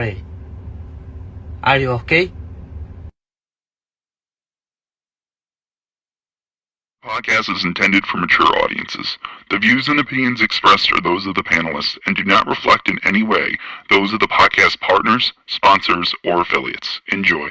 Hey, are you okay? Podcast is intended for mature audiences. The views and opinions expressed are those of the panelists and do not reflect in any way those of the podcast partners, sponsors, or affiliates. Enjoy.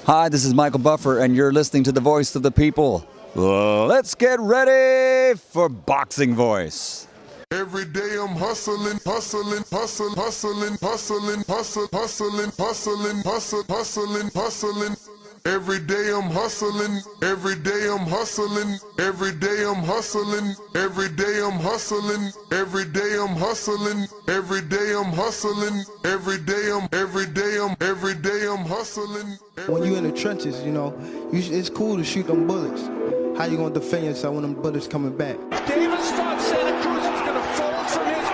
Hi, this is Michael Buffer, and you're listening to the voice of the people. Let's get ready for Boxing Voice. Every day I'm hustling, hustling, hustling, hustling, hustling, hustling, hustling, hustling, hustling, hustling, hustling. Every day I'm hustling, every day I'm hustling, every day I'm hustling, every day I'm hustling, every day I'm hustling, every day I'm hustling, every day I'm hustling. When you in the trenches, you know, it's cool to shoot them bullets. How you gonna defend yourself when them bullets coming back? Davis thought Santa Cruz was gonna fold from his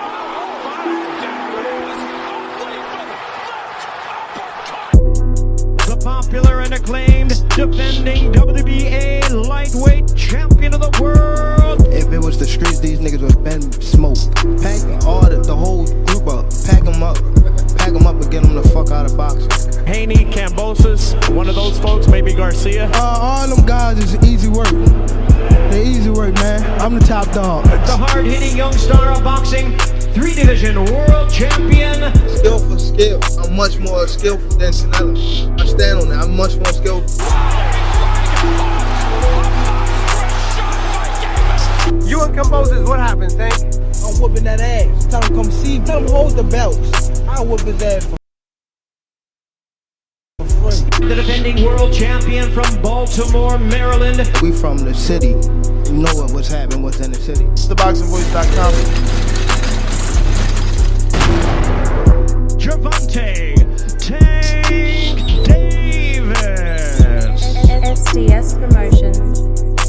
the popular and acclaimed defending WBA lightweight champion of the world. If it was the streets, these niggas would been smoked. Pack all the whole group up, pack them up and get them the fuck out of boxing. Haney, Cambosis, one of those folks, maybe Garcia. All them guys is easy work. They easy work, man. I'm the top dog. The hard-hitting young star of boxing, 3-division world champion. Skill for skill. I'm much more skillful than Canelo. I stand on that. I'm much more skillful. You and Cambosis, what happens, Tank? I'm whooping that ass. Tell him come see. Tell him hold the belts. I'll whoop his ass for free. The defending world champion from Baltimore, Maryland. We from the city. You know what's happening, what's in the city. TheBoxingVoice.com. Gervonta, Tank Davis. SDS Promotions.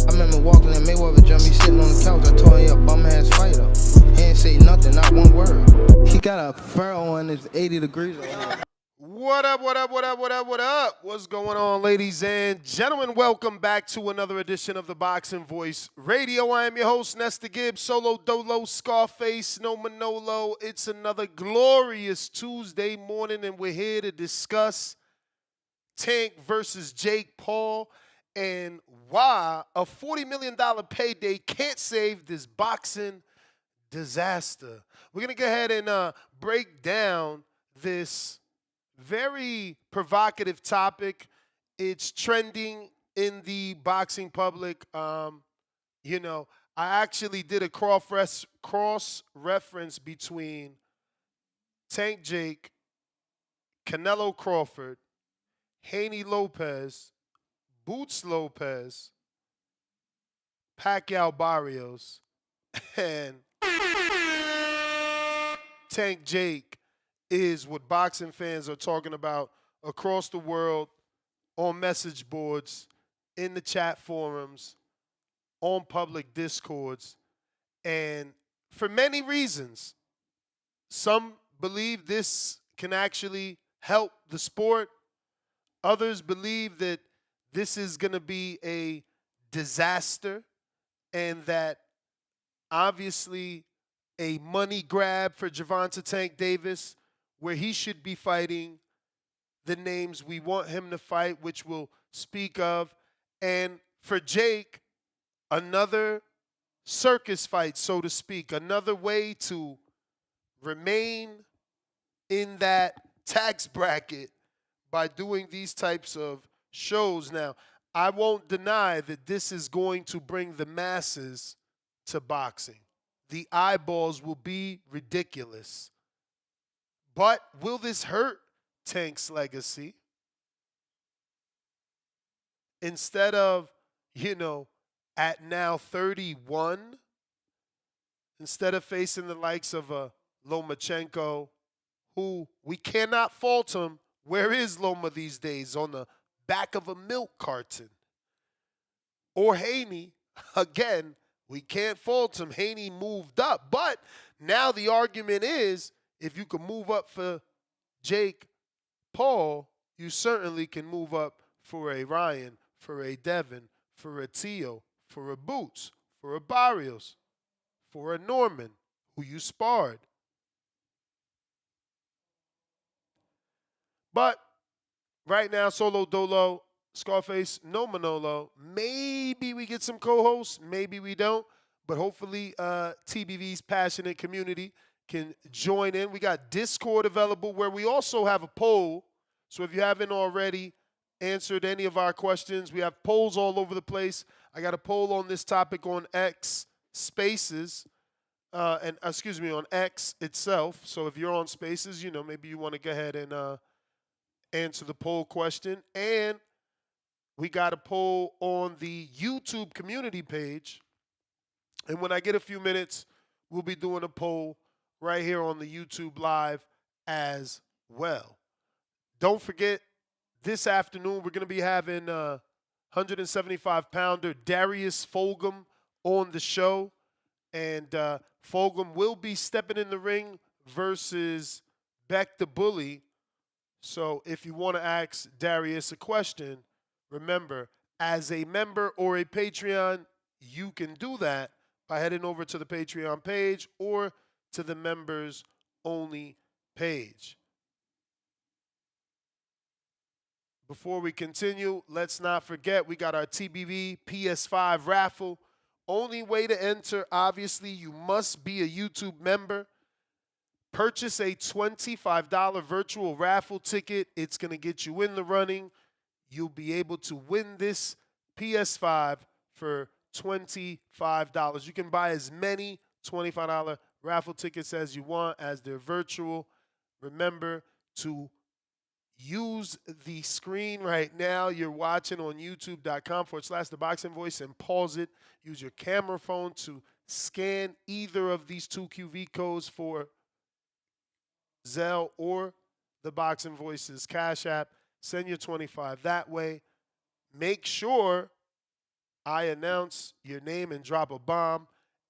I remember walking in Mayweather gym, he sitting on the couch. I told him he a bum ass fighter. He ain't say nothing, not one word. He got a furrow on his 80 degrees over here. What up, what up, what up, what up, what up? What's going on, ladies and gentlemen? Welcome back to another edition of the Boxing Voice Radio. I am your host, Nes Solo Dolo, Scarface, No Manolo. It's another glorious Tuesday morning, and we're here to discuss Tank versus Jake Paul and why a $40 million payday can't save this boxing disaster. We're going to go ahead and break down this very provocative topic. It's trending in the boxing public. You know, I actually did a cross-reference between Tank Jake, Canelo Crawford, Haney Lopez, Boots Lopez, Pacquiao Barrios, and Tank Jake is what boxing fans are talking about across the world, on message boards, in the chat forums, on public discords, and for many reasons. Some believe this can actually help the sport. Others believe that this is going to be a disaster and that obviously a money grab for Gervonta Tank Davis, where he should be fighting the names we want him to fight, which we'll speak of. And for Jake, another circus fight, so to speak, another way to remain in that tax bracket by doing these types of shows. Now, I won't deny that this is going to bring the masses to boxing. The eyeballs will be ridiculous. But will this hurt Tank's legacy? Instead of, at now 31, instead of facing the likes of a Lomachenko, who we cannot fault him. Where is Loma these days? On the back of a milk carton. Or Haney, again, we can't fault him. Haney moved up. But now the argument is, if you can move up for Jake Paul, you certainly can move up for a Ryan, for a Devin, for a Tio, for a Boots, for a Barrios, for a Norman, who you sparred. But right now, Solo Dolo, Scarface, no Manolo. Maybe we get some co-hosts. Maybe we don't. But hopefully TBV's passionate community can join in. We got Discord available where we also have a poll. So if you haven't already answered any of our questions, we have polls all over the place. I got a poll on this topic on X Spaces, on X itself. So if you're on Spaces, maybe you want to go ahead and answer the poll question. And we got a poll on the YouTube community page. And when I get a few minutes, we'll be doing a poll right here on the YouTube Live as well. Don't forget, this afternoon, we're going to be having 175-pounder Darius Fulgham on the show. And Fulgham will be stepping in the ring versus Beck the Bully. So if you want to ask Darius a question, remember, as a member or a Patreon, you can do that by heading over to the Patreon page or to the members only page. Before we continue, let's not forget we got our TBV PS5 raffle. Only way to enter, obviously, you must be a YouTube member. Purchase a $25 virtual raffle ticket. It's going to get you in the running. You'll be able to win this PS5 for $25. You can buy as many $25 raffle tickets as you want as they're virtual. Remember to use the screen right now you're watching on youtube.com/The Boxing Voice and pause it. Use your camera phone to scan either of these two QV codes for Zelle or the Boxing Voices Cash App. Send your 25 that way. Make sure I announce your name and drop a bomb,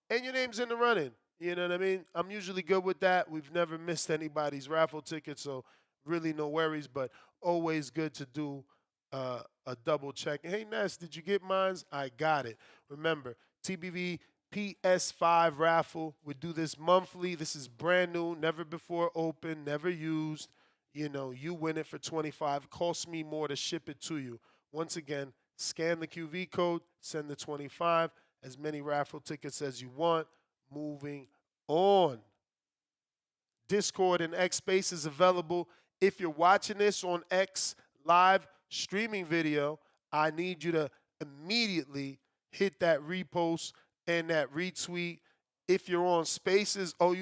and your name's in the running. You know what I mean? I'm usually good with that. We've never missed anybody's raffle ticket, so really no worries, but always good to do a double check. Hey, Nes, did you get mine? I got it. Remember, TBV PS5 raffle. We do this monthly. This is brand new, never before open, never used. You win it for $25. Costs me more to ship it to you. Once again, scan the QV code, send the 25, as many raffle tickets as you want. Moving on. Discord and X Space is available. If you're watching this on X live streaming video, I need you to immediately hit that repost and that retweet. If you're on Spaces, I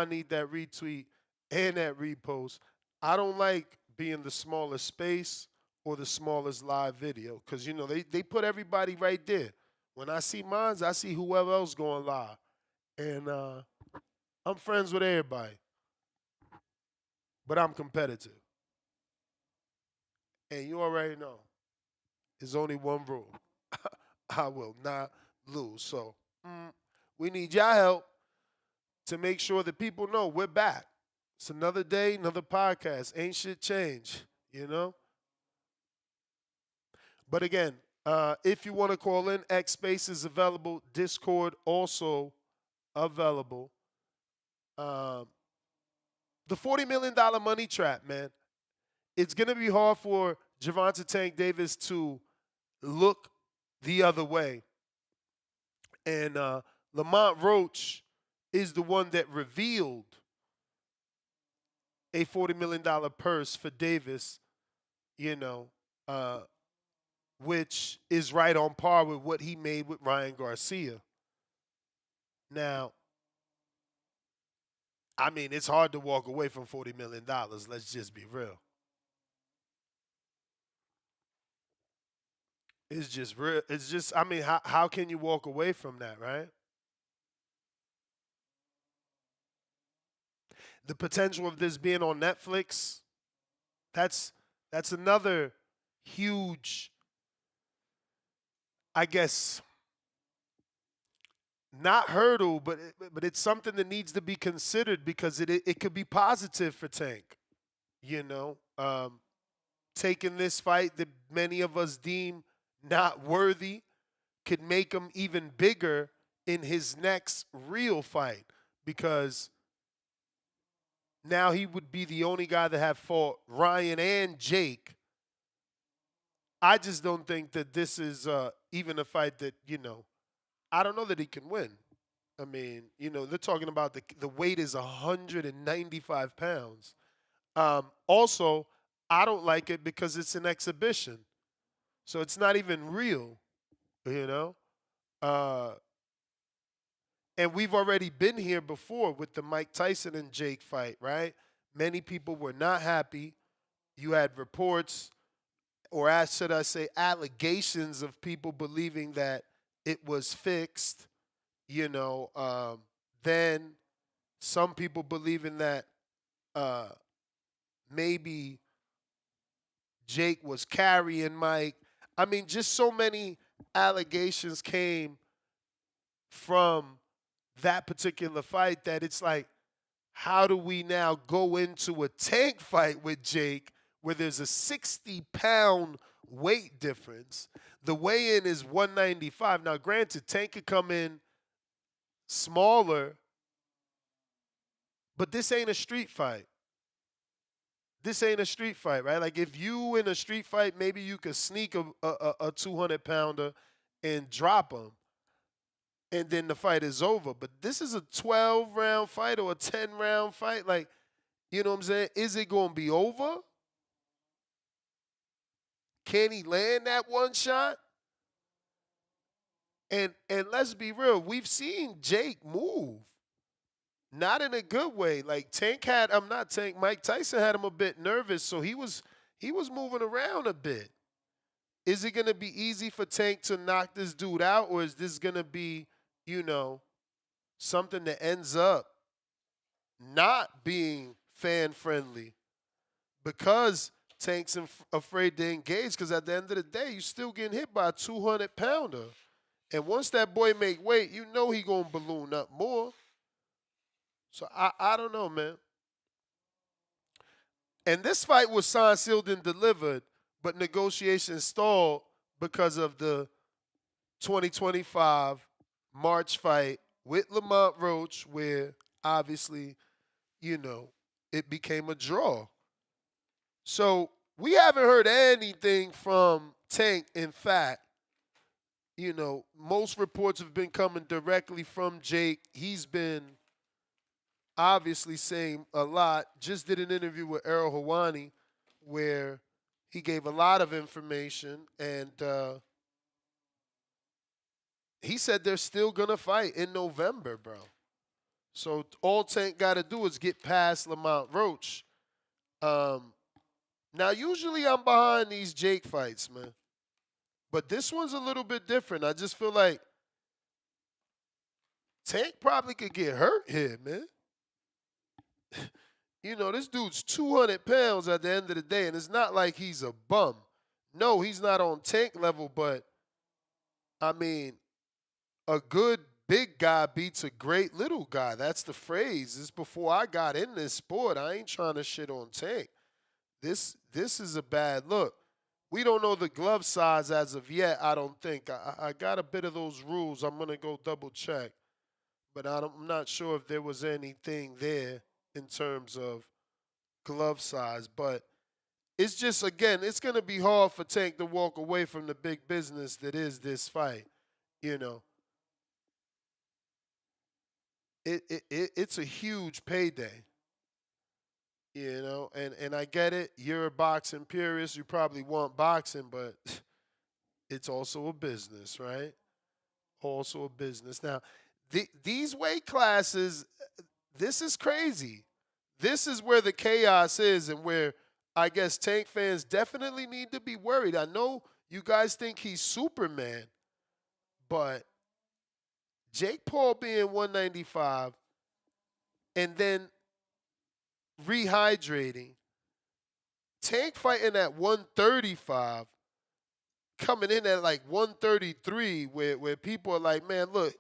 need that retweet and that repost. I don't like being the smallest space or the smallest live video because, they put everybody right there. When I see mines, I see whoever else going live. And I'm friends with everybody. But I'm competitive. And you already know, there's only one rule. I will not lose. So we need your help to make sure that people know we're back. It's another day, another podcast. Ain't shit changed, But again, if you want to call in, X Space is available. Discord also available. The $40 million money trap, man. It's going to be hard for Gervonta Tank Davis to look the other way. And Lamont Roach is the one that revealed a $40 million purse for Davis, which is right on par with what he made with Ryan Garcia. Now, it's hard to walk away from $40 million. Let's just be real. It's just real. It's just, how can you walk away from that, right? The potential of this being on Netflix, that's another huge, I guess, not hurdle, but it's something that needs to be considered because it could be positive for Tank. Taking this fight that many of us deem not worthy could make him even bigger in his next real fight because now he would be the only guy that have fought Ryan and Jake. I just don't think that this is even a fight that, I don't know that he can win. I mean, they're talking about the weight is 195 pounds. Also, I don't like it because it's an exhibition. So it's not even real, And we've already been here before with the Mike Tyson and Jake fight, right? Many people were not happy. You had reports, or should I say allegations of people believing that it was fixed, Then some people believing that maybe Jake was carrying Mike. I mean, just so many allegations came from that particular fight that it's like, how do we now go into a Tank fight with Jake where there's a 60-pound weight difference? The weigh-in is 195. Now, granted, Tank could come in smaller, but this ain't a street fight. This ain't a street fight, right? Like, if you in a street fight, maybe you could sneak a 200-pounder and drop him, and then the fight is over. But this is a 12-round fight or a 10-round fight. Like, you know what I'm saying? Is it going to be over? Can he land that one shot? And let's be real. We've seen Jake move. Not in a good way. Like Mike Tyson had him a bit nervous, so he was moving around a bit. Is it going to be easy for Tank to knock this dude out, or is this going to be, something that ends up not being fan-friendly because Tank's afraid to engage? Because at the end of the day, you're still getting hit by a 200-pounder. And once that boy make weight, he going to balloon up more. So I don't know, man. And this fight was signed, sealed, and delivered, but negotiations stalled because of the 2025 March fight with Lamont Roach, where obviously, it became a draw. So we haven't heard anything from Tank. In fact, most reports have been coming directly from Jake. He's been obviously saying a lot. Just did an interview with Ariel Helwani where he gave a lot of information, and he said they're still going to fight in November, bro. So all Tank got to do is get past Lamont Roach. Now, usually I'm behind these Jake fights, man. But this one's a little bit different. I just feel like Tank probably could get hurt here, man. This dude's 200 pounds at the end of the day, and it's not like he's a bum. No, he's not on Tank level, but, I mean, a good big guy beats a great little guy. That's the phrase. This before I got in this sport. I ain't trying to shit on Tank. This is a bad look. We don't know the glove size as of yet, I don't think. I got a bit of those rules. I'm going to go double check. But I'm not sure if there was anything there in terms of glove size. But it's just, again, it's going to be hard for Tank to walk away from the big business that is this fight. It's a huge payday. And I get it. You're a boxing purist. You probably want boxing, but it's also a business, right? Also a business. Now, these weight classes, this is crazy. This is where the chaos is, and where I guess Tank fans definitely need to be worried. I know you guys think he's Superman, but Jake Paul being 195 and then rehydrating, Tank fighting at 135, coming in at like 133, where people are like, man, look,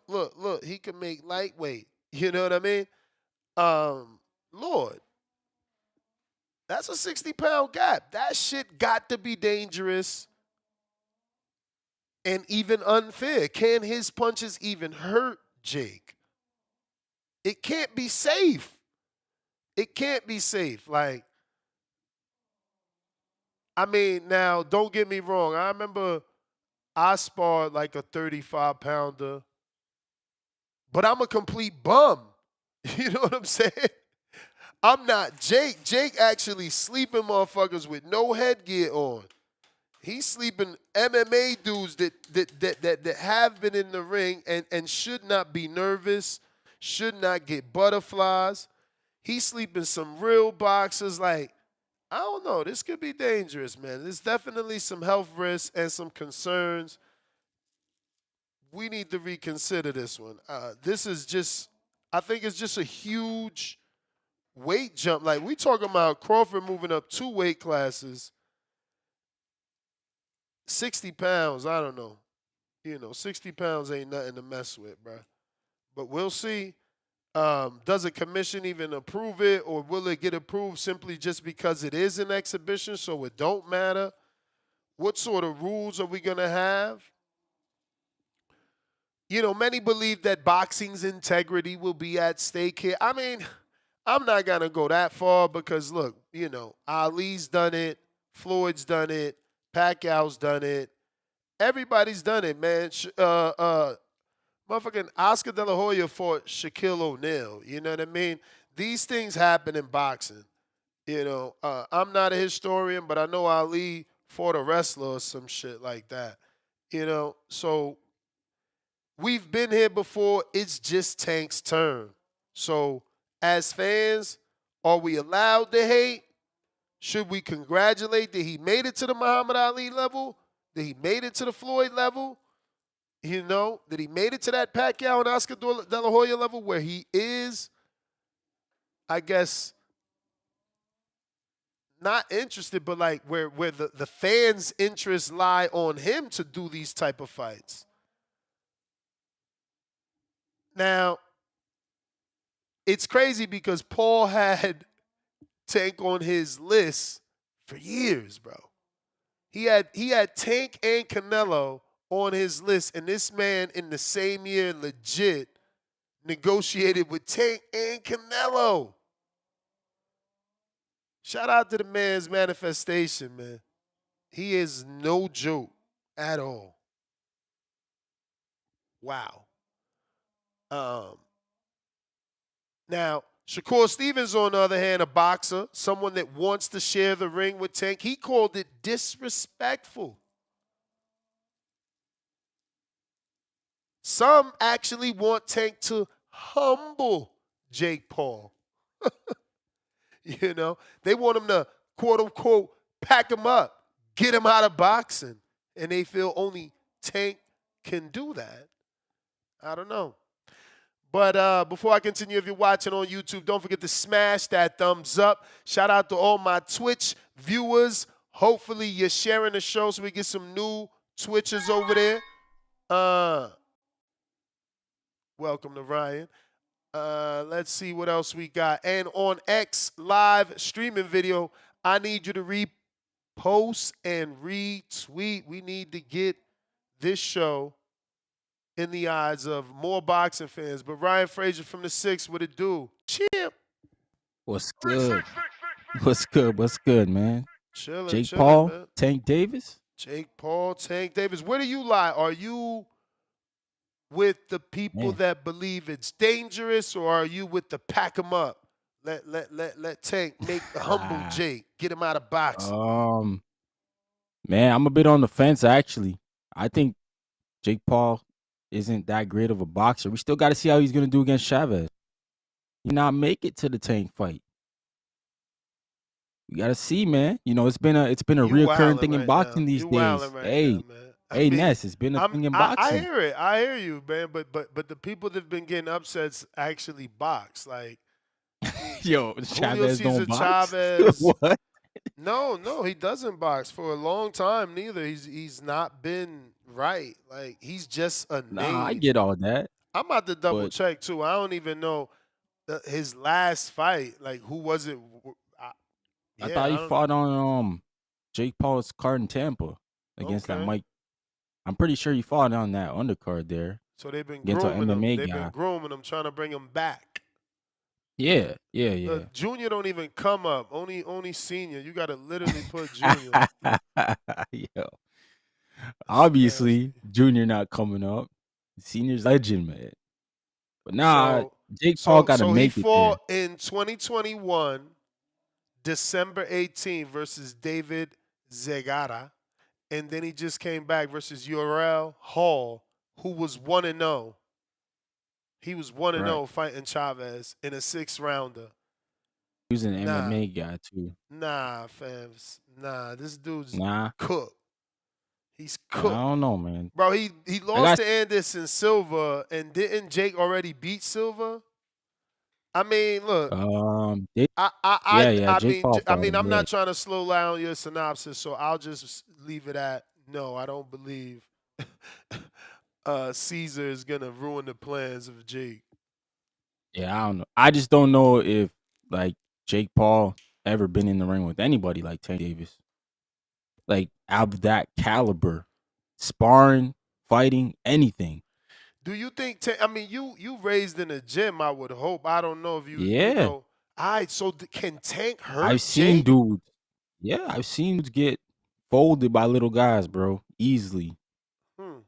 he can make lightweight. You know what I mean? Lord, that's a 60-pound gap. That shit got to be dangerous and even unfair. Can his punches even hurt Jake? It can't be safe. it can't be safe. Like, I mean, now, don't get me wrong. I remember I sparred like a 35-pounder, but I'm a complete bum. You know what I'm saying? I'm not Jake. Jake actually sleeping motherfuckers with no headgear on. He's sleeping MMA dudes that have been in the ring and should not be nervous, should not get butterflies. He's sleeping some real boxers. Like, I don't know. This could be dangerous, man. There's definitely some health risks and some concerns. We need to reconsider this one. This is just, I think it's just a huge weight jump. Like, we talking about Crawford moving up 2 weight classes. 60 pounds, I don't know. 60 pounds ain't nothing to mess with, bro. But we'll see. Does a commission even approve it, or will it get approved simply just because it is an exhibition, so it don't matter? What sort of rules are we going to have? Many believe that boxing's integrity will be at stake here. I mean, I'm not going to go that far because, look, Ali's done it. Floyd's done it. Pacquiao's done it. Everybody's done it, man. Motherfucking Oscar De La Hoya fought Shaquille O'Neal. You know what I mean? These things happen in boxing. I'm not a historian, but I know Ali fought a wrestler or some shit like that. So we've been here before. It's just Tank's turn. So as fans, are we allowed to hate? Should we congratulate that he made it to the Muhammad Ali level? That he made it to the Floyd level? That he made it to that Pacquiao and Oscar De La Hoya level where he is, I guess, not interested, but like where the fans' interests lie on him to do these type of fights. Now, it's crazy because Paul had Tank on his list for years, bro. He had Tank and Canelo on his list, and this man in the same year legit negotiated with Tank and Canelo. Shout out to the man's manifestation, man. He is no joke at all. Wow. Now, Shakur Stevens, on the other hand, a boxer, someone that wants to share the ring with Tank, he called it disrespectful. Some actually want Tank to humble Jake Paul. They want him to, quote unquote, pack him up, get him out of boxing. And they feel only Tank can do that. I don't know. But before I continue, if you're watching on YouTube, don't forget to smash that thumbs up. Shout out to all my Twitch viewers. Hopefully you're sharing the show so we get some new Twitchers over there. Welcome to Ryan. Let's see what else we got. And on X live streaming video, I need you to repost and retweet. We need to get this show in the eyes of more boxing fans. But Ryan Frazier from the 6, what it do? Champ. What's good? What's good? What's good, man? Chilling, Jake chilling, Paul, man. Tank Davis? Jake Paul, Tank Davis. Where do you lie? Are you with the people that believe it's dangerous, or are you with the pack him up? Let Tank make the humble Jake. Get him out of boxing. Man, I'm a bit on the fence, actually. I think Jake Paul isn't that great of a boxer. We still got to see how he's going to do against Chavez. He not make it to the Tank fight. We got to see, man. It's been a reoccurring thing in boxing these days. Hey, Nes, it's been a thing in boxing. I hear it. I hear you, man. But the people that've been getting upsets actually box. Like, yo, Chavez don't box. Chavez. What? No, he doesn't box for a long time. Neither. He's not been right. Like, he's just a name. Nah, I get all that. I'm about to double check too. I don't even know his last fight. Like, who was it? I thought he fought on Jake Paul's card in Tampa against that Mike. I'm pretty sure he fought on that undercard there. So they've been against grooming an MMA him. They've guy. been grooming him, trying to bring him back. Yeah, yeah. Junior don't even come up. Only senior. You got to literally put Junior. Yo, That's obviously, nasty. Junior not coming up. Senior's legend, man. But nah, So, Jake Paul so, got to so he make it there. fought in 2021, December 18th versus David Zegara. And then he just came back versus Uriel Hall, who was 1-0. He was 1-0 Right. fighting Chavez in a 6-rounder. He was an Nah, MMA guy too. nah, fams. Nah, this dude's Nah, cooked. He's I cooked. don't know, man. Bro, he I lost got to Anderson Silva, and didn't Jake already beat Silva? I mean, look, Jake, I Jake mean, Paul fought him. I'm Yeah, not trying to slow down your synopsis, so I'll just leave it at no. I don't believe Caesar is gonna ruin the plans of Jake. yeah. I don't know. I just don't know if like Jake Paul ever been in the ring with anybody like Tank Davis, like of that caliber, sparring, fighting, anything. Do you think? I mean, you raised in a gym. I would hope. I don't know if you Yeah, know. All right. So can Tank I've hurt seen Jake? dudes. Yeah, I've seen dudes get folded by little guys, bro, easily. Hmm.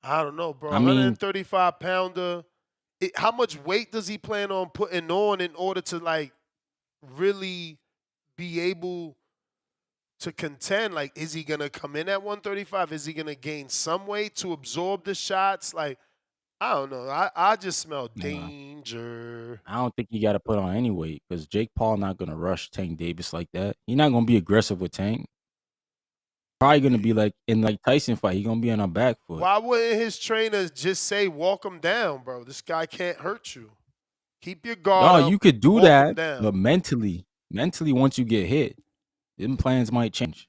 I don't know, bro. I mean, 135 pounder. How much weight does he plan on putting on in order to like really be able to contend? Like, is he gonna come in at 135? Is he gonna gain some weight to absorb the shots? Like, I don't know. I just smell nah, danger. I don't think you got to put on any weight because Jake Paul not gonna rush Tank Davis like that. He not gonna be aggressive with Tank. Probably gonna be like in like Tyson fight. He gonna be on a back foot. Why wouldn't his trainers just say walk him down, bro? This guy can't hurt you. Keep your guard No, up. you could do Walk him that, down. but mentally, once you get hit, them plans might change.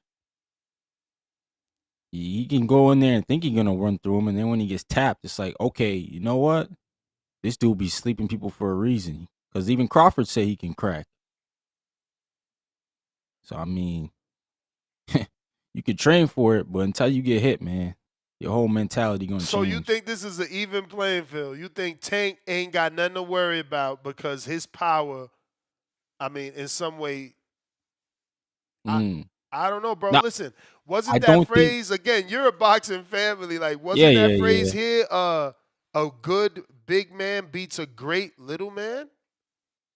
He can go in there and think he's gonna run through him, and then when he gets tapped, it's like, okay, you know what? This dude be sleeping people for a reason. Because even Crawford said he can crack. So I mean, you could train for it, but until you get hit, man, your whole mentality gonna So change. you think this is an even playing field? You think Tank ain't got nothing to worry about because his power, I mean, in some way, Mm. I don't know, bro. Now, Listen, I wasn't that don't think. phrase, again, you're a boxing family, like, Yeah, wasn't that yeah, phrase yeah, here, a good big man beats a great little man?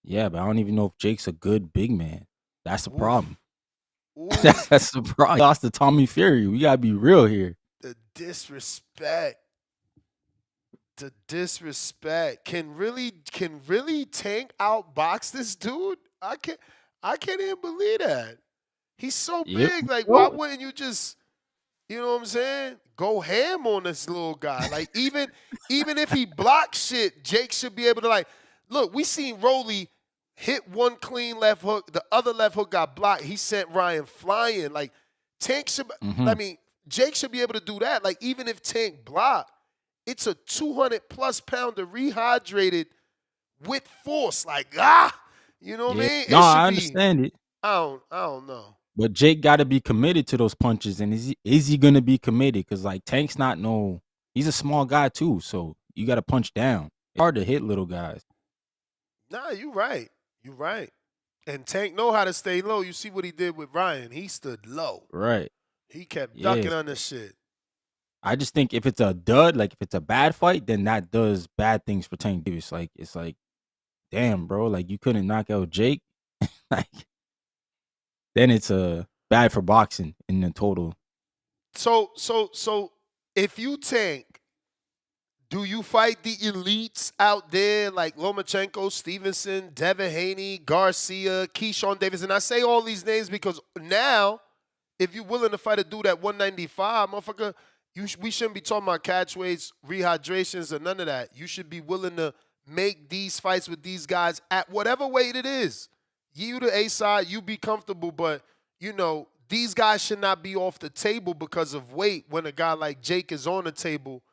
yeah. But I don't even know if Jake's a good big man. That's the Oof. problem. Oof, That's the problem. He lost to Tommy Fury. We gotta be real here. the disrespect. The disrespect. Can really Tank outbox this dude? I can't even believe that. He's so Yep. big. Like, why wouldn't you just, you know what I'm saying, go ham on this little guy? Like, even if he blocks shit, Jake should be able to, like, look, we seen Rolly hit one clean left hook, the other left hook got blocked. He sent Ryan flying. Like, Tank should, I mean, Jake should be able to do that. Like, even if Tank blocked, it's a 200+ pounder rehydrated with force. Like, you know what I mean? No, I understand it. I don't know. But Jake got to be committed to those punches, and is he gonna be committed? Because like Tank's not he's a small guy too, so you got to punch down. It's hard to hit little guys. Nah, you right. You right. And Tank know how to stay low. You see what he did with Ryan. He stood low. Right. He kept Yeah. ducking under shit. I just think if it's a dud, like if it's a bad fight, then that does bad things for Tank Davis. Like it's like, damn, bro, like you couldn't knock out Jake. Like then it's bad for boxing in the total. So if you Tank, do you fight the elites out there like Lomachenko, Stevenson, Devin Haney, Garcia, Keyshawn Davis? And I say all these names because now, if you're willing to fight a dude at 195, motherfucker, we shouldn't be talking about catchweights, rehydrations, or none of that. You should be willing to make these fights with these guys at whatever weight it is. You the A side, you be comfortable, but, you know, these guys should not be off the table because of weight when a guy like Jake is on the table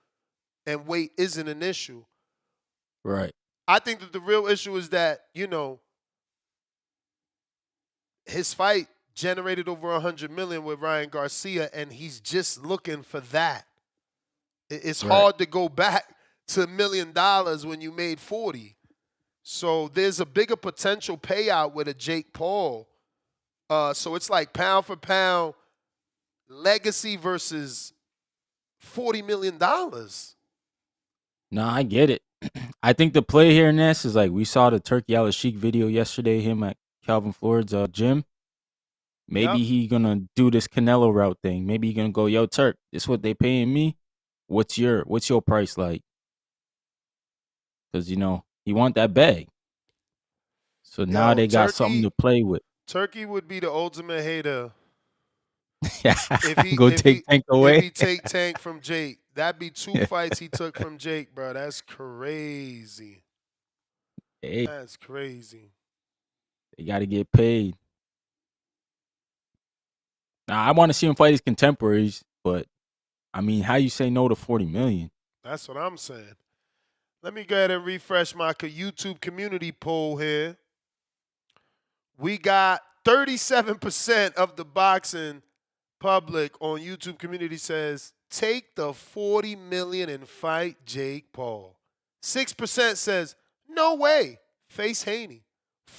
and weight isn't an issue. Right. I think that the real issue is that, you know, his fight generated over $100 million with Ryan Garcia, and he's just looking for that. It's hard to go back to $1 million when you made 40. So there's a bigger potential payout with a Jake Paul. So it's like pound for pound, legacy versus $40 million. Nah, I get it. I think the play here, Ness, is like we saw the Turki Al-Sheik video yesterday, him at Calvin Floyd's gym. Maybe he gonna do this Canelo route thing. Maybe he gonna go, yo, Turk, this what they paying me. What's your price like? Because he want that bag. So now they got something to play with. Turki would be the ultimate hater. Take Tank away. If he take Tank from Jake, that'd be 2 fights he took from Jake, bro. That's crazy. Hey, that's crazy. They got to get paid. Now, I want to see him fight his contemporaries, but I mean, how you say no to $40 million? That's what I'm saying. Let me go ahead and refresh my YouTube community poll here. We got 37% of the boxing public on YouTube community says, take the $40 million and fight Jake Paul. 6% says, no way, face Haney.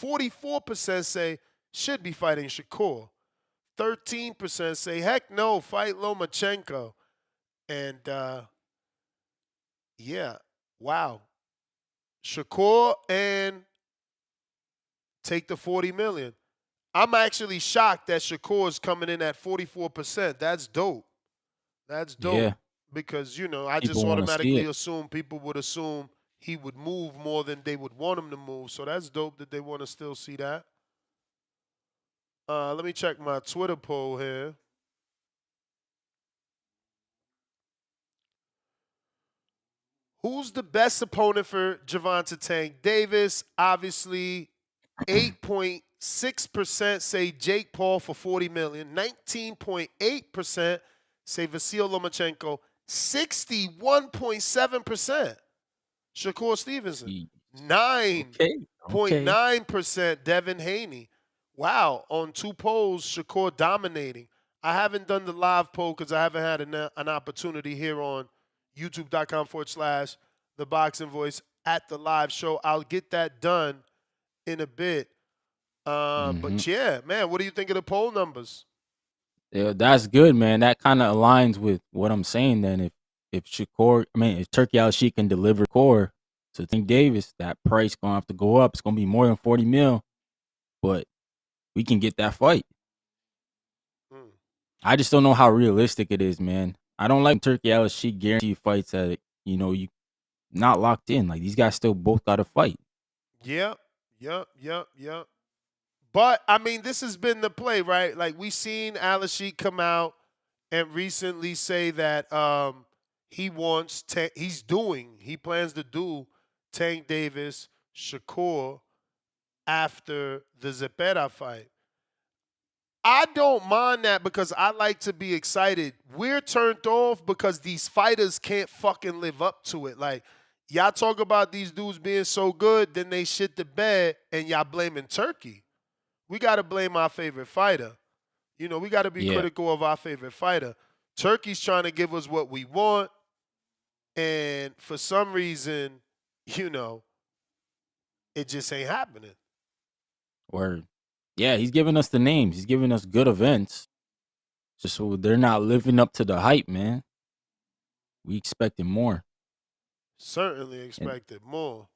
44% say, should be fighting Shakur. 13% say, heck no, fight Lomachenko. And, yeah, wow. Shakur and take the $40 million. I'm actually shocked that Shakur is coming in at 44%. That's dope. That's dope. Yeah. Because, I just automatically assume people would assume he would move more than they would want him to move. So that's dope that they want to still see that. Let me check my Twitter poll here. Who's the best opponent for Gervonta Tank Davis? Obviously, 8.6% say Jake Paul for $40 million. 19.8% say Vasil Lomachenko. 61.7% Shakur Stevenson. 9.9% Devin Haney. Wow, on 2 polls, Shakur dominating. I haven't done the live poll because I haven't had an opportunity here on youtube.com/The Boxing Voice at the live show. I'll get that done in a bit. But yeah, man, what do you think of the poll numbers? Yeah, that's good, man. That kind of aligns with what I'm saying. Then, if Turki Al-Sheik can deliver core to Tank Davis, that price gonna have to go up. It's gonna be more than $40 million, but we can get that fight. I just don't know how realistic it is, man. I don't like Turki Al-Sheik guarantee fights that you not locked in. Like these guys still both got to fight. Yep. But I mean, this has been the play, right? Like we seen Al-Sheik come out and recently say that he plans to do Tank Davis, Shakur after the Zepeda fight. I don't mind that because I like to be excited. We're turned off because these fighters can't fucking live up to it. Like, y'all talk about these dudes being so good, then they shit the bed, and y'all blaming Turki. We got to blame our favorite fighter. We got to be critical of our favorite fighter. Turki's trying to give us what we want, and for some reason, it just ain't happening. Word. Yeah, he's giving us the names. He's giving us good events. Just so they're not living up to the hype, man. We expected more. Certainly expected more.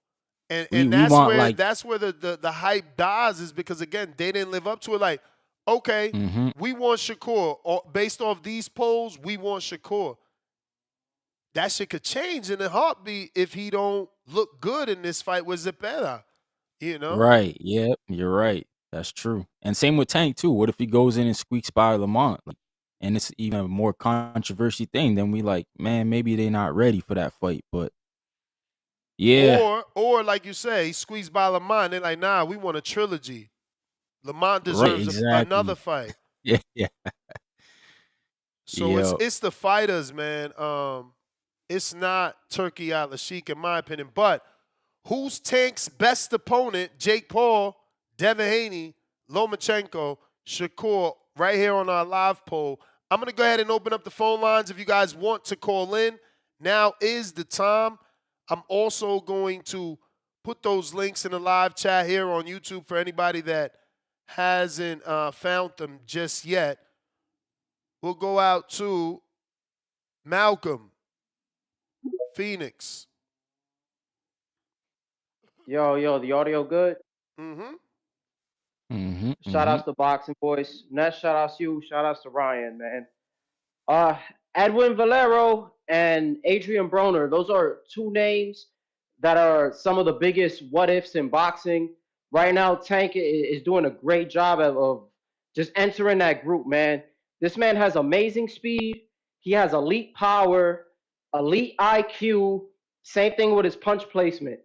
And that's where the hype dies is because, again, they didn't live up to it. Like, okay, we want Shakur. Or based off these polls, we want Shakur. That shit could change in a heartbeat if he don't look good in this fight with Zepeda. Right. Yep. You're right. That's true. And same with Tank too. What if he goes in and squeaks by Lamont? And it's even a more controversy thing. Then we man, maybe they're not ready for that fight. But yeah. Or like you say, he squeezed by Lamont. They're like, nah, we want a trilogy. Lamont deserves another fight. Yeah. So it's the fighters, man. It's not Turki Al-Sheik, in my opinion. But who's Tank's best opponent? Jake Paul, Devin Haney, Lomachenko, Shakur, right here on our live poll. I'm going to go ahead and open up the phone lines if you guys want to call in. Now is the time. I'm also going to put those links in the live chat here on YouTube for anybody that hasn't found them just yet. We'll go out to Malcolm, Phoenix. Yo, the audio good? Mm-hmm. Shout outs to Boxing Boys. Nes, shout outs to you. Shout outs to Ryan, man. Edwin Valero and Adrian Broner, those are two names that are some of the biggest what ifs in boxing. Right now, Tank is doing a great job of just entering that group, man. This man has amazing speed. He has elite power, elite IQ. Same thing with his punch placement.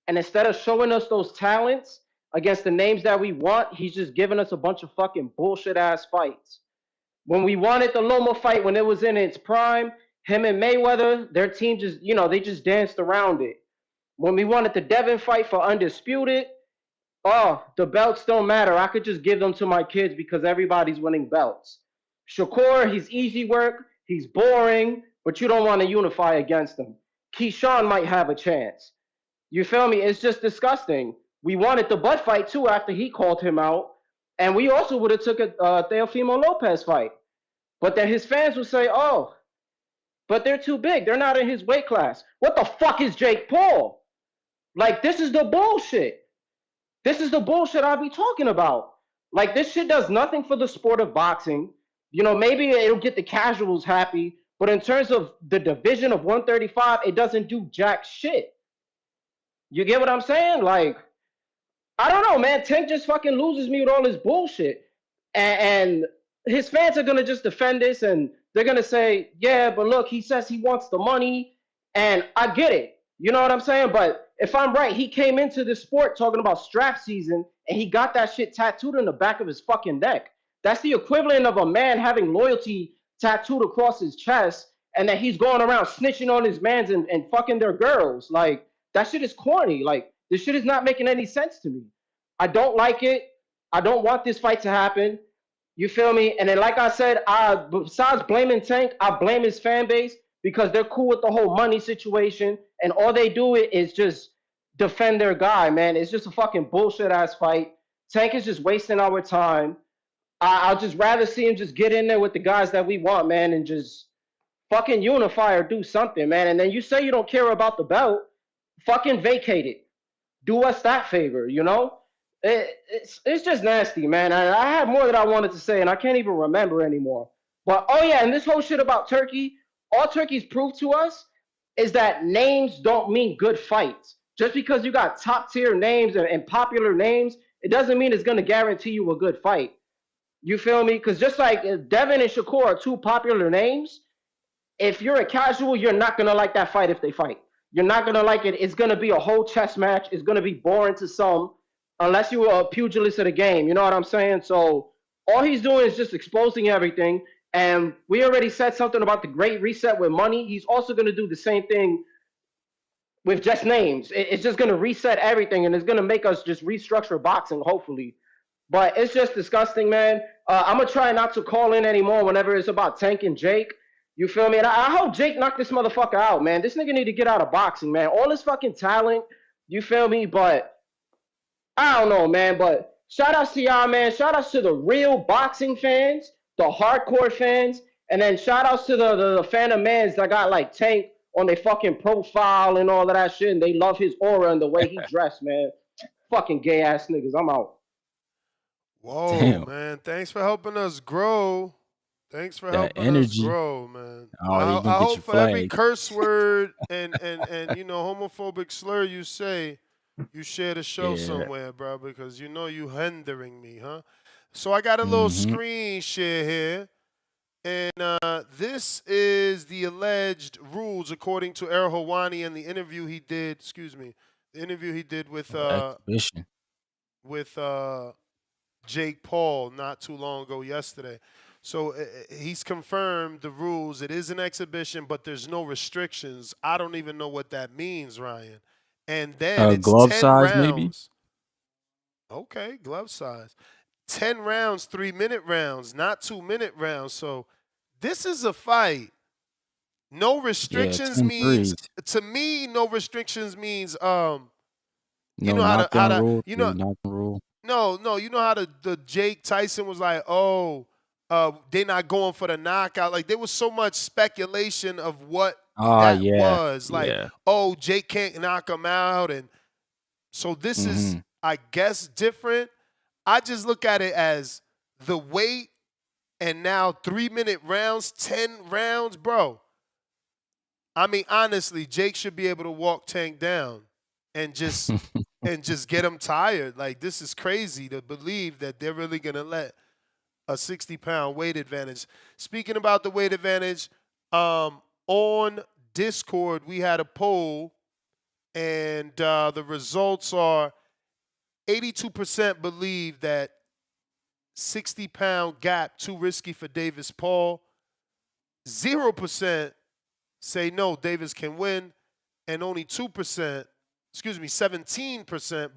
And instead of showing us those talents against the names that we want, he's just giving us a bunch of fucking bullshit ass fights. When we wanted the Loma fight, when it was in its prime, him and Mayweather, their team just, they just danced around it. When we wanted the Devin fight for Undisputed, the belts don't matter. I could just give them to my kids because everybody's winning belts. Shakur, he's easy work. He's boring, but you don't want to unify against him. Keyshawn might have a chance. You feel me? It's just disgusting. We wanted the Bud fight, too, after he called him out. And we also would have took a Teofimo Lopez fight. But then his fans would say, but they're too big. They're not in his weight class. What the fuck is Jake Paul? Like, this is the bullshit. This is the bullshit I be talking about. Like, this shit does nothing for the sport of boxing. Maybe it'll get the casuals happy. But in terms of the division of 135, it doesn't do jack shit. You get what I'm saying? Like, I don't know, man. Tank just fucking loses me with all this bullshit. And his fans are going to just defend this, and they're going to say, yeah, but look, he says he wants the money, and I get it. You know what I'm saying? But if I'm right, he came into this sport talking about strap season, and he got that shit tattooed in the back of his fucking neck. That's the equivalent of a man having loyalty tattooed across his chest, and that he's going around snitching on his mans and fucking their girls. Like, that shit is corny. Like, this shit is not making any sense to me. I don't like it. I don't want this fight to happen. You feel me? And then, like I said, besides blaming Tank, I blame his fan base because they're cool with the whole money situation, and all they do is just defend their guy, man. It's just a fucking bullshit-ass fight. Tank is just wasting our time. I'll just rather see him just get in there with the guys that we want, man, and just fucking unify or do something, man. And then you say you don't care about the belt, fucking vacate it. Do us that favor, It's just nasty, man. I had more that I wanted to say, and I can't even remember anymore. But, and this whole shit about Turkey, all Turkey's proved to us is that names don't mean good fights. Just because you got top-tier names and popular names, it doesn't mean it's going to guarantee you a good fight. You feel me? Because just like Devin and Shakur are two popular names, if you're a casual, you're not going to like that fight if they fight. You're not going to like it. It's going to be a whole chess match. It's going to be boring to some. Unless you are a pugilist of the game, you know what I'm saying? So all he's doing is just exposing everything. And we already said something about the great reset with money. He's also going to do the same thing with just names. It's just going to reset everything, and it's going to make us just restructure boxing, hopefully. But it's just disgusting, man. I'm going to try not to call in anymore whenever it's about Tank and Jake. You feel me? And I hope Jake knocked this motherfucker out, man. This nigga need to get out of boxing, man. All his fucking talent, you feel me? But I don't know, man, but shout outs to y'all, man. Shout outs to the real boxing fans, the hardcore fans, and then shout outs to the fan of mans that got like Tank on their fucking profile and all of that shit, and they love his aura and the way he dressed, man. Fucking gay ass niggas. I'm out. Whoa, Damn. man. Thanks for helping us grow. Thanks for That helping energy. us grow, man. Oh, I you gonna get hope your for every flag. curse word and homophobic slur you say, you share the show Yeah. somewhere, bro, because you hindering me, huh? So I got a little screen share here, and this is the alleged rules according to Errol Hawani and the interview he did. Excuse me, the interview he did with Exhibition. Jake Paul not too long ago yesterday. So he's confirmed the rules. It is an exhibition, but there's no restrictions. I don't even know what that means, Ryan. And then it's Glove 10 size, rounds. maybe? Okay, glove size. 10 rounds, 3-minute rounds, not 2-minute rounds. So this is a fight. No restrictions 10 means, threes. to me, no restrictions means You No know how knockdown to rule. you No know knockdown rule. no, you know how the Jake Tyson was like, oh, they're not going for the knockout. Like there was so much speculation of what Ah, that yeah, was. Like, yeah. oh, Jake can't knock him out, and so this is, Mm-hmm. I guess, different. I just look at it as the weight, and now 3-minute rounds, 10 rounds, bro. I mean, honestly, Jake should be able to walk Tank down and just get him tired. Like this is crazy to believe that they're really gonna let a 60-pound weight advantage. Speaking about the weight advantage, on Discord we had a poll, and the results are 82% believe that 60-pound gap too risky for Davis Paul. 0% say no, Davis can win, and only 17%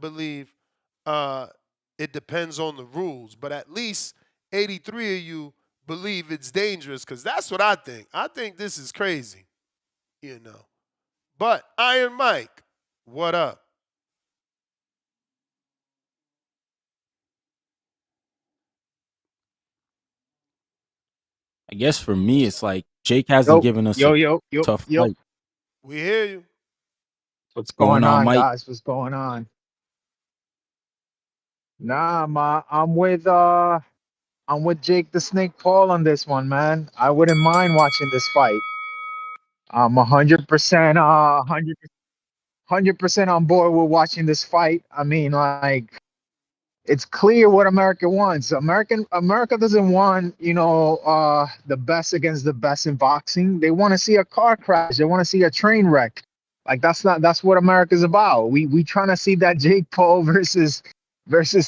believe it depends on the rules. But at least 83 of you believe it's dangerous, because that's what I think. I think this is crazy, you know. But Iron Mike, what up? I guess for me, it's like Jake hasn't given us a tough Yo. fight. We hear you. What's Going going on, on, Mike? guys? What's going on? Nah, I'm with Jake the Snake Paul on this one, man. I wouldn't mind watching this fight. I'm 100% 100% on board with watching this fight. I mean, like, it's clear what America wants. America doesn't want, the best against the best in boxing. They want to see a car crash. They want to see a train wreck. Like that's what America's about. We trying to see that Jake Paul versus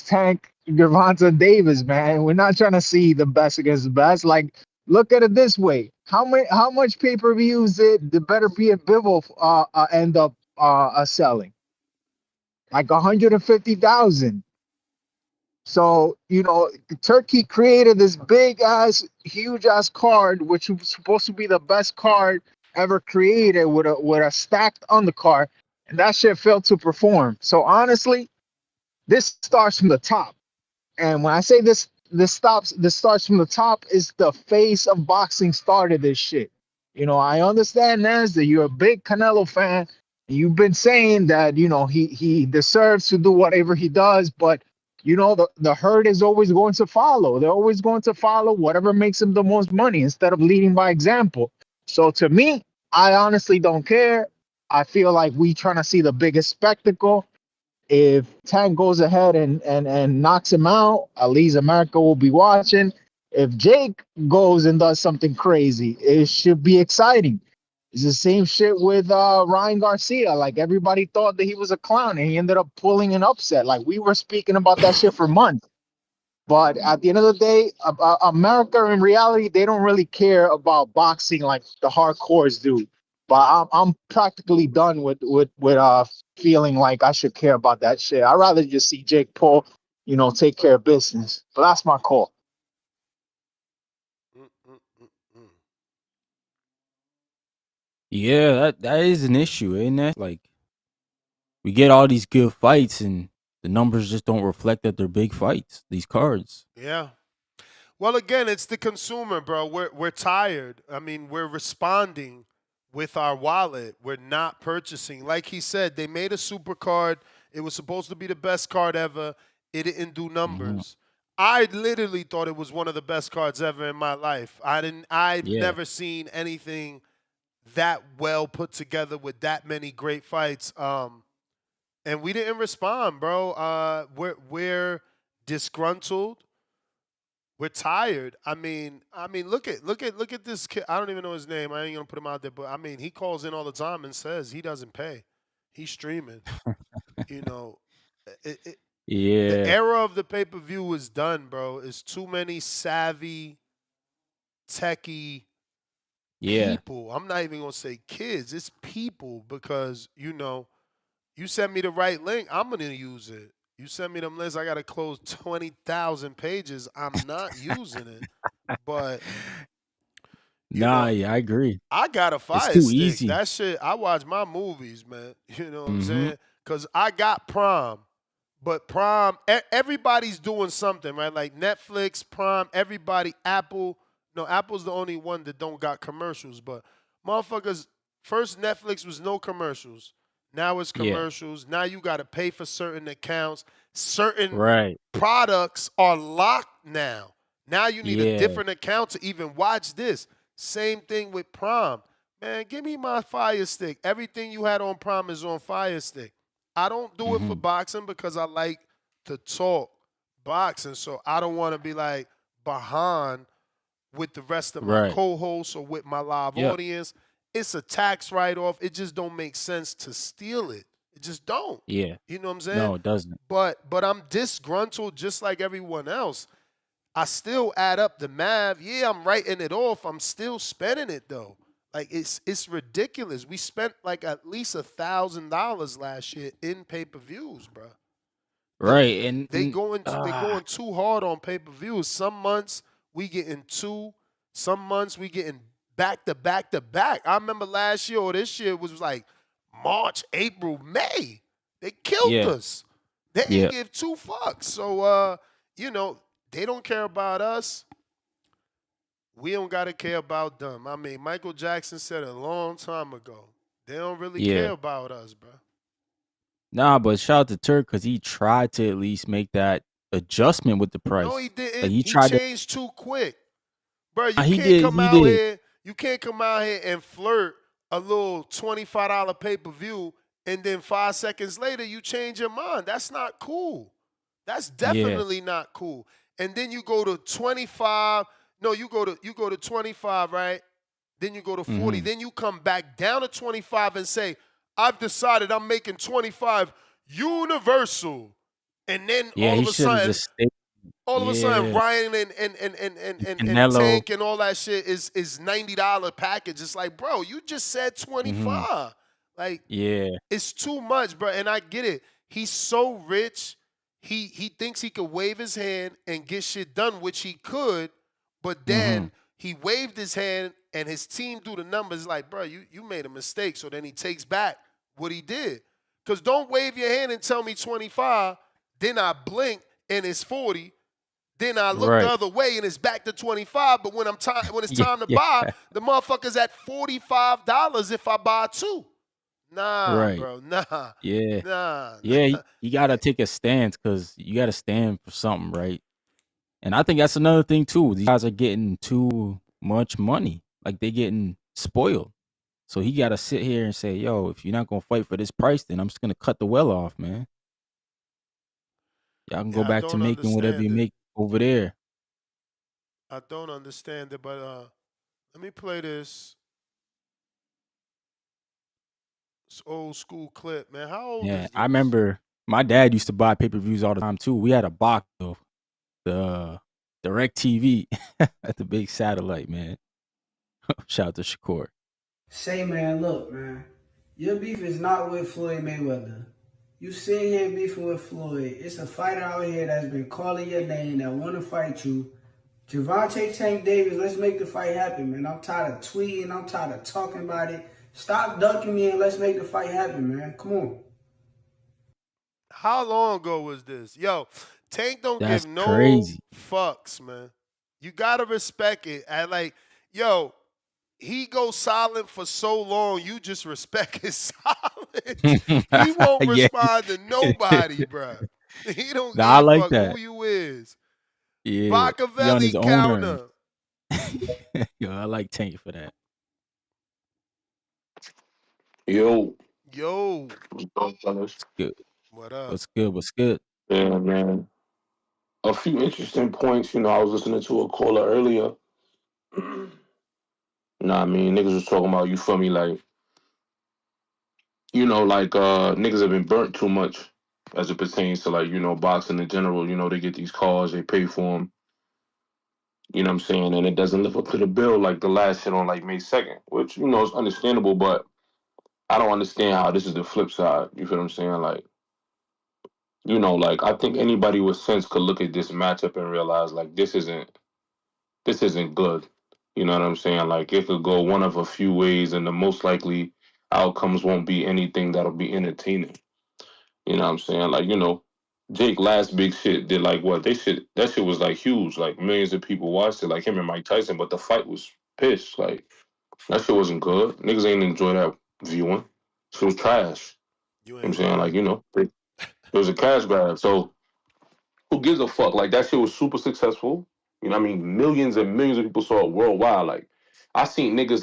Tank, Gervonta Davis, man. We're not trying to see the best against the best. Like, look at it this way: how much pay-per-views did the Better Be a Bivol end up selling? Like 150,000. So, Turkey created this big ass, huge ass card, which was supposed to be the best card ever created, with a stacked undercard, and that shit failed to perform. So honestly, this starts from the top. And when I say this starts from the top, is the face of boxing started this shit. I understand, Nes, that you're a big Canelo fan. You've been saying that, he deserves to do whatever he does, but the herd is always going to follow. They're always going to follow whatever makes them the most money instead of leading by example. So to me, I honestly don't care. I feel like we trying to see the biggest spectacle. If Tank goes ahead and knocks him out, at least America will be watching. If Jake goes and does something crazy, it should be exciting. It's the same shit with Ryan Garcia. Like, everybody thought that he was a clown, and he ended up pulling an upset. Like, we were speaking about that shit for months. But at the end of the day, America, in reality, they don't really care about boxing like the hardcores do. But I'm practically done with feeling like I should care about that shit. I'd rather just see Jake Paul, take care of business. But that's my call. Yeah, that is an issue, ain't it? Like, we get all these good fights, and the numbers just don't reflect that they're big fights. These cards. Yeah. Well, again, it's the consumer, bro. We're tired. I mean, we're responding with our wallet. We're not purchasing. Like he said, they made a super card. It was supposed to be the best card ever. It didn't do numbers. I literally thought it was one of the best cards ever in my life. I've never seen anything that well put together with that many great fights. And we didn't respond, bro. We're disgruntled. We're tired. I mean, look at this kid. I don't even know his name. I ain't gonna put him out there, but I mean, he calls in all the time and says he doesn't pay. He's streaming. The era of the pay-per-view is done, bro. It's too many savvy, techie people. I'm not even gonna say kids. It's people, because you send me the right link, I'm gonna use it. You send me them lists, I gotta close 20,000 pages. I'm not using it. But I agree. I got a It's Fire too Stick. easy. That shit, I watch my movies, man. You know what I'm saying? because I got Prime, but Prime, everybody's doing something, right? Like Netflix, Prime, everybody, Apple. No, Apple's the only one that don't got commercials, but motherfuckers, first Netflix was no commercials. Now it's Yeah. commercials. Now you got to pay for certain accounts. Certain Right. products are locked now. Now you need a Yeah. different account to even watch this. Same thing with Prime. Man, give me my Fire Stick. Everything you had on Prime is on Fire Stick. I don't do it for boxing because I like to talk boxing, so I don't want to be like behind with the rest of my Right. co-hosts or with my live Yep. audience. It's a tax write-off. It just don't make sense to steal it. It just don't. Yeah. You know what I'm saying? No, it doesn't. But I'm disgruntled just like everyone else. I still add up the math. Yeah, I'm writing it off. I'm still spending it though. Like it's ridiculous. We spent like at least $1,000 last year in pay-per-views, bro. Right. And They going too hard on pay-per-views. Some months we getting 2, some months we getting back to back to back. I remember last year or this year was like March, April, May. They killed Yeah. us. They Yeah. didn't give 2 fucks. So you know, they don't care about us. We don't gotta care about them. I mean, Michael Jackson said it a long time ago. They don't really Yeah. care about us, bro. Nah, but shout out to Turk because he tried to at least make that adjustment with the price. No, he didn't. Like He tried to. changed too quick. Bro, you He can't did. come He out did. here. You can't come out here and flirt a little $25 pay-per-view, and then 5 seconds later you change your mind. That's not cool. That's definitely not cool. And then you go to 25. No, you go to 25, right? Then you go to 40. Then you come back down to 25 and say, I've decided I'm making 25 universal. And then Yeah, all he of a should have sudden, just stayed. Ryan and Canelo. Tank and all that shit is $90 package. It's like, bro, you just said 25. Like, Yeah. it's too much, bro. And I get it. He's so rich. He thinks he could wave his hand and get shit done, which he could. But then he waved his hand and his team do the numbers. Like, bro, you made a mistake. So then he takes back what he did. Because don't wave your hand and tell me 25. Then I blink and it's 40. Then I look the other way and it's back to 25. But when it's time to buy, the motherfucker's at $45 if I buy 2. Nah, bro. Nah. Yeah. Nah. Yeah. You got to take a stance because you got to stand for something, right? And I think that's another thing, too. These guys are getting too much money. Like, they getting spoiled. So he got to sit here and say, yo, if you're not going to fight for this price, then I'm just going to cut the well off, man. Y'all can go back to making whatever you make over there. I don't understand it, but let me play this old school clip, man. How old is Yeah, this? I remember my dad used to buy pay-per-views all the time, too. We had a box of the Direct TV at the big satellite, man. Shout out to Shakur. Say, man, look, man. Your beef is not with Floyd Mayweather. You sitting here beefing with Floyd. It's a fighter out here that's been calling your name that want to fight you. Gervonta Tank Davis, let's make the fight happen, man. I'm tired of tweeting. I'm tired of talking about it. Stop ducking me and let's make the fight happen, man. Come on. How long ago was this? Yo, Tank don't That's give no crazy. fucks, man. You gotta respect it. And like, yo, he goes silent for so long, you just respect his silence. He won't Yeah. respond to nobody, bro. He don't give Nah, I a like fuck that. who you is. Yeah. He on Bakavelli his own counter. terms. Yo, I like Tank for that. Yo, Yo, what's up, fellas? Good. what up? What's good? What's good? Yeah, man. A few interesting points. You know, I was listening to a caller earlier. Nah, I mean, niggas was talking about, you feel me, like, you know, like, niggas have been burnt too much as it pertains to, like, you know, boxing in general. You know, they get these calls, they pay for them. You know what I'm saying? And it doesn't live up to the bill like the last shit on, like, May 2nd, which, you know, is understandable, but I don't understand how this is the flip side. You feel what I'm saying? Like, you know, like, I think anybody with sense could look at this matchup and realize, like, this isn't good. You know what I'm saying? Like, it could go one of a few ways, and the most likely outcomes won't be anything that'll be entertaining. You know what I'm saying? Like, Jake last big shit did like what? That shit was like huge. Like millions of people watched it, like him and Mike Tyson, but the fight was piss. Like that shit wasn't good. Niggas ain't enjoy that viewing. Shit was trash. You You know what ain't I'm saying? lying. Like, it was a cash grab. So who gives a fuck? Like that shit was super successful. You know what I mean? Millions and millions of people saw it worldwide. Like I seen niggas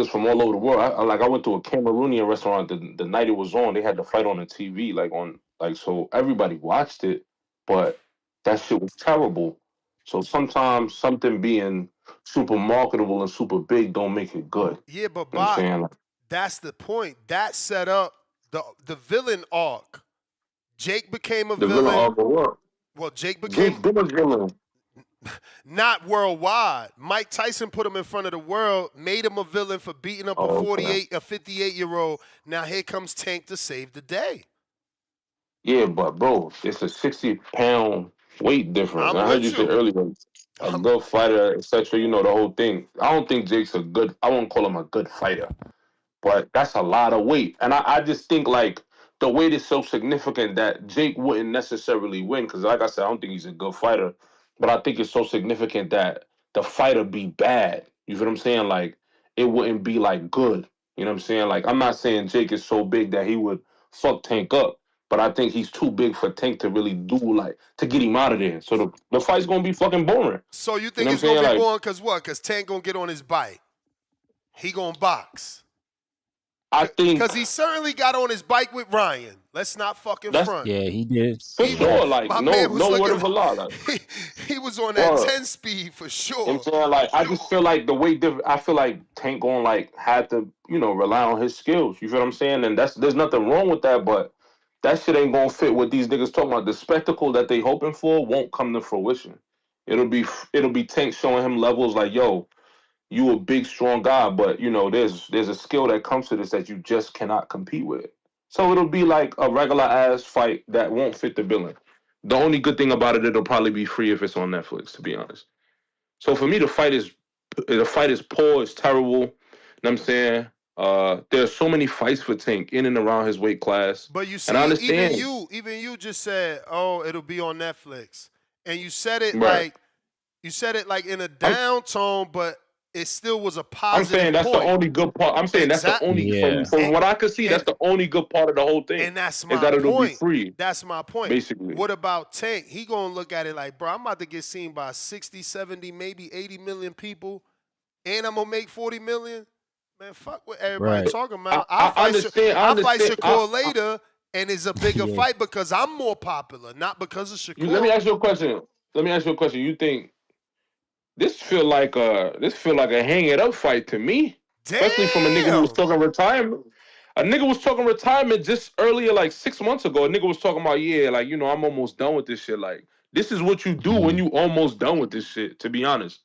from all over the world. I went to a Cameroonian restaurant the night it was on. They had the fight on the TV, so everybody watched it, but that shit was terrible. So sometimes something being super marketable and super big don't make it good. Yeah, but You know what I'm Bach, saying? Like, that's the point. That set up the villain arc. Jake became a the villain villain. of the world. Well, Jake became Jake been a villain. not worldwide. Mike Tyson put him in front of the world, made him a villain for beating up a Oh, okay. 58-year-old. Now here comes Tank to save the day. Yeah, but bro, it's a 60-pound weight difference. I'm I heard you with say you. earlier, a good fighter, etc. You know the whole thing. I don't think Jake's a good. I won't call him a good fighter, but that's a lot of weight. And I just think like the weight is so significant that Jake wouldn't necessarily win because, like I said, I don't think he's a good fighter, but I think it's so significant that the fight would be bad. You feel what I'm saying? Like it wouldn't be like good. You know what I'm saying? Like I'm not saying Jake is so big that he would fuck Tank up, but I think he's too big for Tank to really do like to get him out of there. So the fight's gonna be fucking boring. So you You think know what I'm it's gonna saying? be Like boring because what? Because Tank gonna get on his bike. He gonna box. I think Because he certainly got on his bike with Ryan. Let's not fucking that's front. Yeah, he did. for He was, sure. Like my no man was no word looking of a lie. Like, he was on that word. 10 speed for You know sure. what I'm saying? Like, I just feel like the way I feel like Tank gonna like have to, rely on his skills. You feel what I'm saying? And there's nothing wrong with that, but that shit ain't gonna fit what these niggas talking about. The spectacle that they hoping for won't come to fruition. It'll be Tank showing him levels like, yo, you a big strong guy, but there's a skill that comes to this that you just cannot compete with. So it'll be like a regular ass fight that won't fit the billing. The only good thing about it, it'll probably be free if it's on Netflix, to be honest. So for me, the fight is poor. It's terrible. You know what I'm saying? There's so many fights for Tank in and around his weight class, But you and I see, understand. even you just said, "Oh, it'll be on Netflix," and you said it Right. like in a I'm, down tone, but it still was a I'm saying positive that's the point. only good part. I'm saying that's the Exactly, only Yeah. from what I could see. and That's the only good part of the whole thing and that's is my that it'll be point. free, That's my point. basically. What about Tank? He gonna look at it like, bro, I'm about to get seen by 60, 70, maybe 80 million people, and I'm gonna make 40 million. Man, fuck what everybody Right. talking I, about. I understand. I I'll fight understand. Shakur later, and it's a bigger Yeah. fight because I'm more popular, not because of Let me Shakur. ask you a question. You think this feel like a hang it up fight to me, especially from a nigga who was Damn. talking retirement. A nigga was talking retirement just earlier, like 6 months ago. A nigga was talking about, yeah, like I'm almost done with this shit. Like this is what you do when you almost done with this shit. To be honest,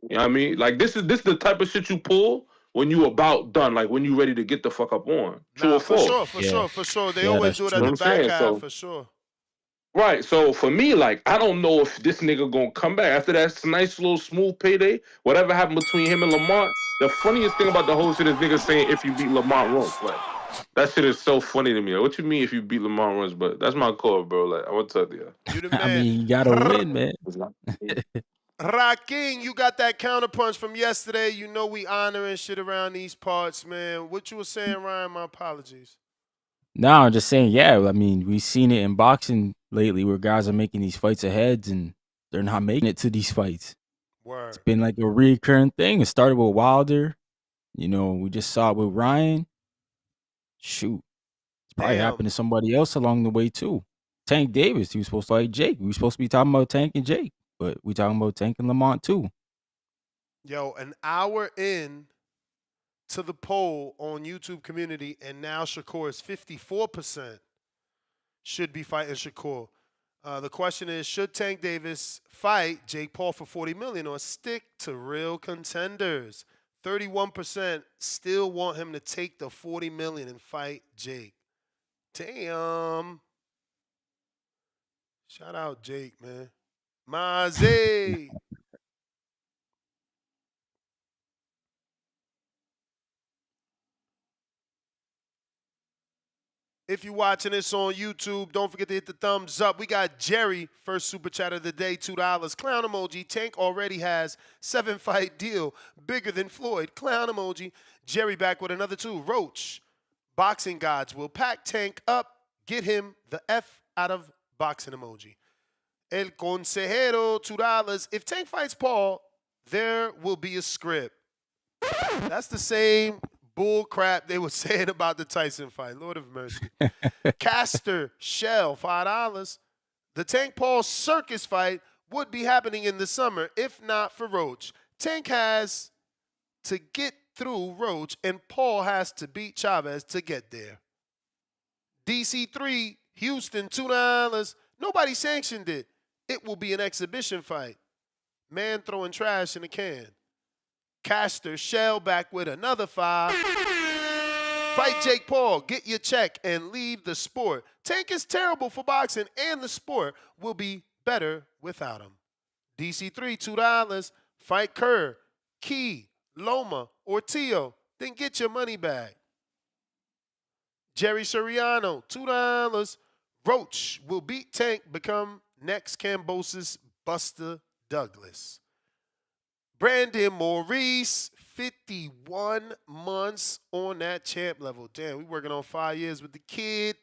you know what I mean? Like this is the type of shit you pull when you about done, like when you ready to get the fuck up on. True Nah, or for false? sure, for Yeah. sure, for sure. They Yeah, always that's do it You at know the what I'm back saying? half, So for sure. right. So for me, like, I don't know if this nigga gonna come back after that nice little smooth payday. Whatever happened between him and Lamont. The funniest thing about the whole shit is niggas saying if you beat Lamont once. Like that shit is so funny to me. Like, what you mean if you beat Lamont once? But that's my call, bro. Like I want to tell you. You the I man. mean, you gotta win, man. Raking, you got that counterpunch from yesterday. You know we honoring shit around these parts, man. What you were saying, Ryan? My apologies. No, I'm just saying, yeah. I mean, we've seen it in boxing lately where guys are making these fights ahead and they're not making it to these fights. It's Word. been like a recurring thing. It started with Wilder. We just saw it with Ryan. Shoot. It's probably happened Damn. to somebody else along the way too. Tank Davis, he was supposed to fight Jake. We were supposed to be talking about Tank and Jake, but we talking about Tank and Lamont too. Yo, an hour in to the poll on YouTube community, and now Shakur is 54% should be fighting Shakur. The question is, should Tank Davis fight Jake Paul for 40 million or stick to real contenders? 31% still want him to take the 40 million and fight Jake. Damn. Shout out Jake, man. Maze. If you're watching this on YouTube, don't forget to hit the thumbs up. We got Jerry, first super chat of the day, $2. Clown emoji. Tank already has 7-fight deal, bigger than Floyd. Clown emoji. Jerry back with another 2. Roach, boxing gods will pack Tank up. Get him the F out of boxing emoji. El Consejero, $2. If Tank fights Paul, there will be a script. That's the same bull crap they were saying about the Tyson fight. Lord of mercy. Caster Shell, $5. The Tank Paul circus fight would be happening in the summer if not for Roach. Tank has to get through Roach, and Paul has to beat Chavez to get there. DC3, Houston, $2. Nobody sanctioned it. It will be an exhibition fight. Man throwing trash in a can. Caster Shell back with another 5. Fight Jake Paul, get your check, and leave the sport. Tank is terrible for boxing, and the sport will be better without him. DC3, $2. Fight Kerr, Key, Loma, or Tio, then get your money back. Jerry Soriano, $2. Roach will beat Tank, become next Cambosis Buster Douglas. Brandon Maurice, 51 months on that champ level. Damn, we working on 5 years with the kid.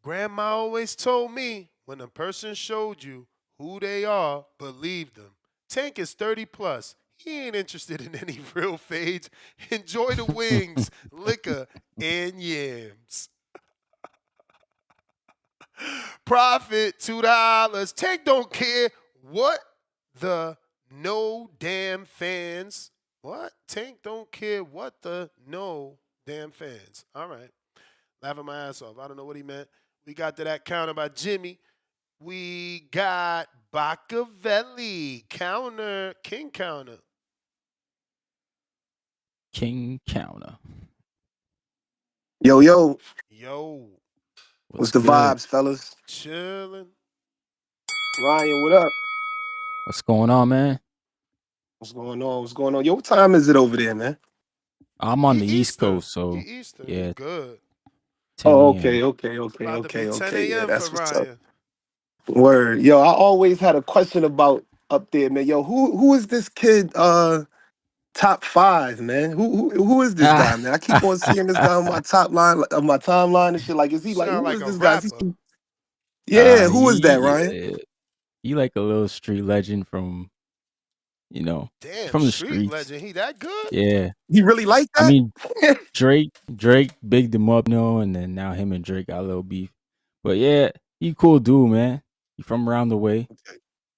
Grandma always told me, when a person showed you who they are, believe them. Tank is 30 plus. He ain't interested in any real fades. Enjoy the wings, liquor, and yams. Profit, $2. Tank don't care what the no damn fans. What? Tank don't care what the no damn fans. All right. Laughing my ass off. I don't know what he meant. We got to that counter by Jimmy. We got Bakavelli. Counter. King counter. King counter. Yo, yo. Yo. What's the vibes, fellas? Chilling. Ryan, what up? What's going on, man? What's going on? What's going on? Yo, what time is it over there, man? I'm on the East Coast, so Eastern. yeah. Good. Oh, 10 a.m. okay. About to be 10 Yeah, a.m. that's for what's up. Ryan. Word. Yo, I always had a question about up there, man. Yo, who is this kid top 5, man? Who is this guy, man? I keep on seeing this guy on my timeline and shit. Like, is he like, Sound who like is a this guy? rapper. Yeah, who is that, Ryan? He like a little street legend from, Damn, from the street streets. legend. He that good? Yeah. He really like that? I mean, Drake bigged him up, and then now him and Drake got a little beef. But yeah, he cool dude, man. He from around the way.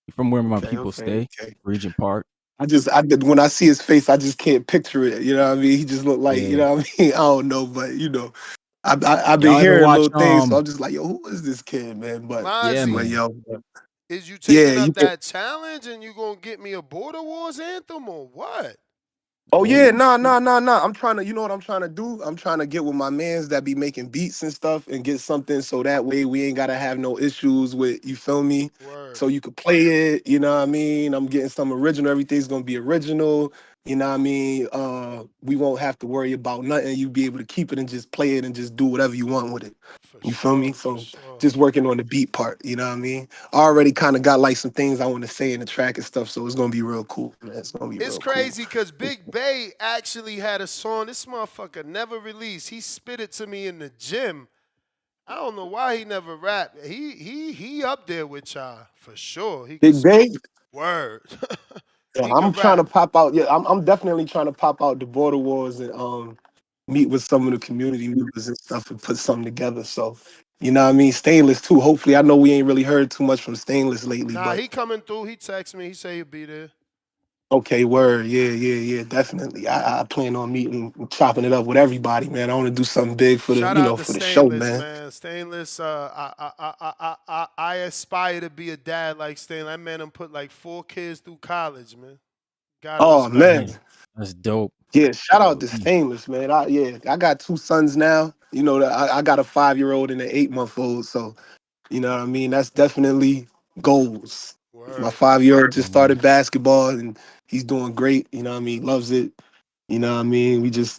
He from where my people stay, Regent Park. When I see his face, I just can't picture it. You know what I mean? He just look like, you know what I mean? I don't know, but I've been Y'all ever hearing watch, little things, so I'm just like, yo, who is this kid, man? But Yeah, Mozzie, man. yo, is you taking you up that challenge and you gonna get me a Border Wars anthem or what? Oh yeah, nah. I'm trying to, you know what I'm trying to do? I'm trying to get with my mans that be making beats and stuff and get something so that way we ain't gotta have no issues with, you feel me? Word. So you could play it, you know what I mean? I'm getting some original, everything's gonna be original, you know what I mean? We won't have to worry about nothing. You be able to keep it and just play it and just do whatever you want with it. You feel me? So just working on the beat part, you know what I mean? I already kind of got like some things I want to say in the track and stuff, so it's gonna be real cool, man. It's gonna be It's real crazy because Big Bay actually had a song this motherfucker never released. He spit it to me in the gym. I don't know why he never rapped. He up there with y'all for sure. He Big Bay? Word. Yeah, I'm trying to pop out. Yeah, I'm definitely trying to pop out the Border Wars and meet with some of the community members and stuff and put something together. So, you know what I mean? Stainless too. Hopefully, I know we ain't really heard too much from Stainless lately, Nah, but he coming through. He text me. He say he'll be there. okay, word. Yeah, definitely. I plan on meeting and chopping it up with everybody, man. I want to do something big for the, Shout you out know, to for the show, Stainless, man. Stainless, I aspire to be a dad like Stainless. That man done put like 4 kids through college, man. Gotta Oh respect. man, that's dope. yeah. Shout out to Stainless, man. I got 2 sons now. You know, I got a 5-year-old and an 8-month-old. So, you know what I mean? That's definitely goals. My 5-year-old just started basketball and he's doing great. You know what I mean? Loves it. You know what I mean? We just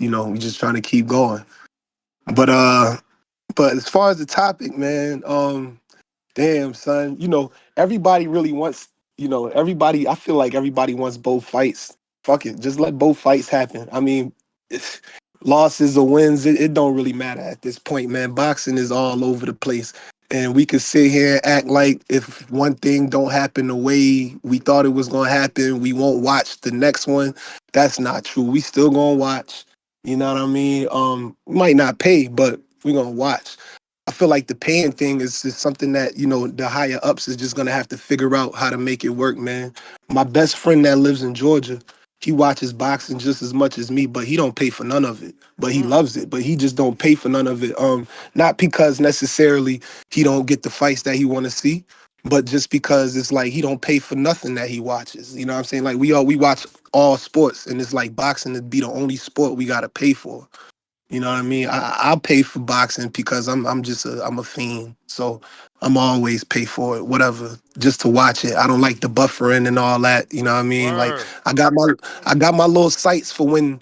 trying to keep going. But as far as the topic, man, damn, son, everybody really wants, everybody, I feel like everybody wants both fights. Fuck it, just let both fights happen. I mean, losses or wins, it don't really matter at this point, man. Boxing is all over the place. And we could sit here and act like if one thing don't happen the way we thought it was going to happen, we won't watch the next one. That's not true. We still going to watch. You know what I mean? We might not pay, but we're going to watch. I feel like the paying thing is something that, the higher ups is just going to have to figure out how to make it work, man. My best friend that lives in Georgia, he watches boxing just as much as me, but he don't pay for none of it. But he loves it, but he just don't pay for none of it. Not because necessarily he don't get the fights that he want to see, but just because it's like he don't pay for nothing that he watches. You know what I'm saying? Like we watch all sports, and it's like boxing to be the only sport we got to pay for. You know what I mean? I'll pay for boxing because I'm a fiend. So I'm always pay for it, whatever, just to watch it. I don't like the buffering and all that. You know what I mean? Like I got my little sites for when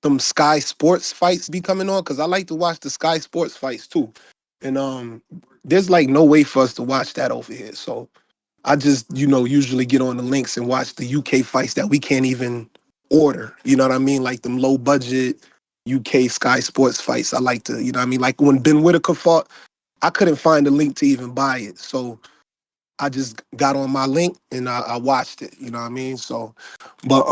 them Sky Sports fights be coming on, because I like to watch the Sky Sports fights too. And there's like no way for us to watch that over here. So I just, usually get on the links and watch the UK fights that we can't even order. You know what I mean? Like them low budget UK Sky Sports fights. I like to, like when Ben Whitaker fought, I couldn't find a link to even buy it. So I just got on my link and I watched it. You know what I mean? So, but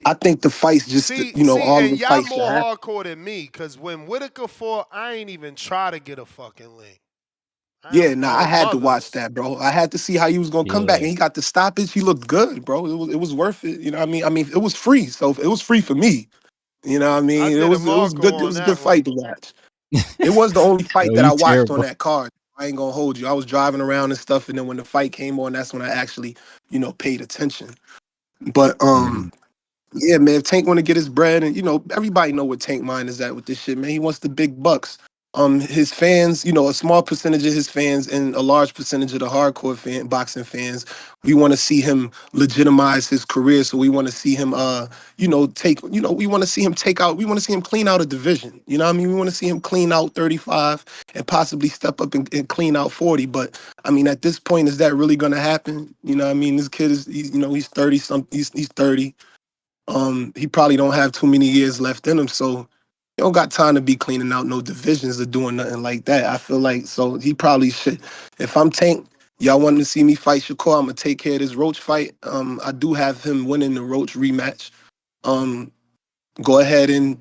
I think the fights just, all and the y'all fights more should happen. hardcore than me, because when Whitaker fought, I ain't even try to get a fucking link. Yeah, I had to watch that, bro. I had to see how he was gonna come back, and he got the stoppage. He looked good, bro. It was worth it. You know what I mean? I mean, it was free, so it was free for me. You know what I mean? It was good. It was a good fight to watch. It was the only fight Yo, that you I watched on terrible. that card. I ain't gonna hold you. I was driving around and stuff, and then when the fight came on, that's when I actually, paid attention. But yeah, man, if Tank want to get his bread, and everybody know what Tank mind is at with this shit, man. He wants the big bucks. His fans, a small percentage of his fans and a large percentage of the hardcore boxing fans, we want to see him legitimize his career. So we want to see him, we want to see him we want to see him clean out a division. You know what I mean? We want to see him clean out 35 and possibly step up and clean out 40. But I mean, at this point, is that really going to happen? You know what I mean? This kid is, he's 30 something, he's 30. He probably don't have too many years left in him, so he don't got time to be cleaning out no divisions or doing nothing like that. I feel like so he probably should. If I'm Tank, y'all wanting to see me fight Shakur, I'm gonna take care of this Roach fight. I do have him winning the Roach rematch. Go ahead and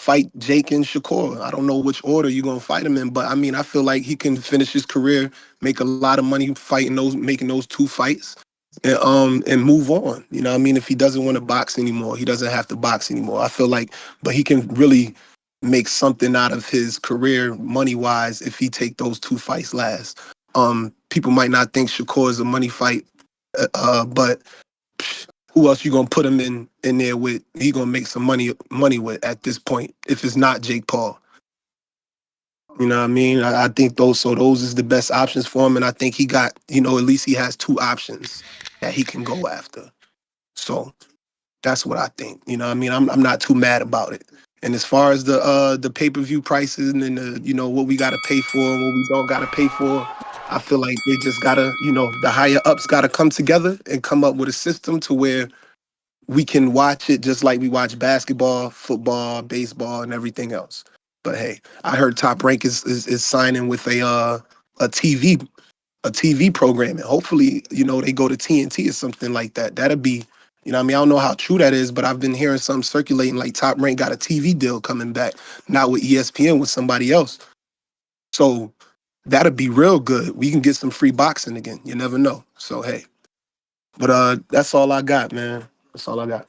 fight Jake and Shakur. I don't know which order you're gonna fight him in, but I mean I feel like he can finish his career, make a lot of money making those two fights and move on. You know what I mean? If he doesn't want to box anymore, he doesn't have to box anymore. I feel like, but he can really make something out of his career money wise if he take those two fights last. People might not think Shakur is a money fight, but who else you gonna put him in there with? He gonna make some money with at this point if it's not Jake Paul. You know what I mean? I think those is the best options for him, and I think he got, at least he has two options that he can go after. So that's what I think. You know what I mean? I'm not too mad about it. And as far as the pay-per-view prices and the what we gotta pay for and what we don't gotta pay for, I feel like they just gotta, the higher ups gotta come together and come up with a system to where we can watch it just like we watch basketball, football, baseball, and everything else. But hey, I heard Top Rank is signing with a TV program, and hopefully, they go to TNT or something like that. That'd be, I mean, I don't know how true that is, but I've been hearing something circulating like Top Rank got a TV deal coming back, not with ESPN, with somebody else. So that'd be real good. We can get some free boxing again. You never know. So hey, but that's all I got, man. That's all I got.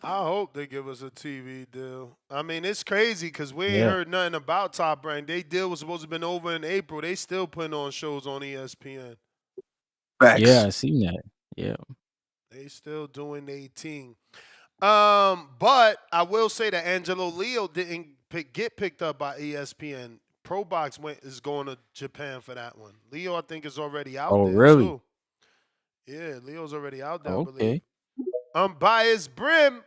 I hope they give us a TV deal. I mean, it's crazy because we ain't Yeah. heard nothing about Top Rank. They deal was supposed to have been over in April. They still putting on shows on ESPN. Facts. Yeah, I seen that. Yeah. They still doing 18. But I will say that Angelo Leo didn't get picked up by ESPN. ProBox is going to Japan for that one. Leo, I think, is already out Oh, there really? too. Yeah, Leo's already out there, I believe. Okay. Unbiased Brim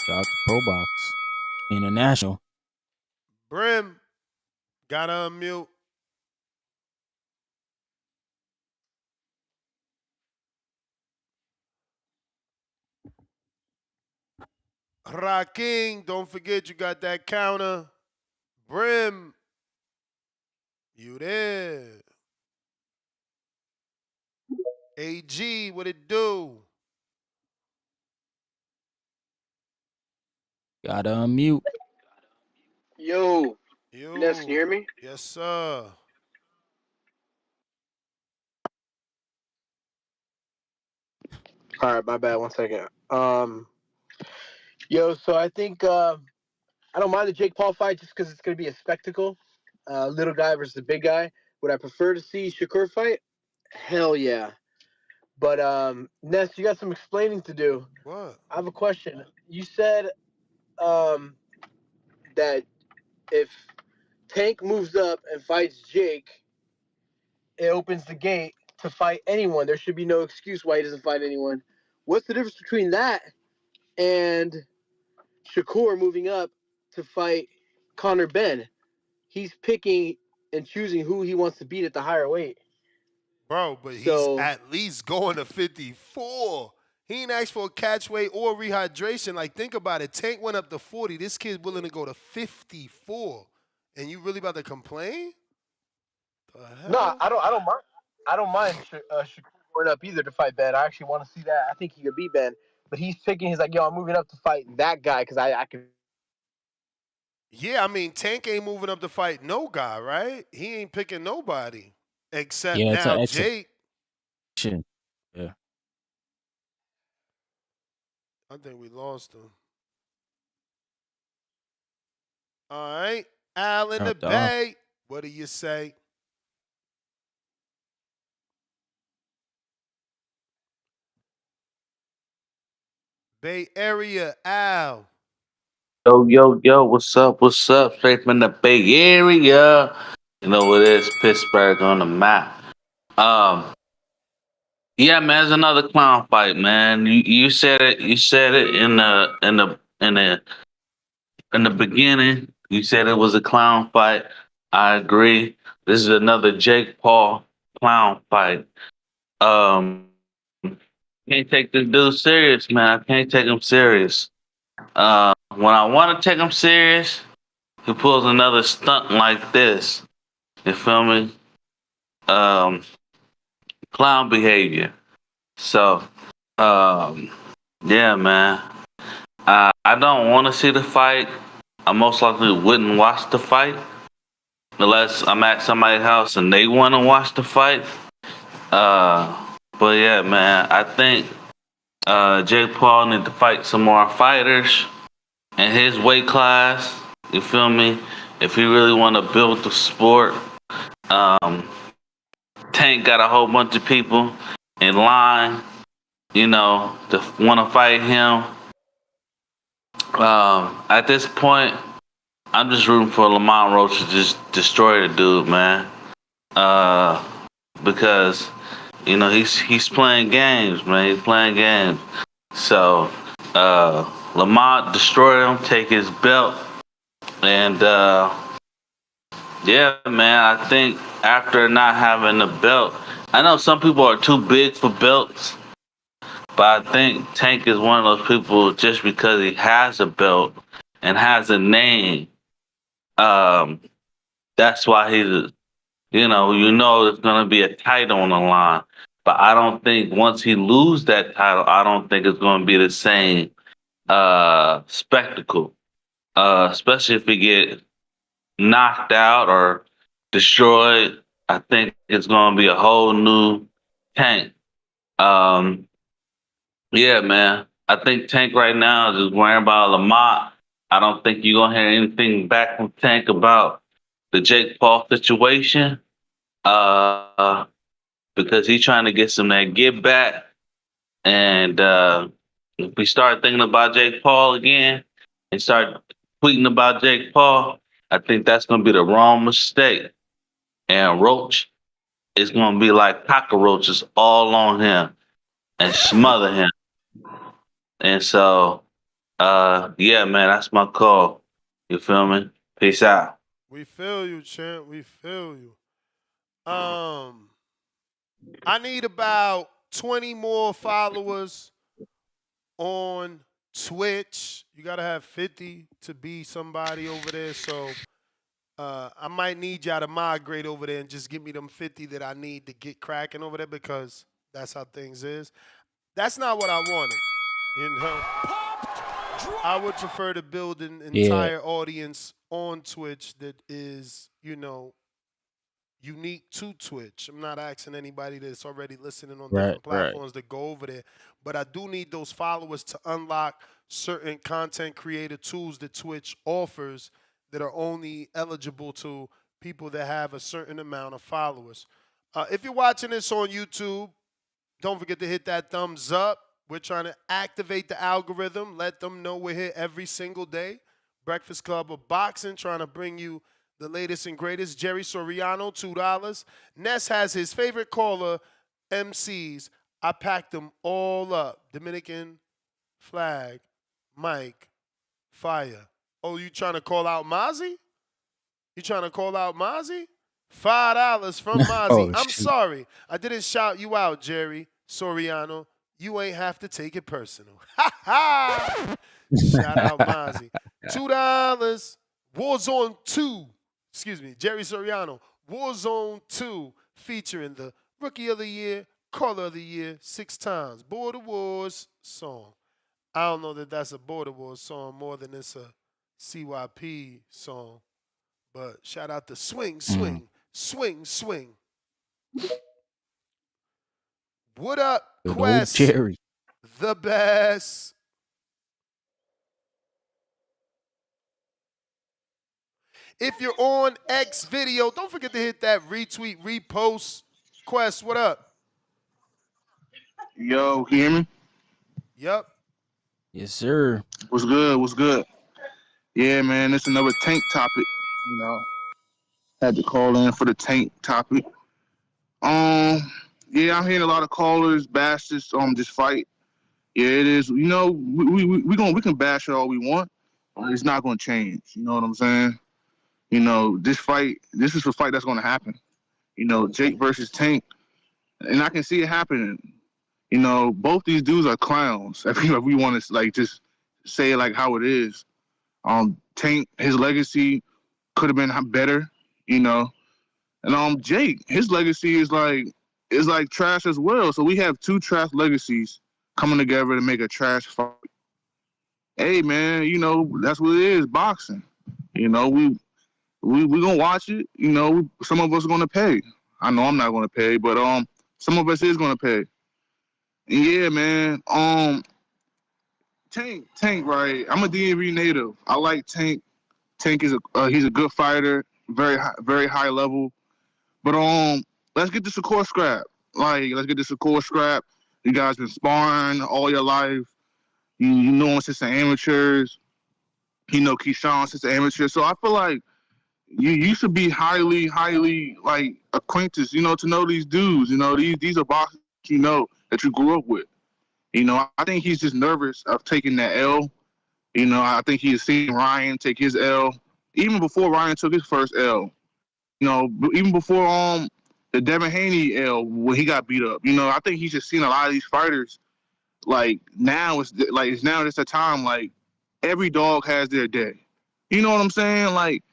Shout out to Pro Box International. Brim, gotta unmute. Raking, don't forget you got that counter. Brim, you there. AG, what it do? Gotta unmute. Yo, You. Nes, can you hear me? Yes, sir. All right, my bad. 1 second. So I think I don't mind the Jake Paul fight just because it's gonna be a spectacle. Little guy versus the big guy. Would I prefer to see Shakur fight? Hell yeah. But Ness, you got some explaining to do. What? I have a question. You said that if Tank moves up and fights Jake, it opens the gate to fight anyone. There should be no excuse why he doesn't fight anyone. What's the difference between that and Shakur moving up to fight Conor Ben? He's picking and choosing who he wants to beat at the higher weight. Bro, but he's at least going to 54. He ain't asked for a catch weight or rehydration. Like, think about it. Tank went up to 40. This kid's willing to go to 54. And you really about to complain? No, I don't mind. I don't mind Shakur going up either to fight Ben. I actually want to see that. I think he could beat Ben. But he's picking. He's like, yo, I'm moving up to fight that guy because I can. Yeah, I mean, Tank ain't moving up to fight no guy, right? He ain't picking nobody except now Jake. Yeah. I think we lost him. All right. Al in the Bay. What do you say? Bay Area, Al. Yo, what's up? What's up? Straight from the Bay Area. You know what it is, Pittsburgh on the map. Yeah, man, it's another clown fight, man. You said it. You said it in the beginning. You said it was a clown fight. I agree. This is another Jake Paul clown fight. Can't take this dude serious, man. I can't take him serious. When I want to take him serious, he pulls another stunt like this. You feel me? Clown behavior. So, yeah, man. I don't want to see the fight. I most likely wouldn't watch the fight unless I'm at somebody's house and they want to watch the fight. But yeah, man, I think Jake Paul need to fight some more fighters in his weight class. You feel me? If he really want to build the sport, Tank got a whole bunch of people in line, you know, to want to fight him. At this point, I'm just rooting for Lamont Roach to just destroy the dude, man. Because you know he's playing games, man. He's playing games. So Lamont destroy him, take his belt, and yeah, man. I think after not having the belt, I know some people are too big for belts. But I think Tank is one of those people just because he has a belt and has a name. That's why he's, you know, there's gonna be a title on the line. But I don't think once he lose that title, I don't think it's gonna be the same spectacle. Especially if he get knocked out or destroyed. I think it's gonna be a whole new Tank. Yeah, man. I think Tank right now is just worrying about Lamont. I don't think you're gonna hear anything back from Tank about the Jake Paul situation. Because he's trying to get some of that get back. And if we start thinking about Jake Paul again and start tweeting about Jake Paul, I think that's gonna be the wrong mistake. And Roach is gonna be like cockroaches all on him and smother him. And so Yeah, man, that's my call. You feel me? Peace out. We feel you, champ. We feel you. I need about 20 more followers on Twitch. You gotta have 50 to be somebody over there. So I might need y'all to migrate over there and just give me them 50 that I need to get cracking over there because that's how things is. That's not what I wanted. You know, I would prefer to build an Yeah. entire audience on Twitch that is, unique to Twitch. I'm not asking anybody that's already listening on Right. different platforms to go over there, but I do need those followers to unlock certain content creator tools that Twitch offers that are only eligible to people that have a certain amount of followers. If you're watching this on YouTube, don't forget to hit that thumbs up. We're trying to activate the algorithm, let them know we're here every single day. Breakfast Club of Boxing, trying to bring you the latest and greatest. Jerry Soriano, $2. Nes has his favorite caller, MCs. I packed them all up. Dominican flag, Mike, fire. Oh, you trying to call out Mozzie? You trying to call out Mozzie? $5 from Mozzie. Oh, I'm shoot. sorry. I didn't shout you out, Jerry Soriano. You ain't have to take it personal. Ha ha! Shout out Mozzie. $2. Warzone 2. Excuse me, Jerry Soriano. Warzone 2 featuring the Rookie of the Year, Caller of the Year, 6 times. Border Wars song. I don't know that that's a Border Wars song more than it's a CYP song. But shout out to Swing, Swing, Swing, Swing. What up, Good old Quest? Jerry. The best. If you're on X video, don't forget to hit that retweet, repost. Quest, what up? Yo, can you hear me? Yep. Yes, sir. What's good? What's good? Yeah, man, it's another tank topic. You know, had to call in for the tank topic. Yeah, I'm hearing a lot of callers bash this this fight. Yeah, it is. You know, we can bash it all we want. It's not gonna change. You know what I'm saying? You know, this is a fight that's gonna happen. You know, Jake versus Tank, and I can see it happening. You know, both these dudes are clowns. If we want to like just say it like how it is. Tank, his legacy could have been better. You know, and Jake, his legacy is like trash as well. So we have two trash legacies coming together to make a trash fight. Hey man, you know that's what it is, boxing. You know we gonna watch it. You know some of us are gonna pay. I know I'm not gonna pay, but some of us is gonna pay. And yeah, man. Tank, right? I'm a DMV native. I like Tank. Tank is he's a good fighter, very high level. But let's get the Shakur scrap. Let's get the Shakur scrap. You guys been sparring all your life. You know him since the amateurs. You know Keyshawn since the amateurs. So I feel like you should be highly like acquainted. You know, to know these dudes. You know these are boxers you know that you grew up with. You know, I think he's just nervous of taking that L. You know, I think he has seen Ryan take his L, even before Ryan took his first L. You know, even before the Devin Haney L when he got beat up. You know, I think he's just seen a lot of these fighters. Like now it's now just a time like every dog has their day. You know what I'm saying? Like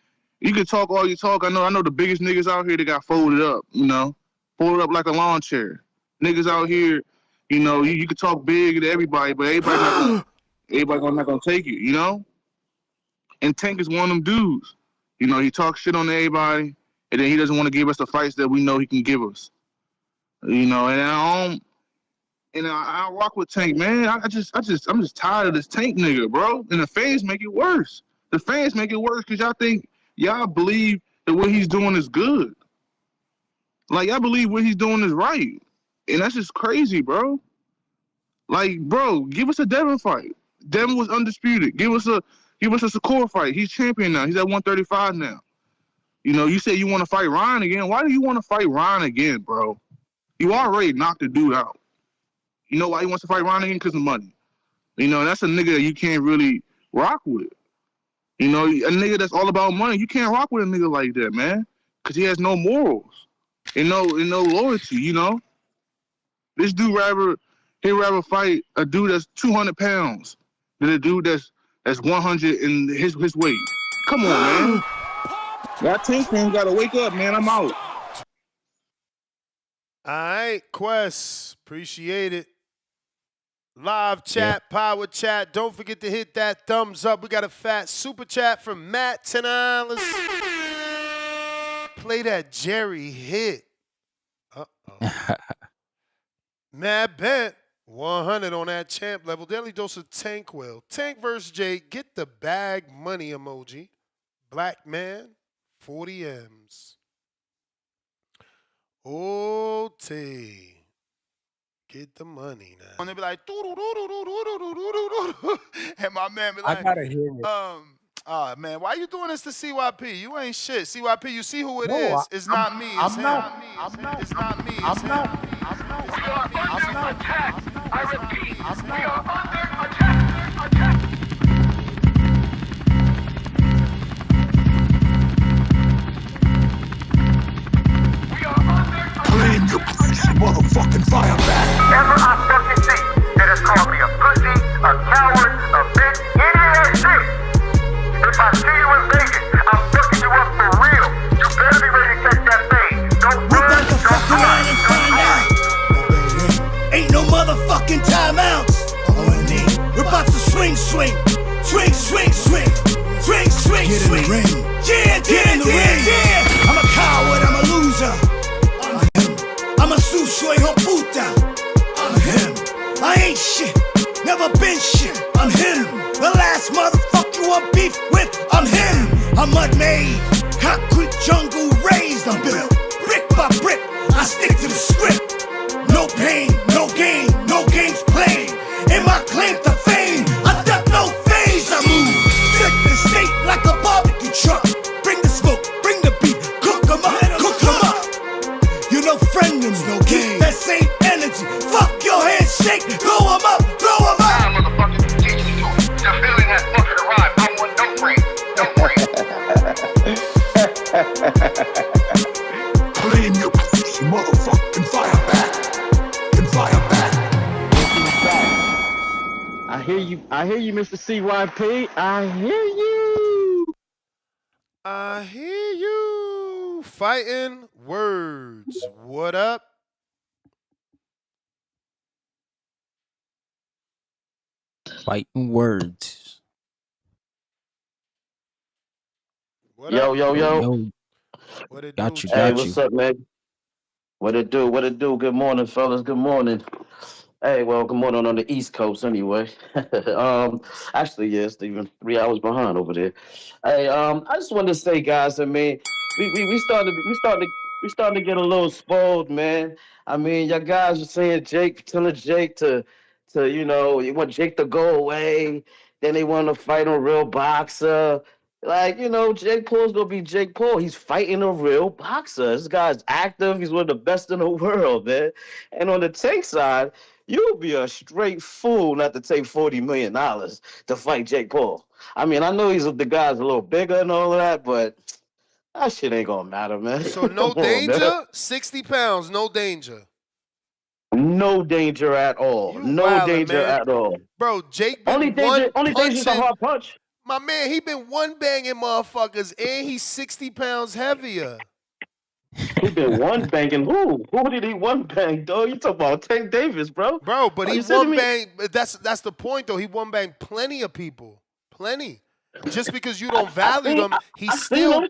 you can talk all you talk. I know the biggest niggas out here that got folded up. You know, folded up like a lawn chair. Niggas out here, you know, you can talk big to everybody, but everybody not gonna take it. You know. And Tank is one of them dudes. You know, he talks shit on everybody, and then he doesn't want to give us the fights that we know he can give us. You know, and I rock with Tank, man. I'm just tired of this Tank nigga, bro. And the fans make it worse. The fans make it worse because y'all believe that what he's doing is good. Like y'all believe what he's doing is right, and that's just crazy, bro. Like, bro, give us a Devin fight. Devin was undisputed. Give us a Shakur fight. He's champion now. He's at 135 now. You know, you say you want to fight Ryan again. Why do you want to fight Ryan again, bro? You already knocked the dude out. You know why he wants to fight Ryan again? Because of money. You know, that's a nigga that you can't really rock with. You know, a nigga that's all about money, you can't rock with a nigga like that, man, because he has no morals and no loyalty. You know, this dude he'd rather fight a dude that's 200 pounds than a dude that's 100 in his weight. Come on, man. That Tank fan gotta wake up, man. I'm out. All right, Quest. Appreciate it. Live chat, power chat. Don't forget to hit that thumbs up. We got a fat super chat from Matt, $10. Play that Jerry hit. Uh-oh. Mad bet. 100 on that champ level. Daily dose of Tank will. Tank versus Jake. Get the bag money emoji. Black man, 40 M's. O-T. Get the money now. And they be like, and my man be like, I gotta hear it. Man, why you doing this to CYP? You ain't shit. CYP, you see who it No, is. It's not me. It's him. It's not me. It's him. We are under attack. I repeat, we are under attack. Claim your place, motherfucking fire back. Ever I fucking see that has called me a pussy, a coward, a bitch, any of that shit. If I see you in Vegas, I'm fucking you up for real. You better be ready to catch that thing. Don't run, don't hide, and find out. Ain't no motherfucking timeouts. We're about to swing. Swing. Get in the ring. Yeah. I'm a coward, I'm a loser. I'm a sushi puta. I'm him. I ain't shit, never been shit. I'm him. The last motherfucker you want beef with. I'm him. I'm mud made, concrete jungle raised. I'm built brick by brick. I stick to the script. No pain, no gain, no games played. In my claim to fame, I duck no phase. I move, set the state like a barbecue truck. Bring the smoke, bring the beat, cook 'em up. You know, friend them, no game. That same energy, fuck your handshake. Throw 'em up. Nah, motherfucker, get you to it. You're feeling that fucking rhyme. I want no brain. Claim your position, motherfucking fire back. I hear you, Mr. CYP. I hear you. Fighting words. What up? Fighting words. Yo. What it Got do? you. Hey, what's up, man? What it do? Good morning, fellas. Good morning. Hey, well, good morning on the East Coast, anyway. Actually, yeah, it's even 3 hours behind over there. Hey, I just wanted to say, guys, I mean, we starting to get a little spoiled, man. I mean, y'all guys are saying telling Jake to you know, you want Jake to go away. Then they want to fight a real boxer. Like, you know, Jake Paul's gonna be Jake Paul. He's fighting a real boxer. This guy's active. He's one of the best in the world, man. And on the Tank side, you'll be a straight fool not to take $40 million to fight Jake Paul. I mean, I know the guy's a little bigger and all of that, but that shit ain't gonna matter, man. So no danger? 60 pounds, no danger. No danger at all. No danger at all. Bro, Jake been only danger is a hard punch. My man, he been one banging motherfuckers, and he's 60 pounds heavier. He been one banging who? Who did he one bang, dog? You talking about Tank Davis, bro? Bro, but he one bang. That's the point, though. He one bang plenty of people, plenty. Just because you don't value them, he still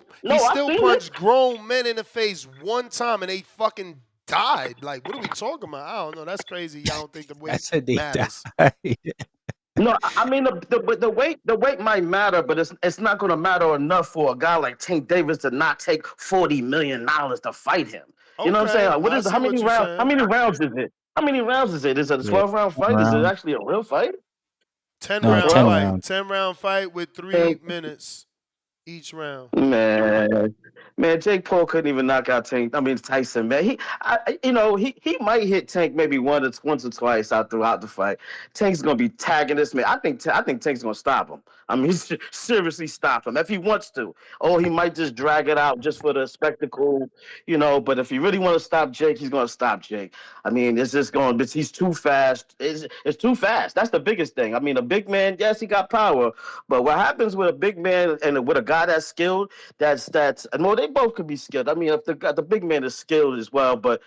punched grown men in the face one time, and they fucking died. Like, what are we talking about? I don't know. That's crazy. Y'all don't think the weight matters? No, I mean the weight might matter, but it's not going to matter enough for a guy like Tank Davis to not take $40 million to fight him. You know what I'm saying? Like, what is how many rounds? How many rounds is it? How many rounds is it? Is it a 12-round fight? Is it actually a real fight? 10-round fight. 10-round fight with 3 minutes. each round. Man, Jake Paul couldn't even knock out Tyson. Man, he might hit Tank maybe once or twice out throughout the fight. Tank's gonna be tagging this man. I think Tank's gonna stop him. I mean, seriously stop him if he wants to. Or he might just drag it out just for the spectacle, But if he really want to stop Jake, he's gonna stop Jake. I mean, it's just going. He's too fast. It's too fast. That's the biggest thing. I mean, a big man, yes, he got power, but what happens with a big man and with a guy that's skilled? That's no, they both could be skilled. I mean, if the big man is skilled as well, but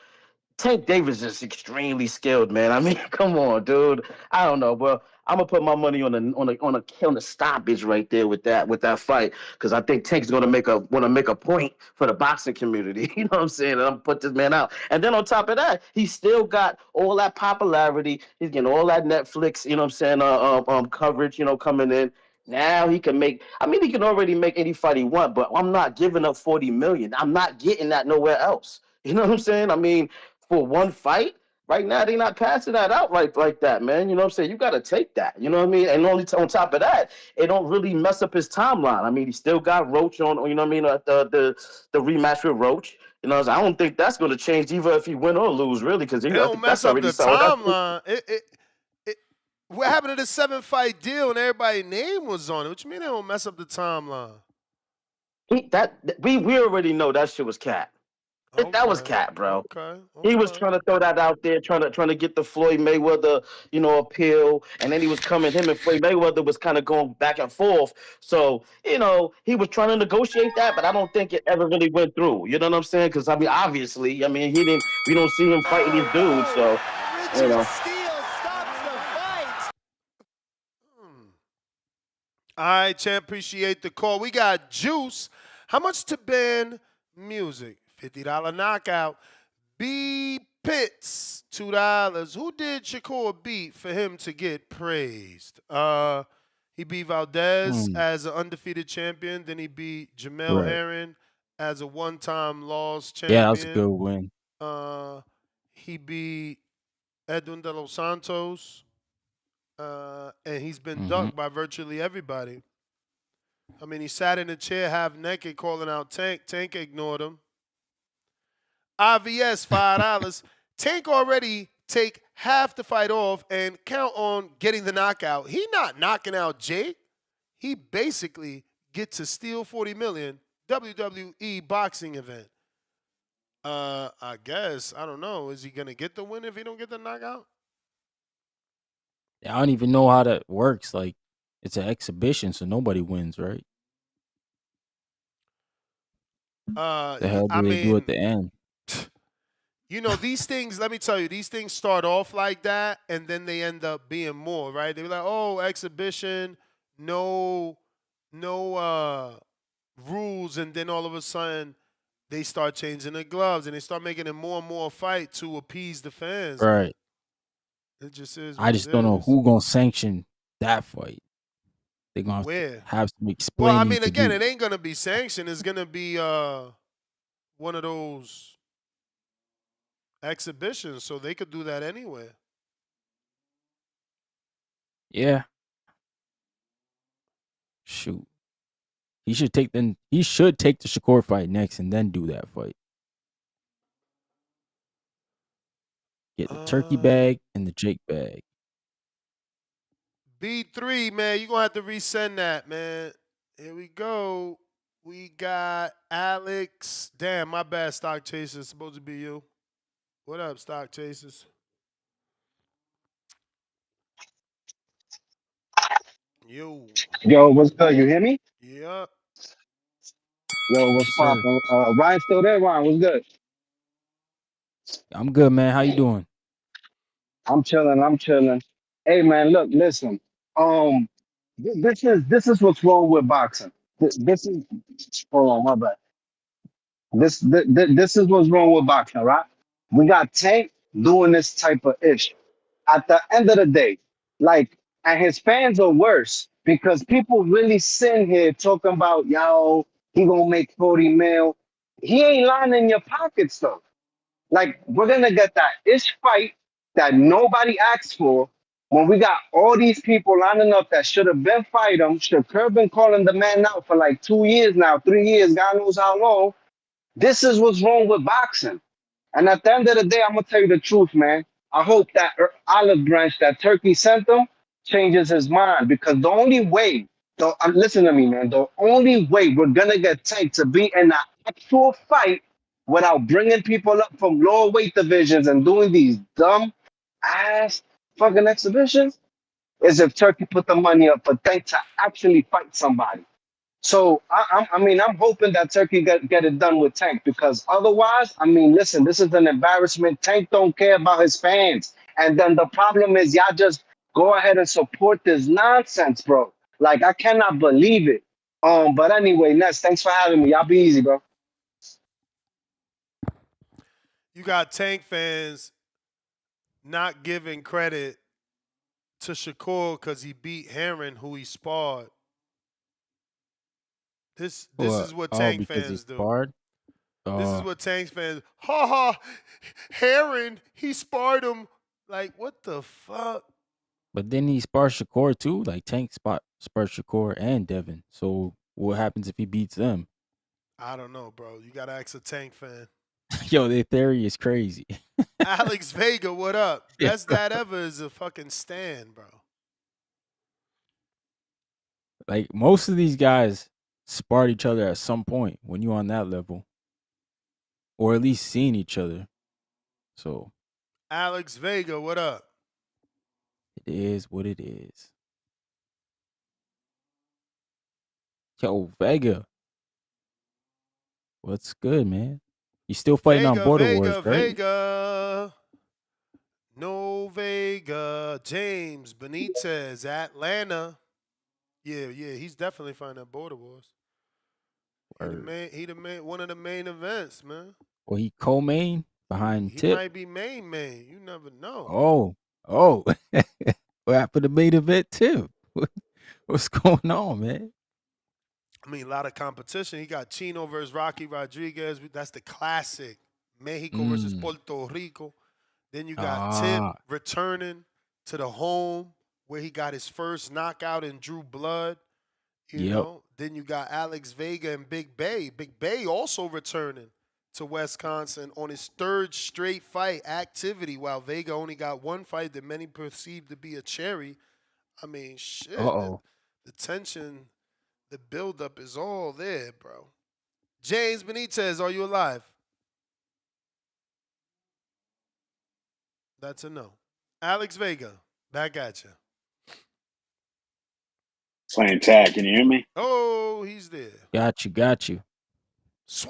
Tank Davis is extremely skilled, man. I mean, come on, dude. I don't know, bro. I'm gonna put my money on the stoppage right there with that fight because I think Tank's gonna make a point for the boxing community. You know what I'm saying? And I'm gonna put this man out. And then on top of that, he still got all that popularity. He's getting all that Netflix, you know what I'm saying, coverage, coming in. Now he can make. I mean, he can already make any fight he want, but I'm not giving up $40 million. I'm not getting that nowhere else. You know what I'm saying? I mean, for one fight. Right now, they're not passing that out like that, man. You know what I'm saying? You got to take that. You know what I mean? And on top of that, it don't really mess up his timeline. I mean, he still got Roach on, you know what I mean, the rematch with Roach. You know, I don't think that's going to change either if he win or lose, really, because it don't mess up the timeline. What happened to the 7-fight deal and everybody's name was on it? What you mean they don't mess up the timeline? We already know that shit was cat. Okay. That was cat, bro. Okay. He was trying to throw that out there, trying to get the Floyd Mayweather, appeal, and then he was coming. Him and Floyd Mayweather was kind of going back and forth. So, he was trying to negotiate that, but I don't think it ever really went through. You know what I'm saying? Because I mean, obviously, I mean, we don't see him fighting these dudes. So, Steele stops the fight. All right, champ. Appreciate the call. We got Juice. How much to ban music? $50 knockout. B Pitts, $2. Who did Shakur beat for him to get praised? He beat Valdez as an undefeated champion. Then he beat Jamel Herring as a one-time loss champion. Yeah, that was a good win. He beat Edwin De Los Santos. And he's been ducked by virtually everybody. I mean, he sat in a chair half naked calling out Tank. Tank ignored him. IVS, $5. Tank already take half the fight off and count on getting the knockout. He not knocking out Jake. He basically gets to steal $40 million WWE boxing event. I guess. I don't know. Is he going to get the win if he don't get the knockout? I don't even know how that works. Like, it's an exhibition, so nobody wins, right? The hell do they do at the end? These things, let me tell you, these things start off like that, and then they end up being more, right? They're like, oh, exhibition, no rules, and then all of a sudden they start changing the gloves, and they start making it more and more fight to appease the fans. Right. It just is. I just don't know who gonna sanction that fight. They're gonna have some explaining. Well, I mean, again, it ain't gonna be sanctioned. It's gonna be one of those exhibitions, so they could do that anywhere. Yeah. Shoot. He should take the Shakur fight next and then do that fight. Get the turkey bag and the Jake bag. B3, man, you're going to have to resend that, man. Here we go. We got Alex. Damn, my bad, Stock Chasers. Supposed to be you. What up, Stock Chasers? Yo, what's good? You hear me? Yeah. Yo, what's poppin'? Ryan still there? Ryan, what's good? I'm good, man. How you doing? I'm chilling. Hey, man, look, listen. This is what's wrong with boxing. This is hold on, my bad. This is what's wrong with boxing, right? We got Tank doing this type of ish. At the end of the day, and his fans are worse because people really sitting here talking about, yo, he gonna make 40 mil. He ain't lining your pockets though. Like, we're gonna get that ish fight that nobody asked for, When we got all these people lining up that should have been fight him, Shakur been calling the man out for like 2 years now, 3 years, God knows how long. This is what's wrong with boxing. And at the end of the day, I'm gonna tell you the truth, man. I hope that olive branch that Turkey sent him changes his mind, because the only way, listen to me, man. The only way we're gonna get Tank to be in an actual fight without bringing people up from lower weight divisions and doing these dumb ass fucking exhibitions is if Turkey put the money up for Tank to actually fight somebody. So I'm hoping that Turkey get it done with Tank, because otherwise, I mean, listen, this is an embarrassment. Tank don't care about his fans, and then the problem is y'all just go ahead and support this nonsense, bro. Like, I cannot believe it. But anyway, Ness, thanks for having me. Y'all be easy, bro. You got Tank fans not giving credit to Shakur because he beat Heron, who he sparred. This is what Tank fans do. This is what Tank fans. Ha ha, Heron, he sparred him. Like, what the fuck? But then he sparred Shakur too. Like Tank sparred Shakur and Devin. So what happens if he beats them? I don't know, bro. You gotta ask a Tank fan. Yo, their theory is crazy. Alex Vega, what up? Best that ever is a fucking stand, bro. Like most of these guys sparred each other at some point when you're on that level, or at least seeing each other. So Alex Vega, what up? it is what it is. Yo, Vega, what's good, man? You still fighting on Border Wars, right? Vega. No Vega. James Benitez, Atlanta. Yeah, he's definitely fighting at Border Wars. He the main, one of the main events, man. Well, he co-main behind He Tip. might be main. You never know. Oh. What happened to main event Tip? What's going on, man? I mean, a lot of competition. He got Chino versus Rocky Rodriguez. That's the classic. Mexico versus Puerto Rico. Then you got Tip returning to the home where he got his first knockout and drew blood. You know. Then you got Alex Vega and Big Bay. Big Bay also returning to Wisconsin on his third straight fight activity, while Vega only got one fight that many perceived to be a cherry. I mean, shit. The tension, the buildup is all there, bro. James Benitez, are you alive? That's a no. Alex Vega, back at you. Playing tag, can you hear me? Oh, he's there. Got you.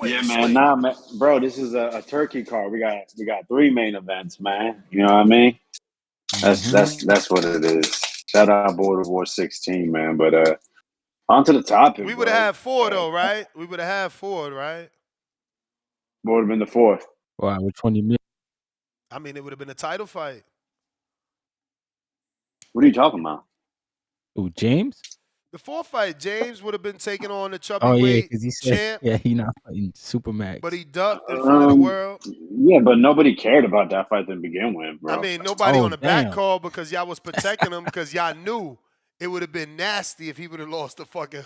Yeah, man. Nah, man, bro, this is a turkey card. We got 3 main events, man. You know what I mean? That's what it is. Shout out Border War 16, man. But on to the topic. We would have had 4 though, right? We would have had 4, right? What would have been the 4th? Wow, which one you mean? I mean, it would have been a title fight. What are you talking about? Ooh, James? The 4th fight, James would have been taking on the chubby weight because he said, champ. he not fighting Supermax. But he ducked in front of the world. Yeah, but nobody cared about that fight to begin with, bro. I mean, nobody on the back call because y'all was protecting him because y'all knew it would have been nasty if he would have lost the fucking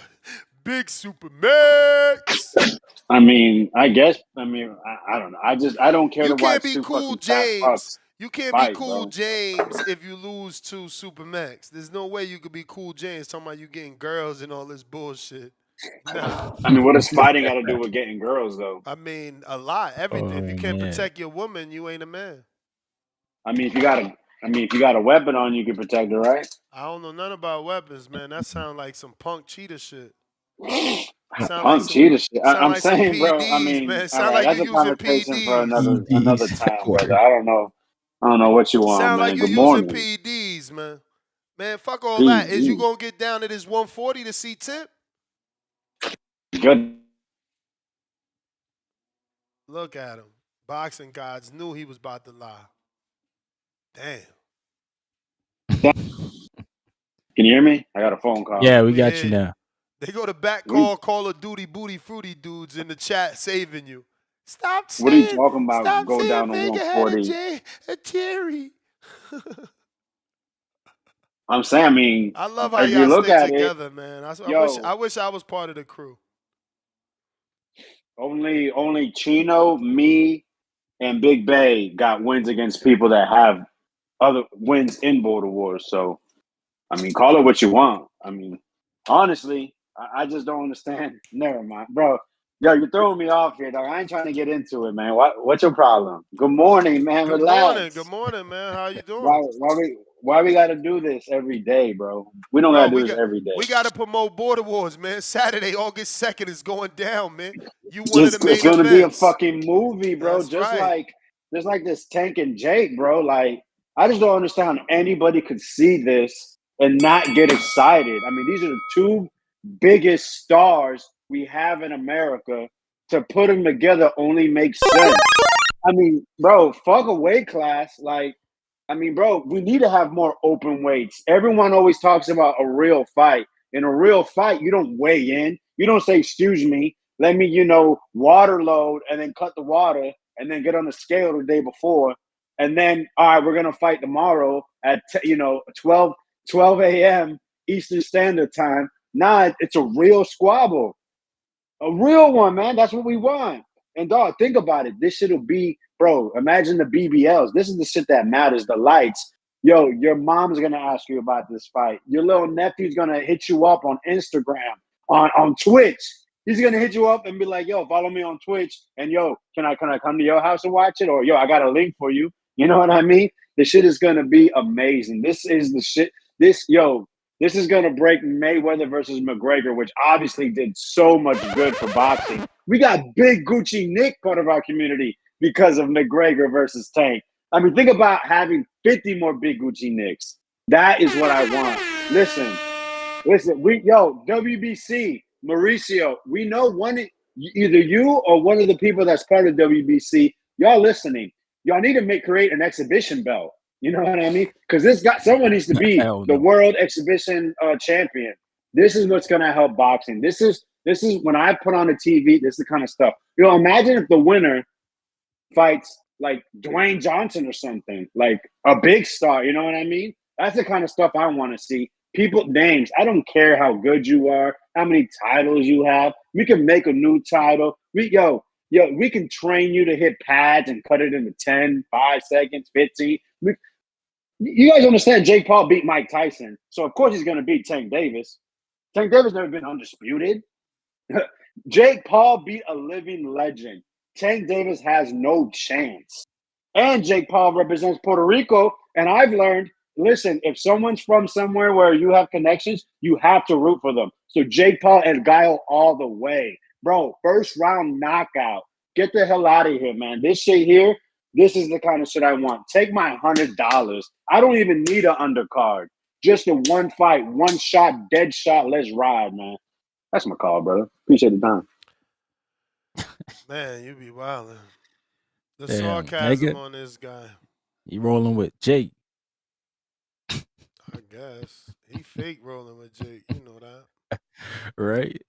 big Supermax. I mean, I guess. I mean, I don't know. I don't care You to watch can't be two cool, fucking fat James. fucks You can't fight, be cool, bro. James, if you lose to Supermax. There's no way you could be cool, James, talking about you getting girls and all this bullshit. No. I mean, what does fighting got to do with getting girls, though? I mean, a lot, everything. If you can't protect your woman, you ain't a man. I mean, if you got a weapon on, you can protect her, right? I don't know nothing about weapons, man. That sounds like some punk cheetah shit. Punk cheetah shit. I'm like saying, PDs, bro. I mean, man. all Sound right, like that's you a conversation using for PDs. another time, brother. I don't know what you want, Sound man. like you Good using morning. PDs, man. Man, fuck all that. Is you gonna get down to this 140 to see Tip? Good. Look at him. Boxing gods knew he was about to lie. Damn. Can you hear me? I got a phone call. Yeah, we got you now. They go to back Call of Duty booty fruity dudes in the chat saving you. Stop saying. What are you talking about? Stop Go saying down to Vega 140. had a Jerry. I'm saying, I mean, I love how if you y'all look stick at it, together, man. yo, I wish I was part of the crew. only Chino, me, and Big Bay got wins against people that have other wins in Border Wars. So, I mean, call it what you want. I mean, honestly, I just don't understand. Never mind, bro. Yo, you're throwing me off here, dog. I ain't trying to get into it, man. What's your problem? Good morning, man. Good Relax. morning, man. How you doing? Why we got to do this every day, bro? We don't got to do this every day. We got to promote Border Wars, man. Saturday, August 2nd is going down, man. You one of the main It's gonna events. be a fucking movie, bro. That's Just right. like this Tank and Jake, bro. Like, I just don't understand how anybody could see this and not get excited. I mean, these are the two biggest stars we have in America. To put them together only makes sense. I mean, bro, fuck a weight class. Like, I mean, bro, we need to have more open weights. Everyone always talks about a real fight. In a real fight, you don't weigh in. You don't say, excuse me, let me, water load and then cut the water and then get on the scale the day before. And then, all right, we're going to fight tomorrow at, 12 a.m. Eastern Standard Time. Nah, it's a real squabble. A real one, man. That's what we want. And, dog, think about it. This shit will be, bro, imagine the BBLs. This is the shit that matters, the lights. Yo, your mom's going to ask you about this fight. Your little nephew's going to hit you up on Instagram, on Twitch. He's going to hit you up and be like, yo, follow me on Twitch. And, yo, can I come to your house and watch it? Or, yo, I got a link for you. You know what I mean? The shit is going to be amazing. This is the shit. This is going to break Mayweather versus McGregor, which obviously did so much good for boxing. We got Big Gucci Nick part of our community because of McGregor versus Tank. I mean, think about having 50 more Big Gucci Nicks. That is what I want. Listen, WBC, Mauricio, we know either you or one of the people that's part of WBC, y'all listening, y'all need to create an exhibition belt. You know what I mean? Because someone needs to be the world exhibition champion. This is what's going to help boxing. This is when I put on the TV, this is the kind of stuff. Imagine if the winner fights like Dwayne Johnson or something, like a big star. You know what I mean? That's the kind of stuff I want to see. People, names. I don't care how good you are, how many titles you have. We can make a new title. We can train you to hit pads and cut it into 10, 5 seconds, 15. You guys understand Jake Paul beat Mike Tyson, so of course he's going to beat Tank Davis. Tank Davis never been undisputed. Jake Paul beat a living legend. Tank Davis has no chance. And Jake Paul represents Puerto Rico, and I've learned, listen, if someone's from somewhere where you have connections, you have to root for them. So Jake Paul and Guile all the way. Bro, first round knockout. Get the hell out of here, man. This shit here, this is the kind of shit I want. Take my $100. I don't even need an undercard. Just a one fight, one shot, dead shot. Let's ride, man. That's my call, brother. Appreciate the time. Man, you be wildin'. The Damn, sarcasm nigga. on this guy. You rolling with Jake. I guess. He fake rolling with Jake. You know that. Right?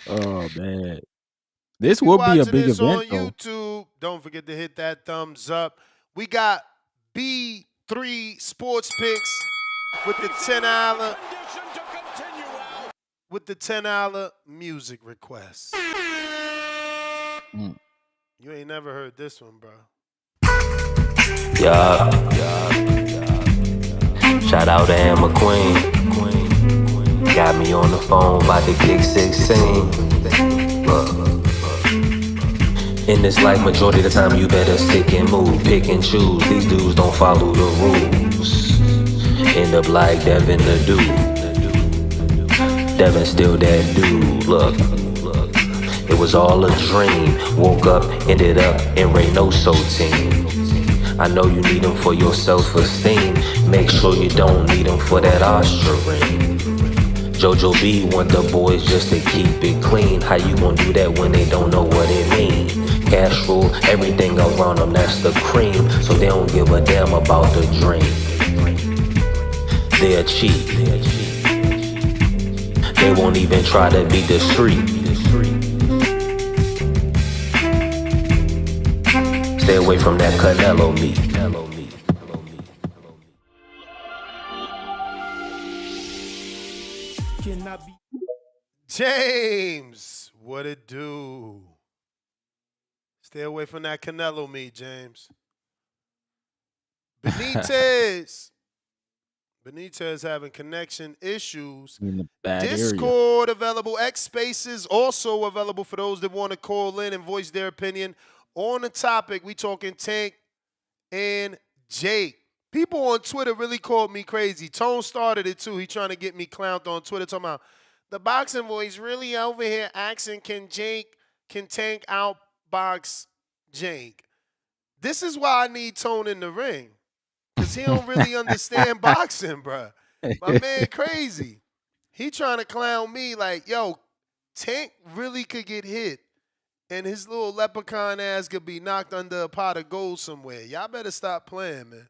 Oh, man. This If you will be a watching big this event, on though. YouTube, don't forget to hit that thumbs up. We got B3 Sports Picks with the $10 music request. You ain't never heard this one, bro. Yeah. Shout out to Anne McQueen. Got me on the phone about to kick 16. In this life, majority of the time you better stick and move, pick and choose. These dudes don't follow the rules. End up like Tevin the dude. Tevin still that dude. Look, it was all a dream. Woke up, ended up in Reynoso team. I know you need them for your self-esteem. Make sure you don't need them for that ostarine. Jojo B want the boys just to keep it clean. How you gonna do that when they don't know what it mean? Cash rule, everything around them, that's the cream. So they don't give a damn about the dream. They're cheap. They won't even try to be discreet. Stay away from that Canelo meat. James, what it do? Stay away from that Canelo meat, James. Benitez. Benitez having connection issues. In the bad area. Discord available. X Spaces also available for those that want to call in and voice their opinion on the topic. We talking Tank and Jake. People on Twitter really called me crazy. Tone started it too. He trying to get me clowned on Twitter talking about the boxing boys really over here asking can Tank outbox Jake. This is why I need Tone in the ring. Because he don't really understand boxing, bruh. My man crazy. He trying to clown me like, yo, Tank really could get hit. And his little leprechaun ass could be knocked under a pot of gold somewhere. Y'all better stop playing, man.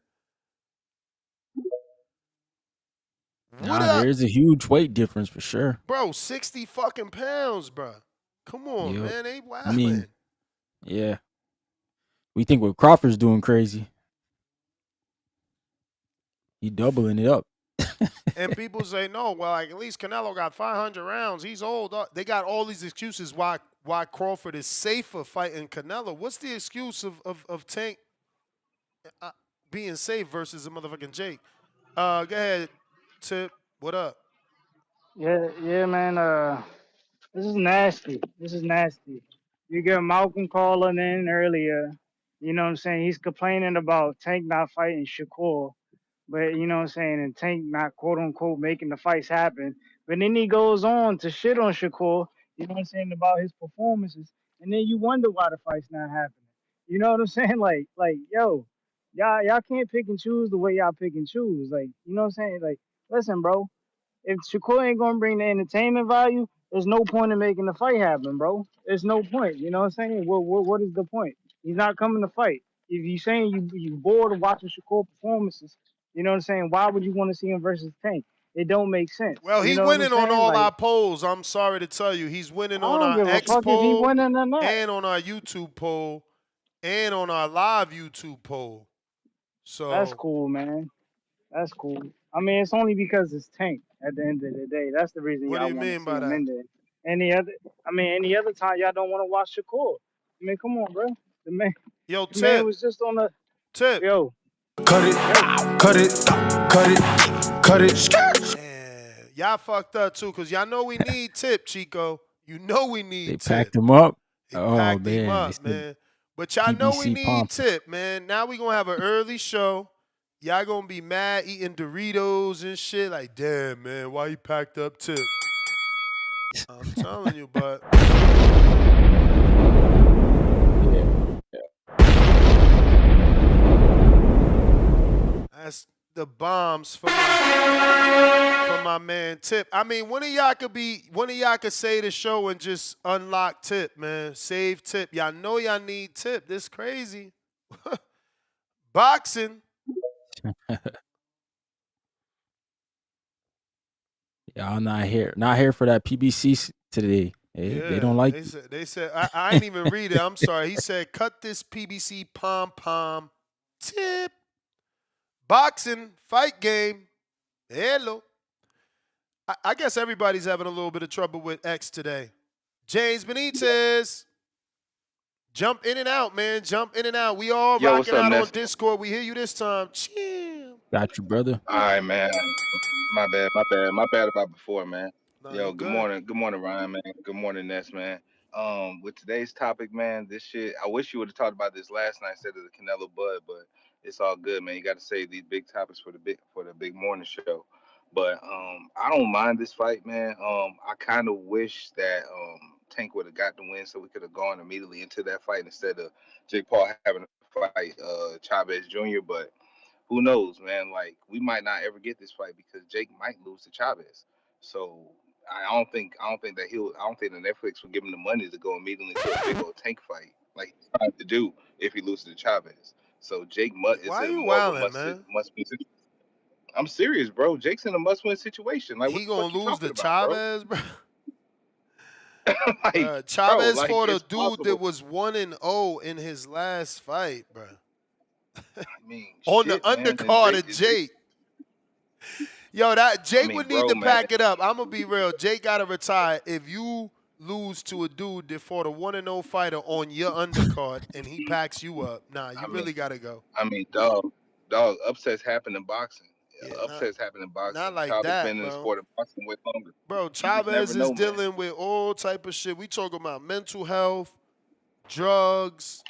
There's a huge weight difference for sure. Bro, 60 fucking pounds, bro. Come on, man. They wildin'. I mean, yeah. We think what Crawford's doing crazy. He doubling it up. And people say, no, well, like, at least Canelo got 500 rounds. He's old. They got all these excuses why Crawford is safer fighting Canelo. What's the excuse of Tank being safe versus a motherfucking Jake? Go ahead, Tip. What up? Yeah, man. This is nasty. You get Malcolm calling in earlier. You know what I'm saying? He's complaining about Tank not fighting Shakur. But, you know what I'm saying, and Tank not, quote-unquote, making the fights happen. But then he goes on to shit on Shakur, you know what I'm saying, about his performances. And then you wonder why the fight's not happening. You know what I'm saying? Like, yo, y'all can't pick and choose the way y'all pick and choose. Like, you know what I'm saying? Like, listen, bro, if Shakur ain't going to bring the entertainment value, there's no point in making the fight happen, bro. There's no point. You know what I'm saying? What is the point? He's not coming to fight. If you're saying you bored of watching Shakur performances, you know what I'm saying? Why would you want to see him versus Tank? It don't make sense. Well, he's winning on all our polls. I'm sorry to tell you. He's winning on our X poll and on our YouTube poll and on our live YouTube poll. So that's cool, man. That's cool. I mean, it's only because it's Tank at the end of the day. That's the reason y'all want to see him in there. Any other time y'all don't want to watch Shakur. I mean, come on, bro. The man was just on the Tip. Yo. Cut it. Man, y'all fucked up too, because y'all know we need Tip, Chico. You know we need Tip. They packed him up. Packed him up, man. But y'all know we need Tip, man. Now we going to have an early show. Y'all going to be mad eating Doritos and shit. Like, damn, man, why you packed up Tip? I'm telling you, but... That's the bombs for my man Tip. I mean, one of y'all could say the show and just unlock Tip, man. Save Tip. Y'all know y'all need Tip. This crazy. Boxing. Y'all not here for that PBC today. They don't like it. They said I didn't even read it. I'm sorry. He said, cut this PBC pom-pom. Tip. Boxing, fight game. Hello. I guess everybody's having a little bit of trouble with X today. James Benitez. Jump in and out, man. Jump in and out. We all rocking out on Discord. We hear you this time. Chill. Got you, brother. All right, man. My bad about before, man. Yo, good morning. Good morning, Ryan, man. Good morning, Nes, man. With today's topic, man, this shit, I wish you would have talked about this last night instead of the Canelo Bud, but it's all good, man. You got to save these big topics for the big morning show. But I don't mind this fight, man. I kind of wish that Tank would have got the win so we could have gone immediately into that fight instead of Jake Paul having to fight Chavez Jr. But who knows, man? Like, we might not ever get this fight because Jake might lose to Chavez. So I don't think that Netflix will give him the money to go immediately to a big old Tank fight like he's trying to do if he loses to Chavez. So Jake must win. I'm serious, bro. Jake's in a must-win situation. Like, he gonna lose to Chavez, bro. Chavez fought a dude that was 1-0 in his last fight, bro. I mean, on the undercard of Jake. Yo, that Jake I mean, would need bro, to man. pack it up. I'm gonna be real. Jake gotta retire. If you lose to a dude that fought a 1-0 fighter on your undercard and he packs you up, nah, you really gotta go. I mean, dog, upsets happen in boxing. Yeah, Upsets happen in boxing. not like Chavez that, been in the bro. sport of boxing way longer. Bro, You just never Chavez is know, man. dealing with all type of shit. We talking about mental health, drugs,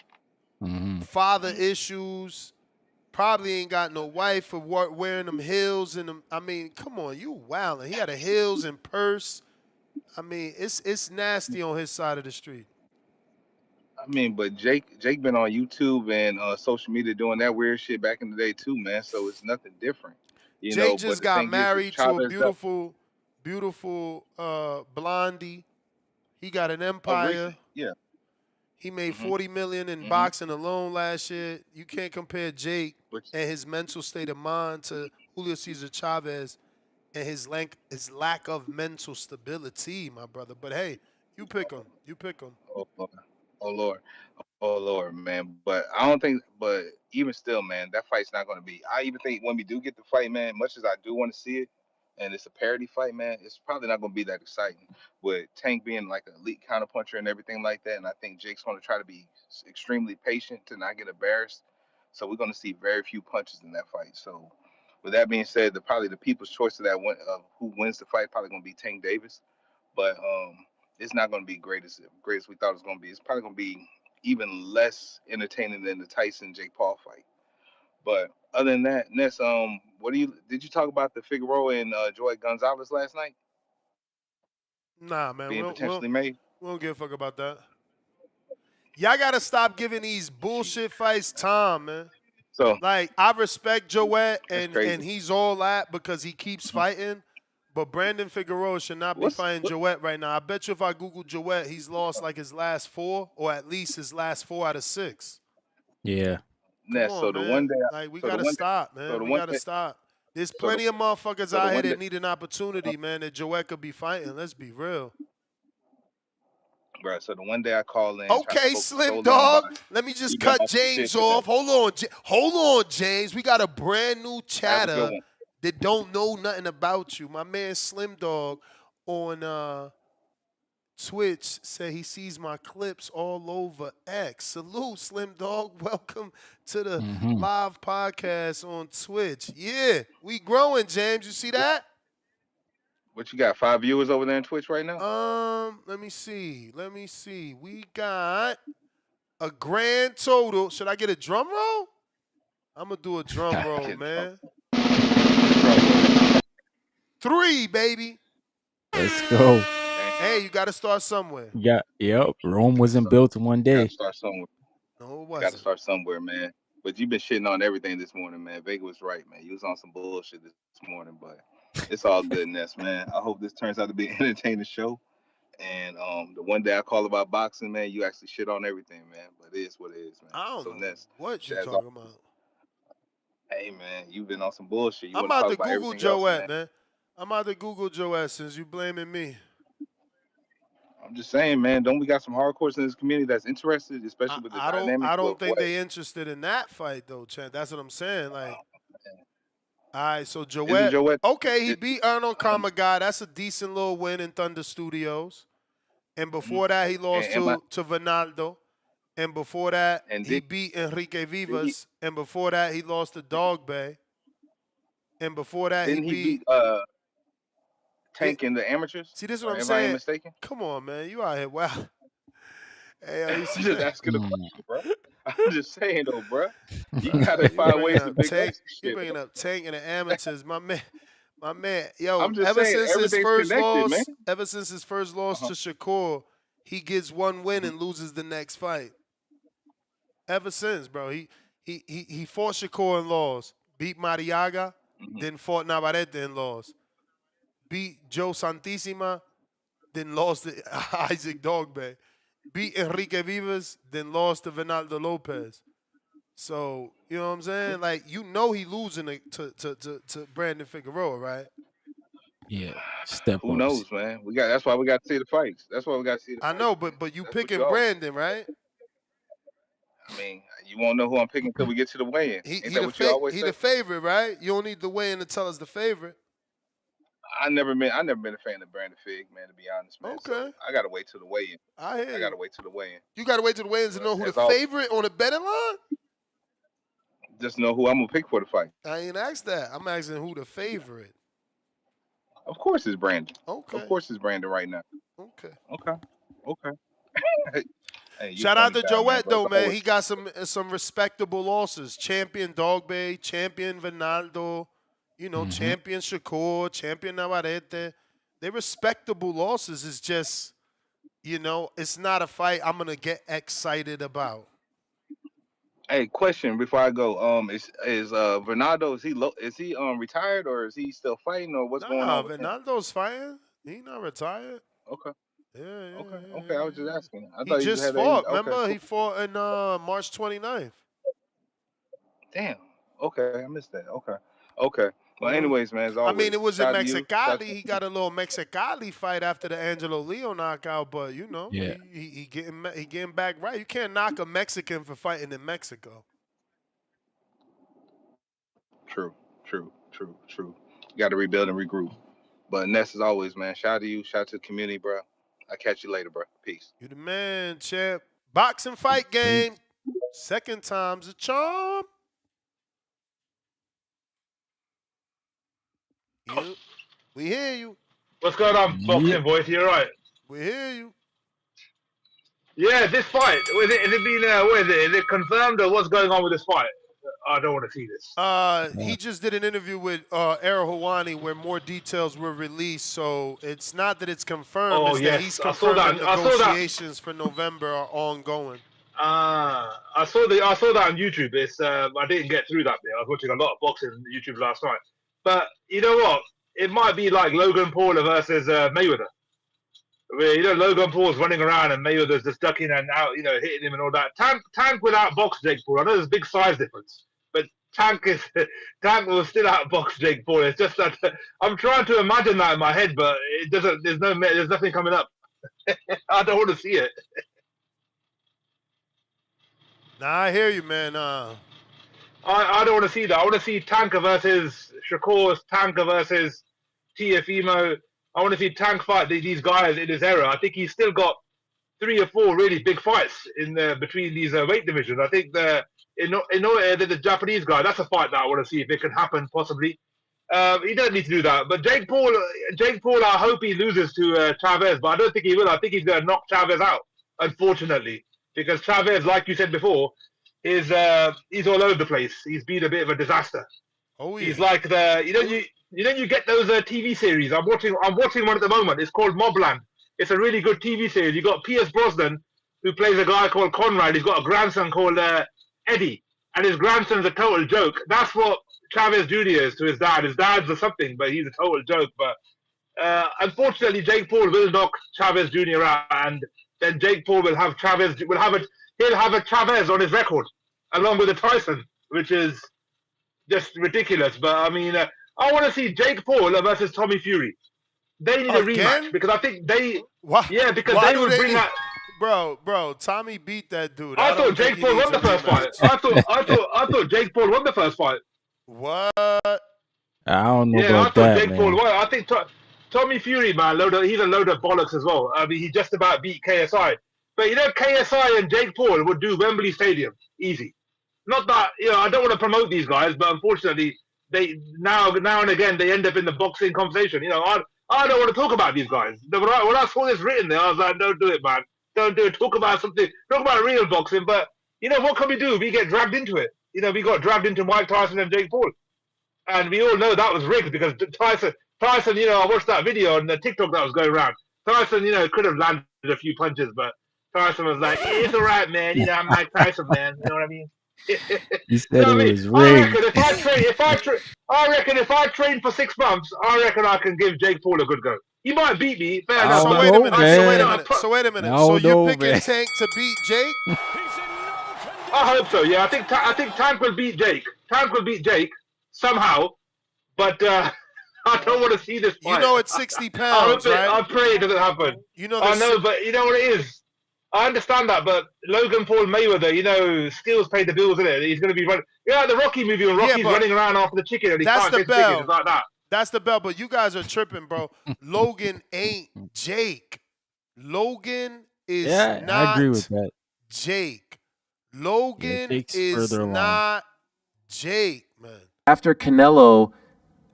father issues. Probably ain't got no wife for wearing them heels and them. I mean, come on, you wildin'. He had a heels and purse. I mean, it's nasty on his side of the street. I mean, but Jake been on YouTube and social media doing that weird shit back in the day too, man. So it's nothing different, you Jake know. But just the got thing is, married to a Chavez up. beautiful blondie. He got an Oh, empire. recent, yeah. He made $40 million in boxing alone last year. You can't compare Jake and his mental state of mind to Julio Cesar Chavez and his lack of mental stability, my brother. But hey, you pick him. You pick him. Oh Lord, oh Lord, oh Lord, man. But I don't think. But even still, man, that fight's not going to be. I even think when we do get the fight, man, much as I do want to see it, and it's a parody fight, man, it's probably not going to be that exciting. With Tank being like an elite counterpuncher and everything like that, and I think Jake's going to try to be extremely patient to not get embarrassed. So we're going to see very few punches in that fight. So, with that being said, probably the people's choice of who wins the fight probably going to be Tank Davis, but it's not going to be great as we thought it was going to be. It's probably going to be even less entertaining than the Tyson Jake Paul fight. But other than that, Ness, did you talk about the Figueroa and Joy Gonzalez last night Nah, man. being potentially made? We don't give a fuck about that. Y'all gotta stop giving these bullshit fights time, man. So like, I respect Joet and crazy. he's all that because he keeps fighting. But Brandon Figueroa should not be fighting Joet right now. I bet you if I Google Joet, he's lost like his last 4 or at least his last 4 out of 6. Yeah. Ness, so the one day, Like, we gotta stop, man. We gotta stop. There's plenty of motherfuckers out here that need an opportunity, man, that Joet could be fighting. Let's be real. Right, so the one day I call in. Okay, Slim Dog. Let me just cut James off. Hold on, James. We got a brand new chatter that don't know nothing about you. My man Slim Dog on Twitch said he sees my clips all over X. Salute, Slim Dog. Welcome to the live podcast on Twitch. Yeah, we growing, James. You see that? What you got? 5 viewers over there on Twitch right now? Let me see. We got a grand total. Should I get a drum roll? I'm gonna do a drum roll, man. 3, baby. Let's go. Hey, you gotta start somewhere. Yeah, yep. Rome wasn't built in one day. Gotta start somewhere. No, it wasn't. Gotta start somewhere, man. But you've been shitting on everything this morning, man. Vega was right, man. You was on some bullshit this morning, but it's all goodness, man. I hope this turns out to be an entertaining show. And the one day I call about boxing, man, you actually shit on everything, man. But it is what it is, man. I don't know Ness, what you talking about. Hey, man, you've been on some bullshit. I'm about to Google Joet, man. I'm about to Google Joet since you blaming me. I'm just saying, man. Don't we got some hardcores in this community that's interested, especially with the dynamic? I don't think they interested in that fight though, Chad. That's what I'm saying. Like, all right, so Joet. Okay, he beat Arnold Kamagai. That's a decent little win in Thunder Studios. And before that, he lost to Vinaldo. And before that, he beat Enrique Vivas. And before that, he lost to Dog Bay. And before that, he beat Tank in the amateurs. See, this is what I'm saying. Mistaken? Come on, man. You out here. Wow. Hey, I'm just asking a question, bro. I'm just saying, though, bro. You gotta find ways to Tank. You're bringing up Tank and the amateurs, my man. Yo, I'm just saying, ever since his first loss Uh-huh. to Shakur, he gets one win and loses the next fight. Ever since, bro, he fought Shakur and lost, beat Mariaga, then fought Navarrete and lost, beat Joe Santissima, then lost to Isaac Dogbe, beat Enrique Vivas, then lost to Vinaldo Lopez. So, you know what I'm saying? Like, you know he losing to Brandon Figueroa, right? Yeah. Who knows, man? That's why we got to see the fights. That's why we got to see the fights. I know, but you picking Brandon, right? I mean, You won't know who I'm picking until we get to the weigh-in. He Ain't that what you always he say? the favorite, right? You don't need the weigh-in to tell us the favorite. I never been a fan of Brandon Fig, man. To be honest, man. So Okay. I gotta wait till the weigh-in. I hear you. gotta wait till the weigh-in. You gotta wait till the weigh-ins to know who the favorite on the betting line? Just know who I'm gonna pick for the fight. I ain't asked that. I'm asking who the favorite. Of course it's Brandon. Okay. Of course it's Brandon right now. Okay. Okay. Hey, Shout out to Joette though, man. Always. He got some respectable losses. Champion Dogbay, champion Vinaldo, champion Shakur, champion Navarrete. They're respectable losses. It's just, it's not a fight I'm gonna get excited about. Hey, question before I go. Is Bernardo, is he retired or is he still fighting or what's going on with him? Vinaldo's fighting. He not retired. Okay. Yeah. Okay. I was just asking. I He thought just had fought. okay, Remember, cool. he fought in March 29th. Damn. Okay, I missed that. Okay. Well, anyways, man, as always, I mean, it was in shout out to you. Mexicali. He got a little Mexicali fight after the Angelo Leo knockout, but Yeah. he getting back right. You can't knock a Mexican for fighting in Mexico. True. You got to rebuild and regroup. But Ness, as always, man, shout out to you. Shout out to the community, bro. I'll catch you later, bro. Peace. You the man, champ. Boxing fight game. Second time's a charm. We hear you. What's going on, boxing boys? You alright? We hear you. Yeah, this fight. Is it been? What is it? Is it confirmed or what's going on with this fight? I don't want to see this. He just did an interview with Ariel Helwani where more details were released. So it's not that it's confirmed. Oh, it's yes. that he's confirmed negotiations for November are ongoing. I saw that on YouTube. It's I didn't get through that bit. I was watching a lot of boxing on YouTube last night. But you know what? It might be like Logan Paul versus Mayweather. Where, Logan Paul's running around and Mayweather's just ducking and out, hitting him and all that. Tank will outbox Jake Paul. I know there's a big size difference, but Tank will still outbox Jake Paul. It's just that I'm trying to imagine that in my head, but it doesn't. There's nothing coming up. I don't want to see it. Nah, I hear you, man. I don't want to see that. I want to see Tanka versus Shakur, Tanka versus Tiafimo. I want to see Tank fight these guys in his era. I think he's still got 3 or 4 really big fights in between these weight divisions. I think the Japanese guy, that's a fight that I want to see if it can happen possibly. He doesn't need to do that. But Jake Paul, I hope he loses to Chavez, but I don't think he will. I think he's going to knock Chavez out, unfortunately, because Chavez, like you said before, is he's all over the place. He's been a bit of a disaster. Oh yeah. He's like you get those TV series. I'm watching one at the moment. It's called Mobland. It's a really good TV series. You got Pierce Brosnan, who plays a guy called Conrad. He's got a grandson called Eddie, and his grandson's a total joke. That's what Chavez Jr. is to his dad. His dad's a something, but he's a total joke. But unfortunately, Jake Paul will knock Chavez Jr. out, and then Jake Paul will have Chavez. He'll have a Chavez on his record, along with a Tyson, which is just ridiculous. But I mean, I want to see Jake Paul versus Tommy Fury. They need a rematch because I think they. What? Yeah, because Why they would bring that. Bro, Tommy beat that dude. I thought Jake Paul won the first fight. I thought Jake Paul won the first fight. What? I don't know Yeah, I about thought that, Jake man. Paul won. I think Tommy Fury, man, he's a load of bollocks as well. I mean, he just about beat KSI. But KSI and Jake Paul would do Wembley Stadium easy. Not that I don't want to promote these guys, but unfortunately, they now and again they end up in the boxing conversation. I don't want to talk about these guys. When I saw this written there, I was like, don't do it, man. Don't do it. Talk about something. Talk about real boxing. But what can we do? We get dragged into it. We got dragged into Mike Tyson and Jake Paul, and we all know that was rigged because Tyson. I watched that video on the TikTok that was going around. Tyson, could have landed a few punches, but Tyson was like, "It's all right, man. I'm Mike Tyson, man." You know what I mean? He said it was rigged. I reckon if I train for 6 months, I reckon I can give Jake Paul a good go. He might beat me, fair enough. So wait a minute. So you're picking Tank to beat Jake? I hope so. Yeah, I think Tank will beat Jake. Tank will beat Jake somehow, but I don't want to see this fight. It's 60 pounds, right? I pray it doesn't happen. I know, but you know what it is. I understand that, but Logan Paul Mayweather, you know, skills pay the bills, isn't it? He's going to be running. Yeah, the Rocky movie when Rocky's but running around after the chicken and he that's can't the chase the chicken. It's bell. like that. That's the bell. But you guys are tripping, bro. Logan ain't Jake. Logan is Yeah, I agree with not that. Jake. Yeah, Logan Jake's is further along. not Jake, man. After Canelo,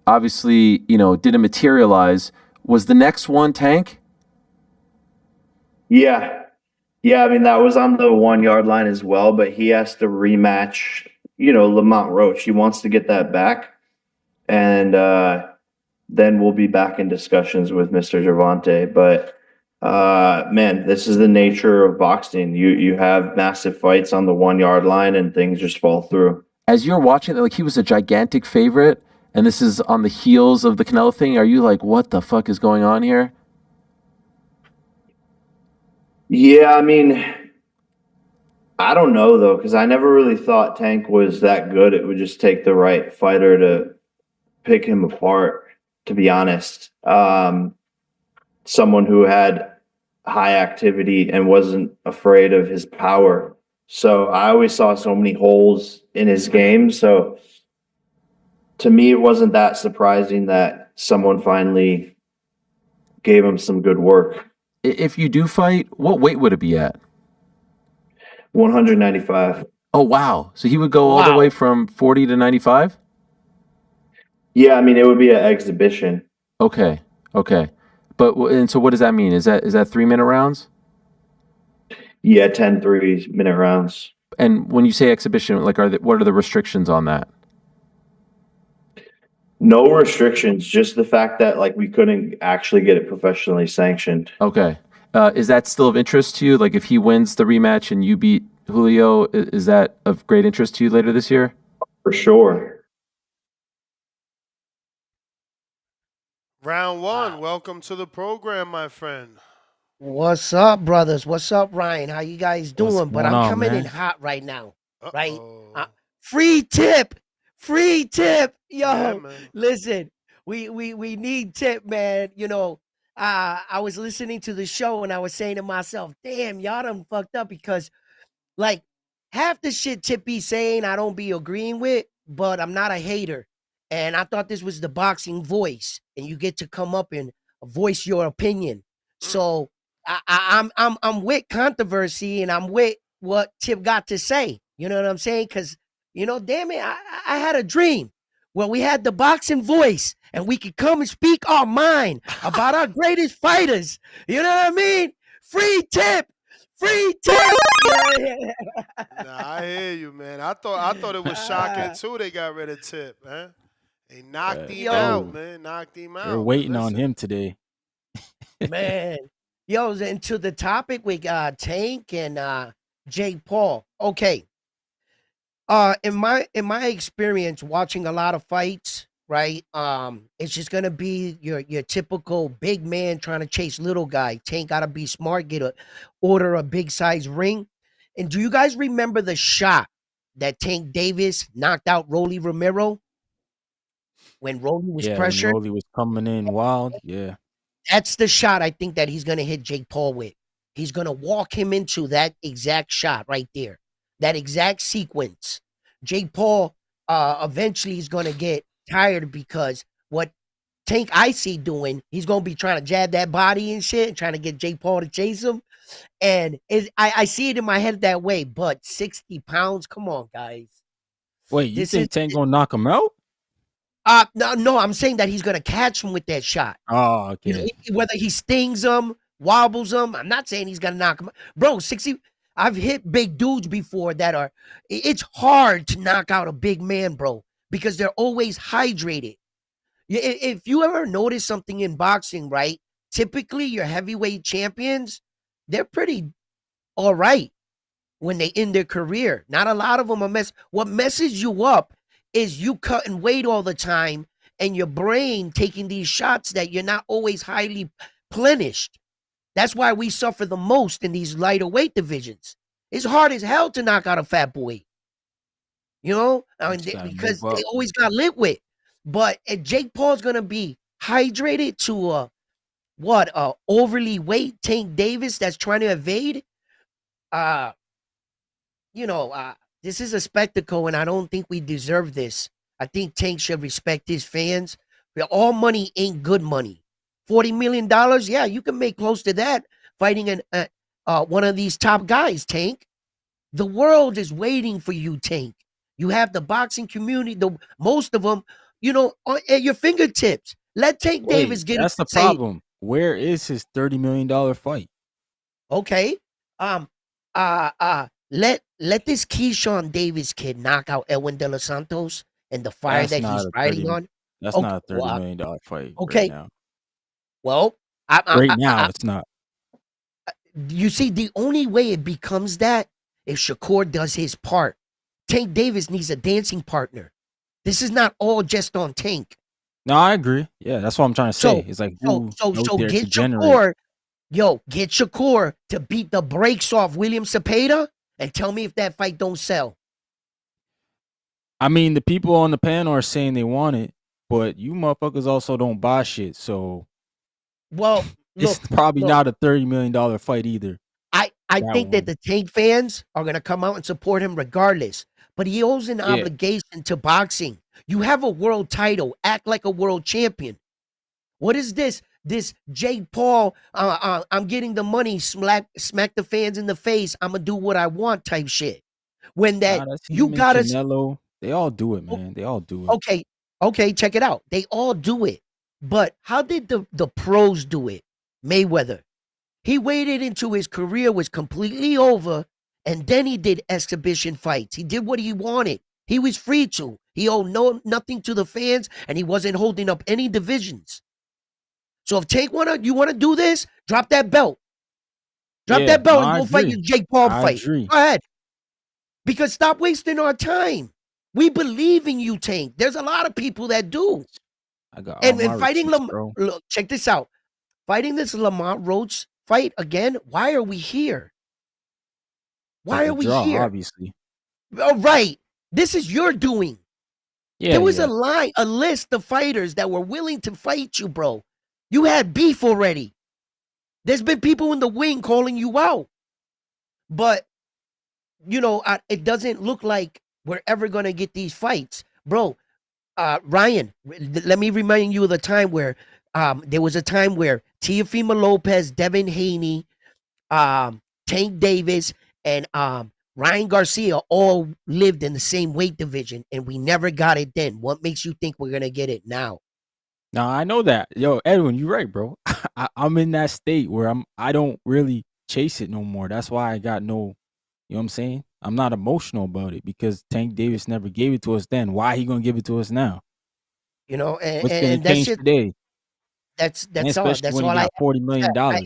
obviously, didn't materialize, was the next one Tank? Yeah. Yeah, I mean, that was on the 1 yard line as well, but he has to rematch, Lamont Roach. He wants to get that back. And then we'll be back in discussions with Mr. Gervonta. But man, this is the nature of boxing. You have massive fights on the 1 yard line and things just fall through. As you're watching it, like he was a gigantic favorite, and this is on the heels of the Canelo thing, are you like, what the fuck is going on here? Yeah, I mean, I don't know, though, because I never really thought Tank was that good. It would just take the right fighter to pick him apart, to be honest. Someone who had high activity and wasn't afraid of his power. So I always saw so many holes in his game. So to me, it wasn't that surprising that someone finally gave him some good work. If you do fight, what weight would it be at? 195. Oh, wow. So he would go all the way from 40 to 95? Yeah, I mean, it would be an exhibition. Okay. And so what does that mean? Is that 3-minute rounds? Yeah, 10 3-minute rounds. And when you say exhibition, like, what are the restrictions on that? No restrictions, just the fact that we couldn't actually get it professionally sanctioned. Okay. Is that still of interest to you? Like, if he wins the rematch and you beat Julio, is that of great interest to you later this year? For sure. Round one. Welcome to the program, my friend. What's up, brothers? What's up, Ryan? How you guys doing? But I'm coming in man? hot right now, right? Free tip, yo. Yeah, listen, we need tip, man. I was listening to the show and I was saying to myself, damn, y'all done fucked up because, half the shit Tip be saying I don't be agreeing with, but I'm not a hater. And I thought this was the boxing voice, and you get to come up and voice your opinion. So I'm with controversy, and I'm with what Tip got to say. You know what I'm saying? Because damn it, I had a dream where we had the boxing voice, and we could come and speak our mind about our greatest fighters. You know what I mean? Free Tip. Nah, I hear you, man. I thought it was shocking too. They got rid of Tip, man. They knocked him out, man. Knocked him out. We're waiting on him today. Man, into the topic with Tank and Jake Paul. Okay. In my experience watching a lot of fights, right? It's just gonna be your typical big man trying to chase little guy. Tank gotta be smart, order a big size ring. And do you guys remember the shot that Tank Davis knocked out Rolly Romero? When Rolly was pressured? Rolly was coming in wild. Yeah. That's the shot I think that he's going to hit Jake Paul with. He's going to walk him into that exact shot right there. That exact sequence. Jake Paul eventually is going to get tired because what Tank I see doing, he's going to be trying to jab that body and shit and trying to get Jake Paul to chase him. And I see it in my head that way, but 60 pounds, come on, guys. Wait, you think Tank going to knock him out? No, I'm saying that he's going to catch him with that shot. Oh, okay. Whether he stings him, wobbles him, I'm not saying he's going to knock him out. Bro, 60, I've hit big dudes before it's hard to knock out a big man, bro, because they're always hydrated. If you ever notice something in boxing, right, typically your heavyweight champions, they're pretty all right when they end their career. Not a lot of them are what messes you up is you cutting weight all the time and your brain taking these shots that you're not always highly plenished. That's why we suffer the most in these lighter weight divisions. It's hard as hell to knock out a fat boy. Because they always got lit with. But if Jake Paul's going to be hydrated to a overly weight Tank Davis that's trying to evade, uh, you know, this is a spectacle, and I don't think we deserve this. I think Tank should respect his fans. All money ain't good money. $40 million, yeah, you can make close to that fighting one of these top guys, Tank. The world is waiting for you, Tank. You have the boxing community, most of them, at your fingertips. Let Tank Davis Wait, get that's the say, problem. Where is his $30 million fight? okay, let this Keyshawn Davis kid knock out Edwin De Los Santos and the fire That's that not he's a riding on. That's Okay, not a $30 million fight right okay. now. Well, Right now, it's not. You see, the only way it becomes that if Shakur does his part. Tank Davis needs a dancing partner. This is not all just on Tank. No, I agree. Yeah, that's what I'm trying to say. It's like who out there get could generate. Get Shakur to beat the brakes off William Cepeda and tell me if that fight don't sell. I mean, the people on the panel are saying they want it, but you motherfuckers also don't buy shit. So, well, it's probably not a $30 million fight either. I think that the Tank fans are gonna come out and support him regardless. But he owes an obligation to boxing. You have a world title. Act like a world champion. What is this? This Jake Paul, I'm getting the money, smack the fans in the face. I'm gonna do what I want type shit. When that you gotta Canelo, they all do it, man. They all do it. Okay, check it out. They all do it. But how did the pros do it? Mayweather. He waited until his career was completely over, and then he did exhibition fights. He did what he wanted. He was free to. He owed nothing to the fans, and he wasn't holding up any divisions. So if Tank you wanna do this, drop that belt. Drop that belt and go fight your Jake Paul fight. Go ahead. Because stop wasting our time. We believe in you, Tank. There's a lot of people that do. And fighting look, check this out. Fighting this Lamont Roach fight again. Why are we here? Why are we here? Obviously. Oh, right. This is your doing. Yeah, there was a list of fighters that were willing to fight you, bro. You had beef already. There's been people in the wing calling you out. But, it doesn't look like we're ever going to get these fights. Bro, Ryan, let me remind you of the time where there was a time where Teofimo Lopez, Devin Haney, Tank Davis, and Ryan Garcia all lived in the same weight division, and we never got it then. What makes you think we're going to get it now? No, I know that. Yo, Edwin, you're right, bro. I'm in that state where I don't really chase it no more. That's why I got no, you know what I'm saying? I'm not emotional about it because Tank Davis never gave it to us then. Why he gonna give it to us now? And what's gonna that's change today? That's all. That's all. I $40 million. I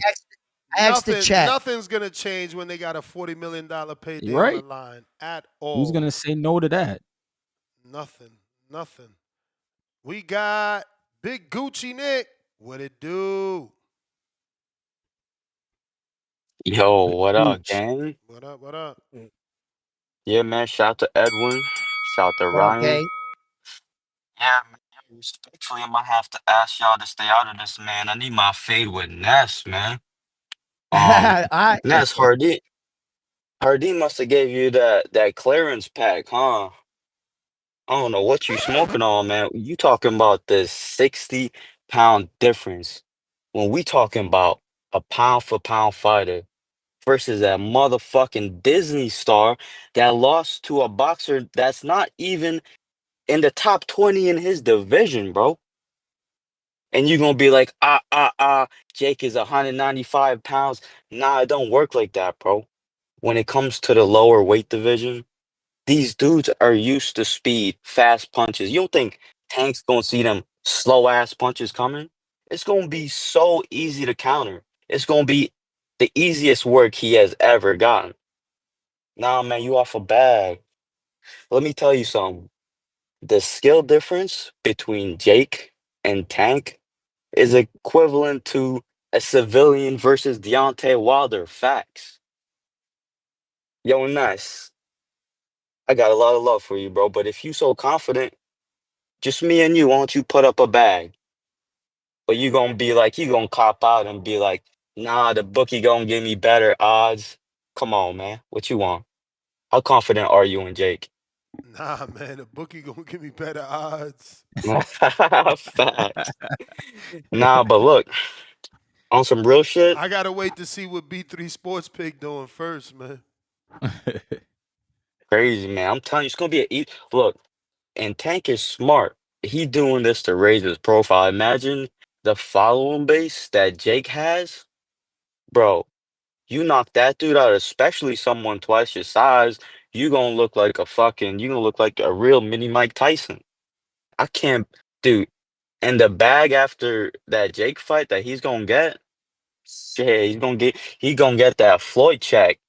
asked the chat. Nothing's gonna change when they got a $40 million payday on the line at all. Who's gonna say no to that? Nothing. We got Big Gucci Nick. What it do? Yo, what up, gang? What up? Yeah, man, shout out to Edwin. Shout out to Ryan. Okay. Yeah, man, respectfully, I'm gonna have to ask y'all to stay out of this, man. I need my fade with Nes, man. Nes, Hardy must have gave you that clearance pack, huh? I don't know what you smoking on, man. You talking about this 60-pound difference when we talking about a pound for pound fighter versus that motherfucking Disney star that lost to a boxer that's not even in the top 20 in his division, bro. And you're gonna be like, Jake is 195 pounds. Nah, it don't work like that, bro. When it comes to the lower weight division, these dudes are used to speed, fast punches. You don't think Tank's gonna see them slow ass punches coming? It's gonna be so easy to counter. It's gonna be the easiest work he has ever gotten. Nah, man, you off a bag. Let me tell you something. The skill difference between Jake and Tank is equivalent to a civilian versus Deontay Wilder. Facts. Yo, Nice. I got a lot of love for you, bro. But if you so confident, just me and you, why don't you put up a bag? But you gonna be like, you gonna cop out and be like, nah, the bookie gonna give me better odds. Come on, man. What you want? How confident are you in Jake? Nah, man, the bookie gonna give me better odds. Facts. Nah, but look, on some real shit. I gotta wait to see what B3 Sports Pick doing first, man. Crazy, man. I'm telling you, it's gonna be look. And Tank is smart. He doing this to raise his profile. Imagine the following base that Jake has, bro. You knock that dude out, especially someone twice your size. You gonna look like a real mini Mike Tyson. I can't, dude. And the bag after that Jake fight that he's gonna get, shit, he gonna get that Floyd check.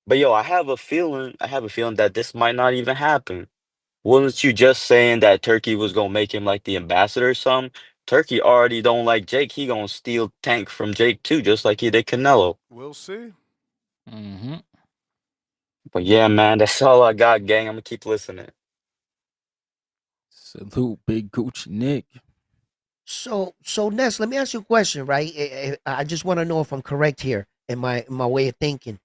But yo, I have a feeling that this might not even happen. Wasn't you just saying that Turkey was gonna make him like the ambassador or something? Turkey already don't like Jake. He gonna steal Tank from Jake too, just like he did Canelo. We'll see. Mm-hmm. But yeah, man, that's all I got, gang. I'm gonna keep listening. Salute, Big Gucci Nick. So Ness, let me ask you a question, right? I just want to know if I'm correct here in my way of thinking.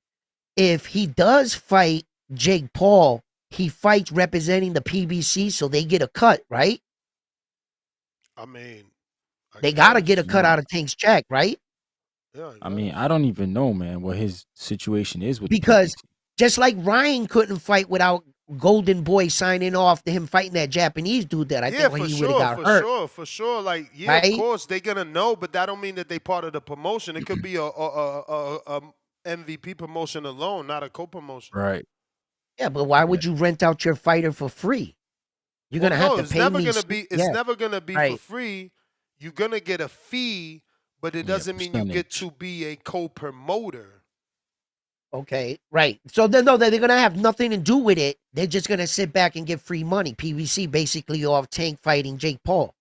If he does fight Jake Paul, he fights representing the PBC, so they get a cut, right? I mean, they gotta get a cut out of Tank's check, right? Yeah. I mean, I don't even know, man, what his situation is with because just like Ryan couldn't fight without Golden Boy signing off to him fighting that Japanese dude that I think when he would have got hurt. For sure. Like, yeah, right? Of course they're gonna know, but that don't mean that they part of the promotion. It could be a MVP promotion alone, not a co-promotion. Right. Yeah, but why would you rent out your fighter for free? You're gonna have to pay me. It's never gonna be for free. You're gonna get a fee, but it doesn't mean you get to be a co-promoter. Okay, right. So they're gonna have nothing to do with it. They're just gonna sit back and get free money. PBC basically off Tank fighting Jake Paul.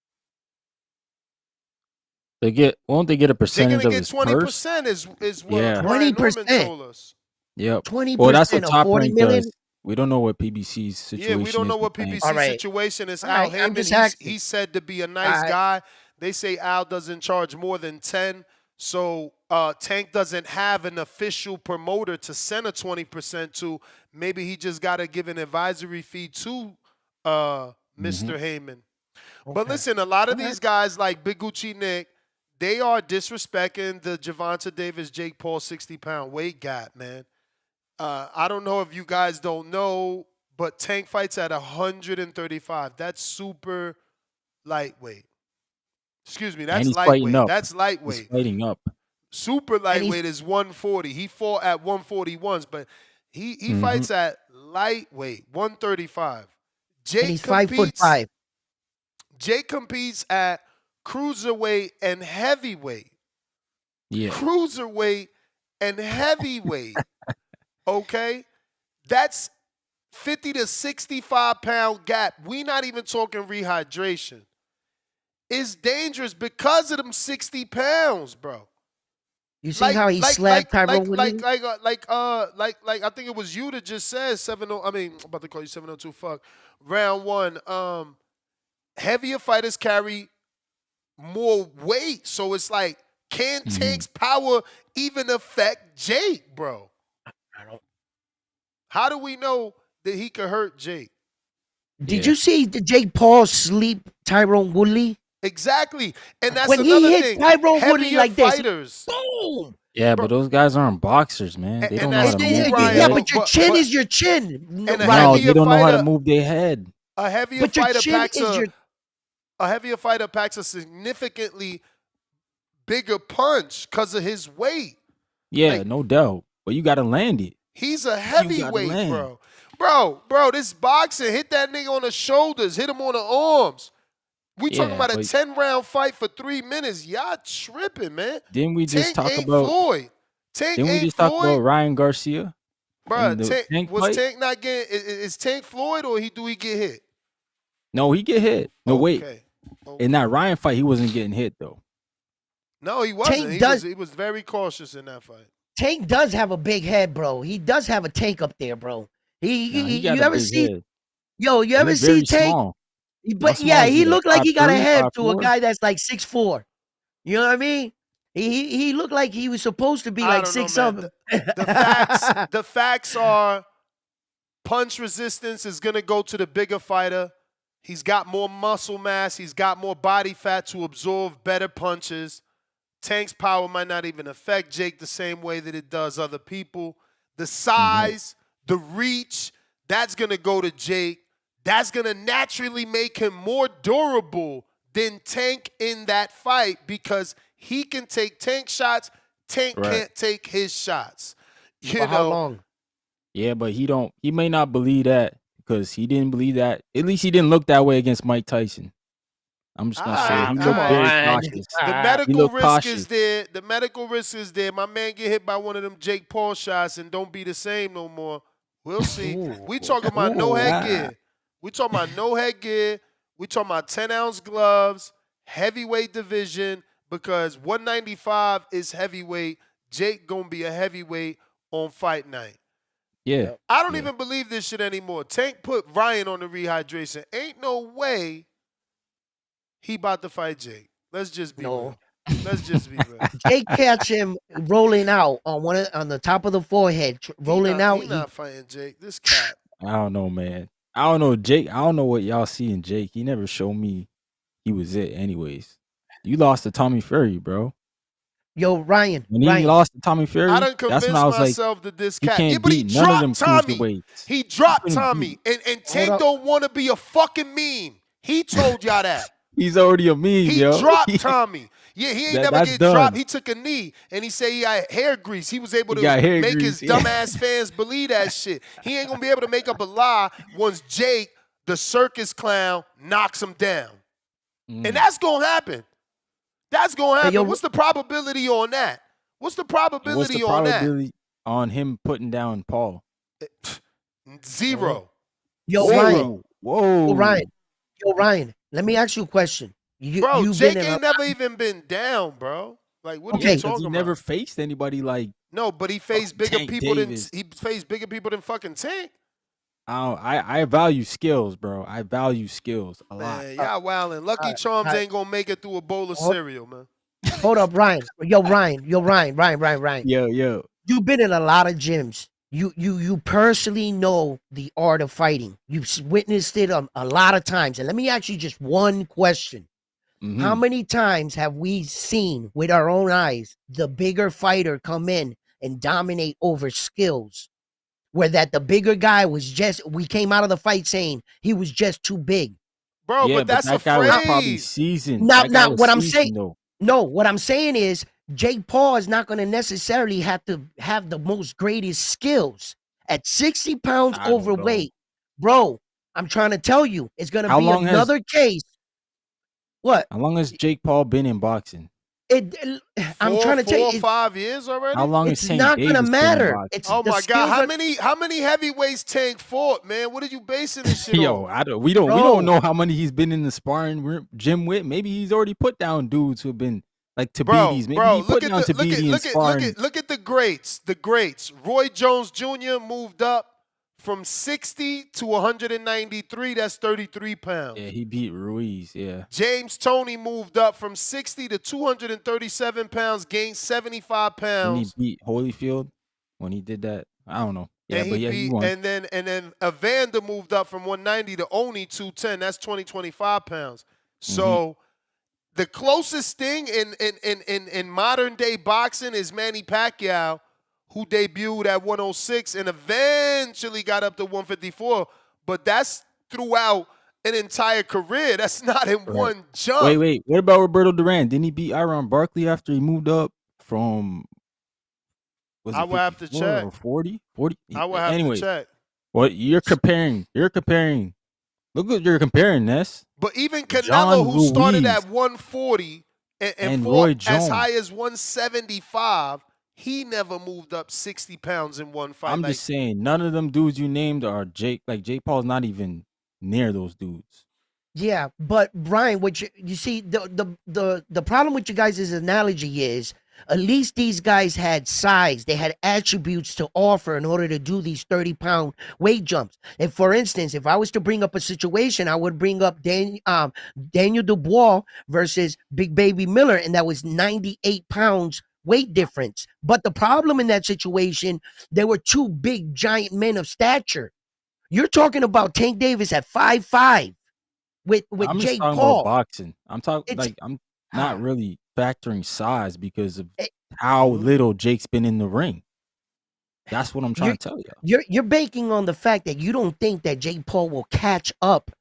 Won't they get a percentage of his purse? They're gonna get 20% is what Ryan Norman told us. Yep. 20%. Well, that's what of Top 40 Rank million. does. We don't know what PBC's situation is. Yeah, we don't know what PBC's situation is. Al Heyman, he's said to be a nice guy. They say Al doesn't charge more than 10. So Tank doesn't have an official promoter to send a 20% to. Maybe he just got to give an advisory fee to Mr. Heyman. Okay. But listen, a lot of these guys like Big Gucci Nick, they are disrespecting the Gervonta Davis, Jake Paul 60-pound weight gap, man. I don't know if you guys don't know, but Tank fights at 135. That's super lightweight. Excuse me, that's lightweight. That's lightweight. He's fighting up. Super lightweight is 140. He fought at 141s, but he fights at lightweight, 135. He's 5'5". Jake competes at cruiserweight and heavyweight. Yeah. Cruiserweight and heavyweight. Okay? That's 50 to 65 pound gap. We not even talking rehydration. It's dangerous because of them 60 pounds, bro. You see how he slapped Tyron Woodley? Like I think it was you that just said 7-0. I mean, I'm about to call you 702. Fuck. Round one. Heavier fighters carry more weight, so it's like, can Tank's power even affect Jake, bro? How do we know that he could hurt Jake? Did you see the Jake Paul sleep Tyron Woodley? Exactly, and that's when another he hit thing. Tyron Woodley like fighters. This, boom. Yeah, but those guys aren't boxers, man. They don't know how to move their head. Yeah, but your chin is your chin. No, they don't know how to move their head. A heavier fighter packs a significantly bigger punch because of his weight. Yeah, no doubt. But you got to land it. He's a heavyweight, bro. Bro, this boxing, hit that nigga on the shoulders, hit him on the arms. We talking about a 10-round fight for 3 minutes. Y'all tripping, man. Didn't we just Tank talk ain't about Floyd? Tank Didn't we just talk about Ryan Garcia? Bro, Tank not getting? Is Tank Floyd or do he get hit? No, he get hit. No, wait. In that Ryan fight, he wasn't getting hit though. No, he wasn't. He was very cautious in that fight. Tank does have a big head, bro. He does have a tank up there, bro. You ever see? Yo, you ever see Tank? Small. But yeah, he looked like he got a head to a guy that's like 6'4". You know what I mean? He looked like he was supposed to be I like don't know, 6 man. something. The facts are punch resistance is gonna go to the bigger fighter. He's got more muscle mass. He's got more body fat to absorb better punches. Tank's power might not even affect Jake the same way that it does other people. The size, the reach, that's going to go to Jake. That's going to naturally make him more durable than Tank in that fight because he can take Tank shots. Tank can't take his shots. You know, how long? Yeah, but he may not believe that because he didn't believe that. At least he didn't look that way against Mike Tyson. I'm just gonna say he looked very cautious. The medical risk is there. The medical risk is there. My man get hit by one of them Jake Paul shots and don't be the same no more. We'll see. We talking about no headgear. We talking about no headgear. We talking about 10-ounce gloves, heavyweight division, because 195 is heavyweight. Jake gonna be a heavyweight on fight night. Yeah. I don't even believe this shit anymore. Tank put Ryan on the rehydration. Ain't no way he about to fight Jake. Let's just be real. Let's just be real. Jake catch him rolling out on the top of the forehead, rolling out. He not fighting Jake. This cat. I don't know, man. I don't know Jake. I don't know what y'all see in Jake. He never showed me he was it. Anyways, you lost to Tommy Fury, bro. Yo, Ryan. When he lost to Tommy Fury, I done convinced myself that this cat. Yeah, but he dropped Tommy. He dropped Tommy, and Tank don't want to be a fucking meme. He told y'all that. He's already a meme, he yo. Dropped Tommy. Yeah, he ain't never get done. dropped. He took a knee, and he said he had hair grease. He was able to make his dumbass fans believe that shit. He ain't going to be able to make up a lie once Jake, the circus clown, knocks him down. And that's going to happen. That's going to happen. What's the probability on that? What's the probability on that? On him putting down Paul? Zero. Yo, Ryan. Whoa. Yo, Ryan. Let me ask you a question. Bro, Jake ain't never even been down, bro. Like, what are you talking about? He never faced anybody like. No, but he faced bigger people than fucking Tank. I value skills, bro. I value skills a lot. Man, y'all wildin'. Lucky Charms ain't gonna make it through a bowl of cereal, man. Hold up, Ryan. Yo, Ryan. Yo. You've been in a lot of gyms. You personally know the art of fighting. You've witnessed it a lot of times. And let me ask you just one question. How many times have we seen with our own eyes the bigger fighter come in and dominate over skills? Where that the bigger guy was we came out of the fight saying he was just too big. Bro, but that's that guy was probably seasoned. Not what I'm saying. No, what I'm saying is Jake Paul is not going to necessarily have to have the most greatest skills. At 60 pounds overweight, bro, I'm trying to tell you, it's going to be another case. What? How long has Jake Paul been in boxing? I'm trying to tell you, 5 years already. How long it's not going to matter. Oh my God, how many heavyweights Tank fought, man? What are you basing this shit on? We don't know how many he's been in the sparring gym with. Maybe he's already put down dudes who have been like Tabides. Maybe he put down Tabidi in sparring. Look at the greats. The greats. Roy Jones Jr. moved up from 60 to 193. That's 33 pounds. Yeah, he beat Ruiz. Yeah. James Toney moved up from 60 to 237 pounds, gained 75 pounds. And he beat Holyfield when he did that. I don't know. Yeah, and he won. And then Evander moved up from 190 to only 210. That's 25 pounds. So the closest thing in modern day boxing is Manny Pacquiao, who debuted at 106 and eventually got up to 154. But that's throughout an entire career. That's not in one jump. Wait. What about Roberto Duran? Didn't he beat Iron Barkley after he moved up from? I would have to check. Or 40? I would have to check. What you're comparing? Look what you're comparing, Ness. But even Canelo, who started at 140 and fought as high as 175. He never moved up 60 pounds in one fight. I'm just saying, none of them dudes you named are Jake. Like Jake Paul's not even near those dudes. Yeah, but Brian, what you see, the problem with you guys' analogy is At least these guys had size. They had attributes to offer in order to do these 30-pound weight jumps. And for instance, if I was to bring up a situation, I would bring up Daniel Dubois versus Big Baby Miller, and that was 98 pounds weight difference. But the problem in that situation, there were two big giant men of stature. You're talking about Tank Davis at 5'5" with I'm just Jake talking Paul. about boxing. I'm talking like I'm not really factoring size because of how little Jake's been in the ring. That's what I'm trying to tell you. You're banking on the fact that you don't think that Jake Paul will catch up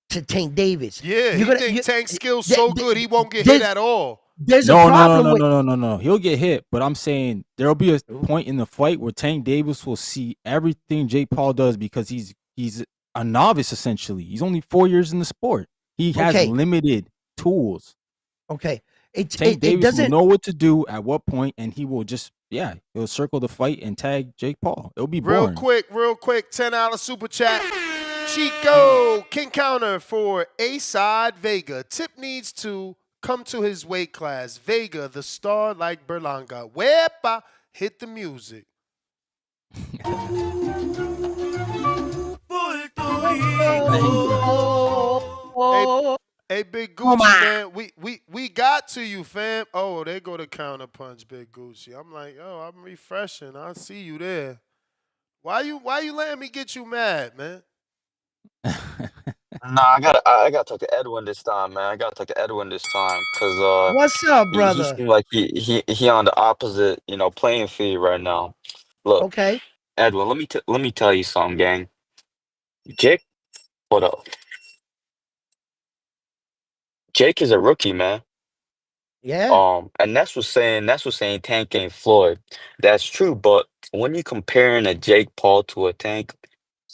to Tank Davis. Yeah, You're he think Tank's skills so good he won't get hit there's- at all. There's No, a problem with no. He'll get hit, but I'm saying there'll be a point in the fight where Tank Davis will see everything Jake Paul does because he's a novice essentially. He's only 4 years in the sport. He has Okay. limited tools. Okay. Tank Davis will know what to do at what point, and he will just he'll circle the fight and tag Jake Paul. It'll be boring. Real quick, $10 super chat. Chico King Counter for A-Side Vega. Tip needs to come to his weight class. Vega, the star like Berlanga. Wepa, hit the music. Hey, Big Gucci, man, we got to you, fam. Oh, they go to Counterpunch, Big Gucci. I'm like, I'm refreshing. I see you there. Why you letting me get you mad, man? Nah, I gotta talk to Edwin this time, man. I gotta talk to Edwin this time, cause What's up, he brother? seems like he on the opposite, playing field right now. Look, Okay. Edwin, let me tell you something, gang. Jake, what up? Jake is a rookie, man. Yeah. And that's what saying Tank ain't Floyd. That's true, but when you comparing a Jake Paul to a Tank,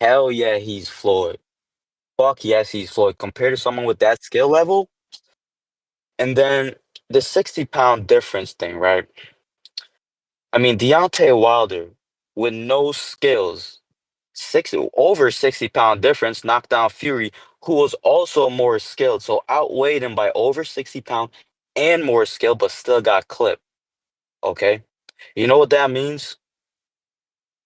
hell yeah, he's Floyd. Fuck yes, he's Floyd. Compared to someone with that skill level, and then the 60-pound difference thing, right? I mean, Deontay Wilder with no skills, over 60-pound difference, knocked down Fury, who was also more skilled, so outweighed him by over 60 pounds and more skill, but still got clipped. Okay, you know what that means?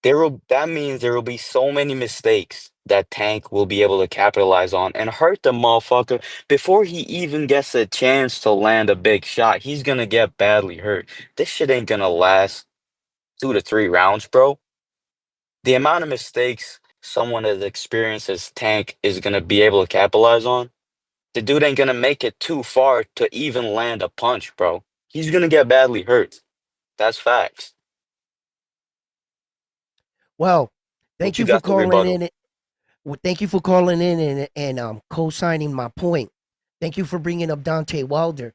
That means there will be so many mistakes that Tank will be able to capitalize on and hurt the motherfucker before he even gets a chance to land a big shot. He's gonna get badly hurt. This shit ain't gonna last 2 to 3 rounds, bro. The amount of mistakes someone as experienced as Tank is gonna be able to capitalize on, the dude ain't gonna make it too far to even land a punch, bro. He's gonna get badly hurt. That's facts. Well, What thank you you for got to calling rebuttal? in. Well, thank you for calling in and co-signing my point. Thank you for bringing up Deontay Wilder.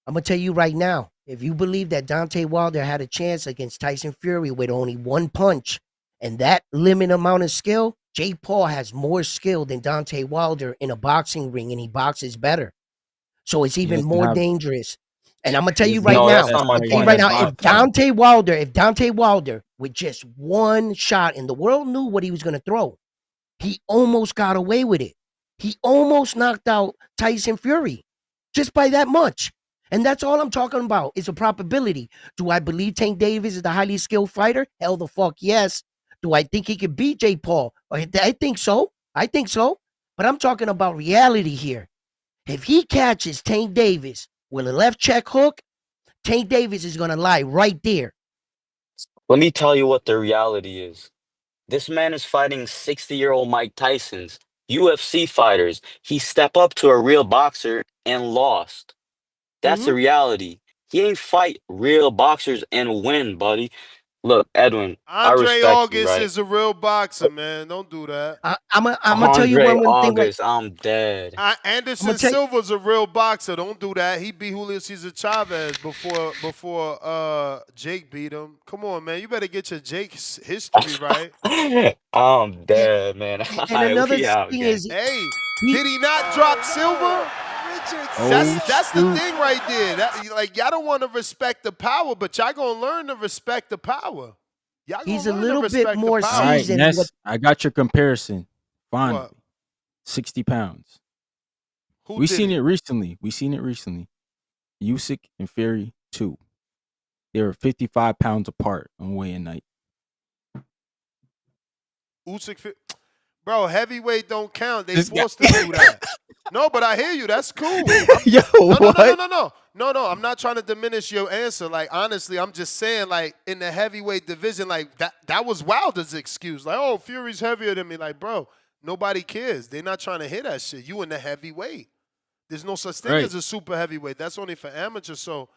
I'm gonna tell you right now, if you believe that Deontay Wilder had a chance against Tyson Fury with only one punch and that limited amount of skill, Jake Paul has more skill than Deontay Wilder in a boxing ring, and he boxes better. So it's He even doesn't more have dangerous. And I'm gonna tell he you doesn't right have No, the now, that's best not my I'm telling you point. right right-hand now, That's not if my point. Deontay Wilder with just one shot and the world knew what he was gonna throw, he almost got away with it. He almost knocked out Tyson Fury just by that much. And that's all I'm talking about. It's a probability. Do I believe Tank Davis is the highly skilled fighter? Hell the fuck yes. Do I think he could beat Jake Paul? I think so. I think so. But I'm talking about reality here. If he catches Tank Davis with a left check hook, Tank Davis is going to lie right there. Let me tell you what the reality is. This man is fighting 60-year-old Mike Tyson's UFC fighters. He stepped up to a real boxer and lost. That's the reality. He ain't fight real boxers and win, buddy. Look, Edwin, I Andre respect you, August right? is a real boxer, man. Don't do that. I'm going to tell you Andre one thing right. August, I'm dead. I'm Anderson going to tell you. Silva's a real boxer. Don't do that. He beat Julio Cesar Chavez before Jake beat him. Come on, man. You better get your Jake's history right. I'm dead, man. And another We out, thing gang. is, Hey, did he not drop Silva? That's the thing right there. Like y'all don't want to respect the power, but y'all gonna learn to respect the power. Y'all he's gonna a learn to little bit respect more the All power. right, seasoned. Ness, I got your comparison. Finally, What? 60 pounds. Who We did seen it? it recently. Usyk and Fury 2. They were 55 pounds apart on weigh-in night. Usyk, bro, heavyweight don't count. They forced to do that. No, but I hear you. That's cool. Yo, No. I'm not trying to diminish your answer. Like, honestly, I'm just saying, like, in the heavyweight division, like, that was Wilder's excuse. Like, oh, Fury's heavier than me. Like, bro, nobody cares. They're not trying to hear that shit. You in the heavyweight. There's no such thing as a super heavyweight. That's only for amateurs. So,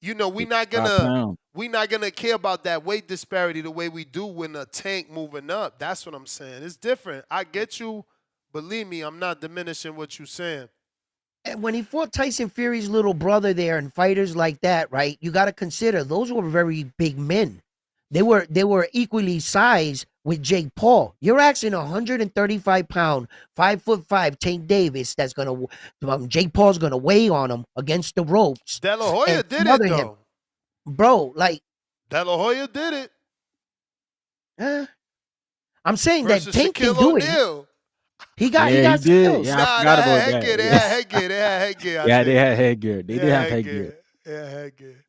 you know, we're not gonna care about that weight disparity the way we do when a Tank moving up. That's what I'm saying. It's different. I get you. Believe me, I'm not diminishing what you're saying. And when he fought Tyson Fury's little brother there and fighters like that, right? You got to consider those were very big men. They were equally sized with Jake Paul. You're asking 135-pound, 5'5" Tank Davis that's gonna Jake Paul's gonna weigh on him against the ropes. De La Hoya did it though, bro. Like De La Hoya did it. I'm saying that Tank can do it. He got skills. Yeah, I forgot about that. They had headgear. Yeah, they had headgear. They did have headgear. Yeah, headgear.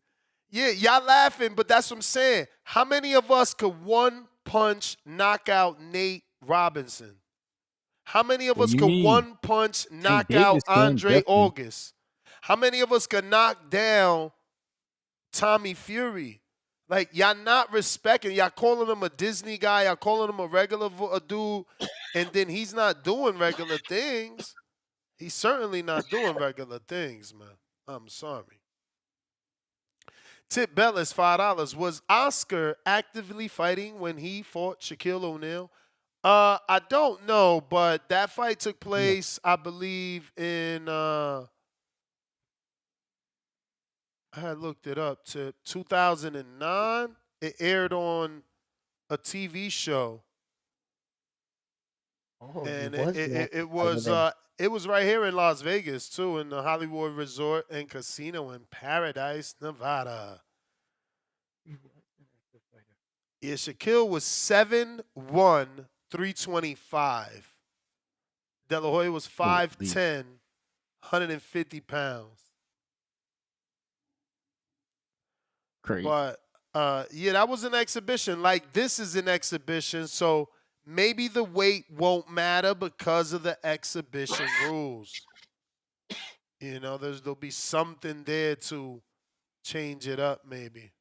Yeah, y'all laughing, but that's what I'm saying. How many of us could one punch knock out Nate Robinson? How many of us could one punch knock out Andre August? How many of us could knock down Tommy Fury? Like, y'all not respecting. Y'all calling him a Disney guy. Y'all calling him a regular dude. And then he's not doing regular things. He's certainly not doing regular things, man. I'm sorry. Tip Bellis, $5. Was Oscar actively fighting when he fought Shaquille O'Neal? I don't know, but that fight took place, I believe, in I had looked it up to 2009. It aired on a TV show. Oh, and it was right here in Las Vegas too, in the Hollywood Resort and Casino in Paradise, Nevada. Yeah, Shaquille was 7'1", 325. De La Hoya was 5'10", 150 pounds. Crazy. But yeah, that was an exhibition. Like, this is an exhibition, so maybe the weight won't matter because of the exhibition rules. You know, there'll be something there to change it up, maybe.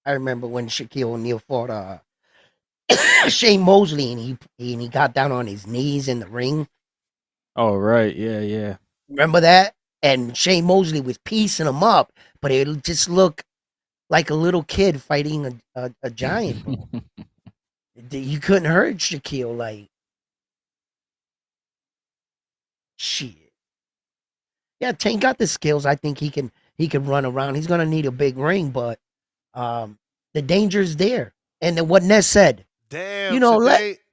I remember when Shaquille O'Neal fought Shane Mosley and he got down on his knees in the ring. Oh, right. Yeah. Remember that? And Shane Mosley was piecing him up, but it just looked like a little kid fighting a giant, bro. You couldn't hurt Shaquille, like, shit. Yeah, Tank got the skills. I think he can run around. He's gonna need a big ring, but the danger is there. And then what Nes said. Damn, you know,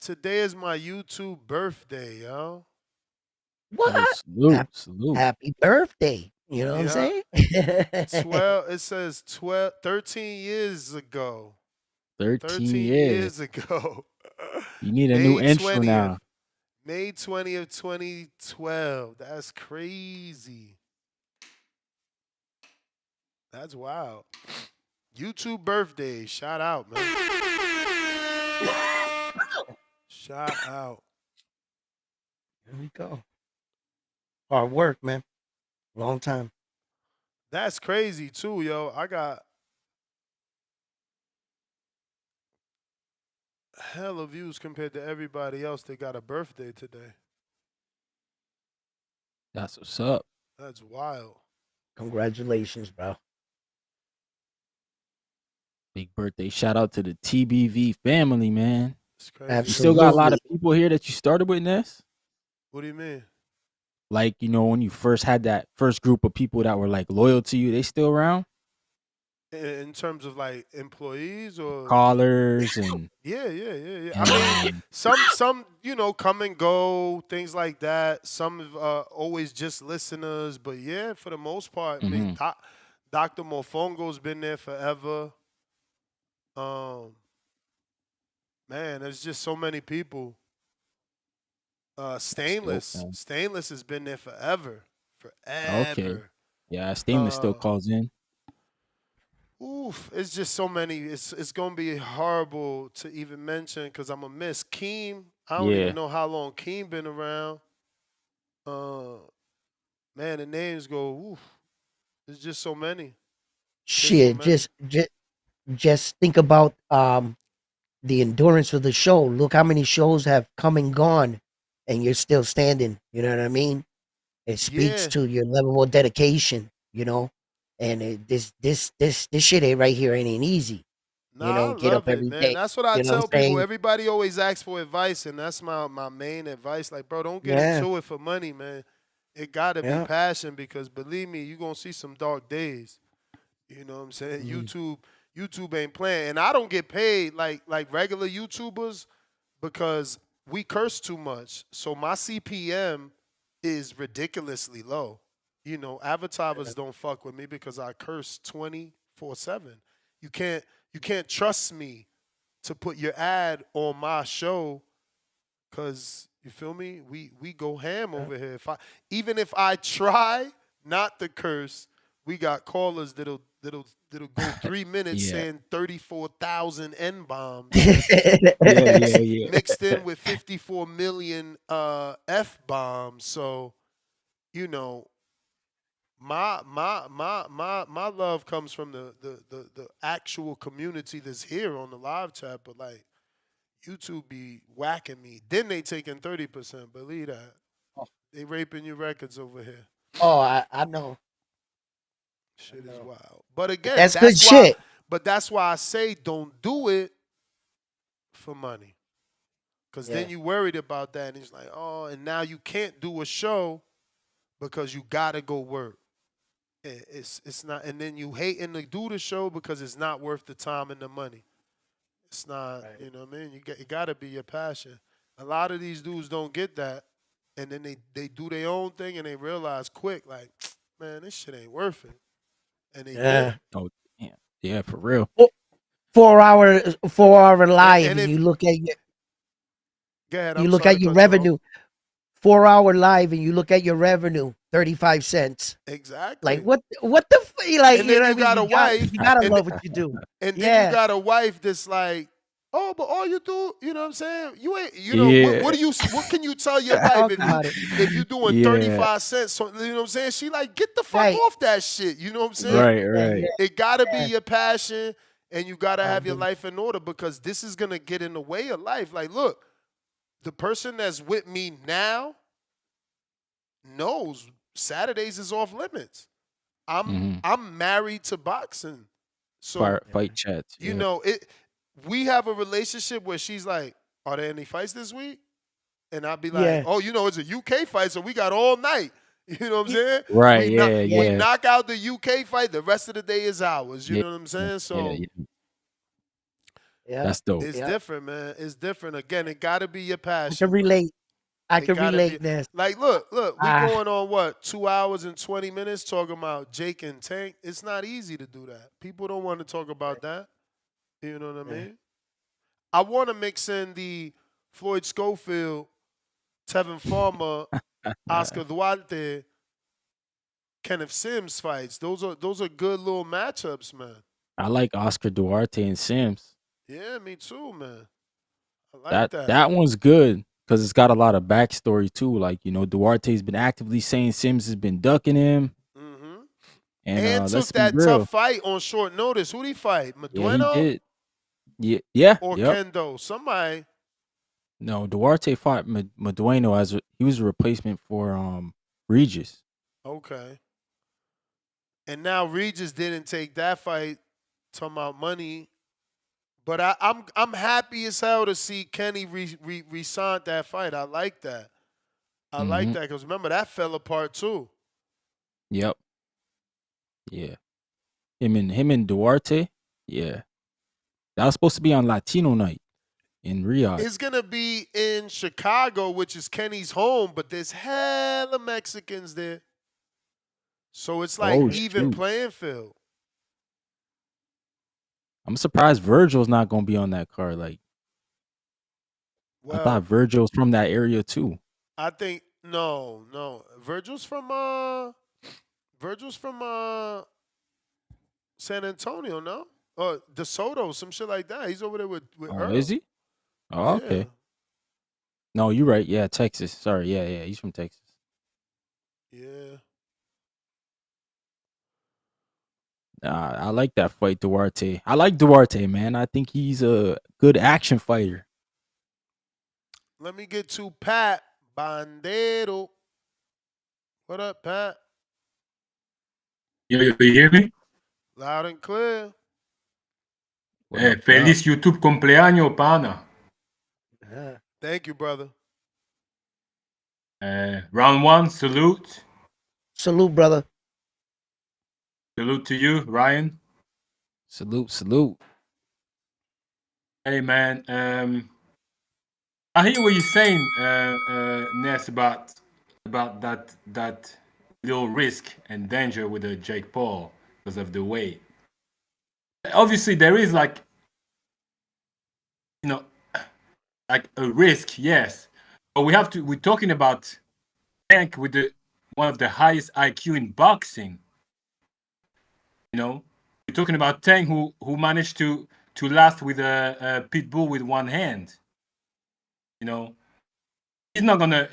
today is my YouTube birthday, yo. What? Salute. Happy birthday. You know what I'm saying? 13 years ago. 13 years ago. You need a new intro now. May 20th, 2012. That's crazy. That's wild. YouTube birthday. Shout out, man. Shout out. Here we go. Hard work, man. Long time. That's crazy too, yo. I got hella views compared to everybody else that got a birthday today. That's what's up. That's wild. Congratulations, bro. Big birthday. Shout out to the TBV family, man. It's crazy. You still got a lot of people here that you started with, Nes? What do you mean? Like, you know, when you first had that first group of people that were like loyal to you, they still around? In terms of like employees or callers and yeah. I mean, some you know come and go, things like that. Some always just listeners, but yeah, for the most part, I mean, Dr. Mofongo's been there forever. Man, there's just so many people. Stainless has been there forever. Okay. Yeah, Stainless still calls in. Oof, it's just so many. It's gonna be horrible to even mention because I'm gonna miss Keem. I don't Yeah. even know how long Keem been around. Man, the names go. Oof, there's just so many. Shit, just think about the endurance of the show. Look how many shows have come and gone, and you're still standing. You know what I mean? It speaks Yeah. to your level of dedication. You know, and this shit ain't right here ain't easy. You Nah, I know, get up love it, every man. day. That's what I You know what I'm tell people. saying? Everybody always asks for advice, and that's my main advice. Like, bro, don't get Yeah, into it for money, man. It gotta be yeah. passion because believe me, you're gonna see some dark days. You know what I'm saying? Mm. YouTube ain't playing. And I don't get paid like regular YouTubers because we curse too much. So my CPM is ridiculously low. You know, advertisers don't fuck with me because I curse 24/7. You can't trust me to put your ad on my show because you feel me? We go ham over here. Even if I try not to curse, we got callers that'll go 3 minutes Yeah. saying 34,000 N bombs Yeah. mixed in with 54 million F bombs. So, you know, my love comes from the actual community that's here on the live chat, but like YouTube be whacking me. Then they taking 30%. Believe that. They raping your records over here. Oh, I know. Shit is wild. But again, That's good shit. that's why I say don't do it for money. Because Yeah. then you worried about that and it's like, oh, and now you can't do a show because you gotta go work. It's not, and then you hating to do the show because it's not worth the time and the money. It's not, you know what I mean? It gotta be your passion. A lot of these dudes don't get that, and then they do their own thing and they realize quick, like, man, this shit ain't worth it, and they Yeah. dip. Oh, damn. Yeah, for real. 4 hour live, And and if you look at your go ahead, you I'm look sorry at to your cut you off. revenue. 4 hour live, and you look at your revenue, 35 cents. Exactly. Like what the like, And you then know you what I got a mean? wife, You gotta and love what you do. and then you Yeah. got a wife that's like, oh, but all you do, you know what I'm saying? You ain't, you know, Yeah. what can you tell your wife Talk about it. if you doing Yeah. 35 cents? So, you know what I'm saying? She like, get the fuck Right. off that shit. You know what I'm saying? Yeah. Right. It gotta be Yeah. your passion, and you gotta have your Um, life in order because this is gonna get in the way of life. Like, look, the person that's with me now knows Saturdays is off limits. Mm-hmm. I'm married to boxing. So, Fight chats. you Yeah. know, we have a relationship where she's like, are there any fights this week? And I'll be like, yeah. oh, you know, it's a UK fight, so we got all night. You know what I'm saying? Right. We Yeah. knock out the UK fight, the rest of the day is ours. You Yeah. know what I'm saying? So Yeah. That's dope. it's Yeah. different, man. It's different. Again, it gotta be your I passion, can bro. relate. I It can gotta relate be this. like, look, we Ah, going on what 2 hours and 20 minutes talking about Jake and Tank. It's not easy to do that. People don't want to talk about that. You know what I yeah. mean? I want to mix in the Floyd Schofield, Tevin Farmer, Oscar Duarte, Kenneth Sims fights. Those are good little matchups, man. I like Oscar Duarte and Sims. Yeah, me too, man. I like that. That one's good because it's got a lot of backstory too. Like, you know, Duarte's been actively saying Sims has been ducking him. Mm-hmm. And And let's took be that tough real. fight on short notice. Who'd he fight? Yeah, he Madueno did. Yeah. or Yep. Kendo? Somebody. No, Duarte fought Madueno as he was a replacement for Regis. Okay. And now Regis didn't take that fight. Talking about money. But I'm happy as hell to see Kenny re-sign that fight. I like that. I like Mm-hmm. that because remember that fell apart too. Yep. Yeah. Him and Duarte. Yeah. That was supposed to be on Latino night in Riyadh. It's gonna be in Chicago, which is Kenny's home, but there's hella Mexicans there, so it's like Oh even shoot. playing field. I'm surprised Virgil's not gonna be on that card. Like, I thought Well, Virgil's from that area too. I think no. Virgil's from San Antonio, no? Or DeSoto, some shit like that. He's over there with Oh, Earl. is he? Oh, Yeah. okay. No, you're right. Yeah, Texas. Sorry. Yeah. He's from Texas. Yeah. I like that fight, Duarte. I like Duarte, man. I think he's a good action fighter. Let me get to Pat Bandero. What up, Pat? Yo, you hear me? Loud and clear. Feliz YouTube cumpleaños, pana. Thank you, brother. Round one, salute. Salute, brother. Salute to you, Ryan. Salute. Hey, man. I hear what you're saying, Nes, about that little risk and danger with the Jake Paul because of the weight. Obviously, there is like a risk, yes, but we're talking about Tank with one of the highest IQ in boxing. We're talking about Tank who managed to last with a pit bull with one hand. He's not gonna,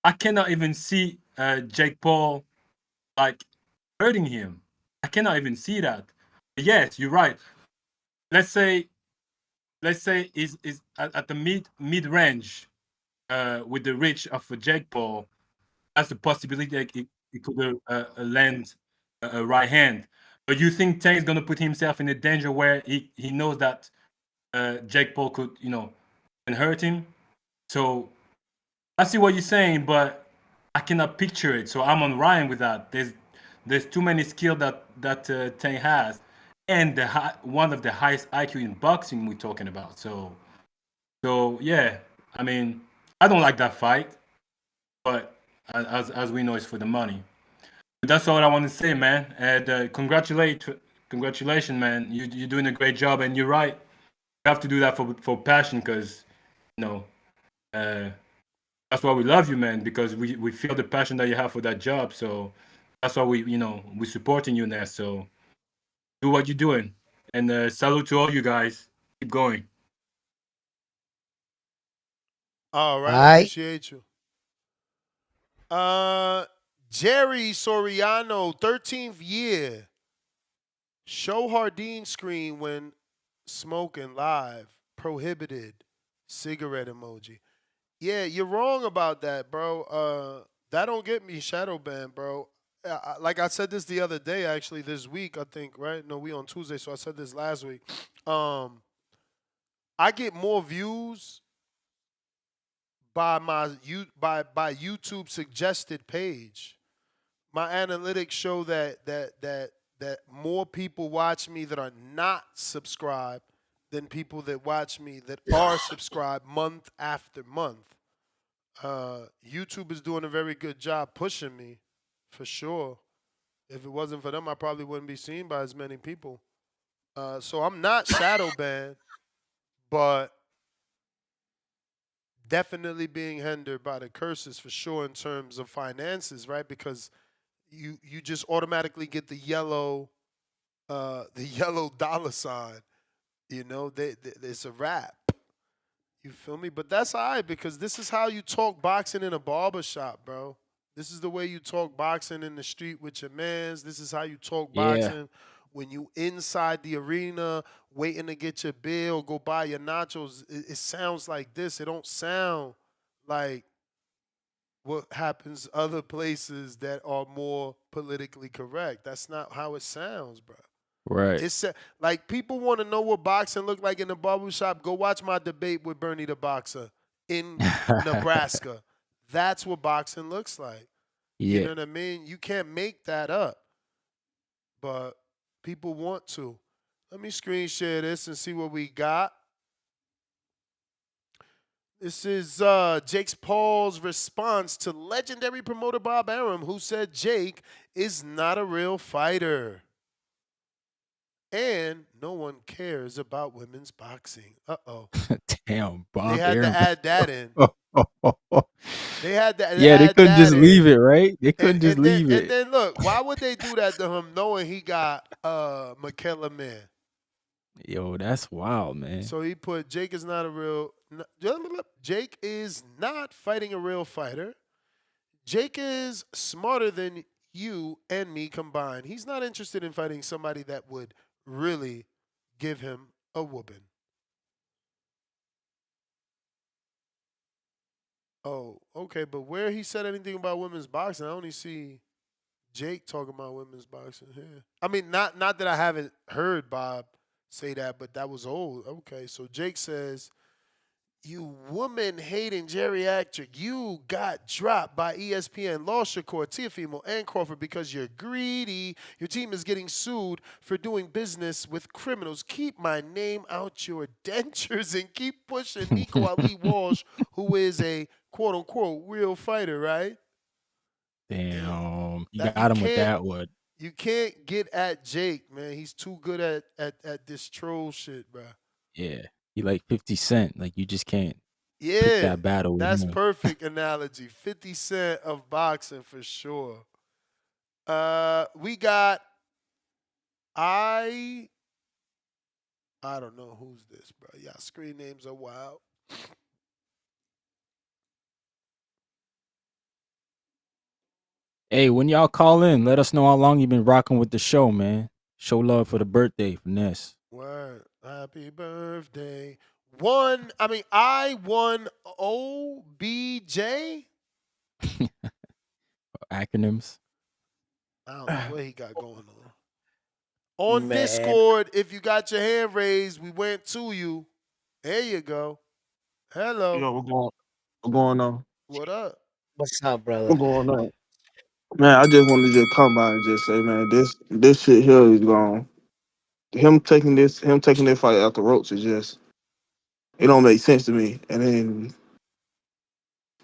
I cannot even see Jake Paul like hurting him. I cannot even see that. Yes, you're right. Let's say is at the mid range with the reach of Jake Paul. That's the possibility that he could land a right hand. But you think Tank's gonna put himself in a danger where he knows that Jake Paul could can hurt him? So I see what you're saying, but I cannot picture it. So I'm on Ryan with that. There's too many skills that Tank has, and one of the highest IQ in boxing we're talking about. So yeah, I mean, I don't like that fight, but as we know, it's for the money. But that's all I want to say, man. And congratulations, man. You're doing a great job, and you're right. You have to do that for passion, because that's why we love you, man, because we feel the passion that you have for that job. So that's why we're supporting you there. So do what you're doing, and salute to all you guys. Keep going. All right. All right. Appreciate you. Jerry Soriano, 13th year. Show Hardin screen when smoking live. Prohibited. Cigarette emoji. Yeah, you're wrong about that, bro. That don't get me shadow banned, bro. Like I said this the other day, actually, this week, I think, right? No, we on Tuesday, so I said this last week. I get more views by by YouTube suggested page. My analytics show that more people watch me that are not subscribed than people that watch me that are subscribed month after month. YouTube is doing a very good job pushing me, for sure. If it wasn't for them, I probably wouldn't be seen by as many people. So I'm not shadow banned, but definitely being hindered by the curses for sure in terms of finances, right? Because you just automatically get the yellow dollar sign. It's a wrap. You feel me? But that's all right, because this is how you talk boxing in a barbershop, bro. This is the way you talk boxing in the street with your mans. This is how you talk boxing when you inside the arena waiting to get your bill, go buy your nachos. It sounds like this. It don't sound like what happens other places that are more politically correct. That's not how it sounds, bro. Right. It's like people want to know what boxing look like in the barbershop. Go watch my debate with Bernie the Boxer in Nebraska. That's what boxing looks like. You know what I mean? You can't make that up. But people want to. Let me screen share this and see what we got. This is Jake Paul's response to legendary promoter Bob Arum, who said Jake is not a real fighter. And no one cares about women's boxing. Uh-oh. Damn, Bob They had Arum. to add that in. They had that. They Yeah, they had couldn't that just leave in. it, right? They couldn't just leave And it. then look, why would they do that to him knowing he got McKellar Man? Yo, that's wild, man. So he put Jake is not a real Jake is not fighting a real fighter. Jake is smarter than you and me combined. He's not interested in fighting somebody that would really give him a whooping. Oh, okay, but where he said anything about women's boxing, I only see Jake talking about women's boxing here. I mean, not that I haven't heard Bob say that, but that was old. Okay, so Jake says, "You woman hating geriatric, you got dropped by ESPN, lost Shakur, Teofimo, and Crawford because you're greedy. Your team is getting sued for doing business with criminals. Keep my name out your dentures and keep pushing Nico Ali Walsh, who is a quote unquote real fighter, right?" Damn, you That got him with that one. you can't get at Jake, man. He's too good at this troll shit, bro. Yeah, he like 50 Cent. Like you just can't pick Yeah, that battle with that's him. perfect analogy. 50 Cent of boxing for sure. We got I don't know who's this, bro. Y'all screen names are wild. Hey, when y'all call in, let us know how long you been rocking with the show, man. Show love for the birthday for Nes. Word. Happy birthday. I won OBJ. Acronyms. I don't know what he got going on. On Man. Discord, if you got your hand raised, we went to you. There you go. Hello. Yo, what going on? What up? What's up, brother? What going on? Man, I just wanted to just come by and just say, man, this shit here is gone. Him taking this fight out the ropes is just, it don't make sense to me. And then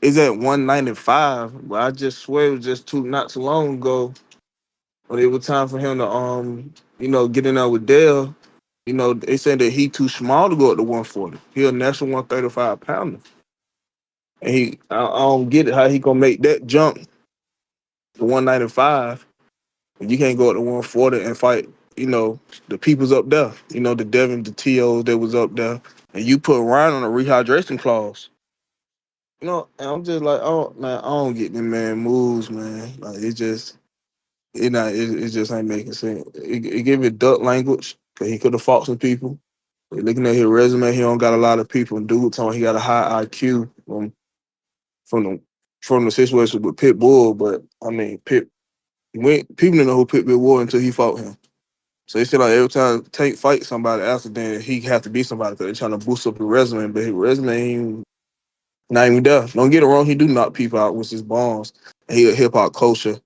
it's at 195, but I just swear it was just not too long ago when it was time for him to get in there with Dale. They said that he too small to go up to 140. He a national 135 pounder. And I don't get it how he gonna make that jump to 195. You can't go up to 140 and fight, the people's up there. The Devin, the TOs that was up there. And you put Ryan on a rehydration clause. And I'm just like, oh, man, I don't get them man moves, man. Like, it just ain't making sense. It give it duck language, because he could have fought some people. But looking at his resume, he don't got a lot of people. And dude telling he got a high IQ from the situation with Pitbull. But, I mean, people didn't know who Pitbull was until he fought him. So they feel like every time Tank fight somebody after, then he have to be somebody because they're trying to boost up his resume, but his resume ain't not even there. Don't get it wrong, he do knock people out with his bombs, and he a hip hop culture.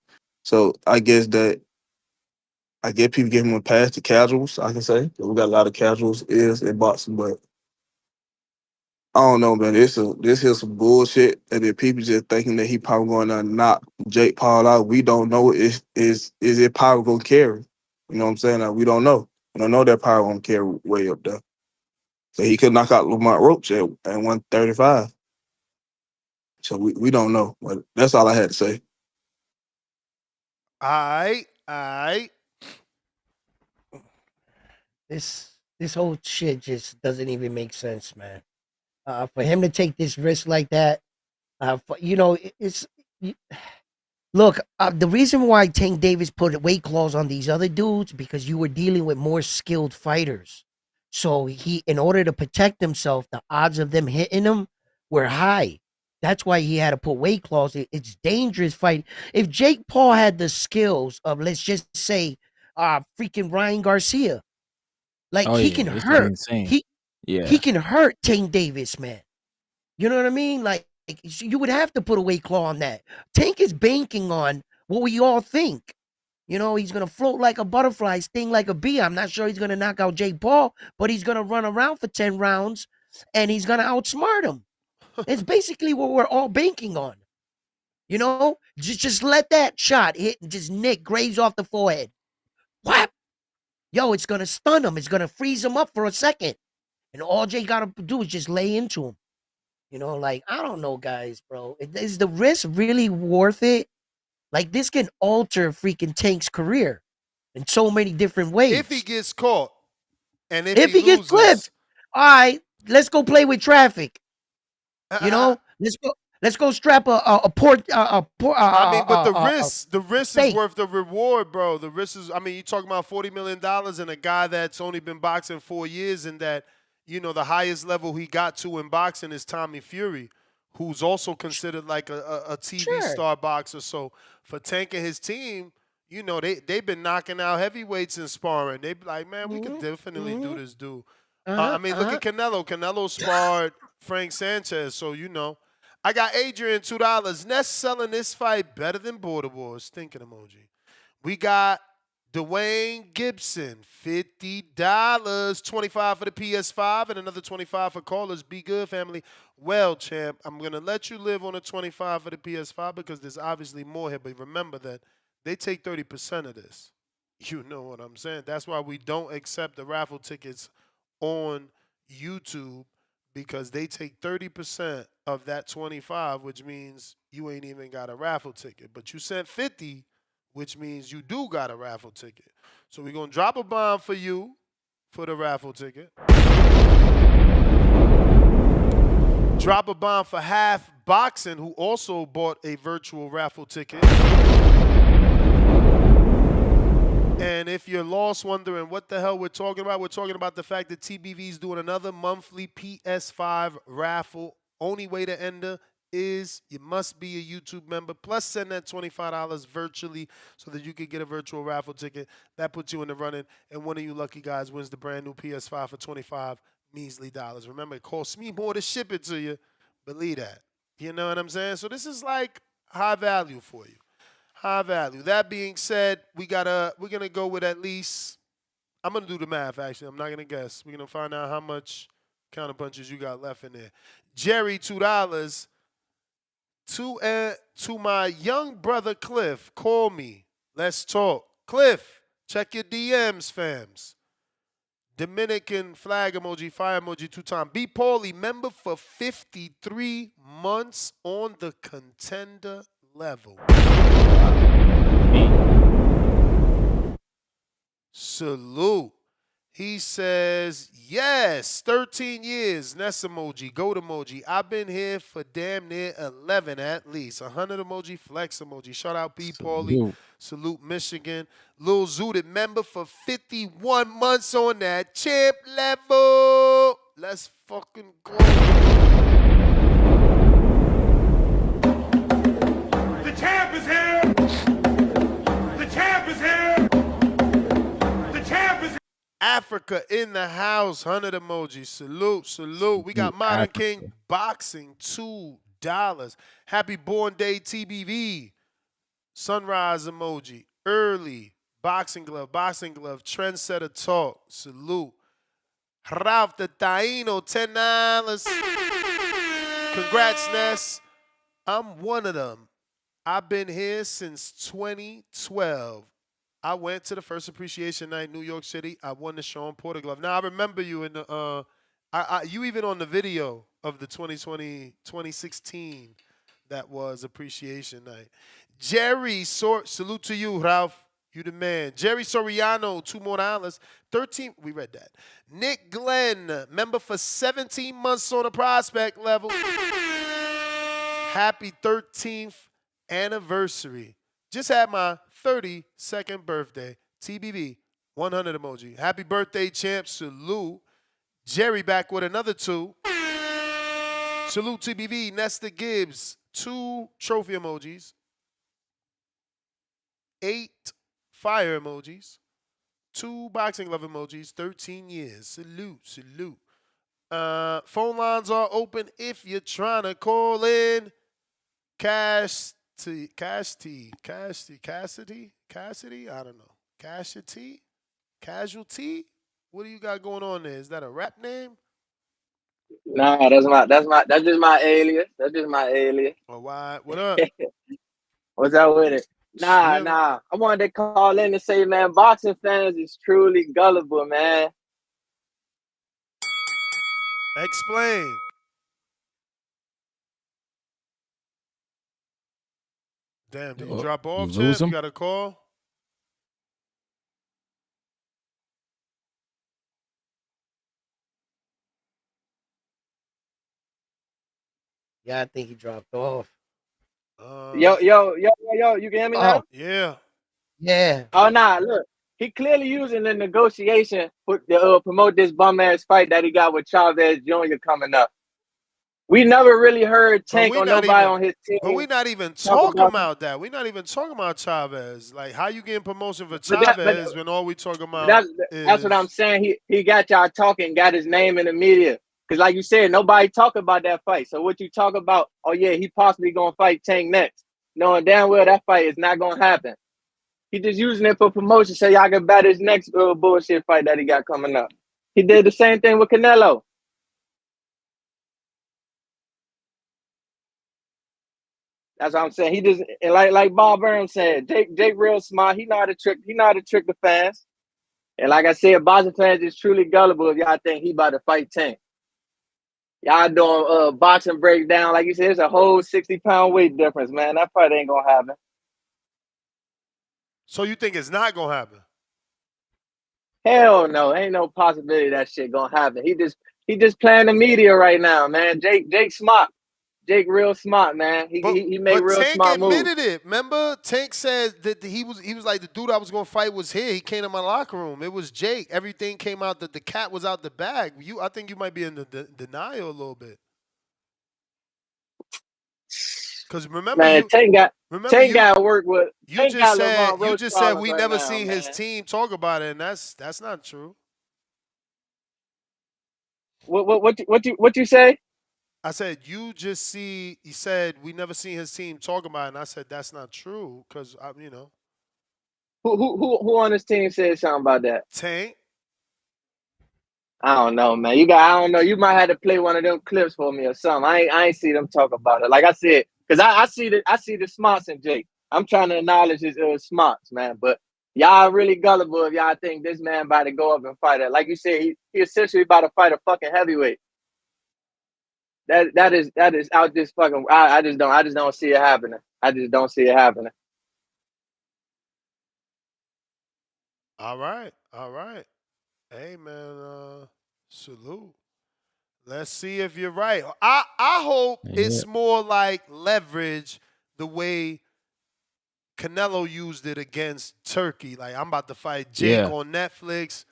So I guess people give him a pass to casuals, I can say. We got a lot of casuals in boxing, but I don't know, man. This is some bullshit, and then people just thinking that he probably going to knock Jake Paul out. We don't know is it power gonna carry? You know what I'm saying? Like, we don't know. We don't know that power gonna carry way up there. So he could knock out Lamont Roach at 135. So we don't know. But that's all I had to say. All right. This whole shit just doesn't even make sense, man. For him to take this risk like that, look. The reason why Tank Davis put weight clause on these other dudes because you were dealing with more skilled fighters. So in order to protect himself, the odds of them hitting him were high. That's why he had to put weight clause. It's dangerous fight. If Jake Paul had the skills of, let's just say, freaking Ryan Garcia, like he can hurt. He can hurt Tank Davis, man. You know what I mean? Like you would have to put a weight claw on that. Tank is banking on what we all think. He's gonna float like a butterfly, sting like a bee. I'm not sure he's gonna knock out Jake Paul, but he's gonna run around for 10 rounds and he's gonna outsmart him. It's basically what we're all banking on. Just let that shot hit and just graze off the forehead. Whap! Yo, it's gonna stun him. It's gonna freeze him up for a second. And all Jay gotta do is just lay into him. You know, like, I don't know, guys, bro. Is the risk really worth it? Like, this can alter freaking Tank's career in so many different ways. If he gets caught, and if he gets loses, clipped, all right, let's go play with traffic. You know, let's go strap a port. I mean, but the risk is stake. worth the reward, bro. The risk is, I mean, you're talking about $40 million and a guy that's only been boxing 4 years, and that, you know, the highest level he got to in boxing is Tommy Fury, who's also considered like a TV star boxer. So for Tank and his team, you know, they've been knocking out heavyweights in sparring. They be like, man, we could definitely do this, dude. I mean, look at Canelo. Canelo sparred Frank Sanchez, so, you know. I got Adrian, $2. Nes selling this fight better than Border Wars. Thinking emoji. We got Dwayne Gibson, $50. 25 for the PS5 and another 25 for callers. Be good, family. Well, champ, I'm going to let you live on a 25 for the PS5 because there's obviously more here. But remember that they take 30% of this. You know what I'm saying? That's why we don't accept the raffle tickets on YouTube, because they take 30% of that 25, which means you ain't even got a raffle ticket. But you sent 50, which means you do got a raffle ticket. So we're going to drop a bomb for you for the raffle ticket. Drop a bomb for Half Boxing, who also bought a virtual raffle ticket. And if you're lost wondering what the hell we're talking about the fact that TBV is doing another monthly PS5 raffle. Only way to enter is you must be a YouTube member, plus send that $25 virtually so that you can get a virtual raffle ticket. That puts you in the running, and one of you lucky guys wins the brand new PS5 for 25 measly dollars. Remember, it costs me more to ship it to you. Believe that. You know what I'm saying? So this is like high value for you. High value. That being said, we're gonna go with at least, I'm gonna do the math actually. I'm not gonna guess. We're gonna find out how much counterpunches you got left in there. Jerry, $2. To my young brother Cliff, call me. Let's talk. Cliff, check your DMs, fams. Dominican flag emoji, fire emoji, 2-time. B. Paulie, member for 53 months on the contender level. Salute. He says, yes, 13 years. Nes emoji, goat emoji. I've been here for damn near 11 at least. 100 emoji, flex emoji. Shout out B. Paulie. Salute Michigan. Lil Zooted, member for 51 months on that champ level. Let's fucking go. The champ is here. The champ is here. The champ is here. Africa in the house, 100 emojis. Salute, salute. We got Modern King Boxing, $2. Happy Born Day TBV. Sunrise emoji. Early. Boxing glove, trendsetter talk. Salute. Ralph the Taino, $10. Congrats, Ness. I'm one of them. I've been here since 2012. I went to the first appreciation night in New York City. I won the Sean Porter glove. Now, I remember you in the, you even on the video of the 2016 that was appreciation night. Jerry, salute to you, Ralph. You the man. Jerry Soriano, $2 more. 13, we read that. Nick Glenn, member for 17 months on the prospect level. Happy 13th anniversary. Just had my 32nd birthday. TBV, 100 emoji. Happy birthday, champ. Salute. Jerry back with another 2. Salute TBV. Nesta Gibbs, 2 trophy emojis. 8 fire emojis. 2 boxing glove emojis. 13 years. Salute, salute. Phone lines are open if you're trying to call in. Cassidy, I don't know. Casualty? What do you got going on there? Is that a rap name? Nah, that's just my alias. That's just my alias. Oh, why? What up? What's up with it? Nah. I wanted to call in and say, man, boxing fans is truly gullible, man. Explain. Damn, did you drop off, you champ? lose him? You got a call? Yeah, I think he dropped off. Yo, you can hear me now? Yeah. Yeah. Oh, nah, look. He clearly using the negotiation to promote this bum-ass fight that he got with Chavez Jr. coming up. We never really heard Tank or nobody on his team. But we're not even talk talking about about that. We're not even talking about Chavez. Like, how you getting promotion for Chavez when all we talking about that's what I'm saying. He got y'all talking, got his name in the media. Because like you said, nobody talk about that fight. So what you talk about, oh yeah, he possibly going to fight Tank next. Knowing damn well that fight is not going to happen. He just using it for promotion so y'all can bet his next bullshit fight that he got coming up. He did the same thing with Canelo. That's what I'm saying. He just like Bob Burns said, Jake real smart. He know how to trick the fans. And like I said, boxing fans is truly gullible if y'all think he about to fight Tank. Y'all doing boxing breakdown. Like you said, it's a whole 60-pound weight difference, man. That fight ain't gonna happen. So you think it's not gonna happen? Hell no. Ain't no possibility that shit gonna happen. He just playing the media right now, man. Jake smart. Jake real smart, man. He made real Tank smart moves. admitted it. Remember, Tank said that he was like, the dude I was gonna fight was here. He came to my locker room. It was Jake. Everything came out. The cat was out the bag. I think you might be in the denial a little bit. Because remember, man, Tank got to work with. You just said we never seen his team talk about it, and that's not true. What you say? I said you said we never seen his team talk about it, and I said that's not true because Who on his team said something about that? Tank. I don't know, man. I don't know. You might have to play one of them clips for me or something. I ain't see them talk about it. Like I said, because I see the smarts in Jake. I'm trying to acknowledge his smarts, man. But y'all really gullible if y'all think this man about to go up and fight it. Like you said, he essentially about to fight a fucking heavyweight. That is out this fucking. I just don't see it happening. I just don't see it happening. All right. Hey man, salute. Let's see if you're right. I hope it's more like leverage the way Canelo used it against Turkey. Like, I'm about to fight Jake on Netflix.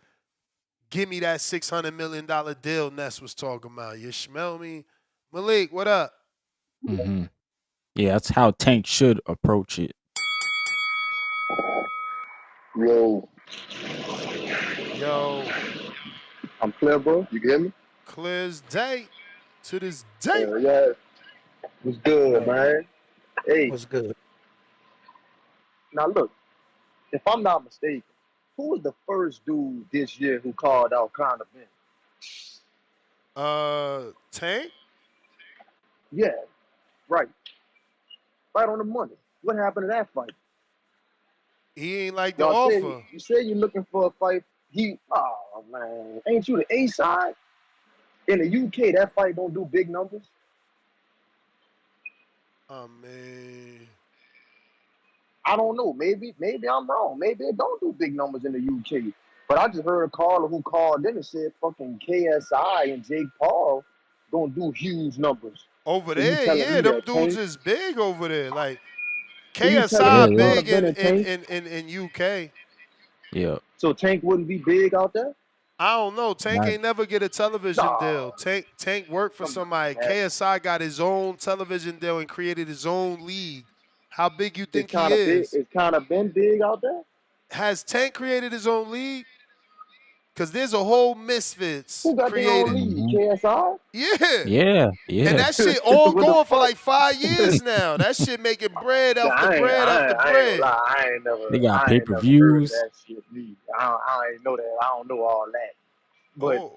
Give me that $600 million deal Nes was talking about. You smell me? Malik, what up? Mm-hmm. Yeah, that's how Tank should approach it. Yo. I'm clear, bro. You can hear me? Clear as day. To this day. Yeah. What's good, man? Hey. What's good? Now, look. If I'm not mistaken, who was the first dude this year who called out Conor Ben? Tank? Yeah. Right. Right on the money. What happened to that fight? He ain't like the offer. You said you're looking for a fight. Oh, man. Ain't you the A side? In the UK, that fight don't do big numbers. Oh, man. I don't know. Maybe I'm wrong. Maybe it don't do big numbers in the UK. But I just heard a caller who called in and said fucking KSI and Jake Paul gonna do huge numbers. Over So there, yeah, them dudes is big over there. Like, KSI big in UK. Yeah. So Tank wouldn't be big out there? I don't know. Tank ain't never get a television deal. Tank worked for somebody. KSI got his own television deal and created his own league. How big you think he is? It's kind of been big out there? Has Tank created his own league? Because there's a whole Misfits Who got created. Their own league? KSI? Yeah. Yeah. And that shit all going for like 5 years now. That shit making bread after bread after bread. I ain't never. They got pay-per-views. That shit, I ain't know that. I don't know all that. But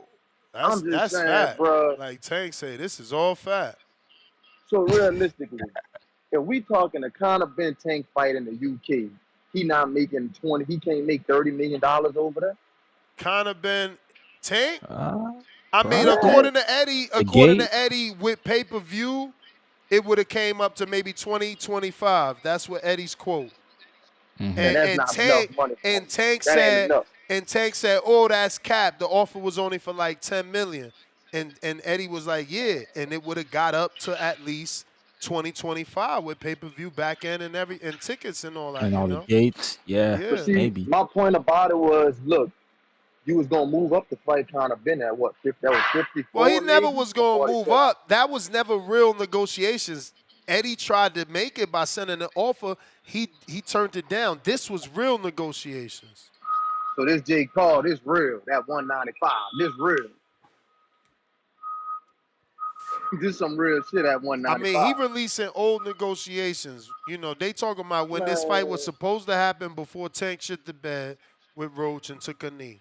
that's saying, fat, bro. Like Tank say, this is all fat. So realistically, if we talking a Conor Ben Tank fight in the UK, he not making 20. He can't make $30 million over there. Conor Ben Tank. I mean, according to Eddie, with pay-per-view, it would have came up to maybe 20, 25. That's what Eddie's quote. Mhm. And that's not enough money for him. That ain't enough. Tank said, "Oh, that's cap. The offer was only for like 10 million." And Eddie was like, "Yeah," and it would have got up to at least 2025 with pay-per-view back end and tickets and all that, And you all the know? gates. Yeah, But Yeah. see, maybe. my point about it was, look, you was gonna move up the fight count. I've been at what 50? That was Well, he 54 never maybe, was or going to move 47. up. That was never real negotiations. Eddie tried to make it by sending an offer. He turned it down. This was real negotiations. So this Jake Paul, this real. That 195, this real. This some real shit at I mean, he 195. releasing old negotiations. You know, they talking about when this fight was Man, supposed to happen before Tank shit the bed with Roach and took a knee.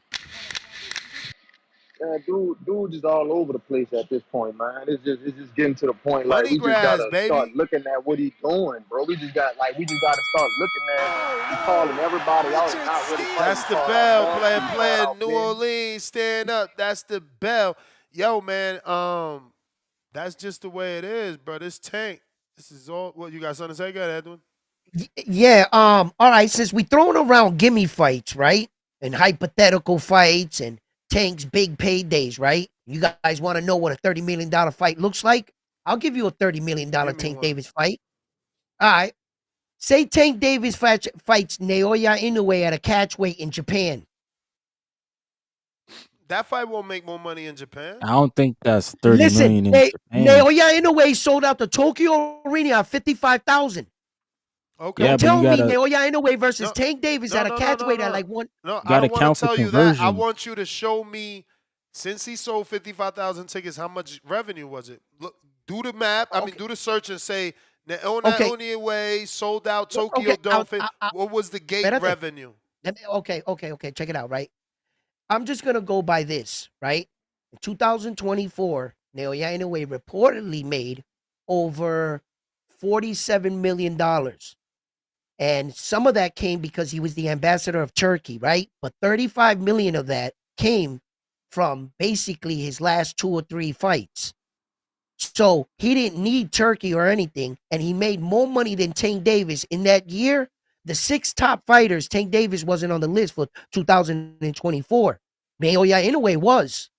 dude just all over the place at this point, man. It's just getting to the point like Money we just grabs, gotta start baby. looking at what he's doing, bro. We just gotta start looking at. He's calling everybody out and not really fighting. That's the bell. Player, New Orleans, stand up. That's the bell. Yo, man, that's just the way it is, bro. This Tank. This is all. What you got something to say? Go ahead, Edwin. Yeah. All right. Since we throwing around gimme fights, right, and hypothetical fights and Tank's big paydays, right? You guys want to know what a $30 million fight looks like? I'll give you a $30 million Tank Davis fight. All right. Say Tank Davis fights Naoya Inoue at a catchweight in Japan. That fight won't make more money in Japan. I don't think that's 30 million in Japan. Naoya Inoue sold out the Tokyo Arena at 55,000. Okay. Don't tell me Naoya Inoue versus Tank Davis at a catchweight at like one. No, I don't want to tell you that. I want you to show me, since he sold 55,000 tickets, how much revenue was it? Look, do the math. I mean, do the search and say Naoya Inoue sold out Tokyo Dome. What was the gate revenue? Okay. Check it out, right? I'm just gonna go by this, right? In 2024, Naoya Inoue reportedly made over $47 million. And some of that came because he was the ambassador of Turkey, right? But 35 million of that came from basically his last 2 or 3 fights. So he didn't need Turkey or anything, and he made more money than Tank Davis in that year. The 6 top fighters, Tank Davis wasn't on the list for 2024. Naoya Inoue was.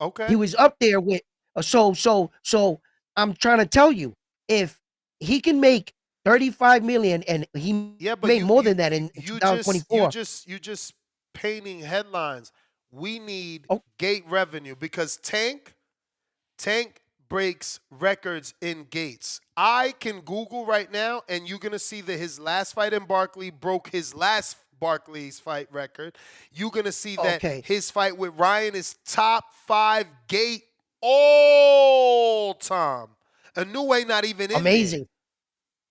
Okay. He was up there with. So I'm trying to tell you, if he can make 35 million and he made more than that in 2024. You just painting headlines. We need gate revenue because Tank breaks records in gates. I can Google right now, and you're gonna see that his last fight in Barkley broke his last Barkley's fight record. You're gonna see that his fight with Ryan is top 5 gate all time. Inoue not even in amazing.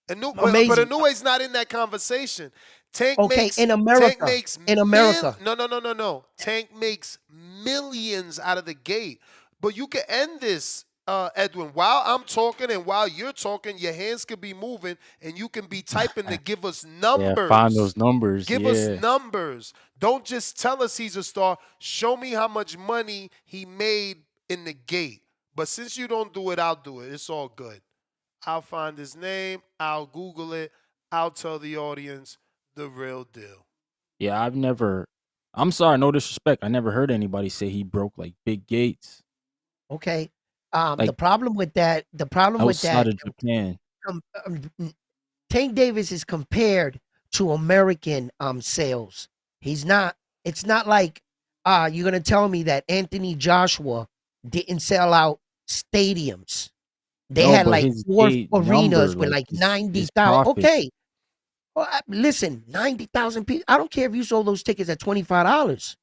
But Inoue's not in that conversation. Tank makes in America. Tank makes in America. No. Tank makes millions out of the gate. But you can end this, Edwin. While I'm talking and while you're talking, your hands could be moving and you can be typing to give us numbers. Yeah, find those numbers. Give us numbers. Don't just tell us he's a star. Show me how much money he made in the gate. But since you don't do it, I'll do it. It's all good. I'll find his name. I'll Google it. I'll tell the audience the real deal. Yeah, I'm sorry, no disrespect. I never heard anybody say he broke like big gates. Okay. The problem with that, outside of Japan. Tank Davis is compared to American sales. He's not. It's not like you're gonna tell me that Anthony Joshua didn't sell out stadiums. They had like 4 arenas with like 90,000. Okay. Well, listen, 90,000 people. I don't care if you sold those tickets at $25.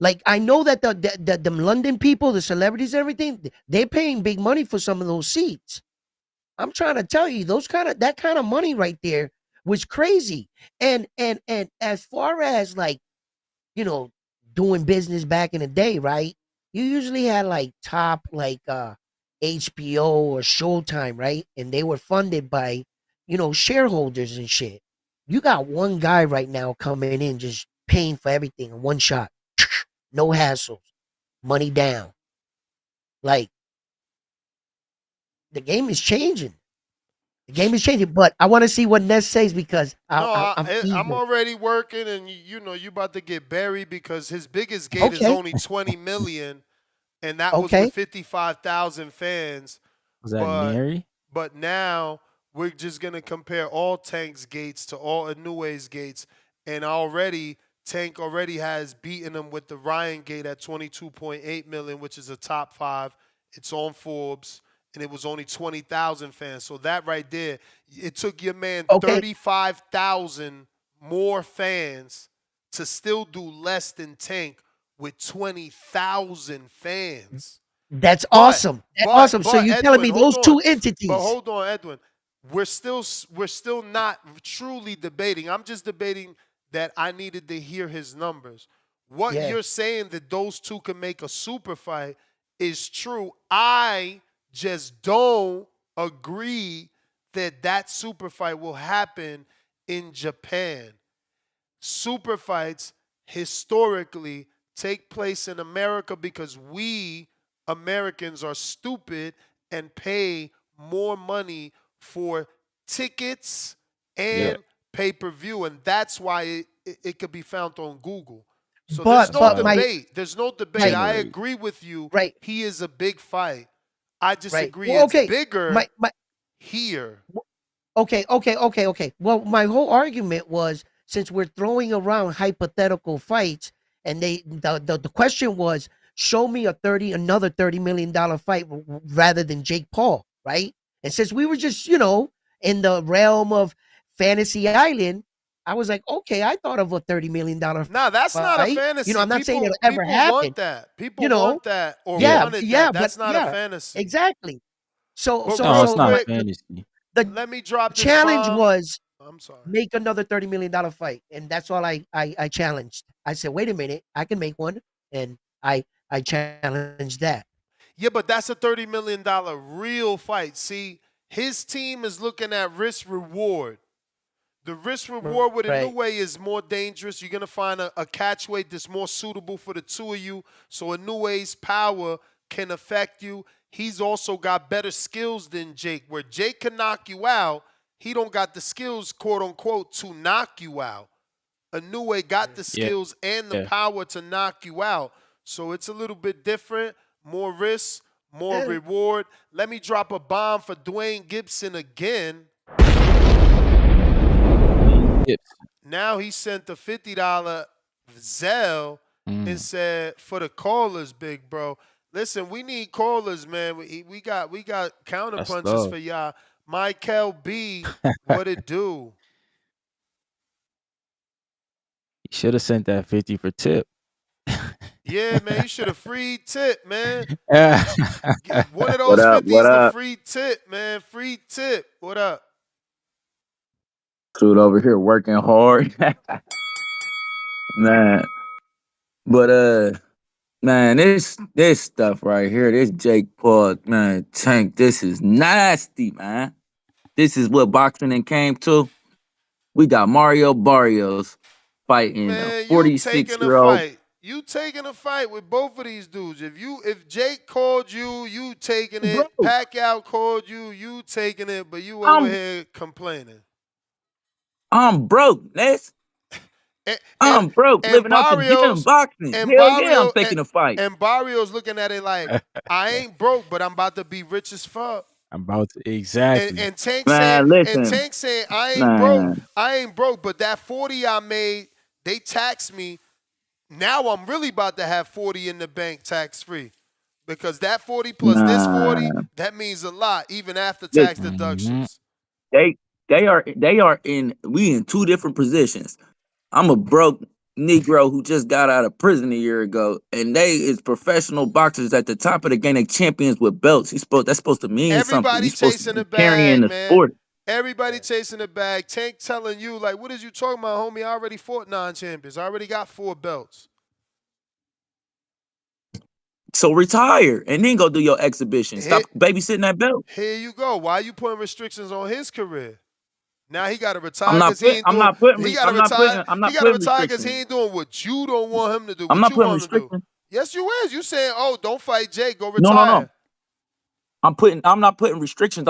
Like, I know that the London people, the celebrities and everything, they're paying big money for some of those seats. I'm trying to tell you, that kind of money right there was crazy. And as far as like, doing business back in the day, right? You usually had like top like HBO or Showtime, right? And they were funded by, shareholders and shit. You got one guy right now coming in just paying for everything in one shot. No hassles. Money down. Like, the game is changing. The game is changing, but I want to see what Nes says because I'm I'm eager. already working, and you about to get buried because his biggest gate is Okay. only 20 million, and that was with 55,000 fans. Was that Neri? But now we're just gonna compare all Tank's gates to all Inoue's gates, and Tank already has beaten him with the Ryan gate at 22.8 million, which is a top 5. It's on Forbes, and it was only 20,000 fans. So that right there, it took your man 35,000 more fans to still do less than Tank with 20,000 fans. That's awesome. That's awesome. So you're telling me those two entities. But hold on, Edwin. We're still not truly debating. I'm just debating that I needed to hear his numbers. What you're saying that those two can make a super fight is true. I just don't agree that super fight will happen in Japan. Super fights historically take place in America because we Americans are stupid and pay more money for tickets and pay-per-view, and that's why it could be found on Google. So there's no debate. There's no debate. I agree with you. Right. He is a big fight. I just agree it's bigger here. Okay. Well, my whole argument was since we're throwing around hypothetical fights, and the question was, show me another $30 million fight rather than Jake Paul, right? And since we were just, in the realm of Fantasy Island, I was like, okay, I thought of a $30 million fight. Nah, that's not a fantasy. I'm not saying it'll ever happen. Want that. People want that or wanted that. That's not a fantasy. Exactly. So it's not a fantasy. Let me drop this challenge bomb. was I'm sorry. Make another $30 million fight. And that's all I challenged. I said, wait a minute, I can make one. And I challenged that. Yeah, but that's a $30 million real fight. See, his team is looking at risk-reward. The risk-reward with Inoue is more dangerous. You're going to find a catch weight that's more suitable for the two of you. So Inoue's power can affect you. He's also got better skills than Jake. Where Jake can knock you out, he don't got the skills, quote-unquote, to knock you out. Inoue got the skills and the power to knock you out. So it's a little bit different. More risk, more reward. Let me drop a bomb for Dwayne Gibson again. Now he sent the $50 Zelle and said, for the callers, big bro. Listen, we need callers, man. We got counterpunches for y'all. Michael B, what it do? You should have sent that 50 for Tip. Yeah, man, you should have free Tip, man. One of those 50s, the free Tip, man. Free Tip. What up? Dude over here working hard. Man. But man, this stuff right here, this Jake Paul, man, Tank, this is nasty, man. This is what boxing came to. We got Mario Barrios fighting a 46-year-old. You taking a fight with both of these dudes. If Jake called you, you taking it. Bro. Pacquiao called you, you taking it, but you over here complaining. I'm broke, Nes. I'm broke, living out the gym, boxing. Hell yeah, I'm taking a fight. And Barrios looking at it like, I ain't broke, but I'm about to be rich as fuck. I'm about to, exactly. And Tank saying, I ain't broke, but that 40 I made, they taxed me. Now I'm really about to have 40 in the bank tax free. Because that 40 plus this 40, that means a lot, even after tax deductions. We in two different positions. I'm a broke Negro who just got out of prison a year ago, and they is professional boxers at the top of the game. They champions with belts. That's supposed to mean something. Everybody chasing the bag, man. Sport. Everybody chasing the bag. Tank telling you, like, what is you talking about, homie? I already fought 9 champions. I already got 4 belts. So retire and then go do your exhibition. Stop babysitting that belt. Here you go. Why are you putting restrictions on his career? Now he got to retire because he ain't doing. I'm not putting retire because he ain't doing what you don't want him to do. I'm not putting restrictions. Yes, you is. You saying, "Oh, don't fight Jake. Go retire." No. I'm not putting restrictions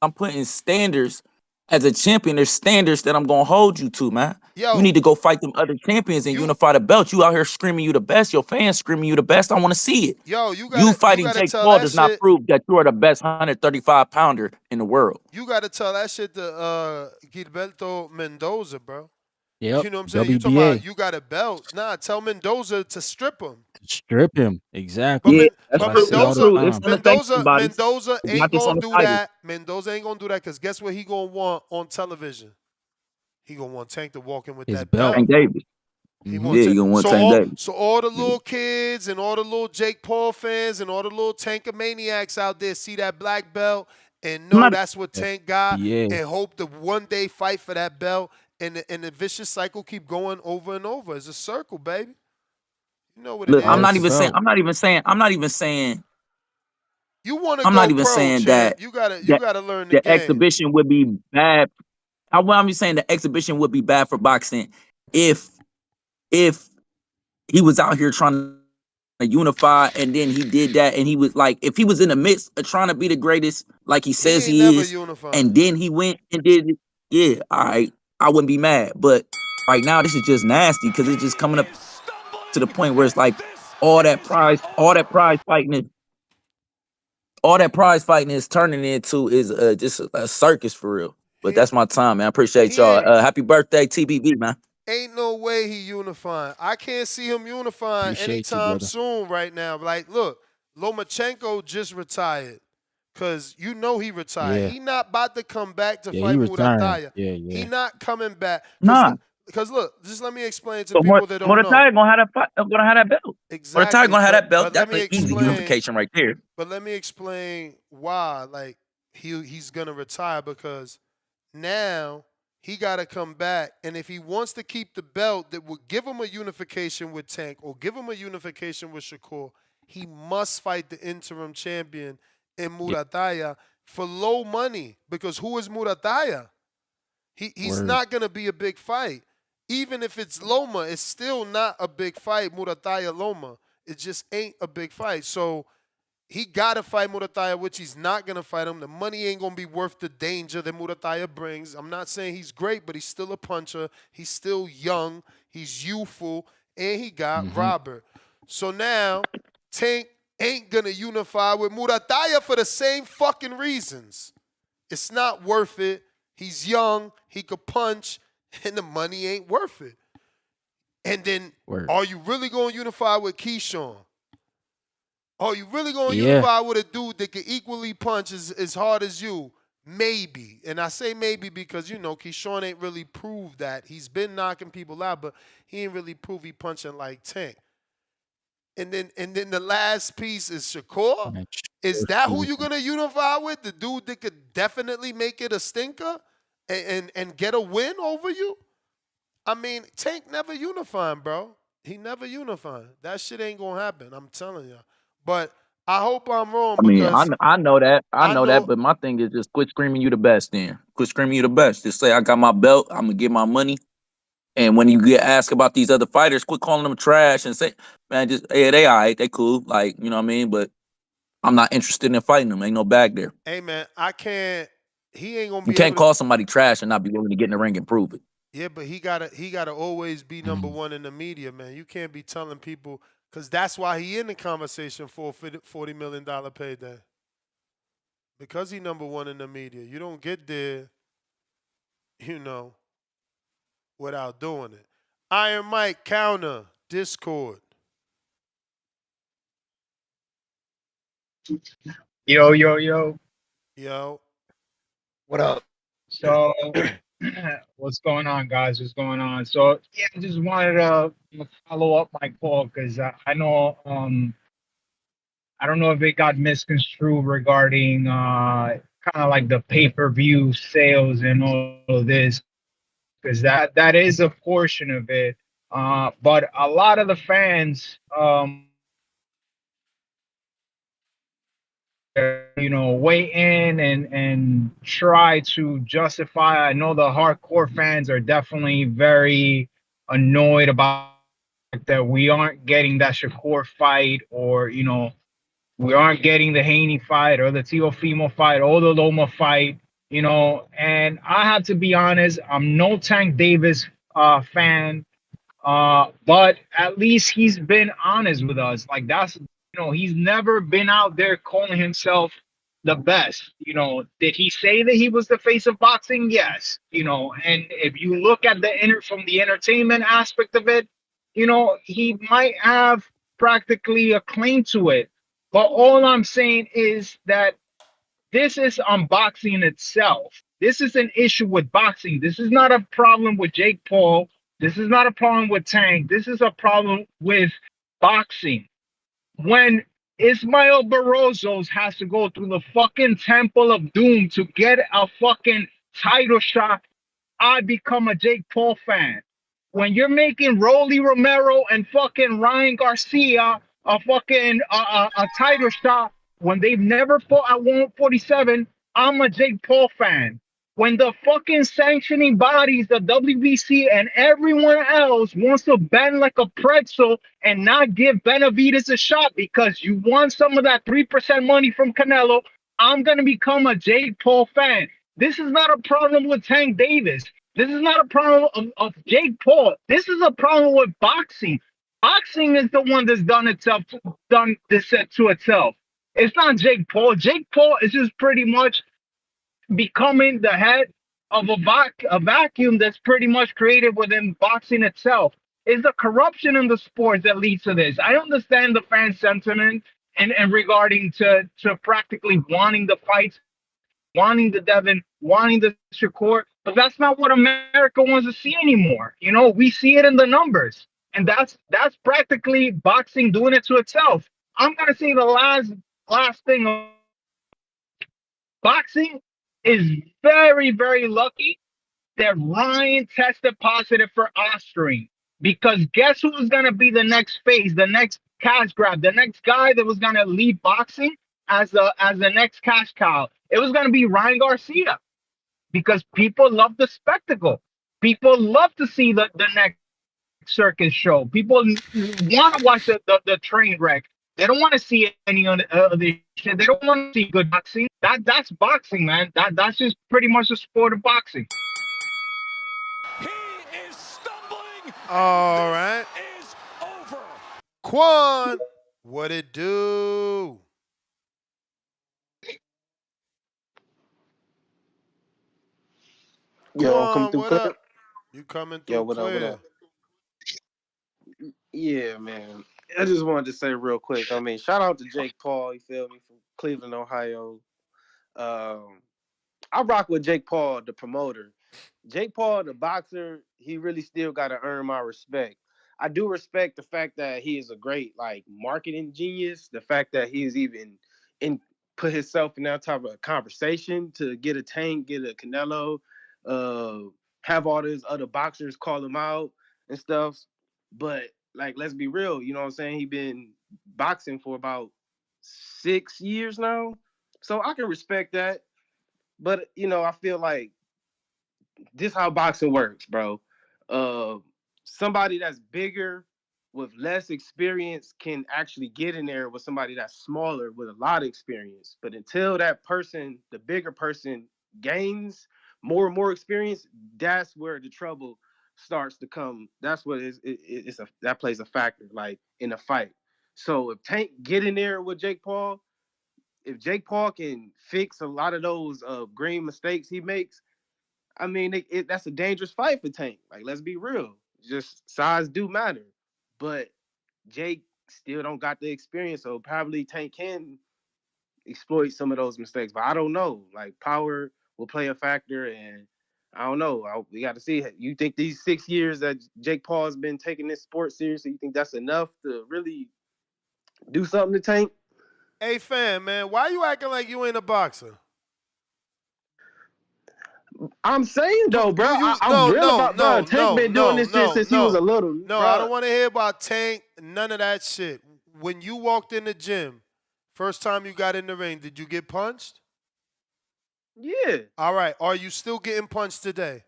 I'm putting standards as a champion. There's standards that I'm gonna hold you to, man. Yo, You need to go fight them other champions and unify the belt. You out here screaming you the best. Your fans screaming you the best. I want to see it. Yo, You fighting gotta Jake tell Paul that does not shit. prove that you are the best 135 pounder in the world. You gotta tell that shit to Gilberto Mendoza, bro. Yep. You know what I'm saying? You talking WBA. about you got a belt. Nah, tell Mendoza to strip him. Strip him. Exactly. Yeah, But that's what I say all the true. It's time. gonna take somebody. Mendoza It's ain't not just on gonna the do fighters. that. Mendoza ain't gonna do that because guess what he gonna want on television? He gonna want Tank to walk in with His that belt. Tank belt. Davis. He Yeah, wants you it. gonna want So Tank Davis. all the little kids and all the little Jake Paul fans and all the little Tanka maniacs out there see that black belt and I'm know not. that's what Tank got Yeah. and hope to one day fight for that belt and the vicious cycle keep going over and over. It's a circle, baby. You know what it Look, is. I'm not That's even saying. belt. I'm not even saying. I'm not even saying. You want to I'm not go even pro, saying champ. that You gotta that learn the the game. exhibition would be bad. I'm just saying the exhibition would be bad for boxing if if he was out here trying to unify and then he did that and he was like if he was in the midst of trying to be the greatest like he He says ain't he never is unifying. and then he went and did it, yeah, all right, I wouldn't be mad. But right now this is just nasty because it's just coming up to the point where it's like all that prize fighting is all that prize fighting is turning into is just a circus for real. But He that's my time, man. I appreciate he y'all. ain't Happy birthday, TBV, man. ain't no way he unifying. I can't see him unifying Appreciate you, anytime brother. soon right now. Like, look, Lomachenko just retired. Cause you know he retired. Yeah. He not about to come back to Yeah, he fight retiring. Murataya. Yeah, He yeah. not coming back. Nah. Cause look, just let me explain to So people that don't know. Mordecai gonna have that fight, gonna have that belt. Mordecai Exactly, gonna have that belt. but let That's me an easy explain. unification right there. But let me explain why. Like he's gonna retire because now he got to come back, and if he wants to keep the belt that would give him a unification with Tank or give him a unification with Shakur, he must fight the interim champion in Murataya for low money. Because who is Murataya? He's Word. not gonna be a big fight. Even if it's Loma, it's still not a big fight. Murataya Loma, it just ain't a big fight. So he got to fight Murataya, which he's not going to fight him. The money ain't going to be worth the danger that Murataya brings. I'm not saying he's great, but he's still a puncher. He's still young. He's youthful. And he got Robert. So now Tank ain't going to unify with Murataya for the same fucking reasons. It's not worth it. He's young. He could punch. And the money ain't worth it. And then are you really going to unify with Keyshawn? Oh, you really gonna unify with a dude that can equally punch as hard as you? Maybe. And I say maybe because, Keyshawn ain't really proved that. He's been knocking people out, but he ain't really proved he punching like Tank. And then the last piece is Shakur. Is that who you're gonna unify with? The dude that could definitely make it a stinker and get a win over you? I mean, Tank never unifying, bro. He never unifying. That shit ain't gonna happen. I'm telling you. But I hope I'm wrong I mean, because I know that. I I know that. know. But my thing is just quit screaming you the best then. Quit screaming you the best. Just say I got my belt. I'm gonna get my money. And when you get asked about these other fighters, quit calling them trash and say, man, just hey, they all right, they cool. Like, you know what I mean? But I'm not interested in fighting them. Ain't no bag there. Hey man, I can't. He ain't gonna You be can't able to. call somebody trash and not be willing to get in the ring and prove it. Yeah, but he gotta always be number one in the media, man. You can't be telling people because that's why he in the conversation for a $40 million payday. Because he number one in the media. You don't get there, without doing it. Iron Mike counter Discord. Yo, yo, yo. Yo. What up? So, what's going on, guys? What's going on? So, yeah, I just wanted to follow up my call because I know, I don't know if it got misconstrued regarding kind of like the pay-per-view sales and all of this, because that is a portion of it. But a lot of the fans, weigh in and try to justify. I know the hardcore fans are definitely very annoyed about that we aren't getting that Shakur fight, or we aren't getting the Haney fight or the Teofimo fight or the Loma fight. you know. And I have to be honest, I'm no Tank Davis fan, but at least he's been honest with us. Like that's, you know, he's never been out there calling himself the best. You know, did he say that he was the face of boxing? Yes. You know, and if you look at from the entertainment aspect of it, you know, he might have practically a claim to it. But all I'm saying is that this is unboxing itself. This is an issue with boxing. This is not a problem with Jake Paul. This is not a problem with Tank. This is a problem with boxing. When Ismael Barrosos has to go through the fucking temple of doom to get a fucking title shot, I become a Jake Paul fan. When you're making Rolly Romero and fucking Ryan Garcia a fucking a title shot when they've never fought at 147, I'm a Jake Paul fan. When the fucking sanctioning bodies, the WBC and everyone else wants to bend like a pretzel and not give Benavidez a shot because you want some of that 3% money from Canelo, I'm going to become a Jake Paul fan. This is not a problem with Tank Davis. This is not a problem of Jake Paul. This is a problem with boxing. Boxing is the one that's done this to itself. It's not Jake Paul. Jake Paul is just pretty much becoming the head of a vacuum that's pretty much created within boxing itself. It's the corruption in the sport that leads to this. I understand the fan sentiment and regarding to practically wanting the fights, wanting the Tevin, wanting the Shakur, but that's not what America wants to see anymore. You know, we see it in the numbers, and that's practically boxing doing it to itself. I'm gonna say the last thing. Boxing is very, very lucky that Ryan tested positive for Austrian, because guess who was gonna be the next phase, the next cash grab, the next guy that was gonna lead boxing as the next cash cow? It was gonna be Ryan Garcia, because people love the spectacle. People love to see the next circus show. People want to watch the train wreck. They don't want to see any other shit. They don't want to see good boxing. That's boxing, man. That's just pretty much the sport of boxing. All right. Quan, what it do? Yo, I'm coming Quan, through what clear. up? You coming through Yo, what up? What clear? up? Yeah, man. I just wanted to say real quick. I mean, shout out to Jake Paul. You feel me, from Cleveland, Ohio. I rock with Jake Paul, the promoter. Jake Paul, the boxer, he really still got to earn my respect. I do respect the fact that he is a great like marketing genius. The fact that he's even put himself in that type of conversation to get a Tank, get a Canelo, have all these other boxers call him out and stuff. But like, let's be real, you know what I'm saying? He been boxing for about 6 years now, so I can respect that. But you know, I feel like this how boxing works, bro. Somebody that's bigger with less experience can actually get in there with somebody that's smaller with a lot of experience. But until that person, the bigger person, gains more and more experience, that's where the trouble starts to come. That's what that plays a factor, like in a fight. So if Tank get in there with Jake Paul, if Jake Paul can fix a lot of those green mistakes he makes, I mean, that's a dangerous fight for Tank. Like, let's be real. Just size do matter. But Jake still don't got the experience, so probably Tank can exploit some of those mistakes. But I don't know. Like, power will play a factor, and I don't know. We got to see. You think these 6 years that Jake Paul has been taking this sport seriously, you think that's enough to really do something to Tank? Hey, fam, man, why you acting like you ain't a boxer? I'm saying though, bro. I'm real about bro. Tank been doing this shit since he was a little. No, bro. I don't want to hear about Tank. None of that shit. When you walked in the gym, first time you got in the ring, did you get punched? Yeah. All right. Are you still getting punched today?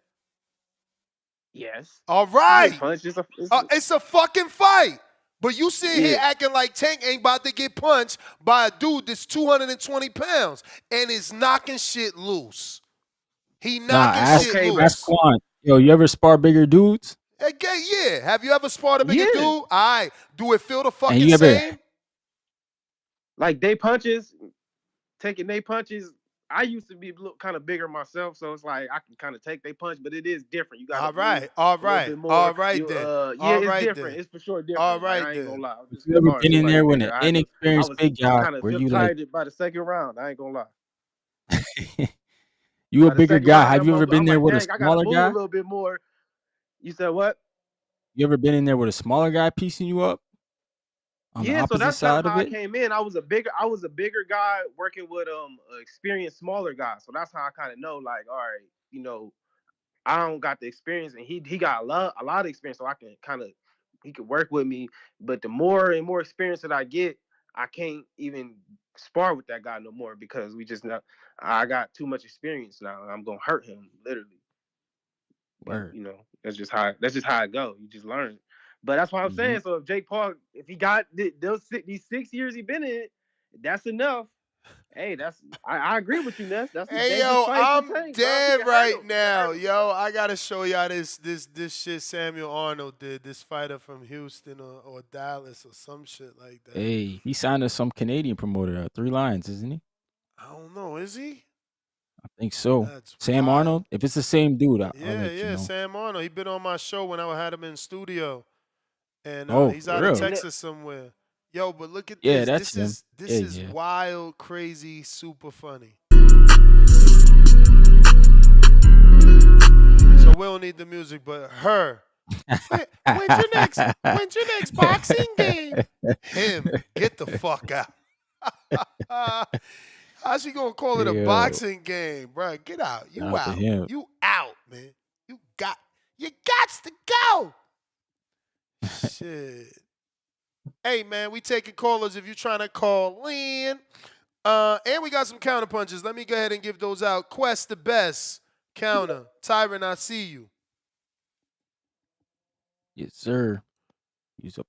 Yes. All right. It's a fucking fight. But you sitting here acting like Tank ain't about to get punched by a dude that's 220 pounds and is knocking shit loose. He Nah, knocking shit ask loose. Quan. Yo, you ever spar bigger dudes? Okay, yeah. Have you ever sparred a bigger dude? All right. Do it feel the And fucking you ever same? Like they punches, taking they punches. I used to be kind of bigger myself, so it's like I can kind of take they punch, but it is different. You got to All move right. a little bit more. All right You, then. yeah, All it's right different. then. It's for sure different. All Like right I ain't then. gonna lie. Just you ever calling been in somebody there when bigger. an I inexperienced was big guy kind of where feel you like tired by the second round. I ain't gonna lie. you a By the bigger second guy? round, Have you ever been I'm there like, with a dang, I gotta smaller move a guy? little bit more. You said what? You ever been in there with a smaller guy piecing you up on the Yeah, so opposite that's kind of side how of I it? came in. I was a bigger guy working with experienced smaller guys. So that's how I kind of know, like, all right, I don't got the experience, and he got a lot of experience, so I can he could work with me. But the more and more experience that I get, I can't even spar with that guy no more because I got too much experience now. I'm gonna hurt him literally. Word. That's just how it go. You just learn. But that's what I'm saying. So if Jake Paul, if he got these 6 years he been in, that's enough. Hey, I agree with you, Ness. That's a Hey dangerous yo, fight for I'm Tank, bro. He dead can hurt right him. now. Yo, I gotta show y'all this shit Samuel Arnold did. This fighter from Houston or Dallas or some shit like that. Hey, he signed to some Canadian promoter, 3 Lions, isn't he? I don't know, is he? I think so. That's Sam wild. Arnold? If it's the same dude, I'll Yeah, let you know. Sam Arnold. He been on my show when I had him in studio. And he's for out of real? Texas somewhere. Yo, but look at Yeah, this. that's him. This is wild, crazy, super funny. So we don't need the music, but her. When's your next boxing game? Him. Get the fuck out. How's she gonna call it a boxing game, bro? Get out. You Shout out to out. him. You out, man. You got to go. Shit. Hey man, we taking callers if you're trying to call in. And we got some counter punches. Let me go ahead and give those out. Quest the best counter. Tyron, I see you. Yes, sir. Use up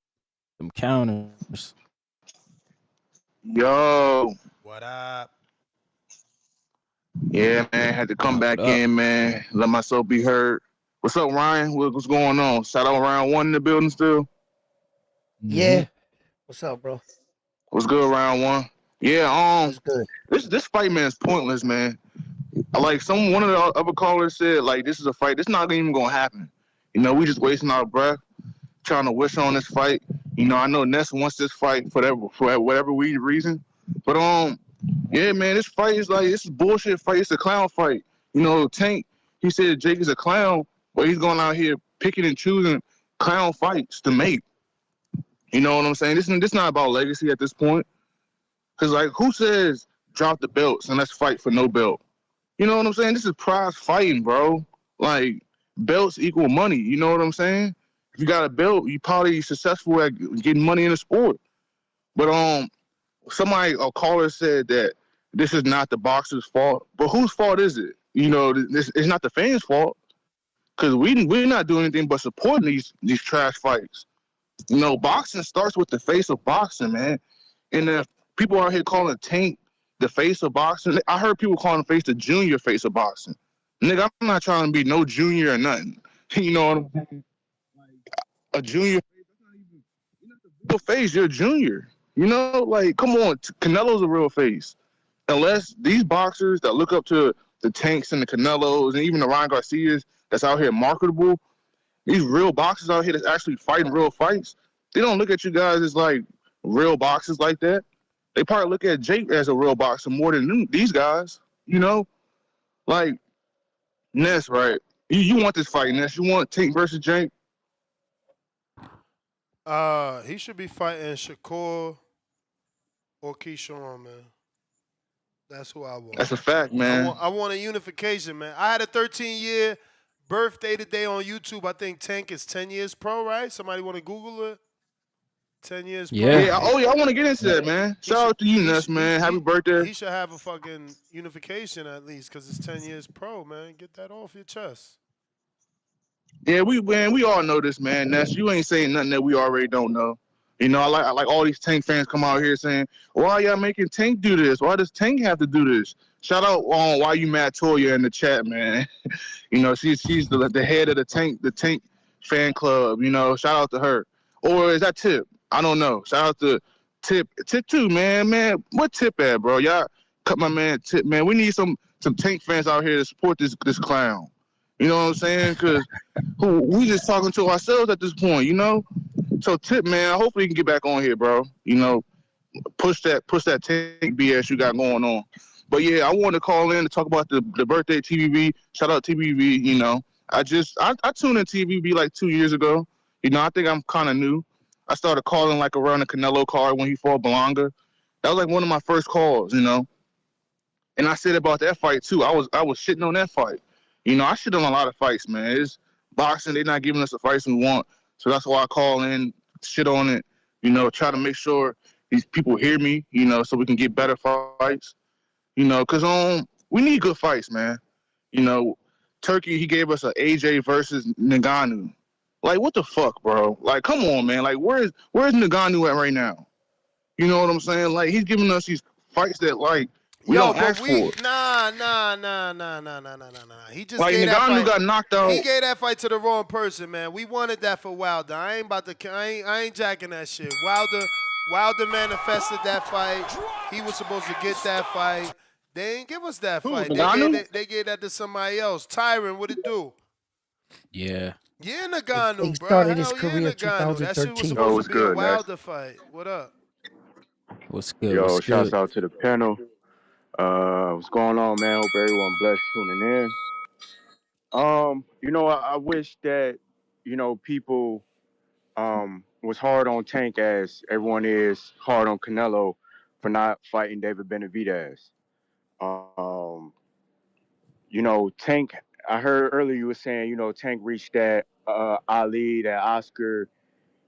some counters. Yo. What up? Yeah, man. Had to come back in, man. Let myself be heard. What's up, Ryan? What's going on? Shout out round 1 in the building still? Yeah. What's up, bro? What's good, round 1? Yeah, What's good? This fight, man, is pointless, man. Like one of the other callers said, like, this is a fight. This not even gonna happen. We just wasting our breath trying to wish on this fight. I know Ness wants this fight for whatever reason. But yeah, man, this fight is like, this is bullshit fight. It's a clown fight. Tank, he said Jake is a clown, but he's going out here picking and choosing clown fights to make. You know what I'm saying? This not about legacy at this point. Cause like, who says drop the belts and let's fight for no belt? You know what I'm saying? This is prize fighting, bro. Like, belts equal money. You know what I'm saying? If you got a belt, you probably successful at getting money in the sport. But a caller said that this is not the boxer's fault. But whose fault is it? This it's not the fans' fault. Cause we're not doing anything but supporting these trash fights. Boxing starts with the face of boxing, man. And if people out here calling Tank the face of boxing, I heard people calling the face the junior face of boxing. Nigga, I'm not trying to be no junior or nothing. You know what I'm saying? A junior real face, you're a junior. Like, come on, Canelo's a real face. Unless these boxers that look up to the Tanks and the Canelos and even the Ryan Garcias that's out here marketable, these real boxers out here that's actually fighting real fights, they don't look at you guys as like real boxers like that. They probably look at Jake as a real boxer more than these guys. Like Ness, right? You want this fight, Ness? You want Tank versus Jake? He should be fighting Shakur or Keyshawn, man. That's who I want. That's a fact, man. I want a unification, man. I had a 13-year birthday today on YouTube. I think Tank is 10 years pro, right? Somebody want to Google it? 10 years pro. Yeah. Oh, yeah. I want to get into that, man. Shout out to you, Ness, man. Happy birthday. He should have a fucking unification at least because it's 10 years pro, man. Get that off your chest. Yeah, we all know this, man. Ness, you ain't saying nothing that we already don't know. You know, I like all these Tank fans come out here saying, "Why y'all making Tank do this? Why does Tank have to do this?" Shout out why you mad Toya in the chat, man. You know, she's the head of the Tank fan club. You know, shout out to her. Or is that Tip? I don't know. Shout out to Tip too, man. Man, what Tip at, bro? Y'all cut my man Tip, man. We need some Tank fans out here to support this clown. You know what I'm saying? Because we just talking to ourselves at this point. You know. So Tip, man, hopefully you can get back on here, bro. You know, push that Tank BS you got going on. But yeah, I wanted to call in to talk about the birthday TBV. Shout out TBV. You know, I tuned in TBV like 2 years ago. You know, I think I'm kind of new. I started calling like around the Canelo card when he fought Belonga. That was like one of my first calls. You know, and I said about that fight too. I was shitting on that fight. You know, I shit on a lot of fights, man. It's boxing. They're not giving us the fights we want. So that's why I call in, shit on it, you know, try to make sure these people hear me, you know, so we can get better fights, you know, because we need good fights, man. You know, Turkey, he gave us a AJ versus Ngannou. Like, what the fuck, bro? Like, come on, man. Like, where's Ngannou at right now? You know what I'm saying? Like, he's giving us these fights that, like, we Yo, don't but ask for. nah. He just Like, gave that Ngannou fight. got knocked out. He gave that fight to the wrong person, man. We wanted that for Wilder. I ain't jacking that shit. Wilder manifested that fight. He was supposed to get that fight. They ain't give us that Who, fight. Ngannou? They gave that to somebody else. Tyron, what it do? Yeah. Yeah, He Ngannou, bro. started his Hell yeah, career Ngannou. That shit was 2013. Yo, supposed what's to be a good, Ness? Wilder fight. What up? What's good? Yo, What's shouts good? out to the panel. What's going on, man? Hope everyone blessed tuning in. You know, I wish that, you know, people was hard on Tank as everyone is hard on Canelo for not fighting David Benavidez. Um, you know, Tank, I heard earlier you were saying, you know, Tank reached that Ali, that Oscar,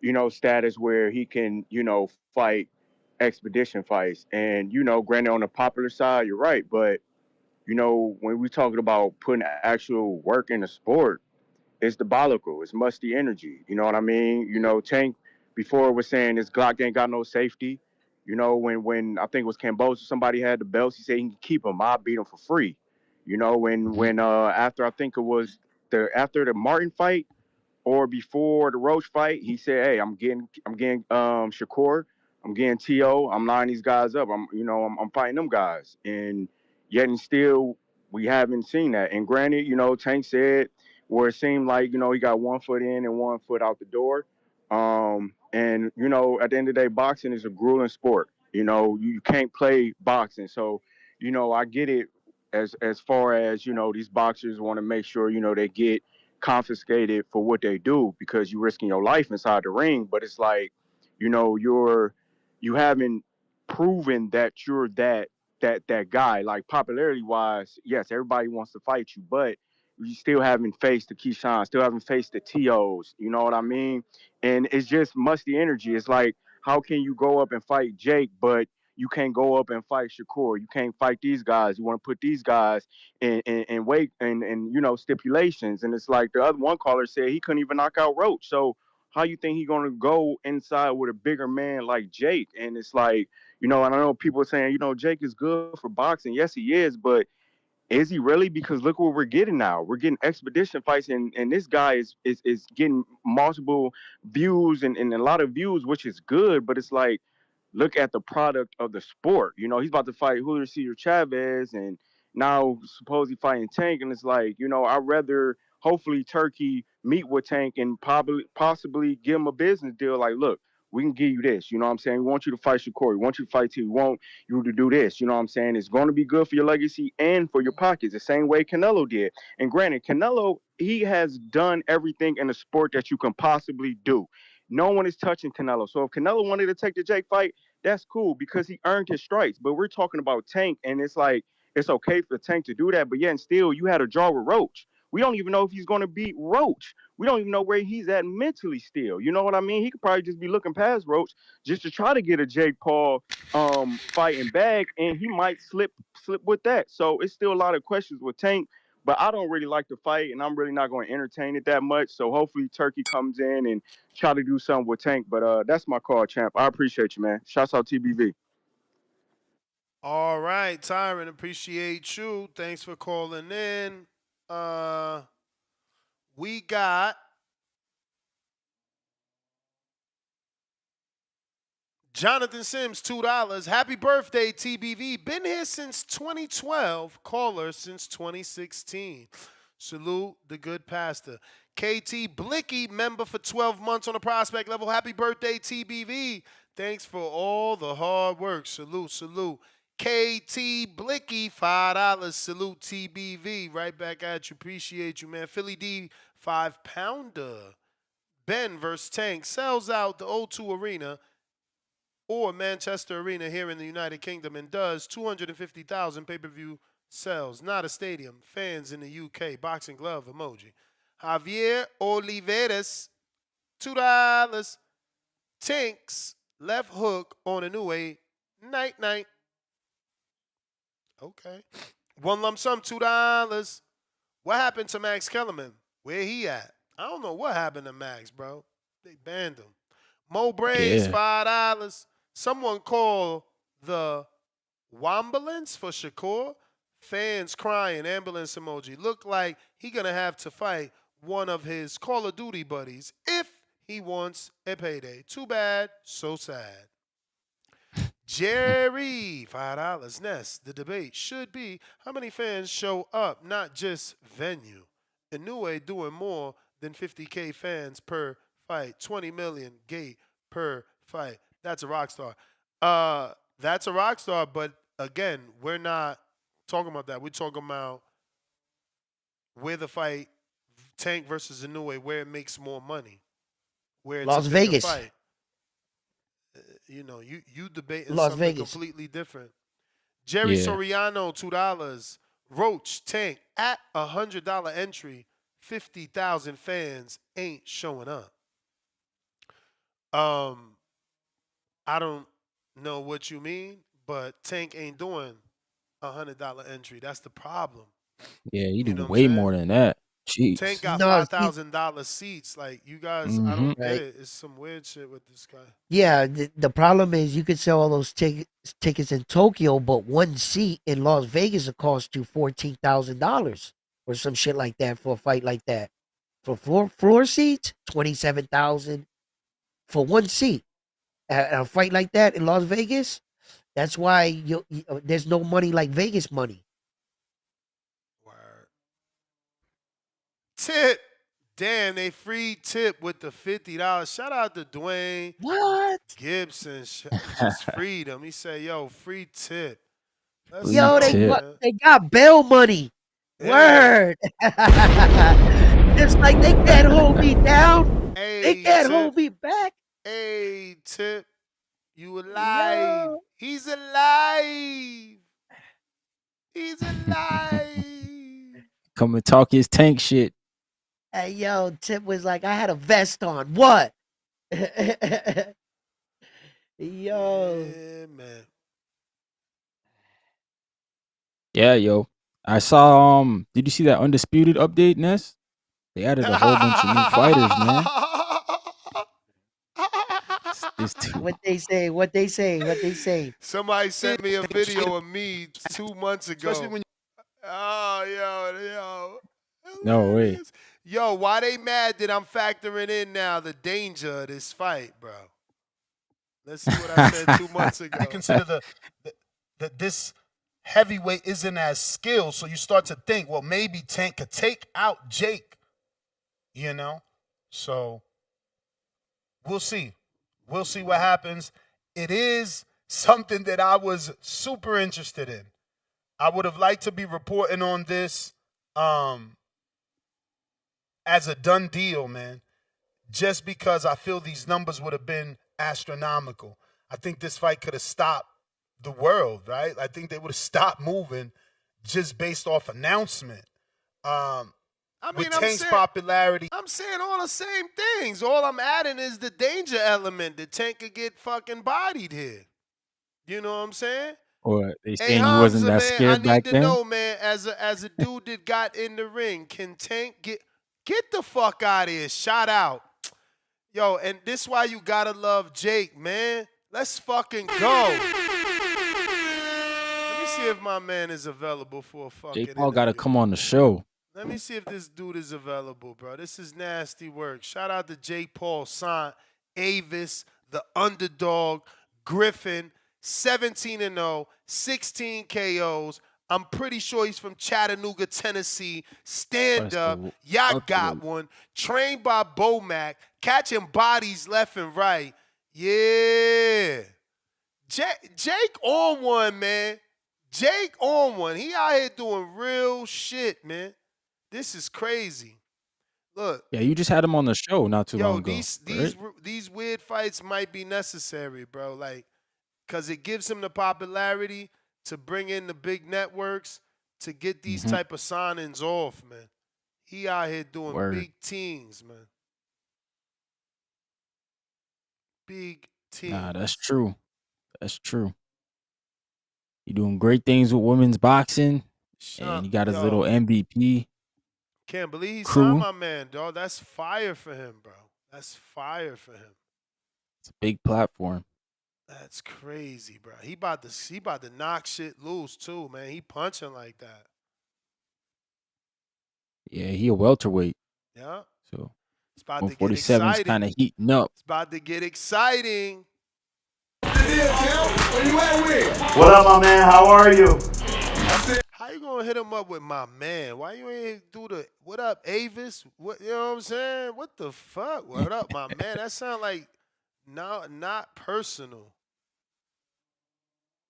you know, status where he can, you know, fight expedition fights. And, you know, granted on the popular side, you're right, but you know, when we talking about putting actual work in the sport, it's diabolical. It's musty energy. You know what I mean? You know, Tank before was saying this Glock ain't got no safety. You know, when I think it was Cambosa, somebody had the belts, he said he can keep them. I beat them for free. You know, when after I think it was after the Martin fight, or before the Roach fight, he said, "Hey, I'm getting Shakur, I'm getting To, I'm lining these guys up. I'm fighting them guys." And yet and still, we haven't seen that. And granted, you know, Tank said where it seemed like you know he got 1 foot in and 1 foot out the door. And you know, at the end of the day, boxing is a grueling sport. You know, you can't play boxing, so you know, I get it. As far as you know, these boxers want to make sure you know they get confiscated for what they do because you're risking your life inside the ring. But it's like, you know, you haven't proven that you're that guy. Like popularity wise, yes, everybody wants to fight you, but you still haven't faced the Keyshawn, still haven't faced the TOs. You know what I mean? And it's just musty energy. It's like, how can you go up and fight Jake, but you can't go up and fight Shakur? You can't fight these guys. You want to put these guys and wait and you know stipulations, and it's like the other one caller said he couldn't even knock out Roach. So how you think he gonna go inside with a bigger man like Jake? And it's like, you know, and I know people are saying, you know, Jake is good for boxing. Yes, he is, but is he really? Because look what we're getting now. We're getting expedition fights, and this guy is getting multiple views and a lot of views, which is good. But it's like, look at the product of the sport. You know, he's about to fight Julio Cesar Chavez, and now supposedly fighting Tank. And it's like, you know, I'd rather hopefully Turkey meet with Tank and possibly give him a business deal. Like, look, we can give you this. You know what I'm saying? We want you to fight Shakur. We want you to fight T. We want you to do this. You know what I'm saying? It's going to be good for your legacy and for your pockets, the same way Canelo did. And granted, Canelo, he has done everything in the sport that you can possibly do. No one is touching Canelo. So if Canelo wanted to take the Jake fight, that's cool because he earned his stripes. But we're talking about Tank, and it's like it's okay for Tank to do that. But yet and still, you had a draw with Roach. We don't even know if he's going to beat Roach. We don't even know where he's at mentally still. You know what I mean? He could probably just be looking past Roach just to try to get a Jake Paul fighting bag, and he might slip with that. So it's still a lot of questions with Tank. But I don't really like the fight, and I'm really not going to entertain it that much. So hopefully Turkey comes in and try to do something with Tank. But that's my call, champ. I appreciate you, man. Shouts out TBV. All right, Tyron, appreciate you. Thanks for calling in. We got Jonathan Sims, $2. Happy birthday, TBV. Been here since 2012. Caller since 2016. Salute the good pastor. KT Blicky, member for 12 months on the prospect level. Happy birthday, TBV. Thanks for all the hard work. Salute, salute. KT Blicky, $5. Salute, TBV. Right back at you. Appreciate you, man. Philly D, 5-pounder. Ben versus Tank sells out the O2 Arena or Manchester Arena here in the United Kingdom and does 250,000 pay-per-view sales. Not a stadium. Fans in the UK. Boxing glove emoji. Javier Oliveras, $2. Tinks, left hook on a new way. Night. Okay. One lump sum, $2. What happened to Max Kellerman? Where he at? I don't know what happened to Max, bro. They banned him. Mo Braids, $5. Someone call the Wambulance for Shakur. Fans crying, ambulance emoji. Look like he going to have to fight one of his Call of Duty buddies if he wants a payday. Too bad, so sad. Jerry, $5. Nes, the debate should be how many fans show up, not just venue. Inoue doing more than 50K fans per fight. 20 million gate per fight. That's a rock star. That's a rock star, but again, we're not talking about that. We're talking about where the fight, Tank versus Inoue, where it makes more money. Where it's Las a bigger Vegas. fight. You debating Las something Vegas. completely different. Jerry Soriano, $2. Roach Tank at $100 entry. 50,000 fans ain't showing up. I don't know what you mean, but Tank ain't doing $100 entry. That's the problem. Yeah, you You do know what I'm way saying? more than that. Jeez. Tank got No, $5,000 seats. Like, you guys, I don't get Right. it. It's some weird shit with this guy. Yeah, the problem is you could sell all those tickets in Tokyo, but one seat in Las Vegas will cost you $14,000 or some shit like that for a fight like that. For floor seats, $27,000 for one seat. A fight like that in Las Vegas, that's why there's no money like Vegas money. Word. Tip. Damn, they free Tip with the $50. Shout out to Dwayne What? Gibson. Just freed him. He said, yo, free Tip. Let's Yo, go, they got bail money. Yeah. Word. It's like they can't hold me down. Hey, They can't Tip. hold me back. Hey, Tip. You alive. Yo. He's alive. He's alive. Come and talk his Tank shit. Hey, yo, Tip was like, I had a vest on. What? Yo. Yeah, man. Yeah, yo. I saw did you see that Undisputed update, Ness? They added a whole bunch of new fighters, man. What they say? Somebody sent me a video of me 2 months ago. Especially when yo. No way. Yo, why they mad that I'm factoring in now the danger of this fight, bro? Let's see what I said 2 months ago. You consider that this heavyweight isn't as skilled, so you start to think, well, maybe Tank could take out Jake, So we'll see. We'll see what happens. It is something that I was super interested in. I would have liked to be reporting on this as a done deal, man, just because I feel these numbers would have been astronomical. I think this fight could have stopped the world, right? I think they would have stopped moving just based off announcement. With Tank's popularity. I'm saying all the same things. All I'm adding is the danger element that Tank could get fucking bodied here. You know what I'm saying? Or they Hey saying you wasn't Hamza, that man, I scared need back to then? know, man, as a dude that got in the ring, can Tank get the fuck out of here? Shout out. Yo, and this why you gotta love Jake, man. Let's fucking go. Let me see if my man is available for a fucking Jake Paul got to interview. come on the show. Let me see if this dude is available, bro. This is nasty work. Shout out to Jake Paul, Son, Avis, the underdog, Griffin, 17-0, 16 KOs. I'm pretty sure he's from Chattanooga, Tennessee. Stand up. Y'all got one. Trained by Bomac. Catching bodies left and right. Yeah. Jake on one, man. Jake on one. He out here doing real shit, man. This is crazy. Look. Yeah, you just had him on the show not too long ago. These weird fights might be necessary, bro. Like, cause it gives him the popularity to bring in the big networks to get these type of signings off, man. He out here doing big teams, man. Big teams. Nah, that's true. That's true. You're doing great things with women's boxing, and you got his little MVP. Can't believe he crew. signed my man, dog. That's fire for him, bro. That's fire for him. It's a big platform. That's crazy, bro. He about to knock shit loose too, man. He punching like that. Yeah, he a welterweight. Yeah. So it's about to get 147 is exciting. kind of heating up. It's about to get exciting. What up, my man? How are you? How you gonna hit him up with my man? Why you ain't do the what up, Avis? What, you know what I'm saying? What the fuck? What up, my man? That sound like not personal.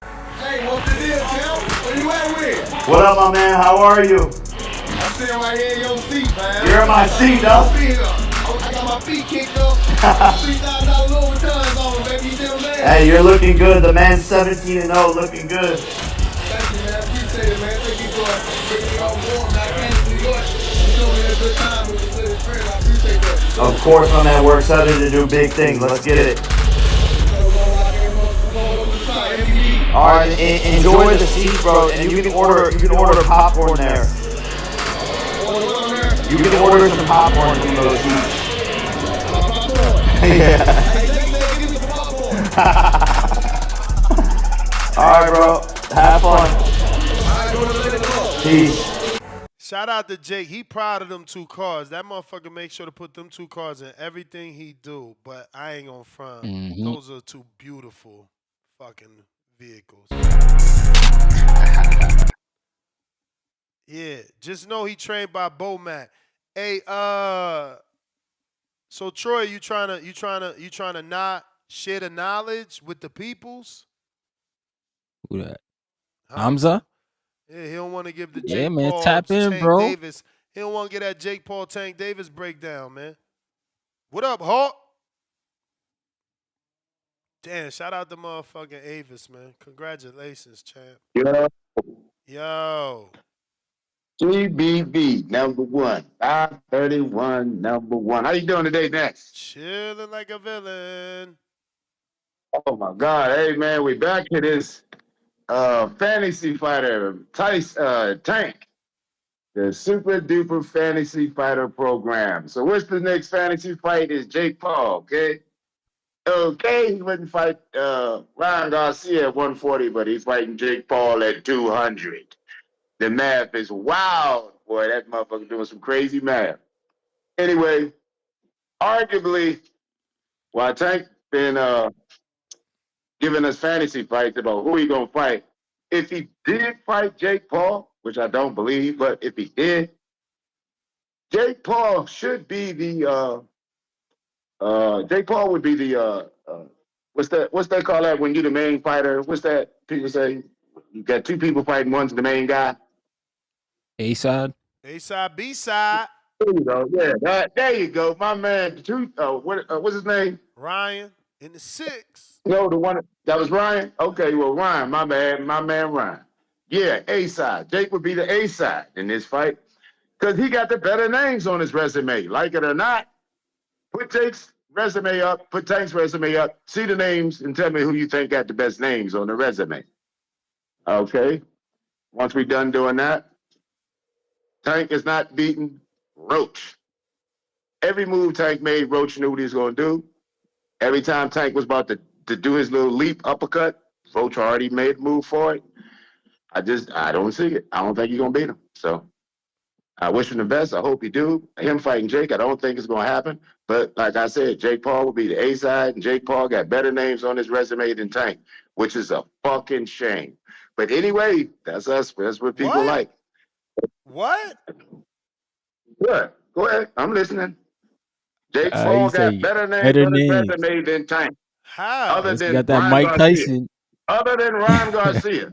Hey, what's the deal, Tim? Where you at with? What up, my man? How are you? I'm sitting right here in your seat, man. You're in my seat, though. I got my feet kicked up. $3,000 Louis Vuittons on, baby. You see what I'm saying? Hey, you're looking good. The man's 17-0, looking good. Thank you, man. Appreciate it, man. Thank you for bringing me on board. Man, I came to New York. You showed me a good time with his friend. I appreciate that. Of course, my man. We're excited to do big things. Let's get it. All right, enjoy the seat, bro, and you can order popcorn there. You can order some popcorn from those seats. Yeah. All right, bro. Have fun. Peace. Shout out to Jake. He proud of them 2 cars. That motherfucker make sure to put them 2 cars in everything he do. But I ain't gonna front. Those are 2 beautiful fucking vehicles. Yeah, just know he trained by Bomac. Hey, so Troy, you trying to not share the knowledge with the peoples? Who that? Hamzah? Yeah, he don't want to give the Yeah, Jake man, Paul tap in, Tank bro. Davis. He don't want to get that Jake Paul Tank Davis breakdown, man. What up, Hawk? Damn, shout out to motherfucking Avis, man. Congratulations, champ. Yo. TBV, #1. 531, #1. How you doing today, Nes? Chilling like a villain. Oh, my God. Hey, man, we back to this fantasy fighter, Tyson, Tank. The Super Duper Fantasy Fighter Program. So what's the next fantasy fight is Jake Paul, okay? Okay, he wouldn't fight Ryan Garcia at 140, but he's fighting Jake Paul at 200. The math is wild. Boy, that motherfucker doing some crazy math. Anyway, arguably, while Tank been giving us fantasy fights about who he gonna fight, if he did fight Jake Paul, which I don't believe, but if he did, Jake Paul should be the Jake Paul would be the what's that call that when you're the main fighter? What's that people say? You got 2 people fighting, one's the main guy. A-side? A-side, B-side. There you go. Yeah, there you go. My man, what's his name? Ryan in the 6. No, the one that was Ryan. Okay, well, Ryan, my man Ryan. Yeah, A-side. Jake would be the A-side in this fight because he got the better names on his resume. Like it or not, put Tank's resume up, see the names, and tell me who you think got the best names on the resume. Okay. Once we're done doing that, Tank is not beating Roach. Every move Tank made, Roach knew what he was going to do. Every time Tank was about to do his little leap uppercut, Roach already made a move for it. I don't see it. I don't think he's going to beat him. So I wish him the best. I hope he do. Him fighting Jake, I don't think it's going to happen. But like I said, Jake Paul will be the A side, and Jake Paul got better names on his resume than Tank, which is a fucking shame. But anyway, that's us. That's what people like. What? Good. Go ahead. I'm listening. Jake He Paul say got better names better on his names. resume than Tank. How? Other He than got that Ryan Mike Garcia. Tyson. Other than Ryan Garcia.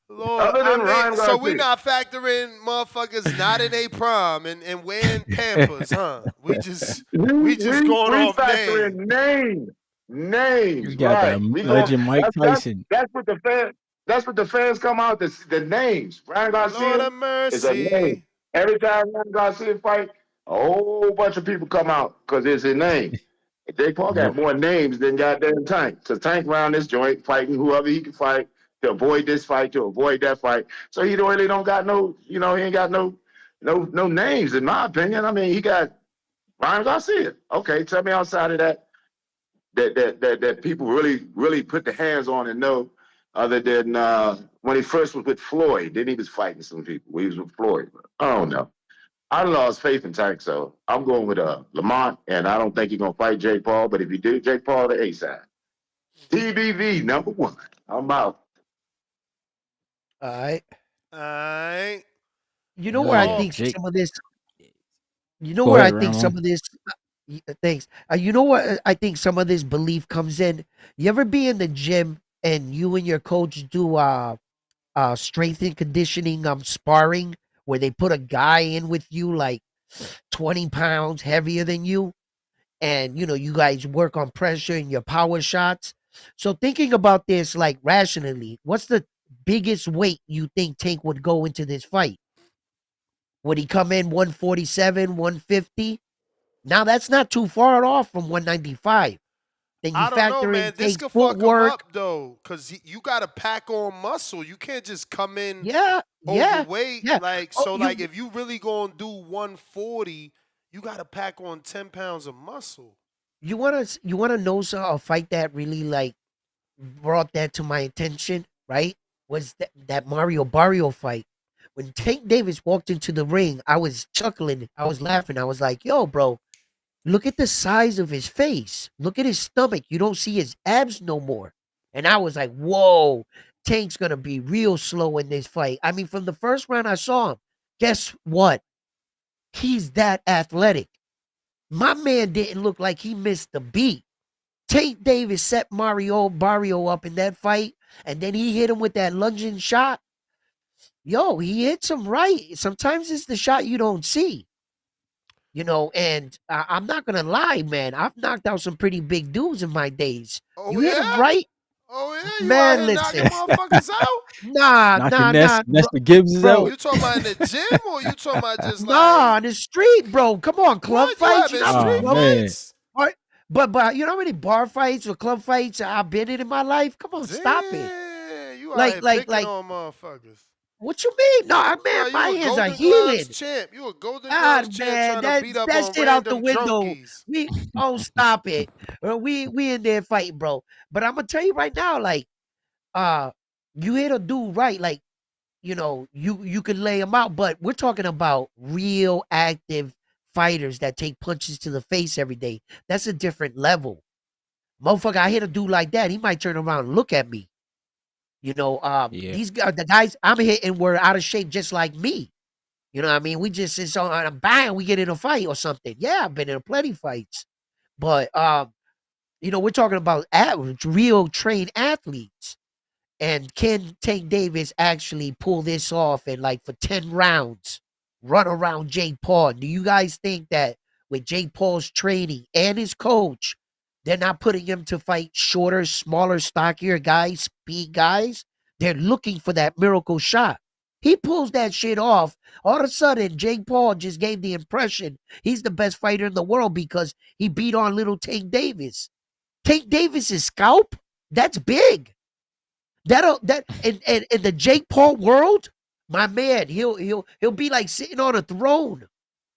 Lord, Other than Ryan so we Garcia. not factoring motherfuckers not in a prime and wearing Pampers, huh? We just going off factor name. in names. You got Right. that legend Mike Tyson. That's what the fans. That's what the fans come out. The names. Ryan Lord Garcia have is a name. mercy. Every time Ryan Garcia fight, a whole bunch of people come out because it's his name. Jake Paul got more names than goddamn Tank. Because Tank around this joint fighting whoever he can fight to avoid this fight, to avoid that fight. So he really don't got no, he ain't got no names in my opinion. I mean, he got Ryan Garcia. Okay, tell me outside of that people really put the hands on and know, other than when he first was with Floyd. Then he was fighting some people. He was with Floyd. I don't know. I lost faith in Tank, so I'm going with Lamont, and I don't think he's gonna fight Jake Paul. But if he do, Jake Paul the A side. TBV #1. I'm out. All right. All right. You know where I think Jake. some of this. You know Go where ahead, I think Ramon. some of this. Thanks. You know what I think some of this belief comes in. You ever be in the gym and you and your coach do strength and conditioning sparring where they put a guy in with you like 20 pounds heavier than you, and you guys work on pressure and your power shots. So thinking about this like rationally, what's the biggest weight you think Tank would go into this fight? Would he come in 147, 150? Now that's not too far off from 195. Then you I don't know, factor in man. This Tank's could fuck him footwork. up though, because you got to pack on muscle. You can't just come in Yeah. overweight. Oh, If you really gonna do 140, you got to pack on 10 pounds of muscle. You wanna know a fight that really like brought that to my attention, right? Was that Mario Barrio fight. When Tank Davis walked into the ring, I was chuckling, I was laughing, I was like, yo, bro, look at the size of his face. Look at his stomach. You don't see his abs no more. And I was like, whoa, Tank's gonna be real slow in this fight. I mean, from the first round I saw him, guess what? He's that athletic. My man didn't look like he missed the beat. Tank Davis set Mario Barrio up in that fight, and then he hit him with that lunging shot. Yo, he hits him right. Sometimes it's the shot you don't see. And I'm not going to lie, man. I've knocked out some pretty big dudes in my days. Oh, You hit him yeah? right? Oh, yeah? You out Man, here listen. knocking motherfuckers out? Nah, Nesta Gibbs is bro. out. You talking about in the gym or you talking about just Nah, on the street, bro. Come on, club What? fights. You You having know, street club fights? What? But you know how many bar fights or club fights I've been in my life? Come on, stop it. Yeah, you out Like, here like, picking like, on motherfuckers. what you mean? No, Nah, man, my you a hands are Golden Gloves healing. champ. You a Golden God, Gloves champ man, trying to beat up that on shit out the random window. junkies. Stop it. We in there fighting, bro. But I'm gonna tell you right now, like, you hit a dude right, like, you can lay him out, but we're talking about real active fighters that take punches to the face every day. That's a different level. Motherfucker, I hit a dude like that, he might turn around and look at me. These guys, the guys I'm hitting were out of shape just like me. You know what I mean? We just it's on a bang, we get in a fight or something. Yeah, I've been in plenty fights. But we're talking about average, real trained athletes. And can Tank Davis actually pull this off and like for 10 rounds run around Jake Paul? Do you guys think that with Jake Paul's training and his coach, they're not putting him to fight shorter, smaller, stockier guys, speed guys? They're looking for that miracle shot. He pulls that shit off. All of a sudden, Jake Paul just gave the impression he's the best fighter in the world because he beat on little Tank Davis. Tank Davis's scalp? That's big. That in the Jake Paul world, my man, he'll be like sitting on a throne.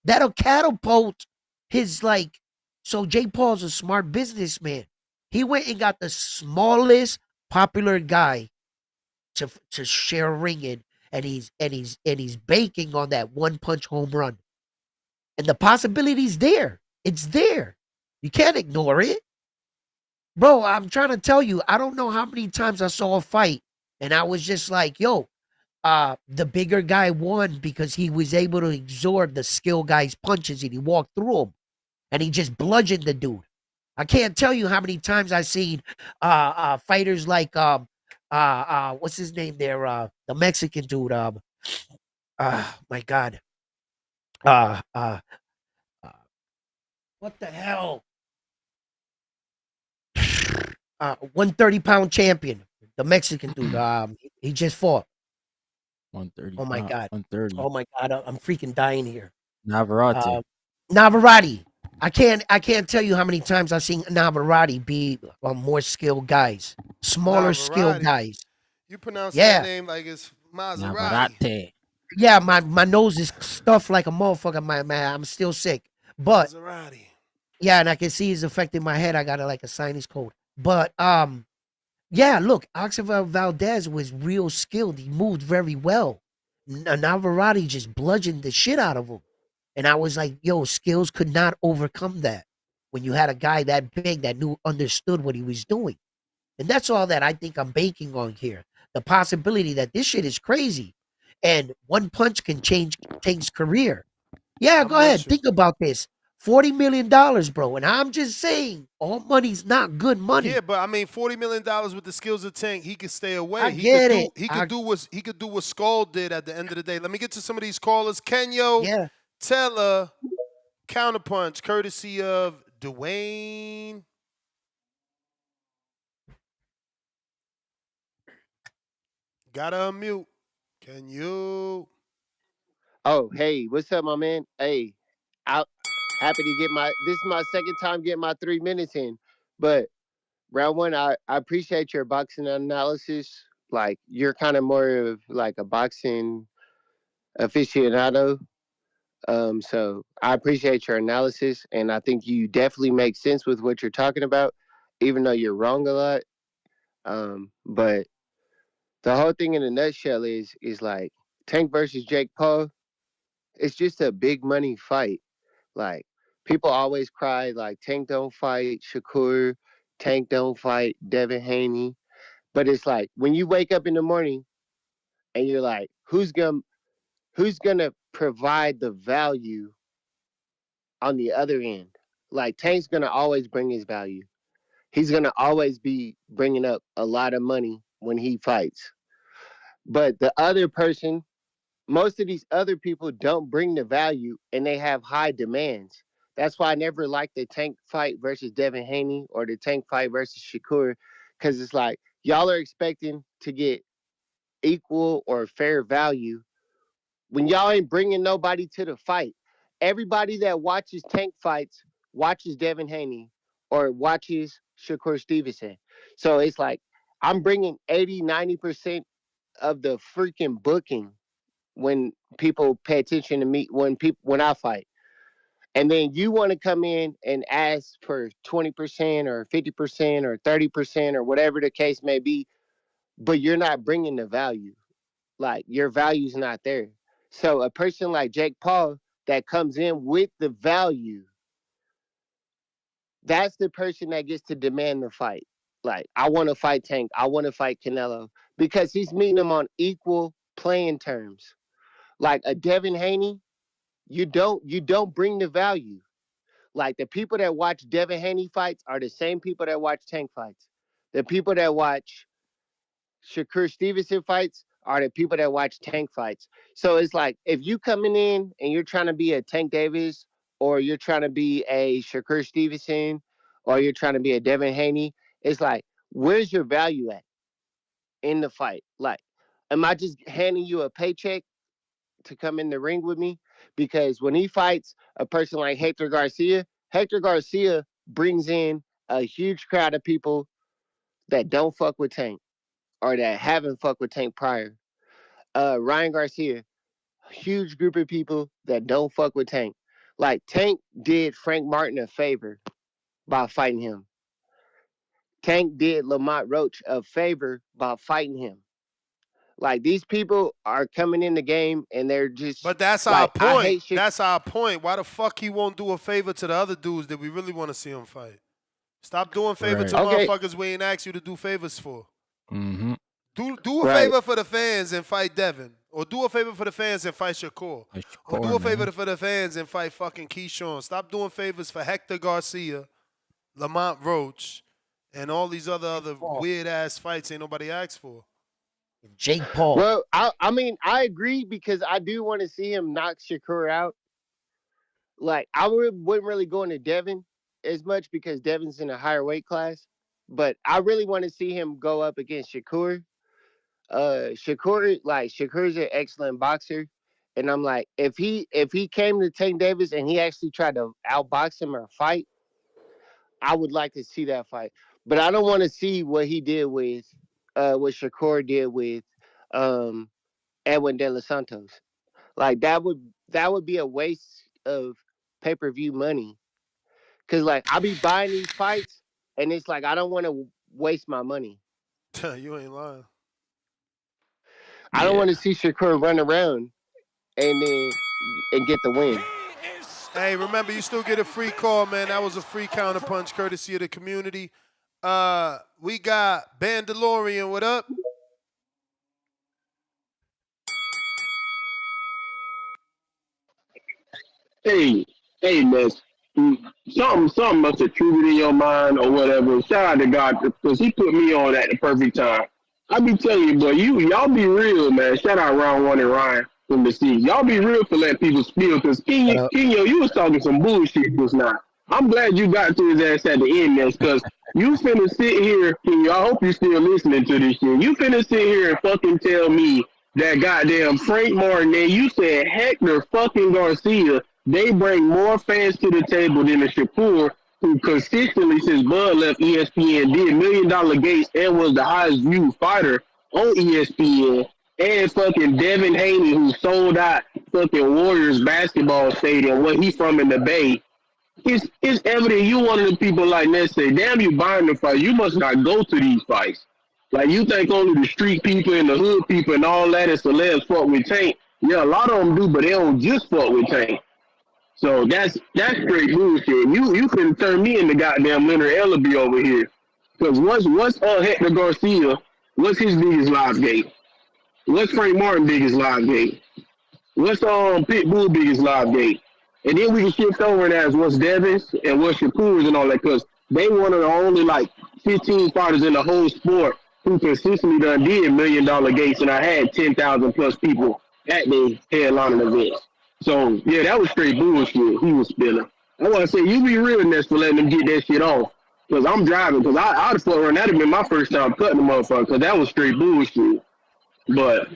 That'll catapult his like. So Jake Paul's a smart businessman. He went and got the smallest popular guy to share a ring in, and he's banking on that one punch home run. And the possibility's there. It's there. You can't ignore it. Bro, I'm trying to tell you, I don't know how many times I saw a fight and I was just like, yo, the bigger guy won because he was able to absorb the skill guy's punches and he walked through them and he just bludgeoned the dude. I can't tell you how many times I've seen fighters like what's his name there? The Mexican dude. My God. What the hell? 130-pound champion, the Mexican dude. He just fought. 130. Oh my God. 130. Oh my God. I'm freaking dying here. Navarrete. Navarrete. I can't tell you how many times I've seen Navarrete be more skilled guys, smaller skilled guys. You pronounce Yeah. that name like it's Maserati. Navarrete. Yeah, my nose is stuffed like a motherfucker. I'm still sick. But Maserati. yeah, and I can see it's affecting my head. I got like a sinus cold. But yeah, look, Oxavel Valdez was real skilled. He moved very well. Navarrete just bludgeoned the shit out of him. And I was like, yo, skills could not overcome that when you had a guy that big that understood what he was doing. And that's all that I think I'm banking on here. The possibility that this shit is crazy and one punch can change Tank's career. Yeah, go ahead. Think about this. $40 million, bro. And I'm just saying, all money's not good money. Yeah, but I mean, $40 million with the skills of Tank, he could stay away. I get it. He could do what Skull did at the end of the day. Let me get to some of these callers. Kenyo, Teller, Counterpunch, courtesy of Dwayne. Gotta unmute. Can you? Oh, hey, what's up, my man? Hey, happy to get this is my second time getting my 3 minutes in. But round one, I appreciate your boxing analysis. Like, you're kind of more of like a boxing aficionado. So I appreciate your analysis, and I think you definitely make sense with what you're talking about, even though you're wrong a lot. But the whole thing in a nutshell is like Tank versus Jake Paul. It's just a big money fight. Like, people always cry like Tank don't fight Shakur, Tank don't fight Devin Haney. But it's like when you wake up in the morning and you're like, who's gonna provide the value on the other end? Like, Tank's gonna always bring his value. He's gonna always be bringing up a lot of money when he fights. But the other person, most of these other people don't bring the value and they have high demands. That's why I never liked the Tank fight versus Devin Haney or the Tank fight versus Shakur, because it's like y'all are expecting to get equal or fair value when y'all ain't bringing nobody to the fight. Everybody that watches Tank fights watches Devin Haney or watches Shakur Stevenson. So it's like I'm bringing 80-90% of the freaking booking when people pay attention to me, when I fight. And then you want to come in and ask for 20% or 50% or 30% or whatever the case may be, but you're not bringing the value. Like, your value's not there. So a person like Jake Paul that comes in with the value, that's the person that gets to demand the fight. Like, I want to fight Tank. I want to fight Canelo because he's meeting them on equal playing terms. Like a Devin Haney, you don't bring the value. Like, the people that watch Devin Haney fights are the same people that watch Tank fights. The people that watch Shakur Stevenson fights are the people that watch Tank fights. So it's like, if you coming in and you're trying to be a Tank Davis, or you're trying to be a Shakur Stevenson, or you're trying to be a Devin Haney, it's like, where's your value at in the fight? Like, am I just handing you a paycheck to come in the ring with me? Because when he fights a person like Hector Garcia brings in a huge crowd of people that don't fuck with Tank, or that haven't fucked with Tank prior. Ryan Garcia, huge group of people that don't fuck with Tank. Like Tank did Frank Martin a favor by fighting him. Tank did Lamont Roach a favor by fighting him. Like these people are coming in the game and they're just. But that's like, our point. That's our point. Why the fuck he won't do a favor to the other dudes that we really want to see him fight? Stop doing favors to motherfuckers we ain't asked you to do favors for. Mm-hmm. Do a favor for the fans and fight Devin. Or do a favor for the fans and fight Shakur. Or do a favor for the fans and fight fucking Keyshawn. Stop doing favors for Hector Garcia, Lamont Roach, and all these other weird-ass fights ain't nobody asked for. Jake Paul. Well, I mean, I agree because I do want to see him knock Shakur out. Like, I wouldn't really go into Devin as much because Devin's in a higher weight class. But I really want to see him go up against Shakur. Shakur's an excellent boxer. And I'm like, if he came to Tank Davis and he actually tried to outbox him or fight, I would like to see that fight. But I don't want to see what he did with what Shakur did with Edwin De Los Santos. Like that would be a waste of pay-per-view money. Cause like I be buying these fights and it's like I don't want to waste my money. You ain't lying. I don't want to see Shakur run around and get the win. Hey, remember, you still get a free call, man. That was a free counterpunch courtesy of the community. We got Bandalorian. What up? Hey, Nes. Something must have triggered in your mind or whatever. Shout out to God because he put me on at the perfect time. I be telling you, boy, y'all be real, man. Shout out Round One and Ryan from the sea. Y'all be real for letting people spill because Kenyo, you was talking some bullshit just now. I'm glad you got to his ass at the end, Nes, because you finna sit here, Kenyo, I hope you're still listening to this shit. You finna sit here and fucking tell me that goddamn Frank Martin, and you said Hector fucking Garcia, they bring more fans to the table than the Shakur, who consistently, since Bud left ESPN, did $1 million gates and was the highest viewed fighter on ESPN, and fucking Devin Haney, who sold out fucking Warriors basketball stadium, where he's from in the Bay. It's evident you one of the people like Nes say, damn, you buying the fight. You must not go to these fights. Like, you think only the street people and the hood people and all that and celebs fuck with Tank. Yeah, a lot of them do, but they don't just fuck with Tank. So that's straight bullshit. You can turn me into goddamn Leonard Ellaby over here. Because what's Hector Garcia, what's his biggest live gate? What's Frank Martin biggest live gate? What's Pitbull biggest live gate? And then we can shift over and ask what's Devin's and what's Shakur's and all that, because they one of the only like 15 fighters in the whole sport who consistently done did $1 million gates, and I had 10,000 plus people at the headlining events. So yeah, that was straight bullshit. He was spilling. I want to say you be real, Nes, for letting them get that shit off. Because I'm driving. Because I'd have fought around. That'd have been my first time cutting the motherfucker. Because that was straight bullshit. But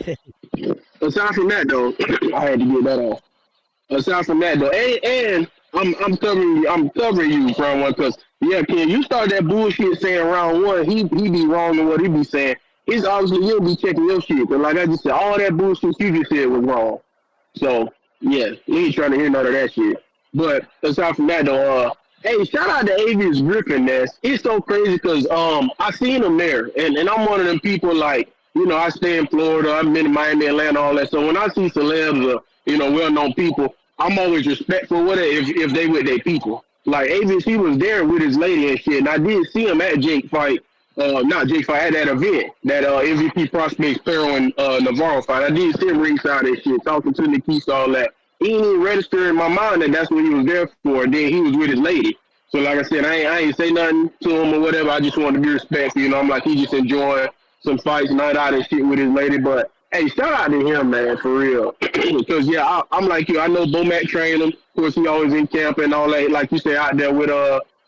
aside from that, though, I had to get that off. Aside from that, though, and I'm covering you, Round One, because yeah, Ken, you start that bullshit saying Round One, he be wrong in what he be saying. It's obviously you'll be checking your shit. But like I just said, all that bullshit you just said was wrong. So yeah, we ain't trying to hear none of that shit. But aside from that, though, hey, shout out to Avius Griffin, Nes. It's so crazy because I seen him there, and I'm one of them people like, you know, I stay in Florida, I've been in Miami, Atlanta, all that. So when I see celebs or, you know, well-known people, I'm always respectful with it if they with their people. Like Avius, he was there with his lady and shit, and I did see him at Jake fight, not Jake fight, at that event, that MVP Prospects Pero and Navarro fight. I did see him ringside and shit, talking to Nikita, all that. He didn't even register in my mind that that's what he was there for, and then he was with his lady. So like I said, I ain't say nothing to him or whatever. I just wanted to be respectful, you know. I'm like, he just enjoying some fights, night out and shit with his lady. But hey, shout out to him, man, for real. Because yeah, I'm like you. I know Bomac trained him. Of course, he always in camp and all that. Like you said, out there with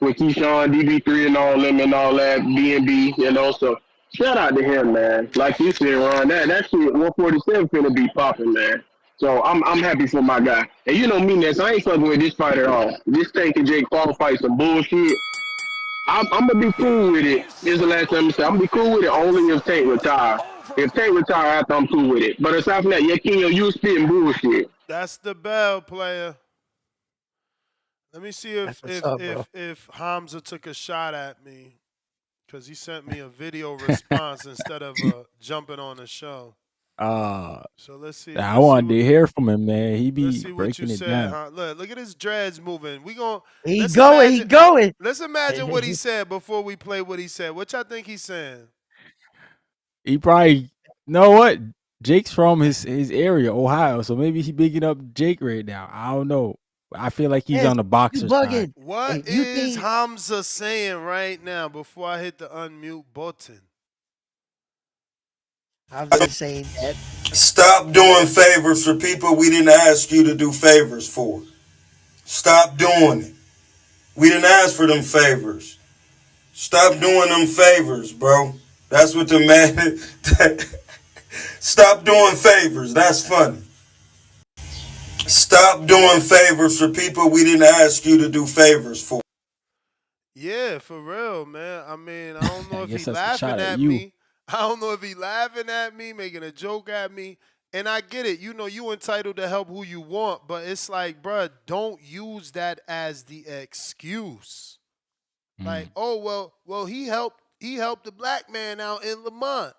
Keyshawn, DB3 and all them and all that, BNB, you know. So shout out to him, man. Like you said, Ron, that shit 147 finna be popping, man. So I'm happy for my guy. And you know me, Nes, I ain't fucking with this fight at all. This Tank and Jake Paul fight some bullshit. I'm gonna be cool with it. This is the last time I say I'm gonna be cool with it only if Tank retire. If Tank retire after, I'm cool with it. But aside from that, yeah, King, you spitting bullshit. That's the bell, player. Let me see That's if what's if up, bro. if Hamzah took a shot at me, because he sent me a video response instead of jumping on the show. So let's see. I Let's see wanted what, to hear from him, man. He let's be see what you breaking it said, down. huh? Look at his dreads moving. He let's going. He imagine going. let's imagine what he said before we play what he said. What y'all think he's saying? He probably know what Jake's from his area, Ohio, so maybe he bigging up Jake right now. I don't know. I feel like he's Yes, on the you boxer side. bugging. What And you is think Hamzah saying right now before I hit the unmute button? Hamzah saying that? Stop doing favors for people we didn't ask you to do favors for. Stop doing it. We didn't ask for them favors. Stop doing them favors, bro. That's what the man. Stop doing favors. That's funny. Stop doing favors for people we didn't ask you to do favors for. Yeah, for real, man. I mean, I don't know I if guess he that's a shot laughing at at you. me. I don't know if he laughing at me, making a joke at me. And I get it. You know, you entitled to help who you want, but it's like, bruh, don't use that as the excuse. Like, oh well, he helped the black man out in Lamont.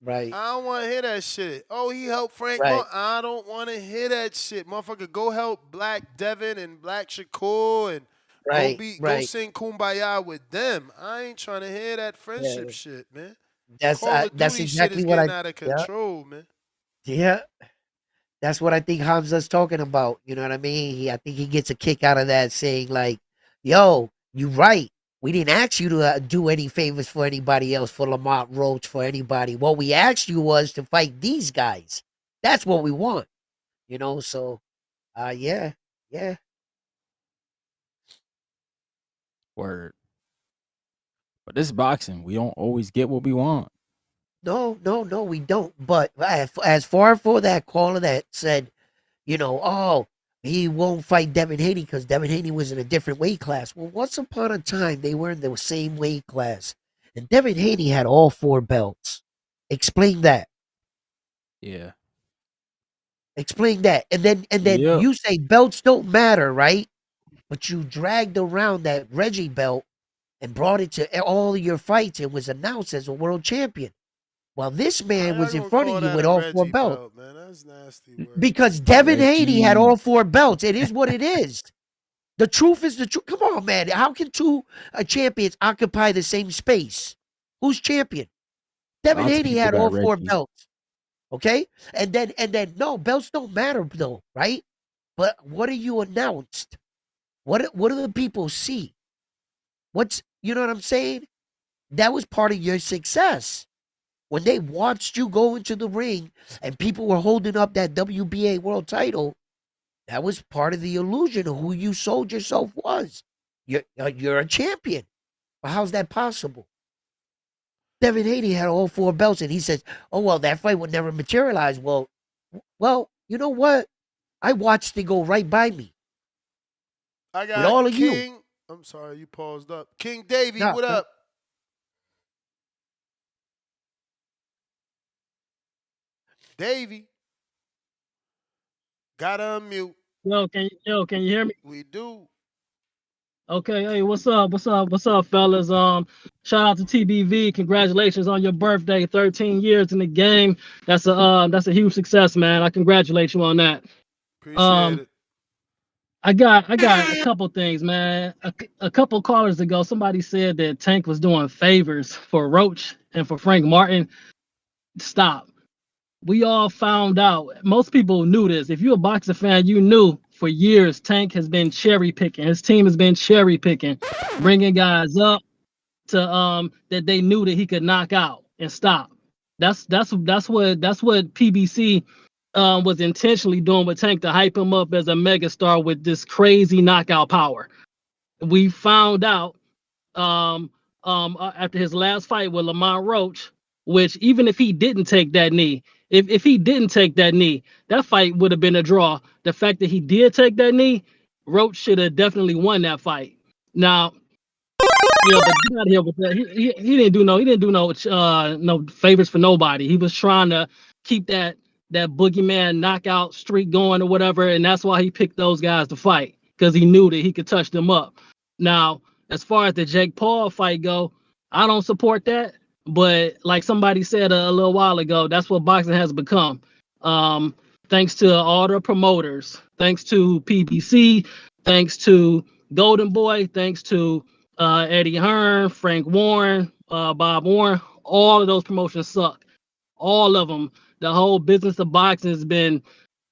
Right. I don't want to hear that shit. Oh, he helped Frank Right. Martin. I don't want to hear that shit. Motherfucker, go help Black Devin and Black Shakur and Right. go Right. sing Kumbaya with them. I ain't trying to hear that friendship Yeah. shit, man. That's Call of that's Duty shit is exactly what getting I. out of Yeah. control, man. Yeah. That's what I think Hamza's talking about. You know what I mean? I think he gets a kick out of that, saying like, "Yo, you right. We didn't ask you to do any favors for anybody else, for Lamont Roach, for anybody. What we asked you was to fight these guys. That's what we want." You know, so yeah. Word. But this boxing, we don't always get what we want. No, we don't. But as far for that caller that said, you know, oh, he won't fight Devin Haney because Devin Haney was in a different weight class. Well, once upon a time, they were in the same weight class. And Devin Haney had all 4 belts. Explain that. Yeah. Explain that. And then Yep. you say belts don't matter, right? But you dragged around that Reggie belt and brought it to all of your fights and was announced as a world champion. While this man was in front of you with all 4 belts. Belt, man. That's nasty word. Because Devin Haney had all Reggie. 4 belts. It is what it is. The truth is the truth. Come on, man. How can 2 champions occupy the same space? Who's champion? Devin Lots of Haney people had got all 4 Reggie. belts. Okay? And then no, belts don't matter though, right? But what are you announced? What do the people see? You know what I'm saying? That was part of your success. When they watched you go into the ring and people were holding up that WBA world title, that was part of the illusion of who you sold yourself was. You're a champion. But how's that possible? Devin Haney had all 4 belts, and he says, "Oh well, that fight would never materialize." Well, you know what? I watched it go right by me. I With got all of you. King. I'm sorry, you paused up. King Davey, No, what no. up? Davey. Gotta unmute. Can you hear me? We do. Okay, hey, what's up, fellas? Shout out to TBV. Congratulations on your birthday. 13 years in the game. That's a huge success, man. I congratulate you on that. Appreciate it. I got a couple things, man. A couple callers ago, somebody said that Tank was doing favors for Roach and for Frank Martin. Stop. We all found out. Most people knew this. If you're a boxing fan, you knew for years Tank has been cherry picking. His team has been cherry picking, bringing guys up to that they knew that he could knock out and stop. That's what PBC was intentionally doing with Tank to hype him up as a megastar with this crazy knockout power. We found out after his last fight with Lamont Roach, which even if he didn't take that knee, if he didn't take that knee, that fight would have been a draw. The fact that he did take that knee, Roach should have definitely won that fight. Now, Yeah, but get out of here with that. He didn't do no favors for nobody. He was trying to keep that boogeyman knockout streak going or whatever, and that's why he picked those guys to fight because he knew that he could touch them up. Now, as far as the Jake Paul fight go, I don't support that. But like somebody said a little while ago, that's what boxing has become. Thanks to all the promoters, thanks to PBC, thanks to Golden Boy, thanks to Eddie Hearn, Frank Warren, Bob Warren, all of those promotions suck. All of them. The whole business of boxing has been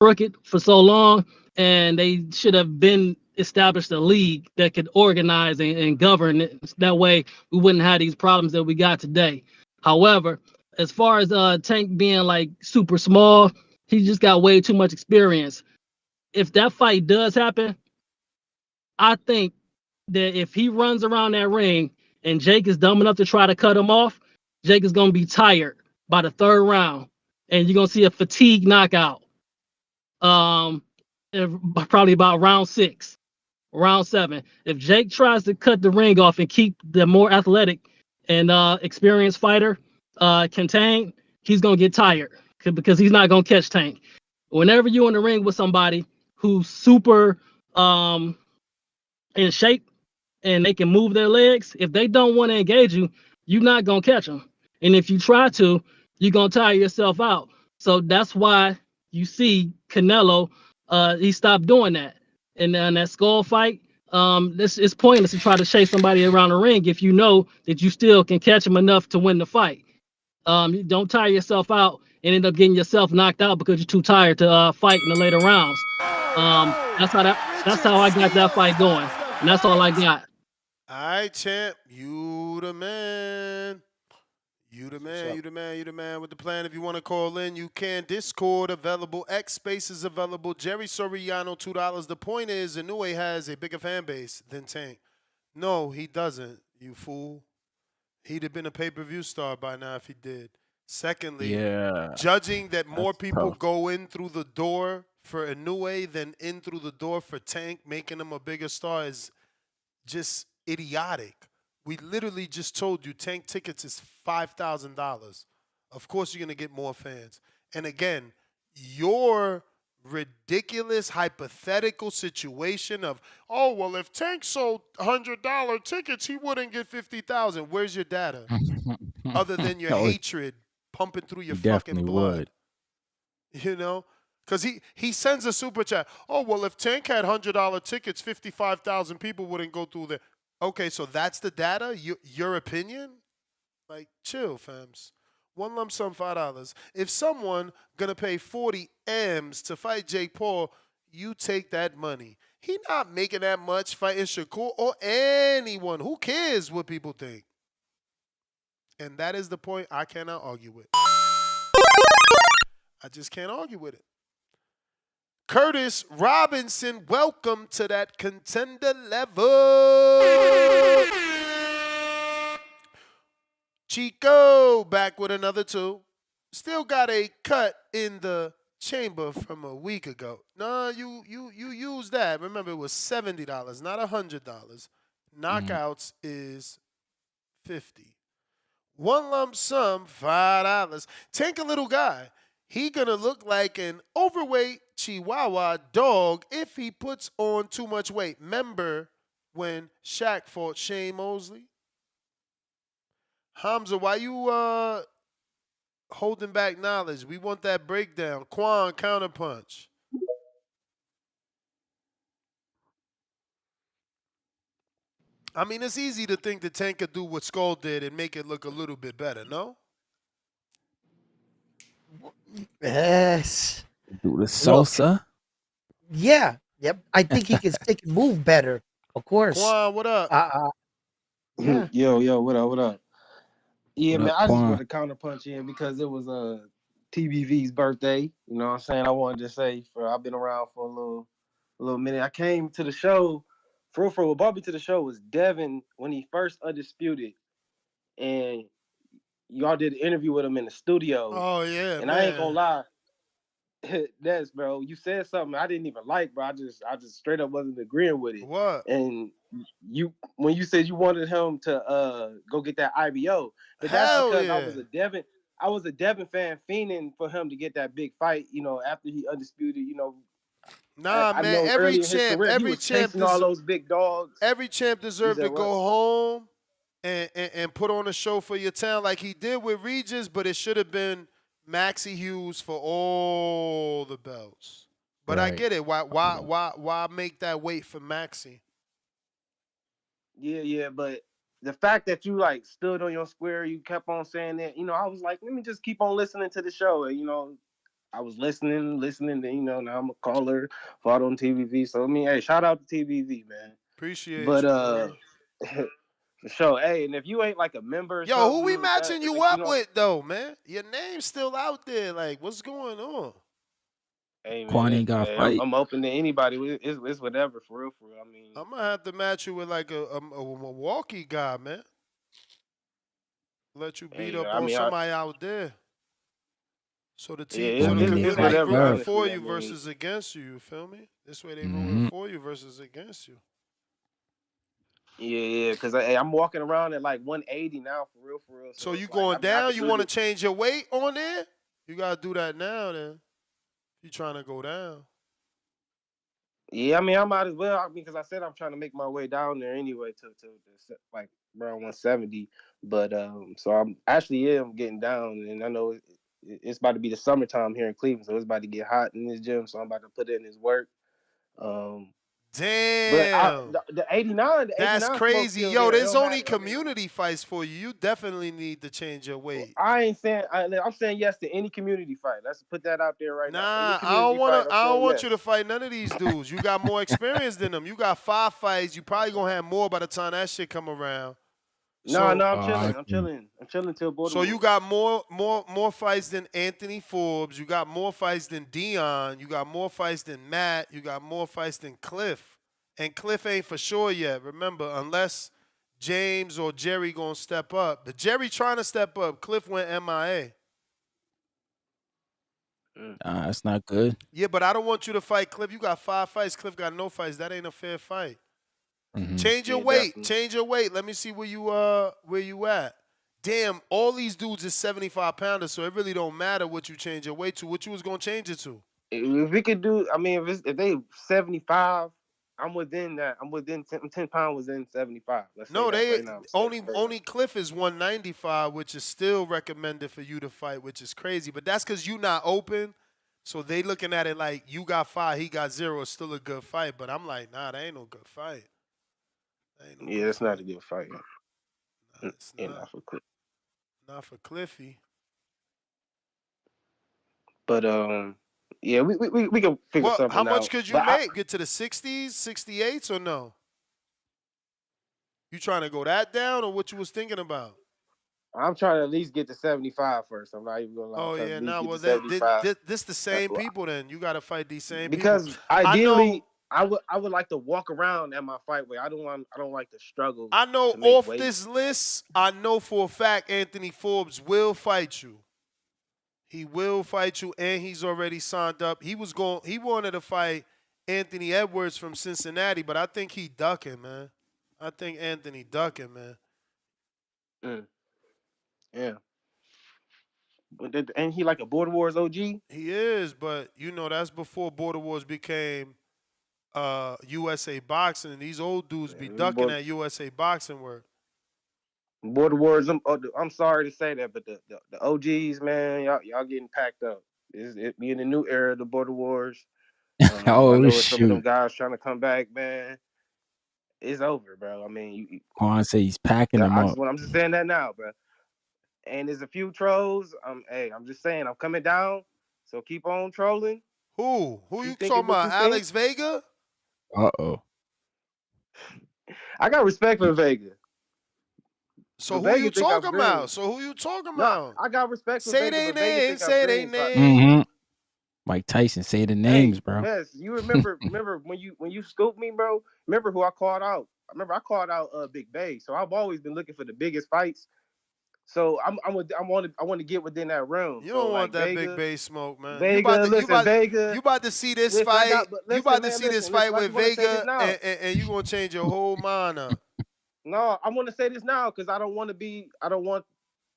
crooked for so long, and they should have been established a league that could organize and govern it. That way, we wouldn't have these problems that we got today. However, as far as Tank being like super small, he just got way too much experience. If that fight does happen, I think that if he runs around that ring and Jake is dumb enough to try to cut him off, Jake is gonna be tired by the third round, and you're gonna see a fatigue knockout. Probably about round 6, round 7. If Jake tries to cut the ring off and keep the more athletic and experienced fighter contained, he's gonna get tired because he's not gonna catch Tank. Whenever you're in the ring with somebody who's super in shape and they can move their legs, if they don't want to engage you, you're not gonna catch them. And if you try to, you're gonna tire yourself out. So that's why you see Canelo, he stopped doing that. And then that skull fight, it's pointless to try to chase somebody around the ring if you know that you still can catch them enough to win the fight. You don't tire yourself out and end up getting yourself knocked out because you're too tired to fight in the later rounds. That's how I got that fight going, and that's all I got. All right, champ. You the man. You the man, you the man, you the man with the plan. If you want to call in, you can. Discord available. X Spaces available. Jerry Soriano, $2. The point is, Inoue has a bigger fan base than Tank. No, he doesn't, you fool. He'd have been a pay-per-view star by now if he did. Secondly, Yeah, judging that more that's people tough. go in through the door for Inoue than in through the door for Tank, making him a bigger star is just idiotic. We literally just told you Tank tickets is $5,000. Of course, you're going to get more fans. And again, your ridiculous hypothetical situation of, oh, well, if Tank sold $100 tickets, he wouldn't get 50,000. Where's your data? Other than your Oh, hatred pumping through your he fucking definitely blood. would. You know? Because he sends a super chat. Oh, well, if Tank had $100 tickets, 55,000 people wouldn't go through there. Okay, so that's the data? Your opinion? Like, chill, fams. One lump sum, $5. If someone gonna pay 40 M's to fight Jake Paul, you take that money. He not making that much fighting Shakur or anyone. Who cares what people think? And that is the point I cannot argue with. I just can't argue with it. Curtis Robinson, welcome to that contender level. Chico back with another 2. Still got a cut in the chamber from a week ago. No, you use that. Remember, it was $70, not $100. Knockouts is $50. One lump sum, $5. Tank a little guy. He gonna look like an overweight Chihuahua dog if he puts on too much weight. Remember when Shaq fought Shane Mosley? Hamzah, why you holding back knowledge? We want that breakdown. Quan counterpunch. I mean, it's easy to think that Tank could do what Skull did and make it look a little bit better, no? Yes. Do the Look, salsa. yeah, yep. I think he can stick and move better. Of course. Quan, what up? Yeah. Yo, what up, what up? Yeah, What man, up, I just Quan? want to counterpunch in because it was TBV's birthday. You know what I'm saying? I wanted to say I've been around for a little minute. I came to the show, what brought me to the show was Devin when he first undisputed, and y'all did an interview with him in the studio. Oh yeah, and man. I ain't gonna lie, Des, bro, you said something I didn't even like, bro. I just straight up wasn't agreeing with it. What? And you when you said you wanted him to go get that IBO, but that's Hell because yeah. I was a Devin fan fiending for him to get that big fight. After he undisputed. Nah, I man. know early in his career he was chasing all those big dogs. Every champ deserved said to what? go home and put on a show for your town like he did with Regis, but it should have been Maxie Hughes for all the belts. But I Right. get it. Why make that weight for Maxie? Yeah, but the fact that you like stood on your square, you kept on saying that, I was like, let me just keep on listening to the show. And I was listening, and now I'm a caller, fought on TBV. So hey, shout out to TBV, man. Appreciate But you, bro. for sure. Hey, and if you ain't like a member or Yo, something, who we that, matching you like, up with though, man? Your name's still out there. Like, what's going on? Hey Quan man, ain't got hey, fight. I'm open to anybody. It's whatever, for real. I mean, I'm gonna have to match you with like a Milwaukee guy, man. Let you beat up on somebody out there. So the Born in community his whatever, rooting backyard. for honestly. you I mean, versus against you. You feel me? This way they rooting Mm-hmm. for you versus against you. yeah, because I'm walking around at like 180 now, for real. So you it's like, going I down? could You do want to this. change your weight on there? You gotta do that now. Then you trying to go down? Yeah, I mean, I might as well. Because I said I'm trying to make my way down there anyway to like around 170. But so I'm actually am getting down, and I know it's about to be the summertime here in Cleveland, so it's about to get hot in this gym. So I'm about to put in this work. But Damn, the 89, that's smoke crazy. still Yo, there. It there's don't only matter. I mean, community fights for you. You definitely need to change your weight. I ain't saying I'm saying yes to any community fight. Let's put that out there right now. Any Nah, community fight, I'm I don't saying want you to yes. fight none of these dudes. You got more experience than them. You got 5 fights. You probably gonna have more by the time that shit come around. No, So, I'm chilling. I'm chilling till Border so you Wars. got more fights than Anthony Forbes. You got more fights than Dion. You got more fights than Matt. You got more fights than Cliff. And Cliff ain't for sure yet. Remember, unless James or Jerry gonna step up. But Jerry trying to step up. Cliff went MIA. That's not good. Yeah, but I don't want you to fight Cliff. You got 5 fights. Cliff got no fights. That ain't a fair fight. Mm-hmm. Change your Yeah, weight. definitely. Change your weight. Let me see where you at. Damn, all these dudes is 75 pounders, so it really don't matter what you change your weight to. What you was gonna change it to? If we could do, I mean, if they 75, I'm within that. I'm within 10 pounds within 75. Let's say No, that they right now. only Cliff is 195, which is still recommended for you to fight, which is crazy. But that's because you not open. So they looking at it like you got 5, he got 0. It's still a good fight. But I'm like, nah, that ain't no good fight. Yeah, it's not a good fight. Nah, it's Yeah, not. Not for Cliffy. But yeah, we can figure What? something How much out. could you But make? Get to the 60s, 68s, or no? You trying to go that down, or what you was thinking about? I'm trying to at least get to 75 first. I'm not even gonna lie. I'm Oh trying to yeah, at least nah. get Well, to 75. this the same people. Then you got to fight these same people. Because I know. ideally, I would like to walk around at my fight weight. I don't like to struggle. I know to make off weight. this list, I know for a fact Anthony Forbes will fight you. He will fight you, and he's already signed up. He wanted to fight Anthony Edwards from Cincinnati, but I think he ducking, man. I think Anthony ducking, man. Yeah. Ain't he like a Border Wars OG? He is, but that's before Border Wars became USA Boxing. These old dudes be ducking at USA Boxing work. Border Wars. I'm sorry to say that, but the OGs, man, y'all getting packed up. It be in the new era of the Border Wars. I Oh know some of them shoot! guys trying to come back, man. It's over, bro. I mean, Quan say he's packing them up. I'm just saying that now, bro. And there's a few trolls. I'm just saying, I'm coming down. So keep on trolling. Who keep you thinking talking what about? you Alex think. Vega? Uh-oh. I got respect for Vega. So but who you Vega think I'm talking green. about? So who you talking No, about? I got respect for Say Vega, they but Vega name. think I'm Say they green. name. Mm-hmm. Mike Tyson, say the names, bro. Yes, you remember when you scooped me, bro? Remember who I called out? I called out Big Bay. So I've always been looking for the biggest fights. So I want to get within that realm. You So don't want like that big Vega, base smoke, man. Vega, listen, Vega. You about to see this Listen, I fight. got, but You listen, about to man, see this listen. fight I with just want to say this Vega, now. and you gonna change your whole mind up. No, I want to say this now because I don't want to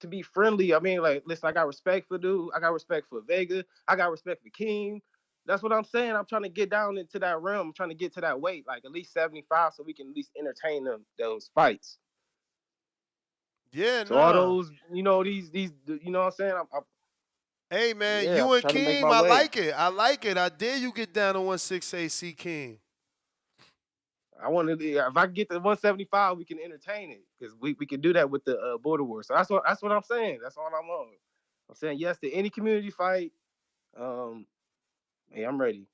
be friendly. I mean, like, listen, I got respect for dude. I got respect for Vega. I got respect for King. That's what I'm saying. I'm trying to get down into that realm. I'm trying to get to that weight, like at least 75, so we can at least entertain those fights. Yeah, So all nah. those, these, you know what I'm saying? Hey, man, Yeah, I'm you and trying to make King, my I way. like it. I like it. I dare you get down to 168 C King. I want to. If I get to 175, we can entertain it because we can do that with the border war. So that's what I'm saying. That's all I'm on. I'm saying yes to any community fight. Hey, I'm ready.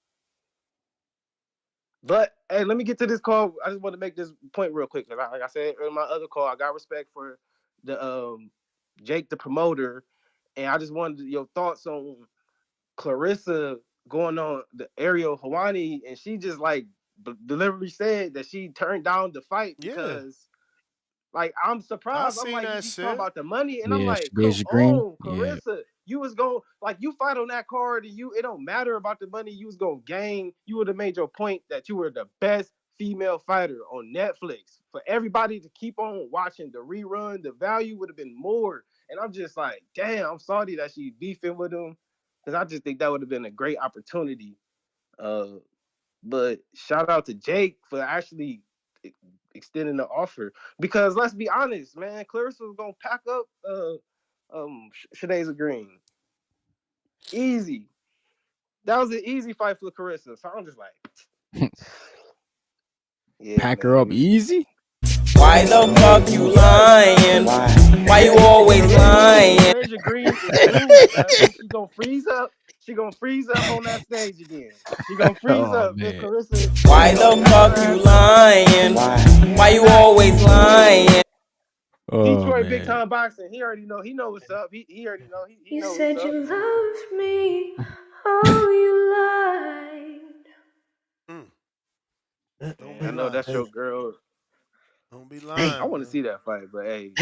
But hey, let me get to this call. I just want to make this point real quick. Like I said in my other call, I got respect for the Jake the promoter, and I just wanted your thoughts on Clarissa going on the Ariel Hawani, and she just like deliberately said that she turned down the fight because like I'm surprised. I'm seen like, that you talking shit. about the money, and I'm Yeah, like, come Beige Green. on, Yeah. Clarissa, you was going like you fight on that card, and it don't matter about the money. You was gonna gain. You would have made your point that you were the best female fighter on Netflix for everybody to keep on watching the rerun. The value would have been more, and I'm just like, damn, I'm sorry that she beefing with him because I just think that would have been a great opportunity. But shout out to Jake for actually extending the offer because let's be honest, man, Clarissa was gonna pack up Shadaza Green. Easy. That was an easy fight for Clarissa. So I'm just like, yeah, Pack her up man. easy. Why the fuck you lying? Why you always lying? Shadaza Green is doomed, man. She gonna freeze up. She gonna freeze up on that stage again. She gonna freeze Oh up if man. Clarissa. Why the fuck you lying? Why you always lying? Oh Detroit big man. time boxing. He already know. He know what's up. He already know. He You know what's said up. you loved me, oh, you lied. Don't Yeah, be I know lying. that's your girl. Don't be I lying, want to man. see that fight, but hey,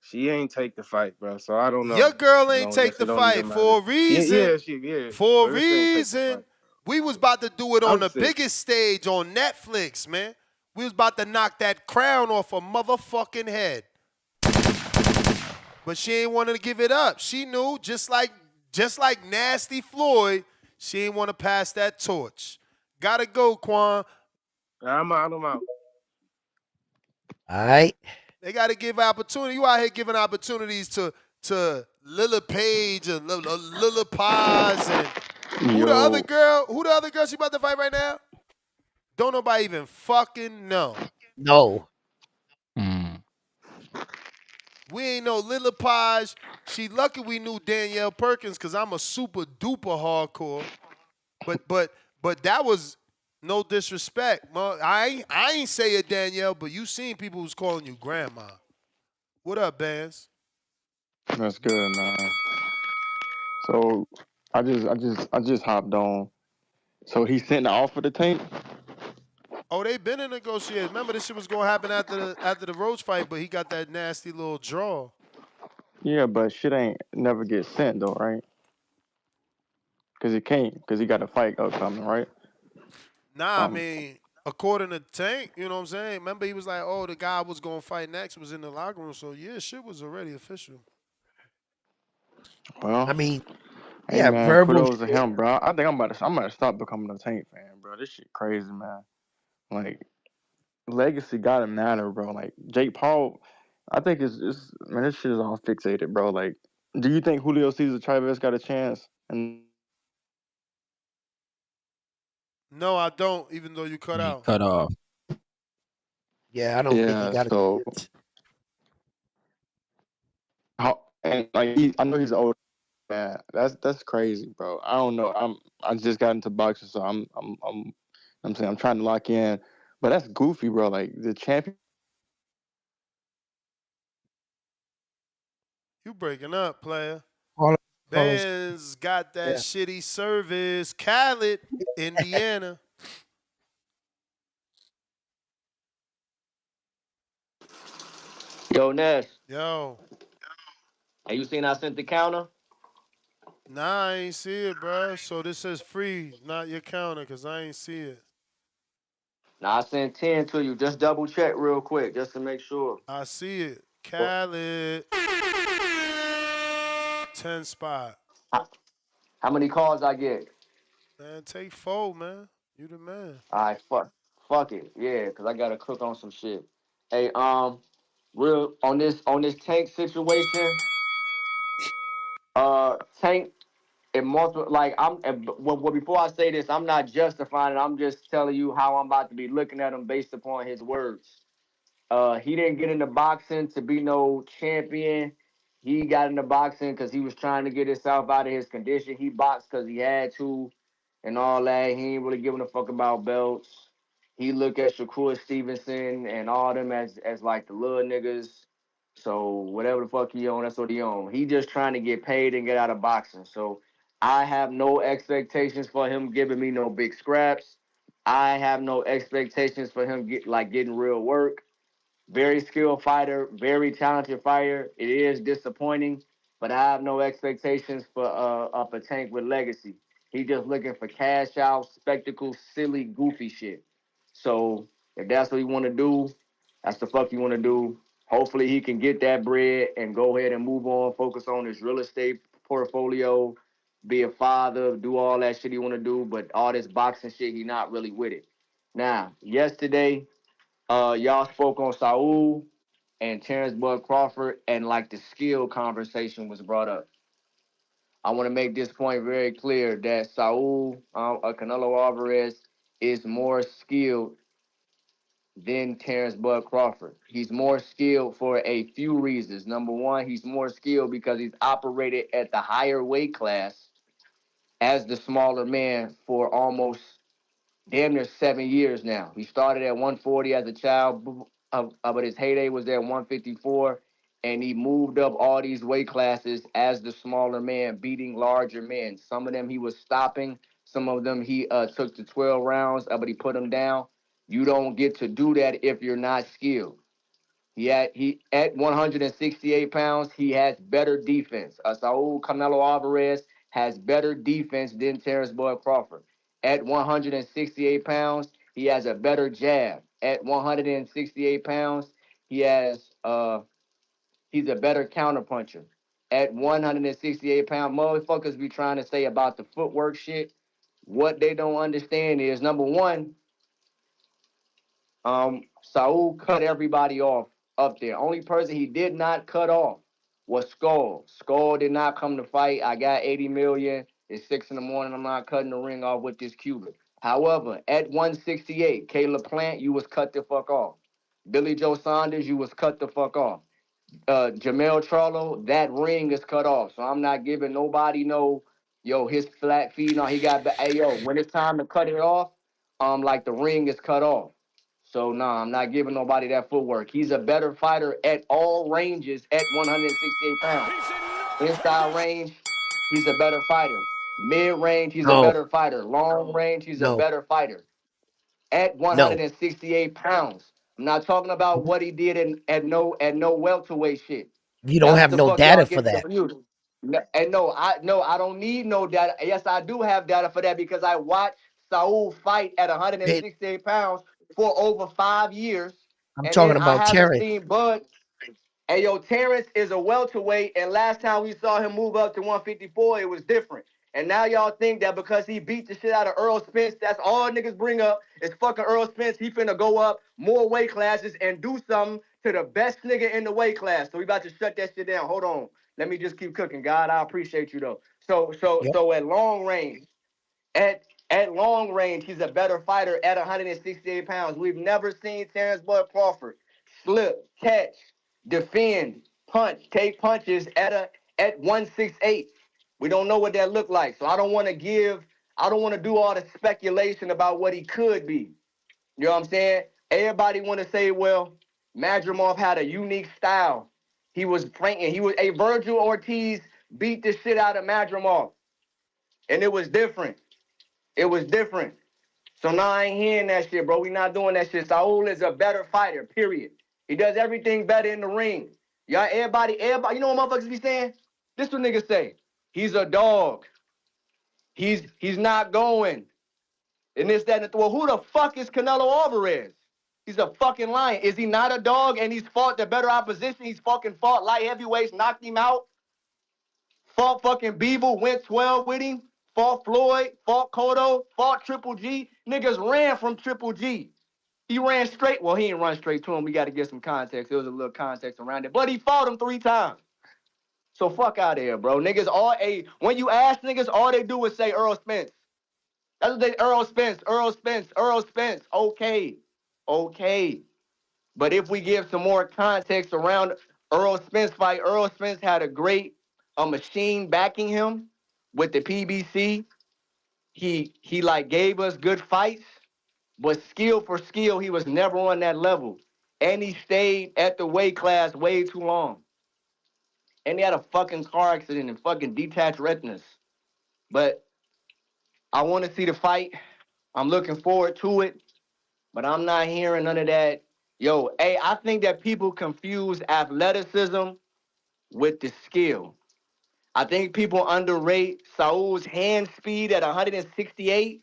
she ain't take the fight, bro. So I don't Your know. girl I ain't don't. I take guess the it don't fight even matter. for a reason. Yeah. For a Clarissa ain't take the reason. fight. We was about to do it I'm on the just saying. biggest stage on Netflix, man. We was about to knock that crown off her motherfucking head. But she ain't wanted to give it up. She knew, just like nasty Floyd, she ain't want to pass that torch. Gotta go, Quan. I'm out. I'm out. All right. They gotta give opportunity. You out here giving opportunities to Lila Page and Lila Paz and who the other Yo, girl? Who the other girl she about to fight right now? Don't nobody even fucking know. No. Mm. We ain't know Lila Page. She lucky we knew Danielle Perkins because I'm a super duper hardcore. But that was no disrespect. I ain't say it, Danielle, but you seen people who's calling you grandma. What up, Bands? that's good, man. So I just hopped on. So he sent the offer to Tank. Oh, they been in negotiations. Remember, this shit was gonna happen after the Roach fight, but he got that nasty little draw. Yeah, but shit ain't never get sent though, right? Cause he can't, cause he got a fight upcoming, right? Nah, I mean, according to Tank, you know what I'm saying? Remember, he was like, oh, the guy was gonna fight next was in the locker room. So yeah, shit was already official. I Well, mean, hey yeah, man, verbal kudos to shit. him, bro. I think I'm about to stop becoming a Tank fan, bro. This shit crazy, man. Like legacy gotta matter, bro. Like Jake Paul, I think it's man, this shit is all fixated, bro. Like, do you think Julio Cesar Chavez got a chance? And No, I don't, even though you cut He out. cut off. Yeah, I don't think he yeah, got a so chance. how and like I know he's old man. That's crazy, bro. I don't know. I just got into boxing, so I'm saying I'm trying to lock in, but that's goofy, bro. Like the champion. You breaking up, player. Call us. Ben's got that Yeah. shitty service. Khaled, Indiana. Yo, Ness. Yo. And you seen I sent the counter? Nah, I ain't see it, bro. So this says free, not your counter, because I ain't see it. Now I sent 10 to you. Just double check real quick, just to make sure. I see it. Khaled. 10 spot. How many calls I get? Man, take 4, man. You the man. All right, fuck it. Yeah, because I got to cook on some shit. Hey, real on this Tank situation, Tank and multiple like well, before I say this, I'm not justifying it. I'm just telling you how I'm about to be looking at him based upon his words. He didn't get into boxing to be no champion. He got into boxing because he was trying to get himself out of his condition. He boxed because he had to and all that. He ain't really giving a fuck about belts. He look at Shakur Stevenson and all them as like the little niggas. So whatever the fuck he on, that's what he on. He just trying to get paid and get out of boxing. So I have no expectations for him giving me no big scraps. I have no expectations for him getting real work. Very skilled fighter, very talented fighter. It is disappointing, but I have no expectations for a Tank with legacy. He just looking for cash out, spectacle, silly, goofy shit. So if that's what you want to do, that's the fuck you want to do. Hopefully he can get that bread and go ahead and move on, focus on his real estate portfolio, be a father, do all that shit he want to do. But all this boxing shit, he not really with it. Now, yesterday, y'all spoke on Saul and Terrence Bud Crawford, and like the skill conversation was brought up. I want to make this point very clear that Saul, Canelo Alvarez, is more skilled than Terrence Bud Crawford. He's more skilled for a few reasons. Number one, he's more skilled because he's operated at the higher weight class as the smaller man for almost damn near 7 years now. He started at 140 as a child, but his heyday was at 154, and he moved up all these weight classes as the smaller man, beating larger men. Some of them he was stopping. Some of them he took to 12 rounds, but he put them down. You don't get to do that if you're not skilled. He at 168 pounds, he has better defense. Saul Canelo Alvarez has better defense than Terrence Bud Crawford. At 168 pounds, he has a better jab. At 168 pounds, he has he's a better counterpuncher. At 168 pounds, motherfuckers be trying to say about the footwork shit. What they don't understand is number one, Saul cut everybody off up there. Only person he did not cut off was Skull. Skull did not come to fight. I got 80 million. It's 6 a.m. I'm not cutting the ring off with this Cuban. However, at 168, Caleb Plant, you was cut the fuck off. Billy Joe Saunders, you was cut the fuck off. Jamel Charlo, that ring is cut off. So I'm not giving nobody his flat feet. No, he got, hey, yo, when it's time to cut it off, like the ring is cut off. So, nah, I'm not giving nobody that footwork. He's a better fighter at all ranges at 168 pounds. Inside range, he's a better fighter. Mid-range, he's a No, better fighter. Long range, he's a no, better fighter. At no. 168 pounds. I'm not talking about what he did at no welterweight shit. You don't That's have the no fuck y'all data for get that. confused. And I don't need no data. Yes, I do have data for that because I watched Saul fight at It, 168 pounds for over 5 years, I'm and then talking I about haven't Terrence. seen Bud. Hey, yo, Terrence is a welterweight, and last time we saw him move up to 154, it was different. And now y'all think that because he beat the shit out of Earl Spence, that's all niggas bring up is fucking Earl Spence. He finna go up more weight classes and do something to the best nigga in the weight class. So we about to shut that shit down. Hold on. Let me just keep cooking. God, I appreciate you though. So at long range, at long range, he's a better fighter at 168 pounds. We've never seen Terrence Bud Crawford slip, catch, defend, punch, take punches at 168. We don't know what that looked like. So I don't want to do all the speculation about what he could be. You know what I'm saying? Everybody want to say, well, Madrimov had a unique style. He was pranking. Virgil Ortiz beat the shit out of Madrimov. And it was different. It was different. So now I ain't hearing that shit, bro. We not doing that shit. Saul is a better fighter, period. He does everything better in the ring. Y'all, everybody, you know what motherfuckers be saying? This what niggas say. He's a dog. He's not going. And this, that, and the well, who the fuck is Canelo Alvarez? He's a fucking lion. Is he not a dog and he's fought the better opposition? He's fucking fought light heavyweights, knocked him out. Fought fucking Beeble, went 12 with him. Fought Floyd, fought Cotto, fought Triple G. Niggas ran from Triple G. He ran straight. Well, he didn't run straight to him. We got to get some context. There was a little context around it. But he fought him 3 times. So fuck out of here, bro. Niggas when you ask niggas, all they do is say Earl Spence. That's what they, Earl Spence. Okay. But if we give some more context around Earl Spence fight, Earl Spence had a machine backing him with the PBC. He like gave us good fights, but skill for skill, he was never on that level. And he stayed at the weight class way too long. And he had a fucking car accident and fucking detached retinas. But I want to see the fight. I'm looking forward to it. But I'm not hearing none of that. Yo, hey, I think that people confuse athleticism with the skill. I think people underrate Saul's hand speed at 168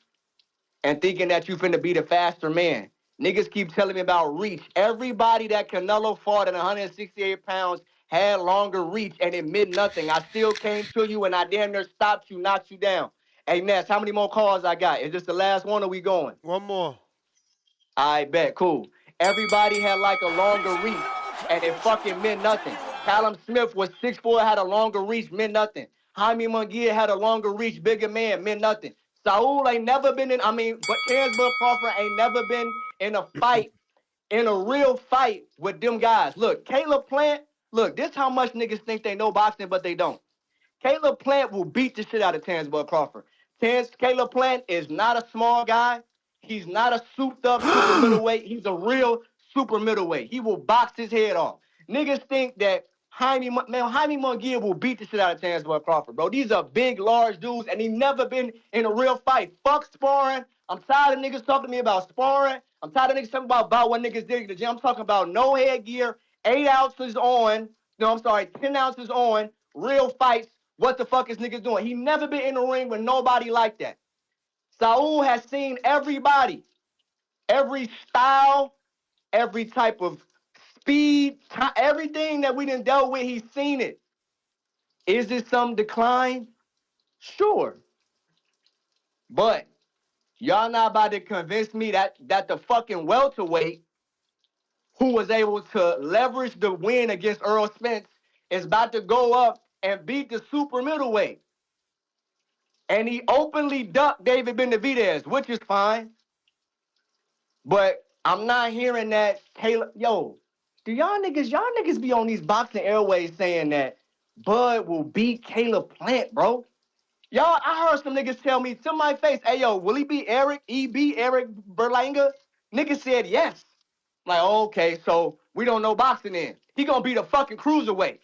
and thinking that you finna be the faster man. Niggas keep telling me about reach. Everybody that Canelo fought at 168 pounds had longer reach, and it meant nothing. I still came to you, and I damn near stopped you, knocked you down. Hey, Ness, how many more calls I got? Is this the last one, or we going? One more. I bet, cool. Everybody had like a longer reach, and it fucking meant nothing. Callum Smith was 6'4", had a longer reach, meant nothing. Jaime Munguia had a longer reach, bigger man, meant nothing. Saul ain't never been but Terrence Bud Crawford ain't never been in a fight, in a real fight with them guys. Look, Caleb Plant, this how much niggas think they know boxing, but they don't. Caleb Plant will beat the shit out of Terrence Bud Crawford. Caleb Plant is not a small guy. He's not a souped-up super middleweight. He's a real super middleweight. He will box his head off. Niggas think that Jaime Munguia will beat the shit out of Terrence Bud Crawford, bro. These are big, large dudes, and he never been in a real fight. Fuck sparring. I'm tired of niggas talking to me about sparring. I'm tired of niggas talking about what niggas did at the gym. I'm talking about no headgear, 8 ounces on. No, I'm sorry, 10 ounces on, real fights. What the fuck is niggas doing? He never been in the ring with nobody like that. Saul has seen everybody, every style, every type of speed, everything that we done dealt with, he's seen it. Is it some decline? Sure. But y'all not about to convince me that the fucking welterweight who was able to leverage the win against Earl Spence is about to go up and beat the super middleweight. And he openly ducked David Benavidez, which is fine. But I'm not hearing that Taylor. Yo, do y'all niggas be on these boxing airways saying that Bud will beat Caleb Plant, bro? Y'all, I heard some niggas tell me to my face, hey, yo, will he beat Eric? Eric Berlanga? Niggas said yes. Like, okay, so we don't know boxing then. He gonna beat a fucking cruiserweight.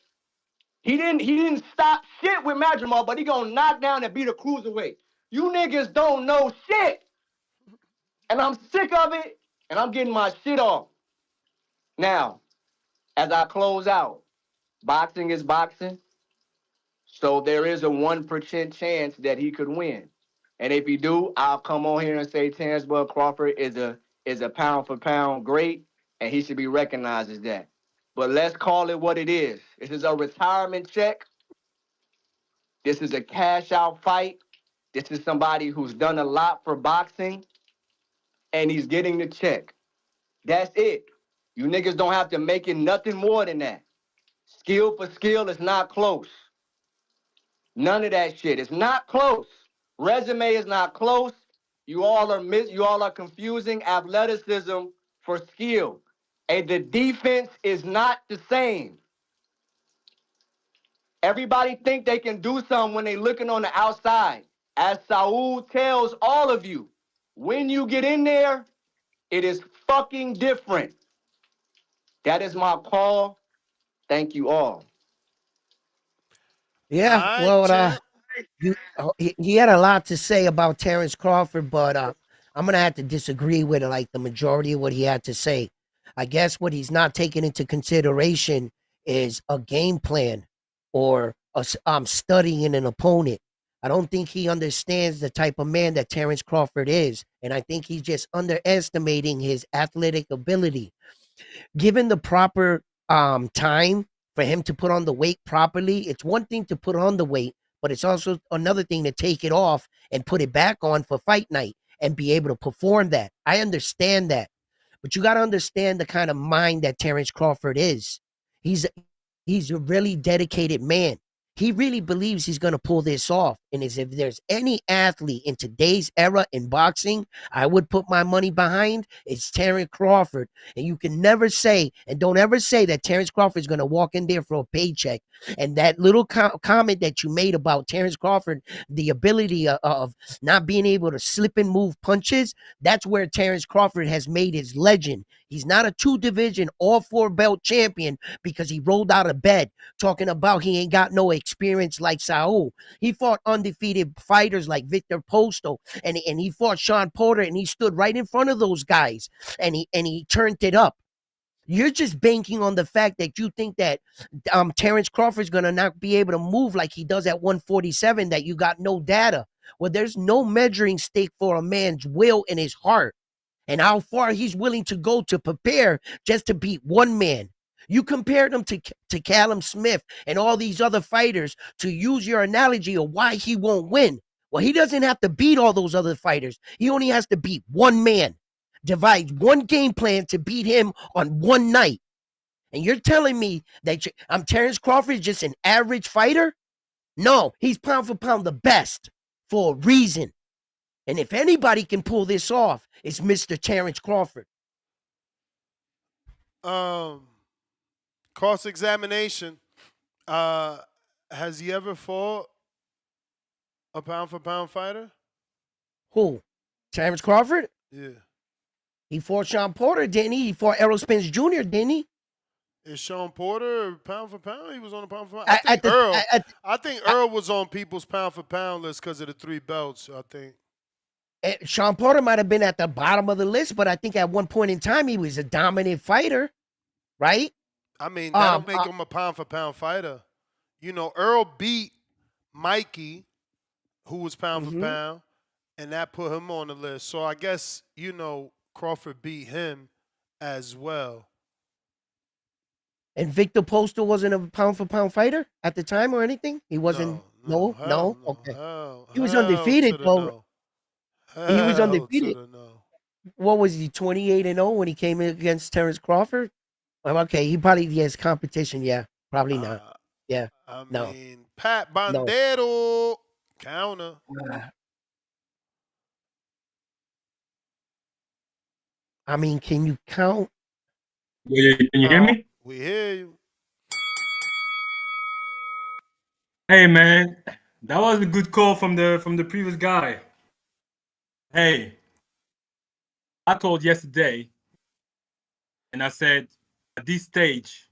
He didn't stop shit with Madrimal, but he gonna knock down and beat a cruiserweight. You niggas don't know shit. And I'm sick of it, and I'm getting my shit off. Now, as I close out, boxing is boxing, so there is a 1% chance that he could win. And if he do, I'll come on here and say Terrence Bud Crawford is a pound for pound great, and he should be recognized as that. But let's call it what it is. This is a retirement check. This is a cash out fight. This is somebody who's done a lot for boxing, and he's getting the check. That's it. You niggas don't have to make it nothing more than that. Skill for skill is not close. None of that shit. It's not close. Resume is not close. You all are confusing athleticism for skill. And the defense is not the same. Everybody think they can do something when they looking on the outside. As Saul tells all of you, when you get in there, it is fucking different. That is my call. Thank you all. Yeah, All right, well, champ. he had a lot to say about Terrence Crawford, but I'm gonna have to disagree with like the majority of what he had to say. I guess what he's not taking into consideration is a game plan or studying an opponent. I don't think he understands the type of man that Terrence Crawford is, and I think he's just underestimating his athletic ability. Given the proper time for him to put on the weight properly, it's one thing to put on the weight, but it's also another thing to take it off and put it back on for fight night and be able to perform that. I understand that, but you got to understand the kind of mind that Terrence Crawford is. He's a really dedicated man. He really believes he's going to pull this off. And if there's any athlete in today's era in boxing, I would put my money behind, it's Terrence Crawford. And you can never say, and don't ever say that Terrence Crawford is going to walk in there for a paycheck. And that little comment that you made about Terrence Crawford, the ability of not being able to slip and move punches, that's where Terrence Crawford has made his legend. He's not a 2-division, all 4-belt champion because he rolled out of bed talking about he ain't got no experience like Saul. He fought undefeated fighters like Victor Posto, and he fought Sean Porter, and he stood right in front of those guys, and he turned it up. You're just banking on the fact that you think that Terrence Crawford's going to not be able to move like he does at 147, that you got no data. Well, there's no measuring stick for a man's will and his heart and how far he's willing to go to prepare just to beat one man. You compared him to Callum Smith and all these other fighters to use your analogy of why he won't win. Well, he doesn't have to beat all those other fighters. He only has to beat one man. Devise one game plan to beat him on one night. And you're telling me that Terrence Crawford is just an average fighter? No, he's pound for pound the best for a reason. And if anybody can pull this off, it's Mr. Terrence Crawford. Cross-examination. Has he ever fought a pound-for-pound fighter? Who? Terrence Crawford? Yeah. He fought Sean Porter, didn't he? He fought Errol Spence Jr., didn't he? Is Sean Porter pound for pound? He was on a pound for pound. I think Earl was on people's pound for pound list because of the 3 belts, I think. Sean Porter might have been at the bottom of the list, but I think at one point in time he was a dominant fighter, right? I mean, that don't make him a pound for pound fighter. You know, Earl beat Mikey, who was pound for pound, and that put him on the list. So I guess, you know, Crawford beat him as well. And Victor Poster wasn't a pound for pound fighter at the time or anything? He wasn't. No. Okay. He was undefeated though. He was undefeated. What was he, 28-0 when he came in against Terrence Crawford? Okay, he probably has competition. Yeah, probably not. Yeah, I mean, Pat Bandero counter. I mean, can you count? Yeah, can you hear me? We hear you. Hey man, that was a good call from the previous guy. Hey, I told yesterday, and I said at this stage,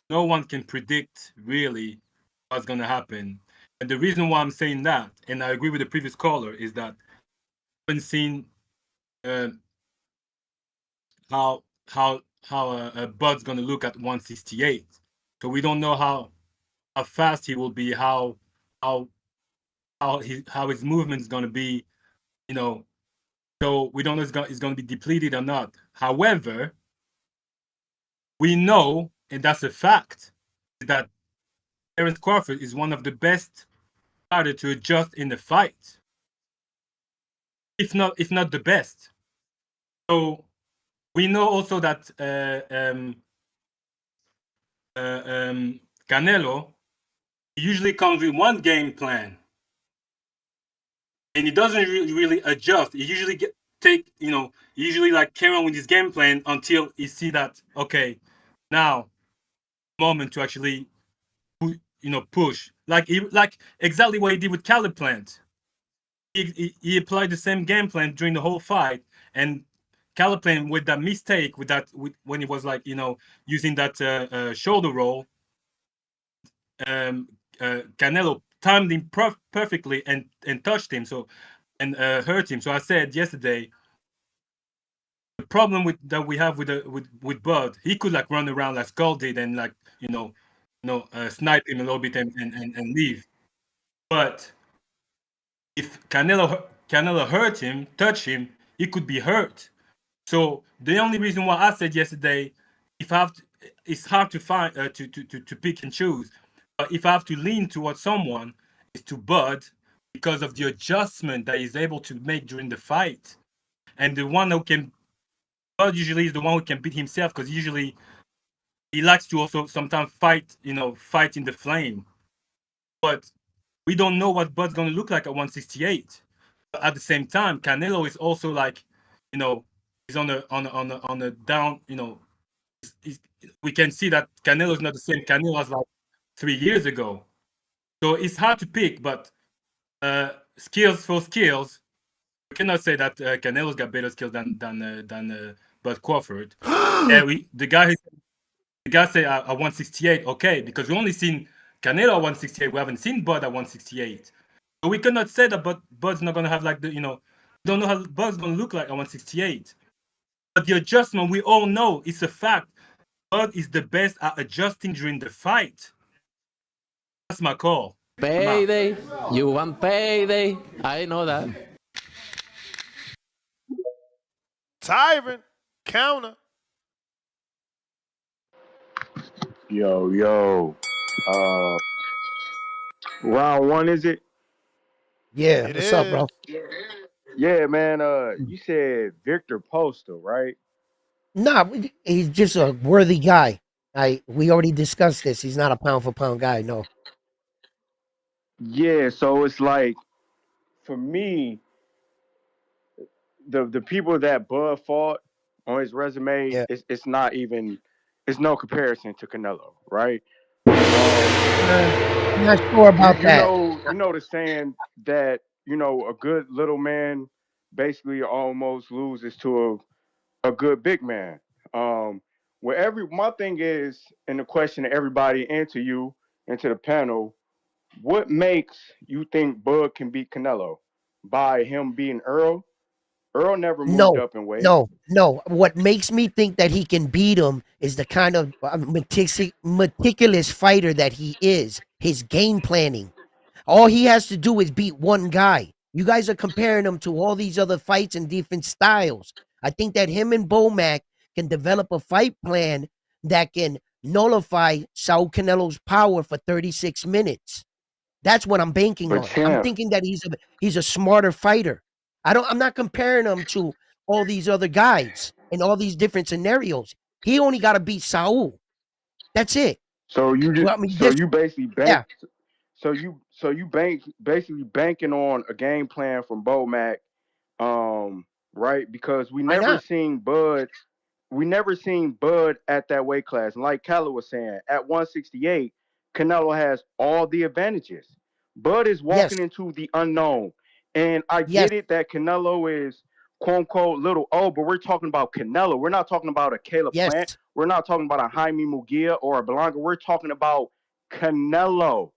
no one can predict really what's gonna happen. And the reason why I'm saying that, and I agree with the previous caller, is that I haven't seen how Bud's gonna look at 168. So we don't know how fast he will be, how his movement is gonna be, you know. So we don't know if he's gonna be depleted or not. However, we know, and that's a fact, that Terrence Crawford is one of the best fighters to adjust in the fight, if not the best. So we know also that Canelo usually comes with one game plan, and he doesn't really adjust. He usually usually like carry on with his game plan until he see that, okay, now moment to actually push, like exactly what he did with Caleb Plant. He applied the same game plan during the whole fight, and Caleb Plant, with that mistake, when he was like, using that shoulder roll, Canelo timed him perfectly and touched him, and hurt him. So I said yesterday, the problem that we have with Bud, he could like run around like Skull did and like snipe him a little bit and leave. But if Canelo hurt him, touch him, he could be hurt. So the only reason why I said yesterday, if I have to, it's hard to find to pick and choose. But if I have to lean towards someone, it's to Bud because of the adjustment that he's able to make during the fight, and the one who can. Bud usually is the one who can beat himself because usually he likes to also sometimes fight in the flame. But we don't know what Bud's going to look like at 168. But at the same time, Canelo is also like, he's on a down. We can see that Canelo is not the same Canelo as like 3 years ago. So it's hard to pick, but skills for skills, we cannot say that Canelo's got better skills than Bud Crawford. The guy say at 168, okay, because we only seen Canelo at 168. We haven't seen Bud at 168. So we cannot say that Bud's not gonna have like we don't know how Bud's gonna look like at 168. But the adjustment, we all know, it's a fact. Bud is the best at adjusting during the fight. That's my call. Payday. You want payday? I know that. Tyron counter. Yo. Round one, is it? Yeah. What's up, bro? Yeah, man. You said Victor Postal, right? Nah, he's just a worthy guy. We already discussed this. He's not a pound for pound guy. No. Yeah, so it's like, for me, the people that Bud fought on his resume, it's not even, it's no comparison to Canelo, right? I'm not sure about that. You know the saying that, a good little man basically almost loses to a good big man. My thing is, and the question to everybody and to you and to the panel, what makes you think Bud can beat Canelo? By him being Earl? Earl never moved up in weight. No. What makes me think that he can beat him is the kind of meticulous fighter that he is. His game planning. All he has to do is beat one guy. You guys are comparing him to all these other fights and different styles. I think that him and Bomac can develop a fight plan that can nullify Saul Canelo's power for 36 minutes. That's what I'm banking on. I'm thinking that he's a smarter fighter. I'm not comparing him to all these other guys in all these different scenarios. He only got to beat Saul. That's it. So you basically bank. So you basically banking on a game plan from Bomac, right? Because we never seen Bud at that weight class. And like Calla was saying, at 168, Canelo has all the advantages. Bud is walking into the unknown. And I get it that Canelo is quote unquote little old, but we're talking about Canelo. We're not talking about a Caleb Plant. We're not talking about a Jaime Mugia or a Blanca. We're talking about Canelo.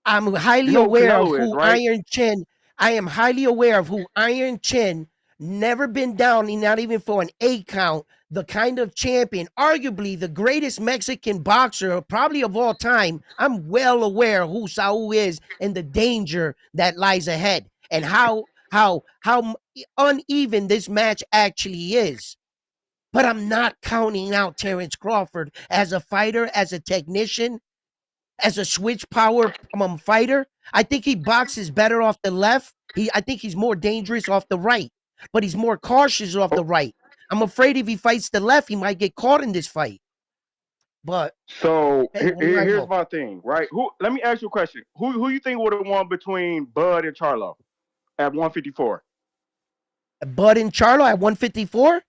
I'm highly aware of who Iron Chin. I am highly aware of who Iron Chin. Never been down, not even for an 8 count. The kind of champion, arguably the greatest Mexican boxer, probably of all time. I'm well aware of who Saul is and the danger that lies ahead, and how uneven this match actually is. But I'm not counting out Terrence Crawford as a fighter, as a technician, as a switch power fighter. I think he boxes better off the left. I think he's more dangerous off the right, but he's more cautious off the right. I'm afraid if he fights the left, he might get caught in this fight. But here's my thing, right? Let me ask you a question. Who you think would have won between Bud and Charlo at 154? Bud and Charlo at 154?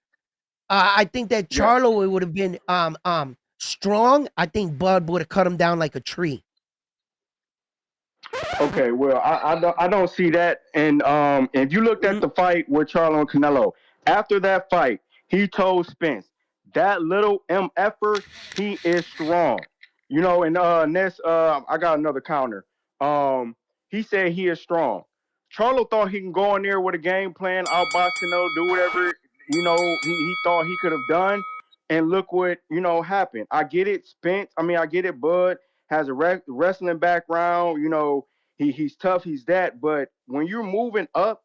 I think that Charlo would have been strong. I think Bud would have cut him down like a tree. Okay, well, I don't see that. And if you looked at the fight with Charlo and Canelo, after that fight, he told Spence, that little MFer, he is strong. And Nes, I got another counter. He said he is strong. Charlo thought he can go in there with a game plan, outbox Canelo, do whatever he thought he could have done, and look what happened. I get it, I get it. Bud has a wrestling background. He's tough. He's that. But when you're moving up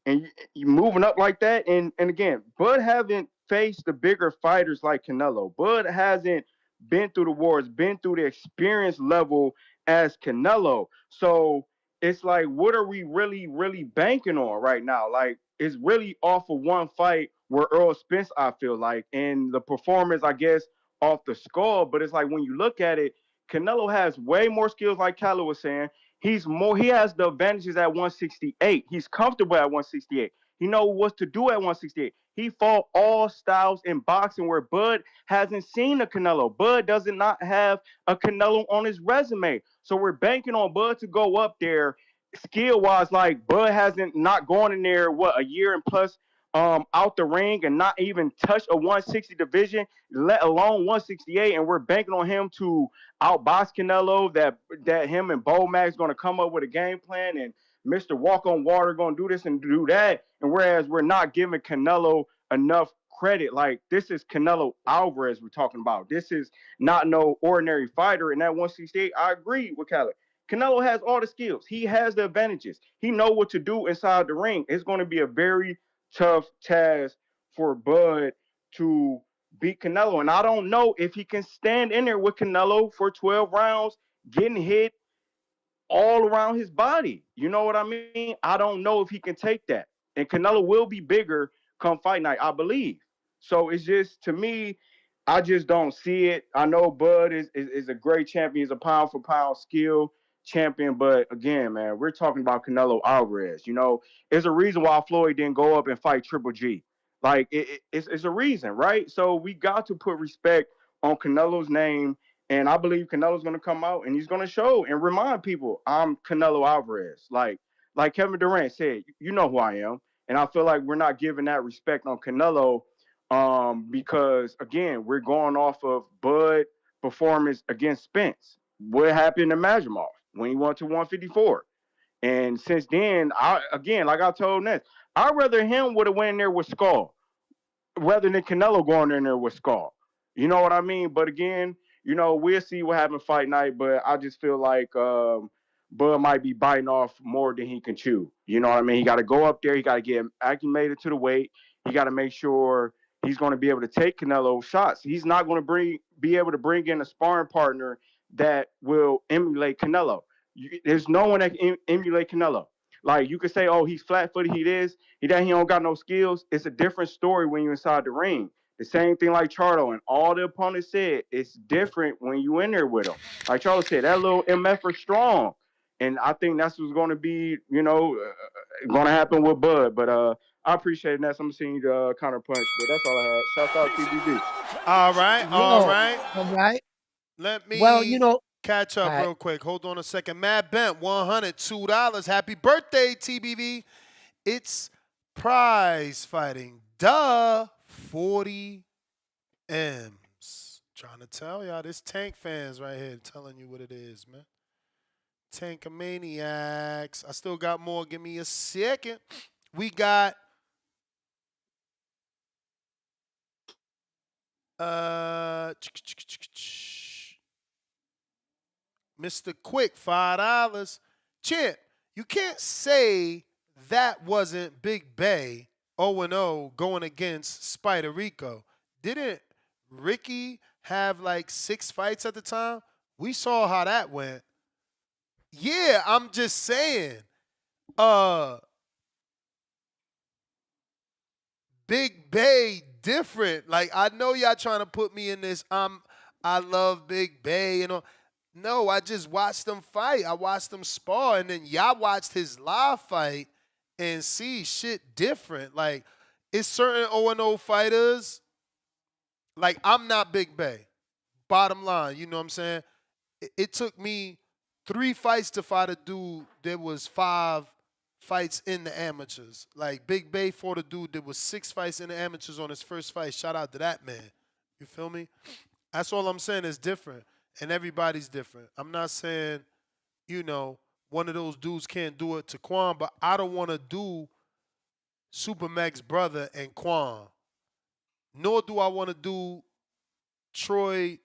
and you moving up like that, and again, Bud haven't faced the bigger fighters like Canelo. Bud hasn't been through the wars, been through the experience level as Canelo. So it's like, what are we really, really banking on right now? Like, it's really off of one fight where Earl Spence, I feel like, and the performance, I guess, off the skull. But it's like, when you look at it, Canelo has way more skills, like Kyler was saying. He has the advantages at 168. He's comfortable at 168. He knows what to do at 168. He fought all styles in boxing where Bud hasn't seen a Canelo. Bud does not have a Canelo on his resume. So we're banking on Bud to go up there skill-wise. Like, Bud hasn't not gone in there, a year and plus out the ring and not even touch a 160 division, let alone 168. And we're banking on him to outbox Canelo, that him and Bo Max going to come up with a game plan, and Mr. Walk on Water going to do this and do that. And whereas we're not giving Canelo enough credit, like, this is Canelo Alvarez we're talking about. This is not no ordinary fighter. And at 168, I agree with Khaled. Canelo has all the skills. He has the advantages. He know what to do inside the ring. It's going to be a very tough task for Bud to beat Canelo. And I don't know if he can stand in there with Canelo for 12 rounds, getting hit all around his body. You know what I mean? I don't know if he can take that. And Canelo will be bigger come fight night, I believe. So it's just, to me, I just don't see it. I know Bud is a great champion. He's a pound for pound skill champion. But again, man, we're talking about Canelo Alvarez. There's a reason why Floyd didn't go up and fight Triple G. Like, it's a reason, right? So we got to put respect on Canelo's name. And I believe Canelo's going to come out and he's going to show and remind people, I'm Canelo Alvarez. Like Kevin Durant said, you know who I am. And I feel like we're not giving that respect on Canelo because, again, we're going off of Bud performance against Spence. What happened to Majimov when he went to 154? And since then, like I told Ness, I'd rather him would have went in there with Skull rather than Canelo going in there with Skull. You know what I mean? But again, we'll see what happens fight night. But I just feel like Bud might be biting off more than he can chew. You know what I mean? He got to go up there. He got to get acclimated to the weight. He got to make sure he's going to be able to take Canelo shots. He's not going to be able to bring in a sparring partner that will emulate Canelo. There's no one that can emulate Canelo. Like, you could say, oh, he's flat-footed, he don't got no skills. It's a different story when you're inside the ring. The same thing like Charlo and all the opponents said, it's different when you in there with him. Like Charlo said, that little MF is strong. And I think that's what's going to be, going to happen with Bud. But I appreciate that. I'm seeing the counterpunch, but that's all I had. Shout out TBV. All right. Let me catch up real quick. Hold on a second. Mad Bent, $102. Happy birthday, TBV. It's prize fighting. 40 M's. Trying to tell y'all, this Tank fans right here telling you what it is, man. Tankamaniacs. I still got more. Give me a second. We got Mr. Quick, $5. Champ, you can't say that wasn't Big Bay 0-0 going against Spider Rico. Didn't Ricky have like 6 fights at the time? We saw how that went. Yeah, I'm just saying. Big Bay different. Like, I know y'all trying to put me in this I love Big Bay and all. No, I just watched them fight. I watched them spar, and then y'all watched his live fight and see shit different. Like, it's certain 0-0 fighters. Like, I'm not Big Bay. Bottom line, you know what I'm saying? It took me 3 fights to fight a dude. There was 5 fights in the amateurs. Like, Big Bay fought a dude. There was 6 fights in the amateurs on his first fight. Shout out to that man. You feel me? That's all I'm saying. Is different. And everybody's different. I'm not saying, one of those dudes can't do it to Quan, but I don't want to do Super Mac's brother and Quan. nor do I want to do Troy,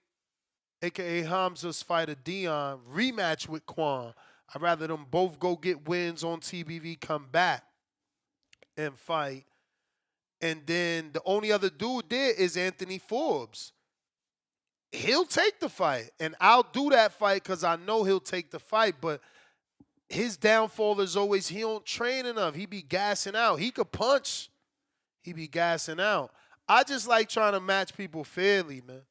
a.k.a. Hamzah's fighter Dion, rematch with Quan. I'd rather them both go get wins on TBV, come back and fight. And then the only other dude there is Anthony Forbes. He'll take the fight, and I'll do that fight because I know he'll take the fight, but his downfall is always he don't train enough. He be gassing out. He could punch. He be gassing out. I just like trying to match people fairly, man.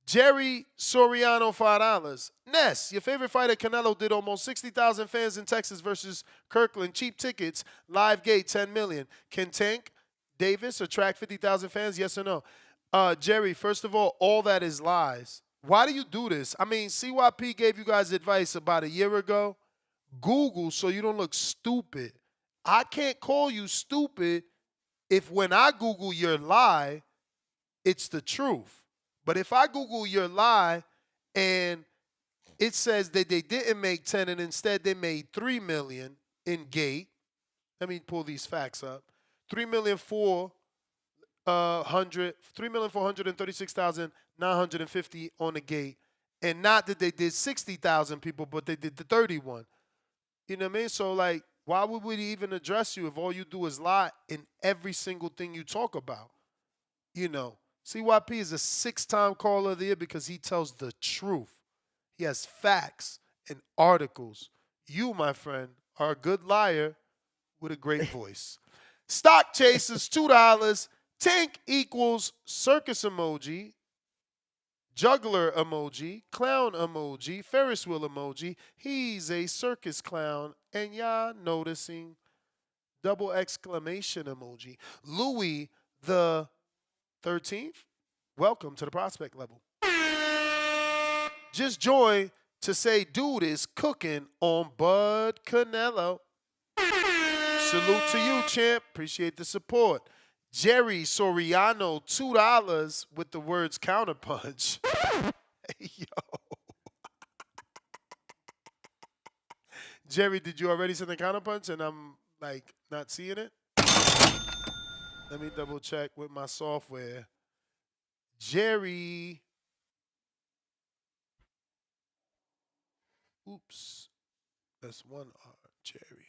Jerry Soriano, $5. Nes, your favorite fighter Canelo did almost 60,000 fans in Texas versus Kirkland. Cheap tickets, live gate, 10 million. Can Tank Davis attract 50,000 fans? Yes or no? Jerry, first of all that is lies. Why do you do this? I mean, CYP gave you guys advice about a year ago. Google so you don't look stupid. I can't call you stupid if when I Google your lie, it's the truth. But if I Google your lie and it says that they didn't make 10 and instead they made 3 million in gate, let me pull these facts up. 3,436,950 on the gate. And not that they did 60,000 people, but they did the 31. You know what I mean? So, like, why would we even address you if all you do is lie in every single thing you talk about? You know, CYP is a 6-time caller of the year because he tells the truth. He has facts and articles. You, my friend, are a good liar with a great voice. Stock Chasers, $2. Tank equals circus emoji, juggler emoji, clown emoji, Ferris wheel emoji. He's a circus clown, and y'all noticing double exclamation emoji. Louis the 13th, welcome to the prospect level. Just join to say dude is cooking on Bud Canelo. Salute to you, champ. Appreciate the support. Jerry Soriano, $2 with the words counterpunch. Hey, yo. Jerry, did you already send the counterpunch and I'm, like, not seeing it? Let me double check with my software. Jerry. Oops. That's one R, Jerry.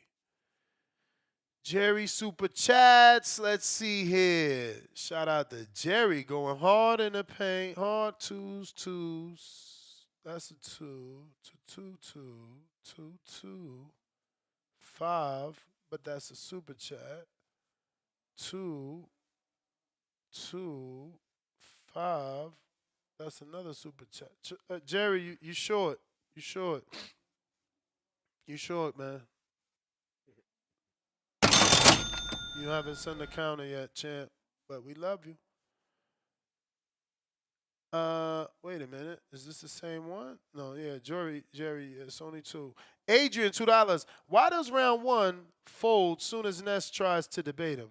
Jerry Super Chats. Let's see here. Shout out to Jerry going hard in the paint. Hard twos. That's a 2. 2, 2, 5. But that's a super chat. 2, 5. That's another super chat. Jerry, you short. You short. You short, man. You haven't sent the counter yet, champ, but we love you. Wait a minute. Is this the same one? No, yeah, Jerry, it's only 2. Adrian, $2. Why does round 1 fold soon as Nes tries to debate him?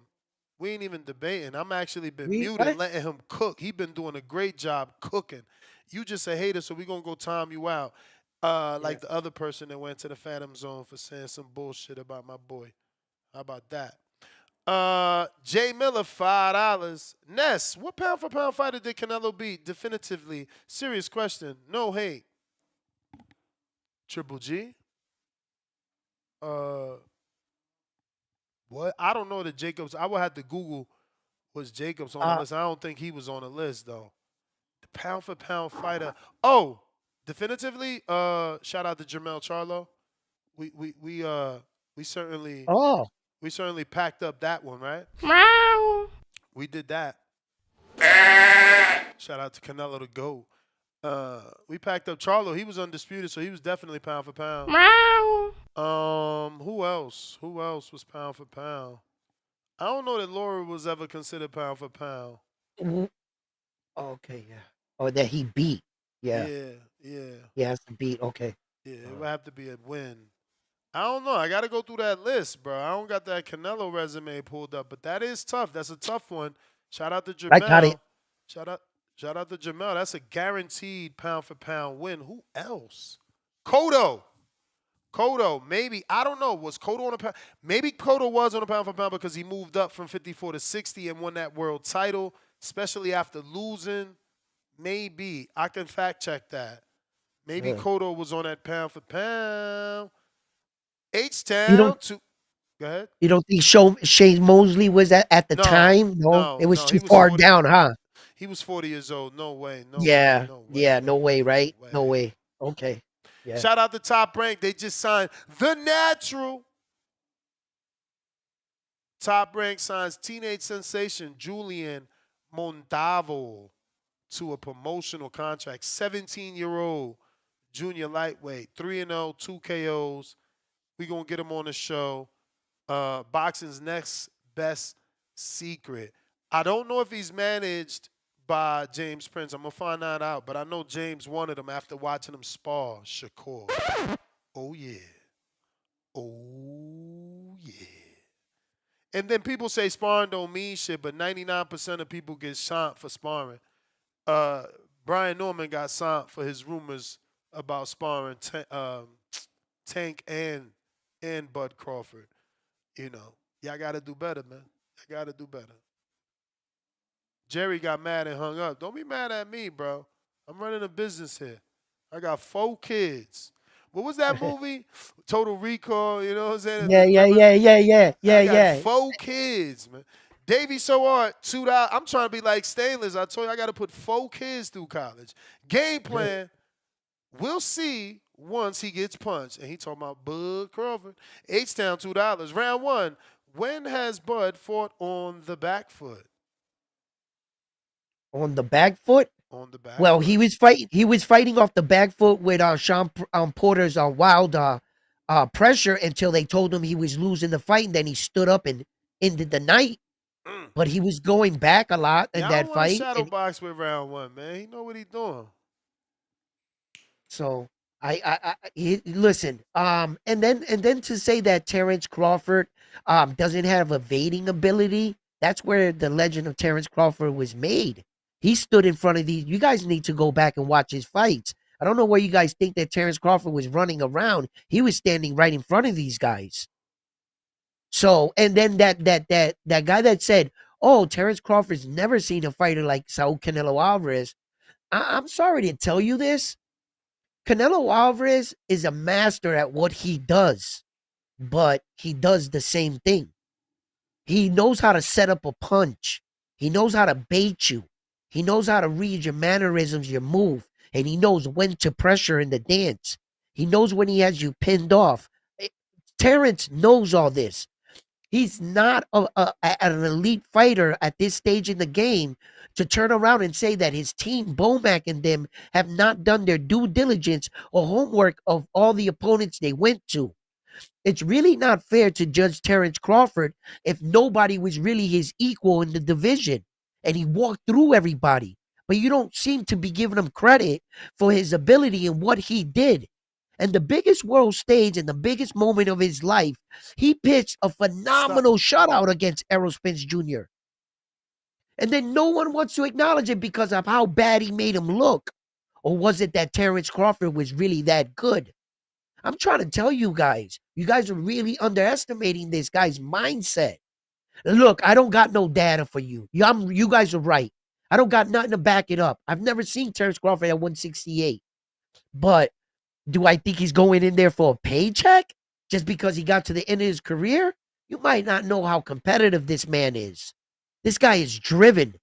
We ain't even debating. I'm actually been muted, letting him cook. He been doing a great job cooking. You just a hater, so we gonna go time you out. Like the other person that went to the Phantom Zone for saying some bullshit about my boy. How about that? Jay Miller, $5. Ness, what pound for pound fighter did Canelo beat? Definitively. Serious question. No hate. Triple G? What? I don't know that Jacobs. I would have to Google was Jacobs on the list. I don't think he was on the list though. The pound for pound fighter. Oh, definitively. Shout out to Jermel Charlo. We certainly. Oh. We certainly packed up that one, right? Meow. We did that. Shout out to Canelo the GOAT. We packed up Charlo. He was undisputed, so he was definitely pound for pound. Meow. Who else? Who else was pound for pound? I don't know that Laura was ever considered pound for pound. Okay, yeah. Or that he beat. Yeah. Yeah. He has to beat. Okay. Yeah, it would have to be a win. I don't know. I got to go through that list, bro. I don't got that Canelo resume pulled up, but that is tough. That's a tough one. Shout out to Jamel. I got it. Shout out to Jamel. That's a guaranteed pound for pound win. Who else? Cotto, maybe. I don't know. Was Cotto on a pound? Maybe Cotto was on a pound for pound because he moved up from 54 to 60 and won that world title. especially after losing. Maybe I can fact check that. Maybe Yeah. Cotto was on that pound for pound. You H-Town don't to go ahead. you don't think Shane Mosley was at the No, time? No, it was no. too far down, huh? He was 40 years old. No way. Yeah, No way. yeah, no way, right? No way. Okay. Yeah. Shout out to Top Rank. They just signed The Natural. Top Rank signs teenage sensation Julian Mondavo to a promotional contract. 17-year-old junior lightweight. 3-0, 2 KOs. We're going to get him on the show. Boxing's next best secret. I don't know if he's managed by James Prince. I'm going to find that out. But I know James wanted him after watching him spar Shakur. Oh, yeah. Oh, yeah. And then people say sparring don't mean shit, but 99% of people get shot for sparring. Brian Norman got signed for his rumors about sparring Tank and Bud Crawford. You know, y'all got to do better, man. Y'all got to do better. Jerry got mad and hung up. Don't be mad at me, bro. I'm running a business here. I got 4 kids. What was that movie? Total Recall, you know what I'm saying? Yeah. I got 4 kids, man. Davey So Hard, $2. I'm trying to be like Stainless. I told you I got to put 4 kids through college. Game plan, we'll see once he gets punched. And he talking about Bud Crawford. H-Town, $2. Round 1, when has Bud fought on the back foot? On the back foot? On the back Well, foot. he was fighting off the back foot with Sean Porter's wild pressure until they told him he was losing the fight, and then he stood up and ended the night. But he was going back a lot in that I fight. shadow box with round 1, man. He know what he's doing. So listen. And then to say that Terrence Crawford doesn't have evading ability, that's where the legend of Terrence Crawford was made. He stood in front of these. You guys need to go back and watch his fights. I don't know where you guys think that Terrence Crawford was running around. He was standing right in front of these guys. So, and then that guy that said, "Oh, Terrence Crawford's never seen a fighter like Saul Canelo Alvarez." I'm sorry to tell you this. Canelo Alvarez is a master at what he does, but he does the same thing. He knows how to set up a punch. He knows how to bait you. He knows how to read your mannerisms, your move, and he knows when to pressure in the dance. He knows when he has you pinned off. Terrence knows all this. He's not an elite fighter at this stage in the game to turn around and say that his team, Bomac and them, have not done their due diligence or homework of all the opponents they went to. It's really not fair to judge Terrence Crawford if nobody was really his equal in the division and he walked through everybody. But you don't seem to be giving him credit for his ability and what he did. And the biggest world stage and the biggest moment of his life, he pitched a phenomenal shutout against Errol Spence Jr. And then no one wants to acknowledge it because of how bad he made him look. Or was it that Terrence Crawford was really that good? I'm trying to tell you guys are really underestimating this guy's mindset. Look, I don't got no data for you. You guys are right. I don't got nothing to back it up. I've never seen Terrence Crawford at 168. But do I think he's going in there for a paycheck just because he got to the end of his career? You might not know how competitive this man is. This guy is driven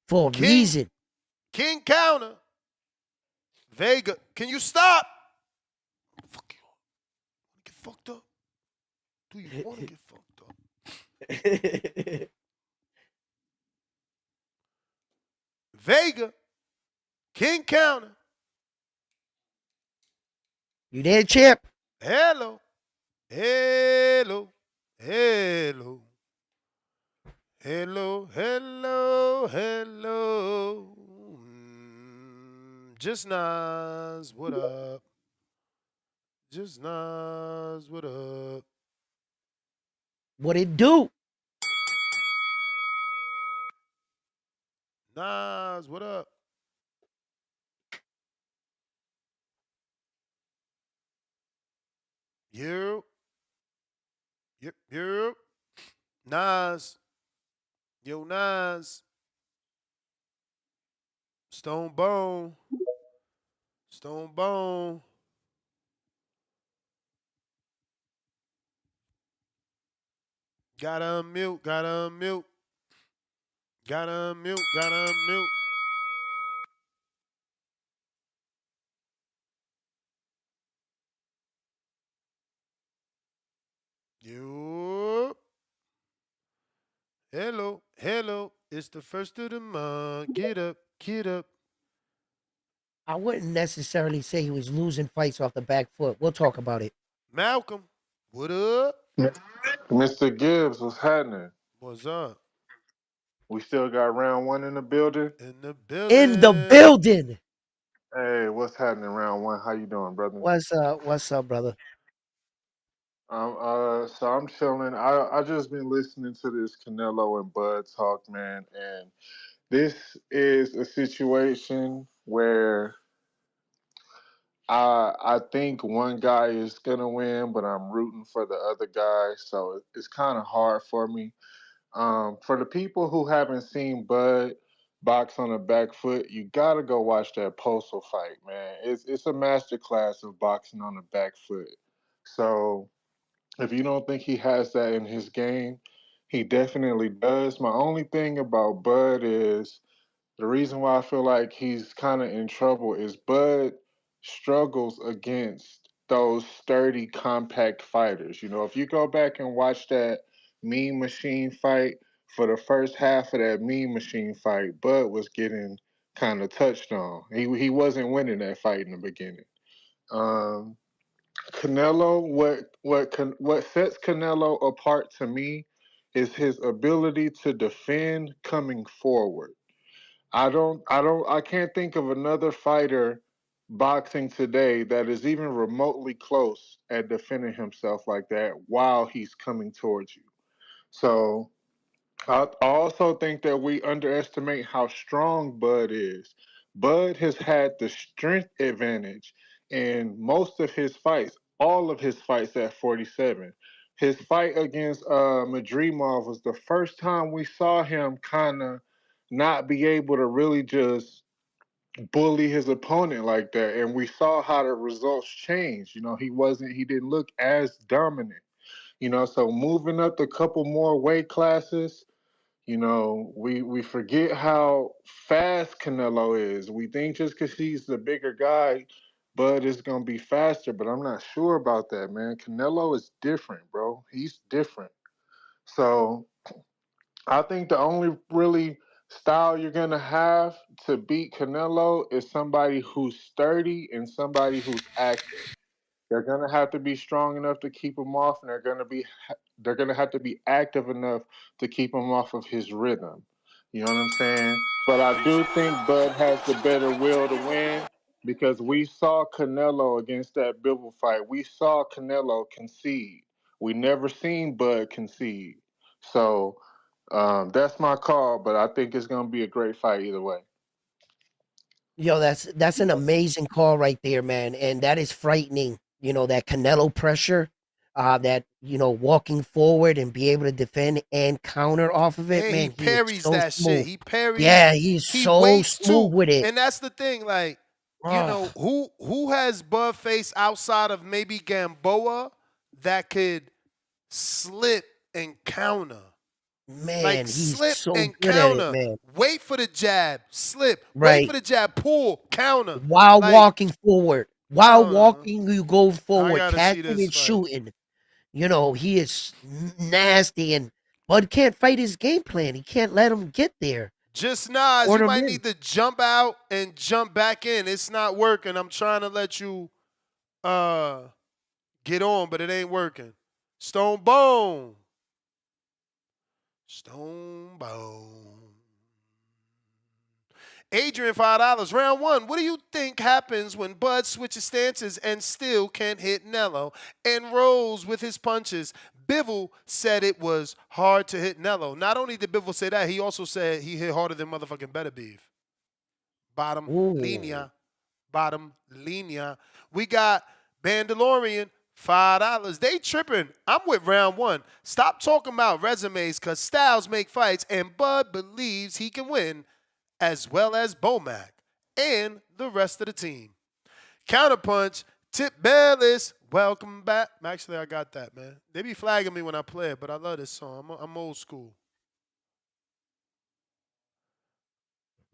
for a reason. King counter. Vega, can you stop? Fuck you. Get fucked up? Do you want to get fucked up? Vega, King counter. You there, Chip? Hello. Hello. Hello. Hello. Hello. Hello. Just Nas, what up? Just Nas, what up? What it do? Nas, what up? Yep. Yep. Nas. Yo, Nas. Stone Bone. Stone Bone. Gotta unmute, gotta unmute. Gotta unmute, gotta unmute. Yup. Hello, hello. It's the first of the month. Get up, get up. I wouldn't necessarily say he was losing fights off the back foot. We'll talk about it. Malcolm, what up? Mr. Gibbs, what's happening? What's up? We still got round one in the building. In the In the building. building. Hey, what's happening round one? How you doing, brother? What's up, brother? So I'm chilling. I just been listening to this Canelo and Bud talk, man, and this is a situation where I think one guy is gonna win, but I'm rooting for the other guy, so it's kind of hard for me. For the people who haven't seen Bud box on the back foot, you gotta go watch that Postal fight, man. It's a master class of boxing on the back foot. So if you don't think he has that in his game, he definitely does. My only thing about Bud is the reason why I feel like he's kind of in trouble is Bud struggles against those sturdy, compact fighters. You know, if you go back and watch that Mean Machine fight, for the first half of that Mean Machine fight, Bud was getting kind of touched on. He wasn't winning that fight in the beginning. Um, Canelo, what sets Canelo apart to me is his ability to defend coming forward. I can't think of another fighter boxing today that is even remotely close at defending himself like that while he's coming towards you. So I also think that we underestimate how strong Bud is. Bud has had the strength advantage in most of his fights, all of his fights at 47. His fight against Madrimov was the first time we saw him kind of not be able to really just bully his opponent like that. And we saw how the results changed. You know, he didn't look as dominant. You know, so moving up a couple more weight classes, you know, we forget how fast Canelo is. We think just because he's the bigger guy, Bud is going to be faster, but I'm not sure about that, man. Canelo is different, bro. He's different. So I think the only really style you're going to have to beat Canelo is somebody who's sturdy and somebody who's active. They're gonna have to be strong enough to keep him off, and they're gonna have to be active enough to keep him off of his rhythm. You know what I'm saying? But I do think Bud has the better will to win because we saw Canelo against that Bivol fight. We saw Canelo concede. We never seen Bud concede. So that's my call, but I think it's gonna be a great fight either way. Yo, that's an amazing call right there, man, and that is frightening. You know, that Canelo pressure, that walking forward and be able to defend and counter off of it, And he man. He is parries so that smooth. shit. He parries. Yeah, he's He so waits smooth too. with it. And that's the thing, like, you know, who has Bud faced outside of maybe Gamboa that could slip and counter? Man, Like he's slip so and good at it, counter. man. Wait for the jab, slip. Wait Right. for the jab, pull, counter. While Like, walking forward, while walking, you go forward, gotta see catching this and fight. shooting. You know, he is nasty, and Bud can't fight his game plan. He can't let him get there. just Nas, Order you him might in. need to jump out and jump back in. It's not working. I'm trying to let you get on, but it ain't working. Stone Bone. Stone Bone. Adrian, $5. Round one. What do you think happens when Bud switches stances and still can't hit Nello and rolls with his punches? Bivol said it was hard to hit Nello. Not only did Bivol say that, he also said he hit harder than motherfucking Better Beef. Bottom linea. Bottom linea. We got Bandalorian, $5. They tripping. I'm with round one. Stop talking about resumes because styles make fights, and Bud believes he can win as well as Bomac. and the rest of the team. Counterpunch, Tip Bayless, welcome back. Actually, I got that, man. They be flagging me when I play it, but I love this song. I'm old school.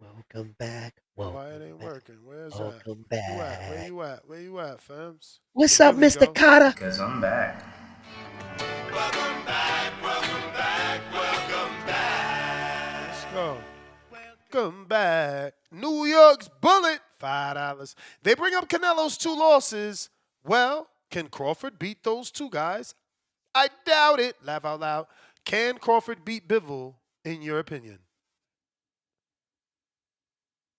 Welcome back. Welcome Why it ain't back. working? Where's Welcome that? back. Where you at? Where you at, fams? What's There up, we Mr. go. Carter? Because I'm back. Let's go. Welcome back. New York's Bullet, $5. They bring up Canelo's 2 losses. Well, can Crawford beat those 2 guys? I doubt it. Laugh out loud. Can Crawford beat Bivol, in your opinion?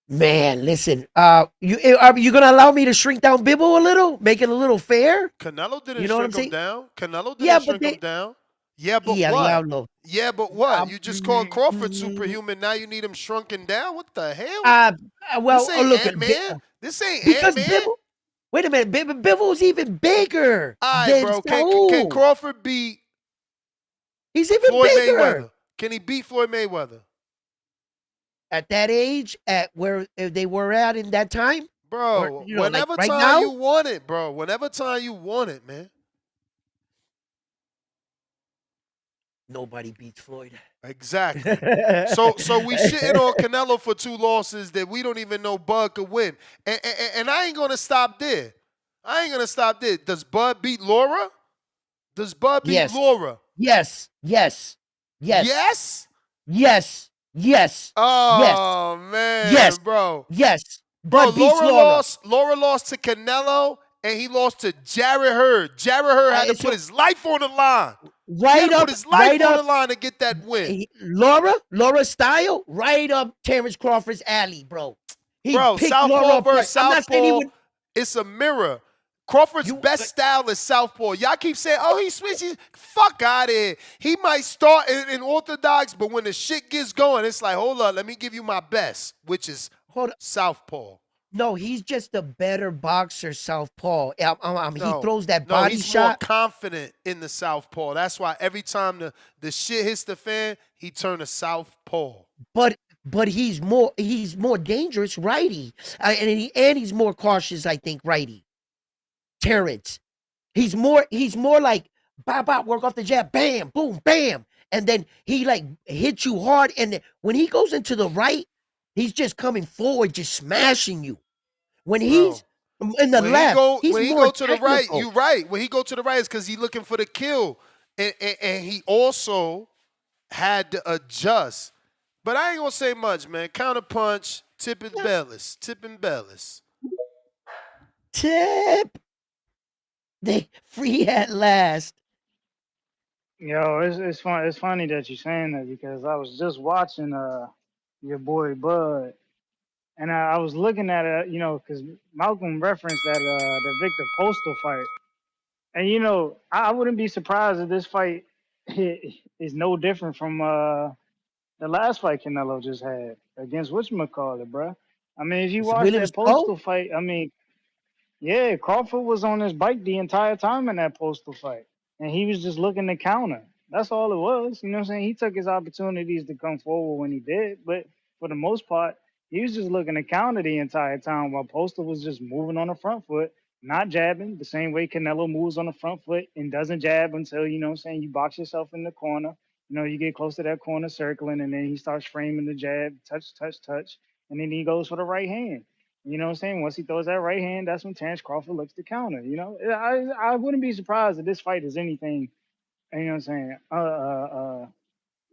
Man, listen. Are you gonna allow me to shrink down Bibble a little, make it a little fair? Canelo didn't You know what I'm shrink him saying? down. Canelo didn't Yeah, but shrink him down. Yeah, but what? Diablo. Yeah, but what? You just called Crawford superhuman. Now you need him shrunken down? What the hell? Well, This ain't look at Ant-Man. This ain't because Ant-Man. Bibble. Wait a minute, Bibble's even bigger All right, than bro. Saul. Can Crawford beat He's even Floyd bigger. Mayweather? Can he beat Floyd Mayweather? At that age, at where they were at in that time? Bro, Or, whenever like right time now? you want it, bro. Whenever time you want it, man. Nobody beats Floyd. Exactly. So we shitting on Canelo for 2 losses that we don't even know Bud could win. And I ain't gonna stop there. Does Bud beat Laura? Does Bud beat Yes. Laura? Yes. Yes? Yes. Oh man, Yes. bro. Yes. Bro, Bud beats Laura. Laura lost to Canelo, and he lost to Jarrett Hurd. Jarrett Hurd had to put his life on the line. He had to put his life on the line to get that win. Laura style, right up Terrence Crawford's alley, bro. He Bro, picked Southpaw Laura versus apart. I'm not saying he Southpaw, would. it's a mirror. Crawford's best style is Southpaw. Y'all keep saying, oh, he switches. Fuck out of here. He might start in orthodox, but when the shit gets going, it's like, hold up, let me give you my best, which is Southpaw. No, he's just a better boxer, Southpaw. He throws that No, body he's shot. more confident in the Southpaw. That's why every time the shit hits the fan, he turn to Southpaw. But he's more dangerous righty, and he's more cautious. I think righty. Terrence, he's more like bop, work off the jab, bam, boom, bam, and then he like hits you hard. And then when he goes into the right, he's just coming forward, just smashing you. When he's in the left, when he more go to the right, technical. you right. When he go to the right, it's because he's looking for the kill, and he also had to adjust. But I ain't gonna say much, man. Counterpunch, Tip and Bayless. Tip. They free at last. Yo, it's fun. It's funny that you're saying that because I was just watching your boy Bud, and I was looking at it, because Malcolm referenced that the Victor Postal fight, and I wouldn't be surprised if this fight is no different from the last fight Canelo just had against whatchamacallit, bruh. I mean, if you watch Williams that Postal fight, I mean, yeah, Crawford was on his bike the entire time in that Postal fight, and he was just looking to counter. That's all it was. You know what I'm saying? He took his opportunities to come forward when he did, but for the most part, he was just looking to counter the entire time while Postal was just moving on the front foot, not jabbing, the same way Canelo moves on the front foot and doesn't jab until, you box yourself in the corner. You get close to that corner circling, and then he starts framing the jab, touch, and then he goes for the right hand. You know what I'm saying? Once he throws that right hand, that's when Terrence Crawford looks to counter. I wouldn't be surprised if this fight is anything. You know what I'm saying?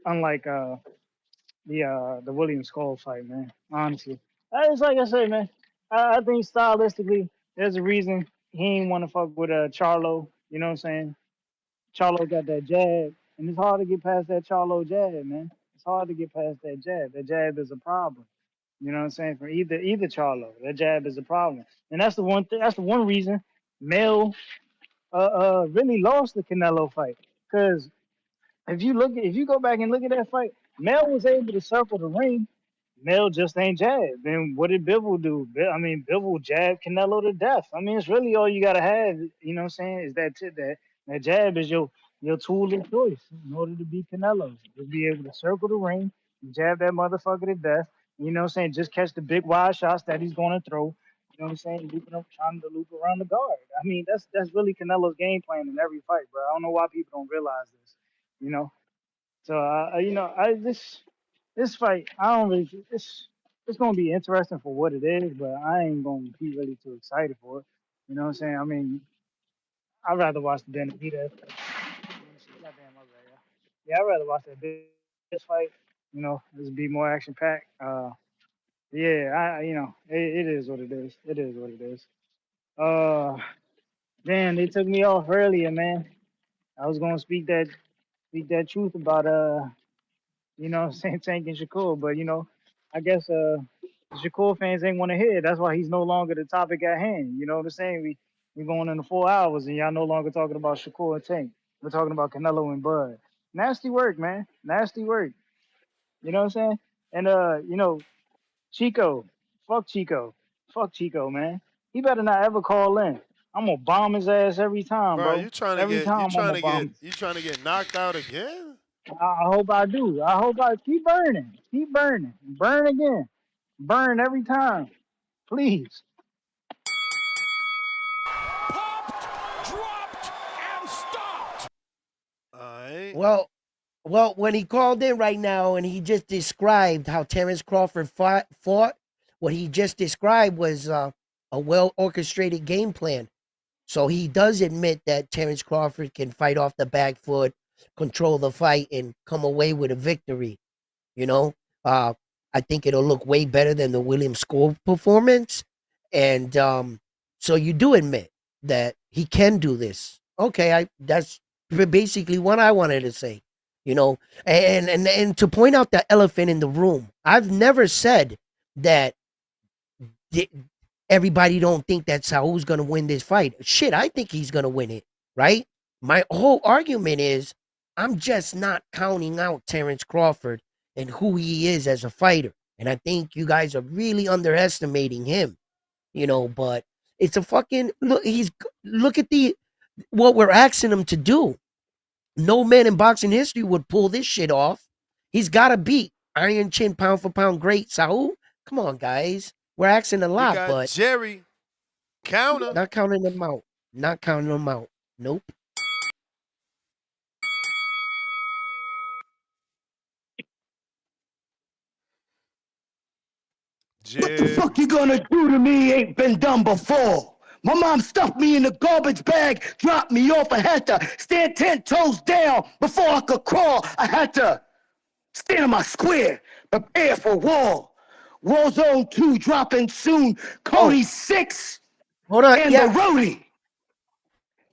Unlike the Williams Skull fight, man. Honestly, it's like I said, man. I think stylistically, there's a reason he ain't want to fuck with Charlo. You know what I'm saying? Charlo got that jab, and it's hard to get past that Charlo jab, man. It's hard to get past that jab. That jab is a problem. You know what I'm saying? For either Charlo, that jab is a problem, and that's the one. That's the one reason Mel really lost the Canelo fight. Because if you go back and look at that fight, Mel was able to circle the ring. Mel just ain't jab. Then what did Bivol do? Bivol jabbed Canelo to death. I mean, it's really all you gotta have. You know what I'm saying? Is that jab is your tool of choice in order to beat Canelo. You'll be able to circle the ring, jab that motherfucker to death, You know what I'm saying? Just catch the big wide shots that he's going to throw. You know what I'm saying? Looping up, trying to loop around the guard. I mean, that's really Canelo's game plan in every fight, bro. I don't know why people don't realize this. You know. So this fight, I don't really. It's gonna be interesting for what it is, but I ain't gonna be really too excited for it. You know what I'm saying? I mean, I'd rather watch the Benitez. Goddamn, my bad, yeah, I'd rather watch that this fight. You know, this be more action packed. Yeah, it is what it is. It is what it is. Damn, they took me off earlier, man. I was gonna speak that truth about Tank and Shakur, but I guess the Shakur fans ain't want to hear it. That's why he's no longer the topic at hand. You know what I'm saying? We going into 4 hours and y'all no longer talking about Shakur and Tank. We're talking about Canelo and Bud. Nasty work, man. Nasty work. You know what I'm saying? And Chico, fuck Chico. Fuck Chico, man. He better not ever call in. I'm gonna bomb his ass every time, Bro, bro. Every time I'm gonna bomb. you trying to get knocked out again? I hope I do. I hope I keep burning. Keep burning. Burn again. Burn every time. Please. Well, when he called in right now and he just described how Terrence Crawford fought, what he just described was a well-orchestrated game plan. So he does admit that Terrence Crawford can fight off the back foot, control the fight, and come away with a victory. I think it'll look way better than the William School performance. And so you do admit that he can do this. Okay, that's basically what I wanted to say. And to point out the elephant in the room, I've never said that everybody don't think that Saul's going to win this fight. Shit, I think he's going to win it, right? My whole argument is I'm just not counting out Terrence Crawford and who he is as a fighter. And I think you guys are really underestimating him, but it's a fucking look at what we're asking him to do. No man in boxing history would pull this shit off. He's got to beat Iron Chin pound for pound great Saul. Come on, guys. We're asking a lot, but Jerry counter. Not counting them out. Not counting them out. Nope. What the fuck you gonna do to me ain't been done before. My mom stuffed me in the garbage bag, dropped me off. I had to stand 10 toes down before I could crawl. I had to stand in my square, prepare for war. Warzone 2 dropping soon. Cody 6 Hold on, and the Roadie.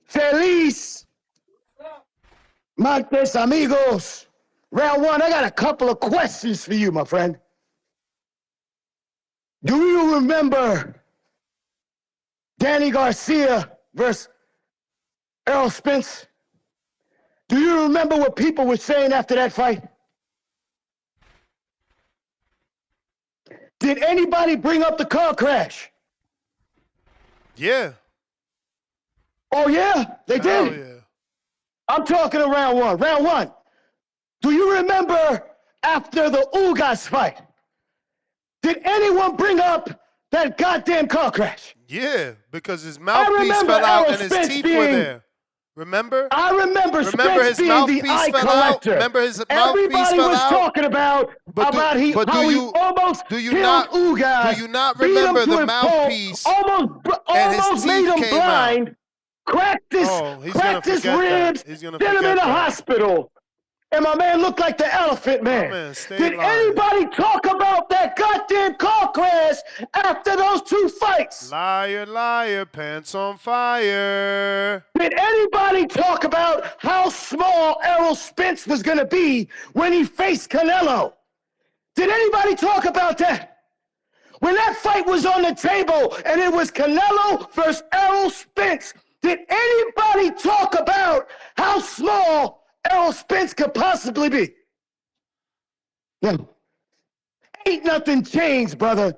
Feliz Martes, amigos. Round 1, I got a couple of questions for you, my friend. Do you remember Danny Garcia versus Errol Spence? Do you remember what people were saying after that fight? Did anybody bring up the car crash? Yeah. Oh, yeah? They did? Yeah. I'm talking of round 1. Round 1. Do you remember after the Ugas fight? Did anyone bring up that goddamn car crash? Yeah, because his mouthpiece fell out and his teeth were there. Remember? I remember Spence his mouthpiece fell out. Remember his mouthpiece Everybody fell was out? talking about how he almost killed Ugas. Do you not remember the mouthpiece? Almost made him blind. Cracked his ribs. Sent him in the hospital. And my man looked like the Elephant Man. Did anybody talk about that goddamn car crash after those 2 fights? Liar, liar, pants on fire. Did anybody talk about how small Errol Spence was going to be when he faced Canelo? Did anybody talk about that? When that fight was on the table and it was Canelo versus Errol Spence, did anybody talk about how small Errol Spence could possibly be? No. Ain't nothing changed, brother.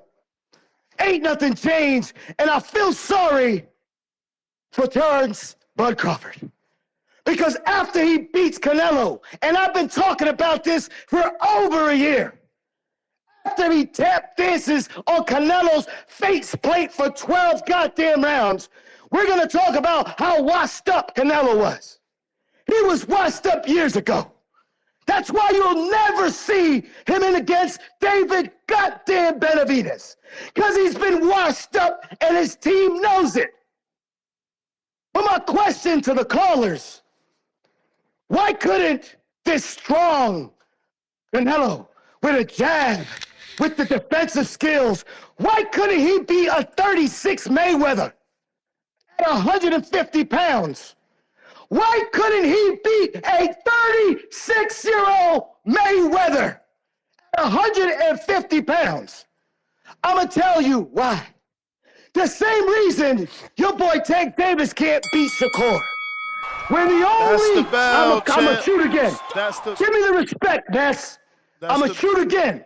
Ain't nothing changed. And I feel sorry for Terrence Bud Crawford. Because after he beats Canelo, and I've been talking about this for over a year, after he tap dances on Canelo's face plate for 12 goddamn rounds, we're going to talk about how washed up Canelo was. He was washed up years ago. That's why you'll never see him in against David goddamn Benavidez. Because he's been washed up and his team knows it. But my question to the callers, why couldn't this strong Canelo with a jab, with the defensive skills, why couldn't he be a 36 Mayweather at 150 pounds? Why couldn't he beat a 36-year-old Mayweather at 150 pounds? I'm going to tell you why. The same reason your boy Tank Davis can't beat Shakur. When the only... I'm going to shoot again. Give me the respect, Nes. I'm going to shoot again.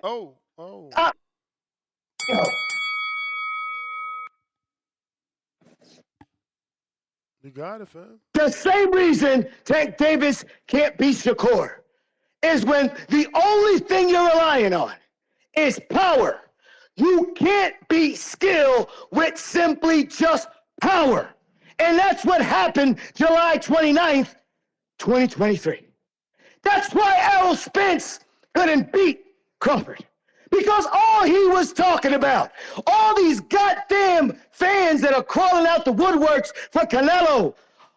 You got it, fam. The same reason Tank Davis can't beat Shakur is when the only thing you're relying on is power. You can't beat skill with simply just power. And that's what happened July 29th, 2023. That's why Errol Spence couldn't beat Crawford. Because all he was talking about, all these goddamn fans that are crawling out the woodworks for Canelo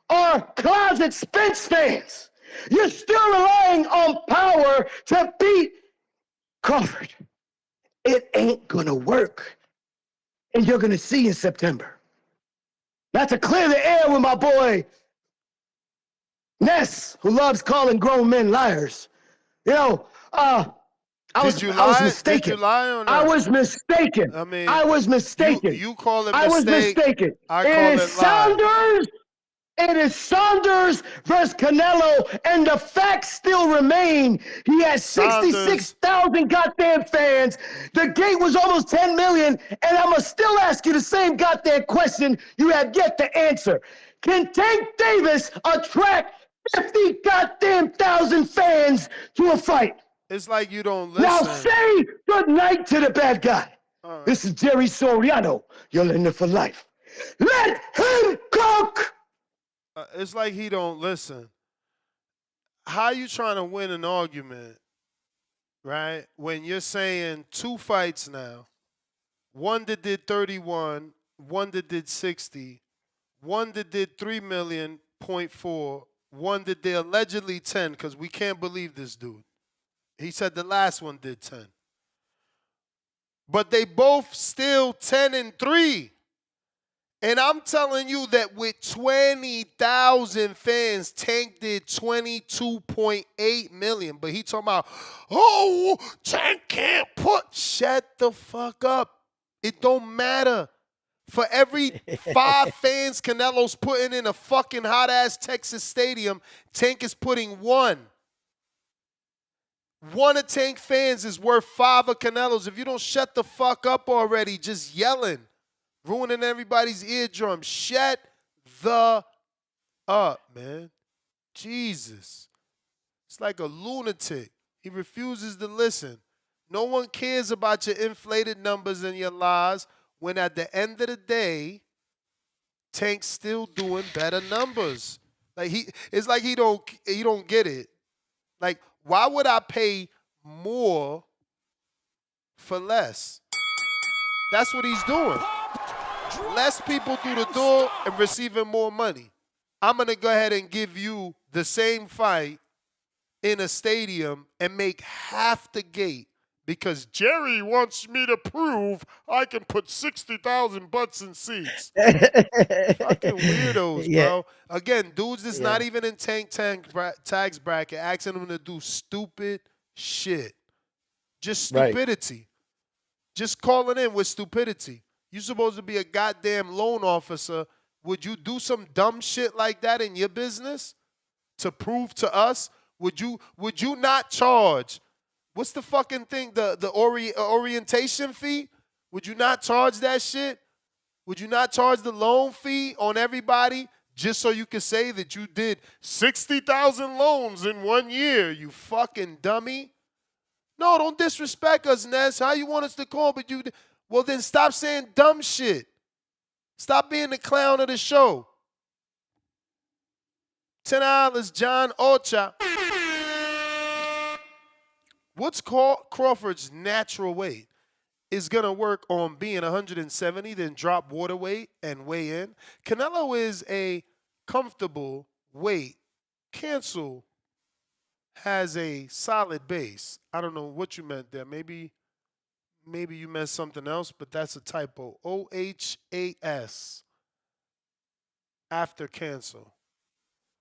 are closet Spence fans. You're still relying on power to beat Crawford. It ain't gonna work. And you're gonna see in September. Not to clear the air with my boy Nes, who loves calling grown men liars. You know, I was mistaken. Did you lie or not? I was mistaken. I mean, I was mistaken. You call it I was mistaken. I call it Saunders. It is Saunders versus Canelo, and the facts still remain. He has 66,000 goddamn fans. The gate was almost 10 million, and I'm going to still ask you the same goddamn question you have yet to answer. Can Tank Davis attract 50 goddamn thousand fans to a fight? It's like you don't listen. Now say good night to the bad guy. Right. This is Jerry Soriano. You're in it for life. Let him cook! It's like he don't listen. How you trying to win an argument, right? When you're saying 2 fights now, one that did 31, one that did 60, one that did 3 million, 0.4, one that did allegedly 10, because we can't believe this dude. He said the last one did 10. But they both still 10-3. And I'm telling you that with 20,000 fans, Tank did 22.8 million. But he talking about, oh, Tank can't put. Shut the fuck up. It don't matter. For every 5 fans Canelo's putting in a fucking hot-ass Texas stadium, Tank is putting 1. 1 of Tank fans is worth 5 of Canelo's. If you don't shut the fuck up already, just yelling, ruining everybody's eardrum. Shut the up, man. Jesus. It's like a lunatic. He refuses to listen. No one cares about your inflated numbers and your lies when at the end of the day, Tank's still doing better numbers. Like it's like he don't get it. Like, why would I pay more for less? That's what he's doing. Less people through the door and receiving more money. I'm going to go ahead and give you the same fight in a stadium and make half the gate because Jerry wants me to prove I can put 60,000 butts in seats. Fucking weirdos, bro. Again, dudes that's not even in tags bracket asking them to do stupid shit. Just stupidity. Right. Just calling in with stupidity. You supposed to be a goddamn loan officer. Would you do some dumb shit like that in your business to prove to us? Would you not charge? What's the fucking thing? The orientation fee? Would you not charge that shit? Would you not charge the loan fee on everybody just so you could say that you did 60,000 loans in 1 year, you fucking dummy? No, don't disrespect us, Nes. How you want us to call, but you... Well, then stop saying dumb shit. Stop being the clown of the show. $10, John Ocha. What's Crawford's natural weight? Is going to work on being 170, then drop water weight and weigh in. Canelo is a comfortable weight. Cancel has a solid base. I don't know what you meant there. Maybe you meant something else, but that's a typo. OHAS after cancel.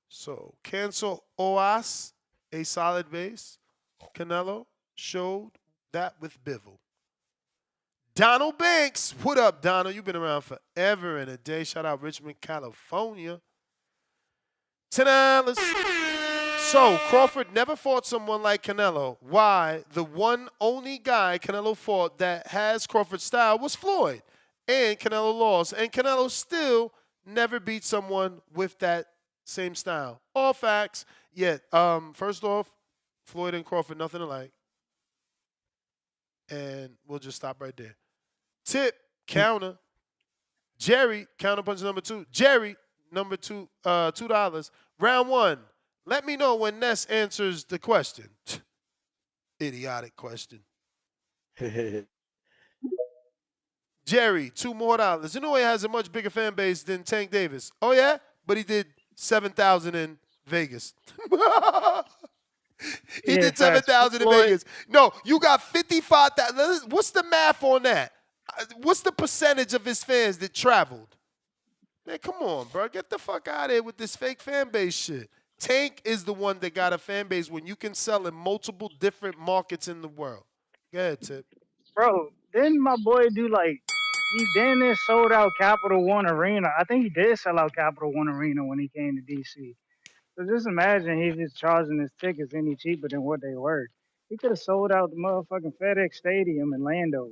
So cancel OAS, a solid base. Canelo showed that with Bivol. Donald Banks. What up, Donald? You've been around forever and a day. Shout out Richmond, California. $10. So, Crawford never fought someone like Canelo. Why? The one only guy Canelo fought that has Crawford's style was Floyd. And Canelo lost. And Canelo still never beat someone with that same style. All facts. Yet, first off, Floyd and Crawford, nothing alike. And we'll just stop right there. Tip, counter. Jerry, counterpunch number 2. Jerry, number 2, $2. Round 1. Let me know when Ness answers the question. Idiotic question. Jerry, $2 more. You know he has a much bigger fan base than Tank Davis. Oh, yeah? But he did 7,000 in Vegas. He did 7,000 in Vegas. No, you got 55,000. What's the math on that? What's the percentage of his fans that traveled? Man, come on, bro. Get the fuck out of here with this fake fan base shit. Tank is the one that got a fan base when you can sell in multiple different markets in the world. Go ahead, Tip. Bro, didn't my boy do like, he damn near sold out Capital One Arena. I think he did sell out Capital One Arena when he came to D.C. So just imagine he's just charging his tickets any cheaper than what they were. He could have sold out the motherfucking FedEx Stadium in Landover.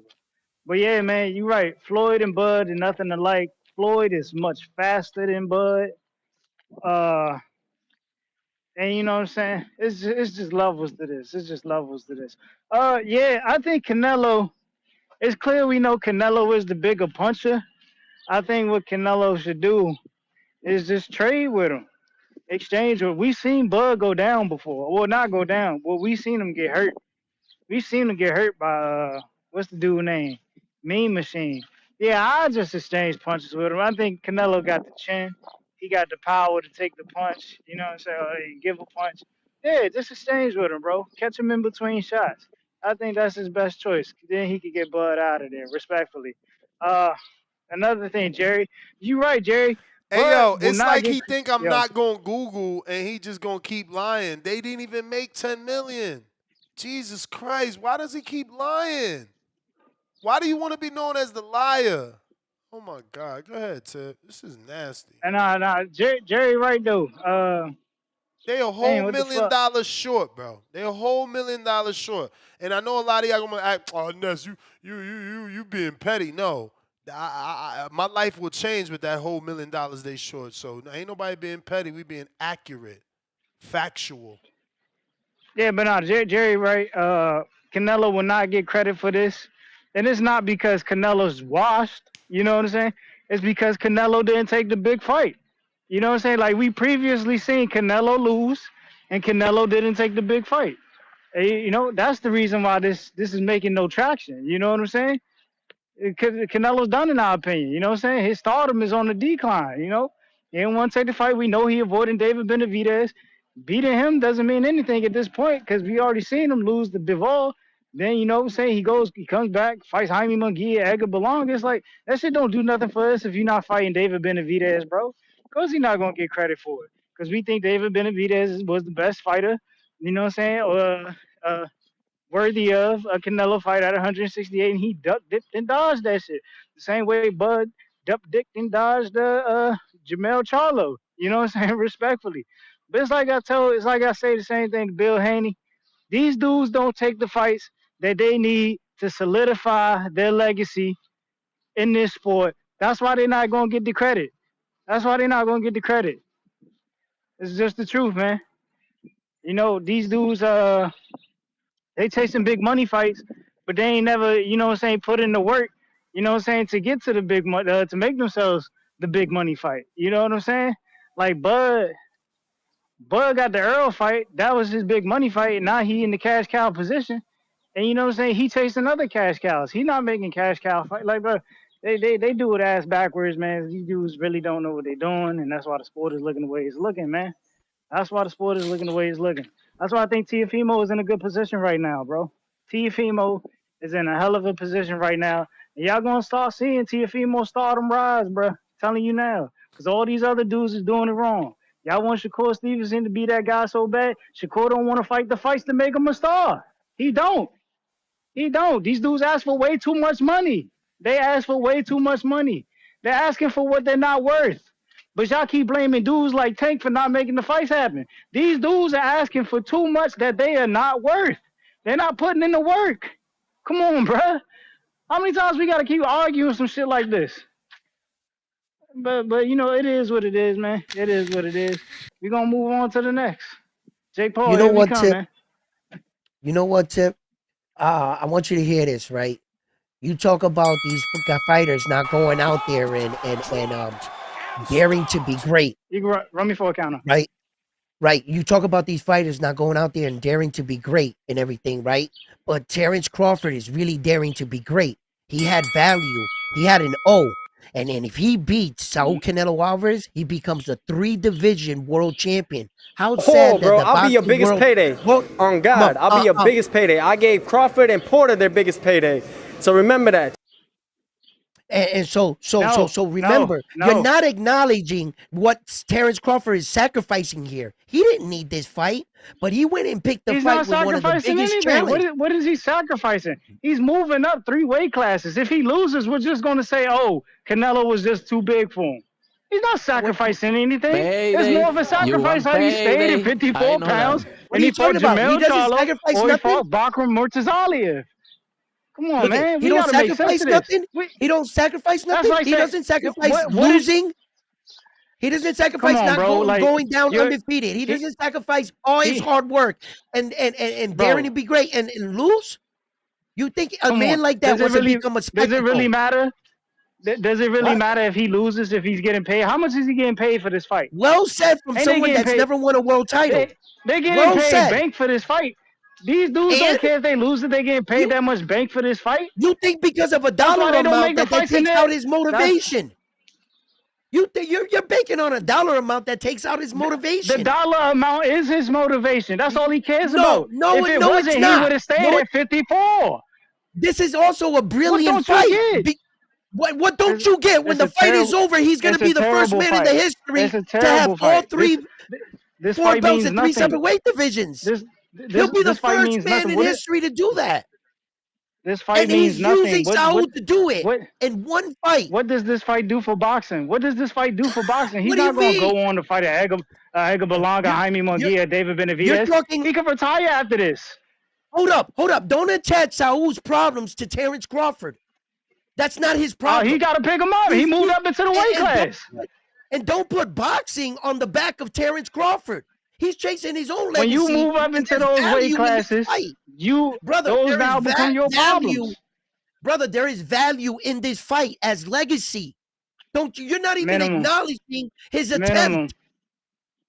But yeah, man, you're right. Floyd and Bud are nothing alike. Floyd is much faster than Bud. And you know what I'm saying? It's just levels to this. It's just levels to this. Yeah, I think Canelo, it's clear we know Canelo is the bigger puncher. I think what Canelo should do is just trade with him. Exchange with. We've seen Bud go down before. Well, not go down. Well, we've seen him get hurt. We've seen him get hurt by, what's the dude's name? Mean Machine. Yeah, I just exchange punches with him. I think Canelo got the chin. He got the power to take the punch. You know what I'm saying? Or give a punch. Yeah, just exchange with him, bro. Catch him in between shots. I think that's his best choice. Then he could get Bud out of there, respectfully. Another thing, Jerry. You right, Jerry. Hey, yo, it's like he think I'm not going to Google and he just going to keep lying. They didn't even make 10 million. Jesus Christ, why does he keep lying? Why do you want to be known as the liar? Oh, my God. Go ahead, Tip. This is nasty. Nah, Jerry right, though. They a whole $1 million short, bro. They a whole $1 million short. And I know a lot of y'all going to act, oh, Ness, you being petty. No. My life will change with that whole $1 million they short. So ain't nobody being petty. We being accurate, factual. Yeah, but no, Jerry, right? Canelo will not get credit for this, and it's not because Canelo's washed. You know what I'm saying? It's because Canelo didn't take the big fight. You know what I'm saying? Like we previously seen Canelo lose, and Canelo didn't take the big fight. And, you know, that's the reason why this is making no traction. You know what I'm saying? Canelo's done, in our opinion. You know what I'm saying? His stardom is on the decline, you know? He didn't want to take the fight. We know he avoided David Benavidez. Beating him doesn't mean anything at this point because we already seen him lose the Bivol. Then, you know what I'm saying? He comes back, fights Jaime Munguia, Edgar Berlanga. It's like, that shit don't do nothing for us if you're not fighting David Benavidez, bro. Of course he's not going to get credit for it because we think David Benavidez was the best fighter, you know what I'm saying? Worthy of a Canelo fight at 168, and he ducked, dipped, and dodged that shit. The same way Bud ducked, dipped, and dodged Jamel Charlo. You know what I'm saying? Respectfully. But it's like I say the same thing to Bill Haney. These dudes don't take the fights that they need to solidify their legacy in this sport. That's why they're not going to get the credit. It's just the truth, man. You know, these dudes, They chasing big money fights, but they ain't never, you know what I'm saying, put in the work, you know what I'm saying, to get to the big money, to make themselves the big money fight. You know what I'm saying? Like Bud got the Earl fight. That was his big money fight. And now he in the cash cow position. And you know what I'm saying? He chasing other cash cows. He not making cash cow fight. Like, bro, they do it ass backwards, man. These dudes really don't know what they're doing. And that's why the sport is looking the way it's looking, man. That's why the sport is looking the way it's looking. That's why I think Teofimo is in a good position right now, bro. Teofimo is in a hell of a position right now. And y'all going to start seeing Teofimo stardom rise, bro. Telling you now. Because all these other dudes is doing it wrong. Y'all want Shakur Stevenson to be that guy so bad. Shakur don't want to fight the fights to make him a star. He don't. He don't. These dudes ask for way too much money. They ask for way too much money. They're asking for what they're not worth. But y'all keep blaming dudes like Tank for not making the fights happen. These dudes are asking for too much that they are not worth. They're not putting in the work. Come on, bruh. How many times we got to keep arguing some shit like this? But you know, it is what it is, man. It is what it is. We're going to move on to the next. Jake Paul, You know here we what, come, Tip? man. You know what, Tip? I want you to hear this, right? You talk about these fighters not going out there and daring to be great. You can run me for a counter. Right? Right. You talk about these fighters not going out there and daring to be great and everything, right? But Terrence Crawford is really daring to be great. He had value. He had an O. And then if he beats Saul Canelo Alvarez, he becomes a 3-division world champion. How sad bro, that the I'll be your boxing biggest world- payday. Well, On God, I'll be your biggest payday. I gave Crawford and Porter their biggest payday. So remember that. And so remember, you're not acknowledging what Terrence Crawford is sacrificing here. He didn't need this fight, but he went and picked the He's fight not with one of the sacrificing biggest anything. challenges. What is he sacrificing? He's moving up 3 weight classes. If he loses, we're just going to say, oh, Canelo was just too big for him. He's not sacrificing anything. It's more of a sacrifice how he stayed at 54 pounds and he fought Jamel Charlo or he fought Bakram Murtazaliev. Come on, man. He We don't got to make sense sacrifice of this. nothing. He don't sacrifice nothing. Like He saying, doesn't sacrifice what is- losing. He doesn't sacrifice Come on, bro. going down undefeated. He doesn't sacrifice all his hard work and daring to be great and lose. You think a man like that wants to become a spectacle? Does it really matter? Does it really matter if he loses, if he's getting paid? How much is he getting paid for this fight? Well said from someone that's never won a world title. They're getting paid bank for this fight. These dudes don't care if they lose it. They getting paid that much bank for this fight. You think because of a dollar amount that takes out his motivation? You're banking on a dollar amount that takes out his motivation. The dollar amount is his motivation. That's all he cares about. If it wasn't, he would have stayed at 54. This is also a brilliant fight. What don't you get? When the fight is over, he's going to be the first man in the history to have all four belts in 3 separate weight divisions. He'll be the first man in history to do that. This fight means nothing. And he's using Saul to do it in one fight. What does this fight do for boxing? What does this fight do for boxing? He's not going to go on to fight Edgar Berlanga, Jaime Munguia, David Benavidez. He can retire after this. Hold up. Don't attach Saul's problems to Terrence Crawford. That's not his problem. He got to pick him up. He moved up into the weight class. And don't put boxing on the back of Terrence Crawford. He's chasing his own legacy. When you move up into those weight classes, those now become your problems. Brother, there is value in this fight as legacy. You're not even acknowledging his attempt.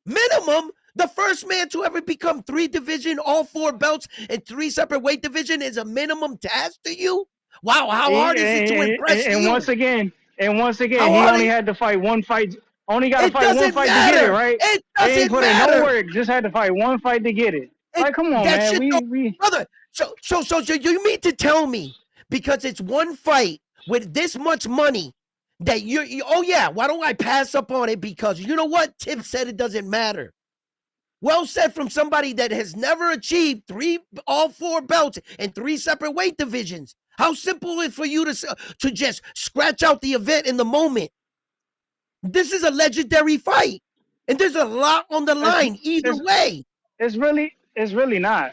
Minimum, the first man to ever become 3-division, all 4 belts, and 3 separate weight division is a minimum task to you? Wow, how hard is it to impress you? And once again, he only had to fight one fight. Only got to fight one fight to get it, right? It doesn't they ain't put in matter. no work. Just had to fight one fight to get it. Like, come on, man. Brother, so you mean to tell me because it's one fight with this much money that why don't I pass up on it? Because you know what? Tip said it doesn't matter. Well said from somebody that has never achieved all 4 belts in 3 separate weight divisions. How simple is it for you to just scratch out the event in the moment? This is a legendary fight, and there's a lot on the line either way. It's really not,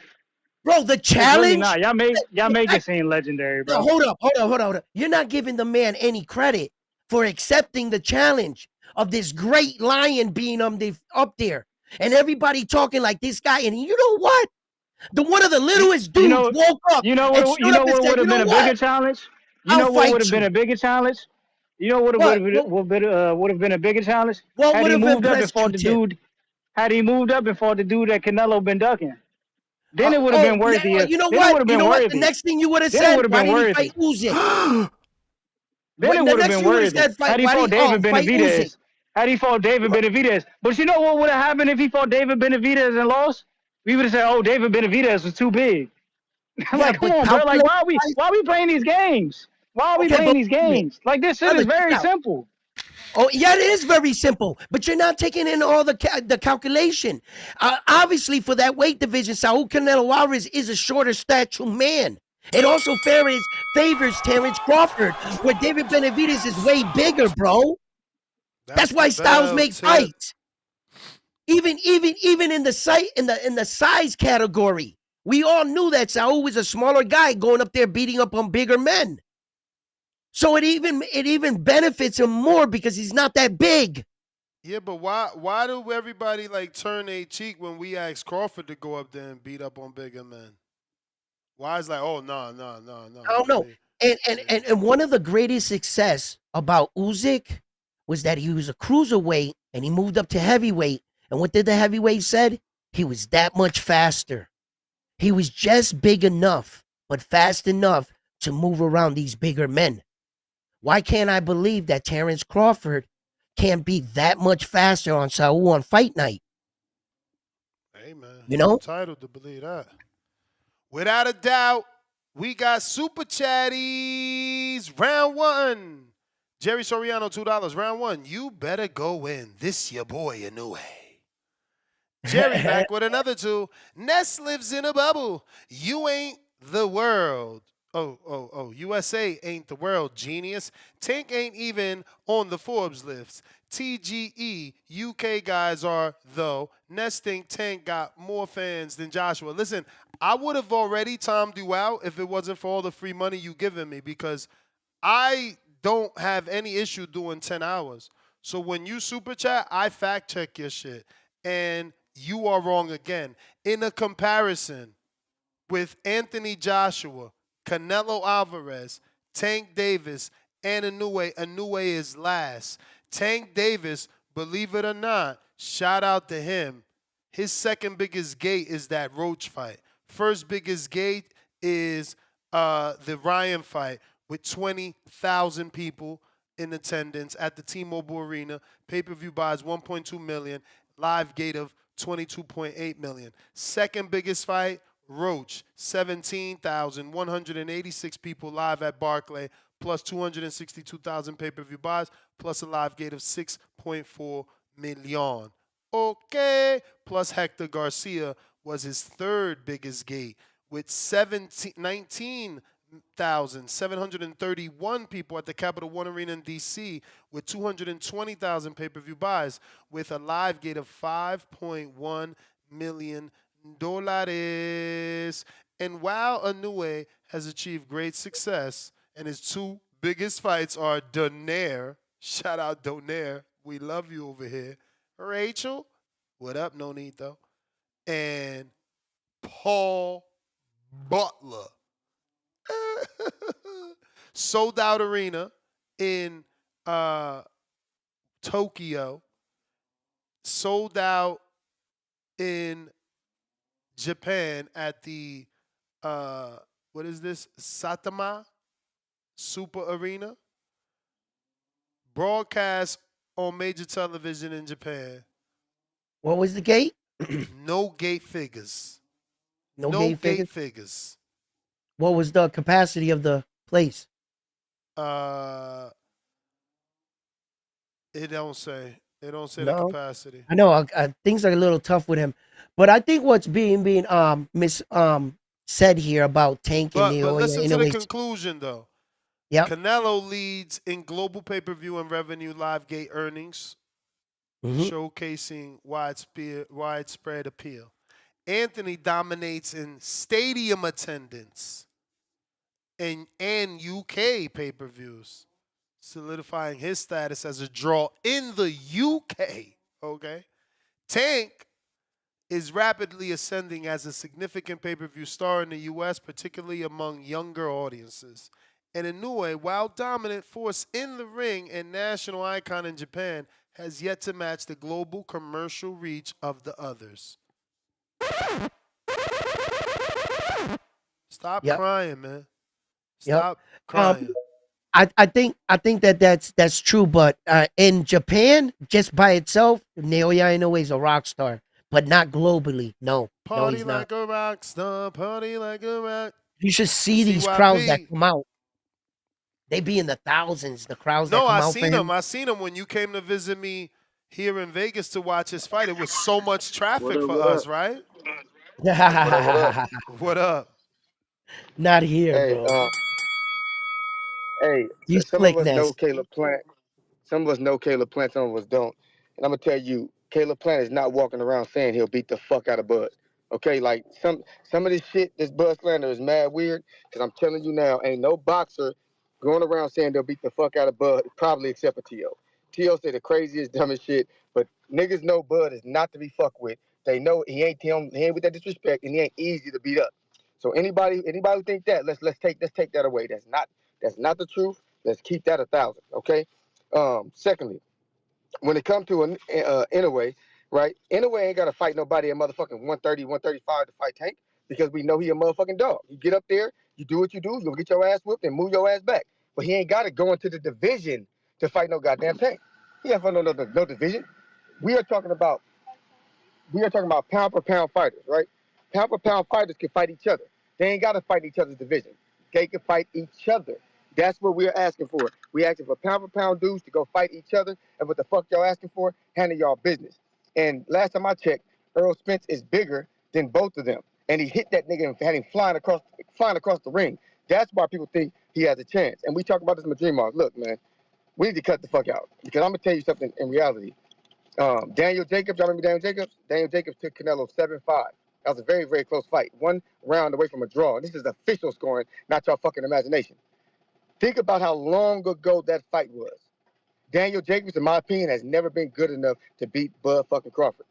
bro. The challenge. It's really not. Y'all make it seem legendary, bro. No, hold up. You're not giving the man any credit for accepting the challenge of this great lion being up there, and everybody talking like this guy. And you know what? One of the littlest dudes You know, woke up and stood up and what said, would "You have been know a what? bigger challenge? You I'll know what would fight have been you." a bigger challenge? You know what What? would have been a bigger challenge? What Had would he have moved up impressed before you, the Tip? dude, had he moved up before the dude that Canelo been ducking, then it would have been worthy. You know Then it what? would have You been know what? The worthy. next thing you would have Then it said, would have why been didn't he worthy. fight Usyk? Then it The would have next been you would have worthy. said, Had he why fought didn't David fight Usyk? Benavidez. Had he fought David Benavidez. But you know what would have happened if he fought David Benavidez and lost? We would have said, "Oh, David Benavidez was too big." I'm Yeah, like, come but on, bro. Like, calculate. why are we playing these games? Why are we Okay, playing but these games? Like, this shit brother, is check very out. simple. Oh, yeah, it is very simple, but you're not taking in all the calculation. Obviously, for that weight division, Saul Canelo Alvarez is a shorter stature man. It also favors Terrence Crawford, where David Benavidez is way bigger, bro. That's why Styles make fights. Even in the size category, we all knew that Saul was a smaller guy going up there beating up on bigger men. So it even benefits him more because he's not that big. Yeah, but why do everybody like turn a cheek when we ask Crawford to go up there and beat up on bigger men? Why is like, oh no. I don't know. And one of the greatest success about Usyk was that he was a cruiserweight and he moved up to heavyweight. And what did the heavyweight said? He was that much faster. He was just big enough, but fast enough to move around these bigger men. Why can't I believe that Terrence Crawford can't be that much faster on Saul on fight night? Hey man, You know? entitled to believe that. Without a doubt, we got Super Chatties. Round one. Jerry Soriano, $2. Round one. You better go in. This your boy Inoue. Jerry back with another two. Ness lives in a bubble. You ain't the world. Oh. USA ain't the world, genius. Tank ain't even on the Forbes list. TGE, UK guys are, though. Ness think Tank got more fans than Joshua. Listen, I would have already timed you out if it wasn't for all the free money you giving me because I don't have any issue doing 10 hours. So when you super chat, I fact check your shit. And you are wrong again. In a comparison with Anthony Joshua, Canelo Alvarez, Tank Davis, and Inoue, Inoue is last. Tank Davis, believe it or not, shout out to him. His second biggest gate is that Roach fight. First biggest gate is the Ryan fight with 20,000 people in attendance at the T-Mobile Arena. Pay-per-view buys 1.2 million. Live gate of 22.8 million. Second biggest fight, Roach, 17,186 people live at Barclay, plus 262,000 pay-per-view buys, plus a live gate of 6.4 million. Okay. Plus Hector Garcia was his third biggest gate with 19,731 people at the Capital One Arena in D.C. with 220,000 pay-per-view buys with a live gate of 5.1 million dollars. And while Inoue has achieved great success and his two biggest fights are Donaire, shout out Donaire, we love you over here, Rachel, what up, Nonito, and Paul Butler. Sold out arena in Tokyo, sold out in Japan at the what is this? Satama Super Arena. Broadcast on major television in Japan. What was the gate? No gate figures. No gate figures. What was the capacity of the place? It don't say. It don't say No. the capacity. I know things are a little tough with him, but I think what's being said here about Tank and But listen to the Inoue. conclusion though. Yep. Canelo leads in global pay-per-view and revenue live gate earnings, showcasing widespread appeal. Anthony dominates in stadium attendance and UK pay-per-views, solidifying his status as a draw in the UK. Okay. Tank is rapidly ascending as a significant pay-per-view star in the U.S., particularly among younger audiences. And Inoue, while dominant force in the ring and national icon in Japan, has yet to match the global commercial reach of the others. Stop Yep. crying, man. Yep. Stop crying. I think that's true, but in Japan, just by itself, Naoya Inoue is a rock star, but not globally. No, Party he's like not. a rock star, party like a rock. You should see these crowds that CYP. come out. They be in the thousands. The crowds that No, come I out for seen him. him. I seen him when you came to visit me here in Vegas to watch his fight. It was so much traffic for us, right? What up? Not here, Hey, bro. You some of slick, us know Ness. Caleb Plant. Some of us know Caleb Plant. Some of us don't. And I'm gonna tell you, Caleb Plant is not walking around saying he'll beat the fuck out of Bud. Okay, like some of this shit, this Bud slander is mad weird. Cause I'm telling you now, ain't no boxer going around saying they'll beat the fuck out of Bud, probably except for T.O. T.O. said the craziest, dumbest shit, but niggas know Bud is not to be fucked with. They know he ain't with that disrespect, and he ain't easy to beat up. So anybody who think that, let's take that away. That's not the truth. Let's keep that 1,000. Okay. Secondly, when it comes to Inoue, right? Inoue ain't got to fight nobody at motherfucking 130, 135 to fight Tank because we know he a motherfucking dog. You get up there, you do what you do, you gonna get your ass whooped and move your ass back. But he ain't got to go into the division to fight no goddamn Tank. He ain't fight no division. We are talking about pound for pound fighters, right? Pound for pound fighters can fight each other. They ain't got to fight each other's division. They can fight each other. That's what we're asking for. We're asking for pound for pound dudes to go fight each other. And what the fuck y'all asking for? Handle y'all business. And last time I checked, Earl Spence is bigger than both of them. And he hit that nigga and had him flying across the ring. That's why people think he has a chance. And we talk about this in the Dream Arc. Look, man, we need to cut the fuck out. Because I'm going to tell you something in reality. Daniel Jacobs, y'all remember Daniel Jacobs? Daniel Jacobs took Canelo 7-5. That was a very, very close fight. 1 round away from a draw. This is official scoring, not y'all fucking imagination. Think about how long ago that fight was. Daniel Jacobs, in my opinion, has never been good enough to beat Bud fucking Crawford.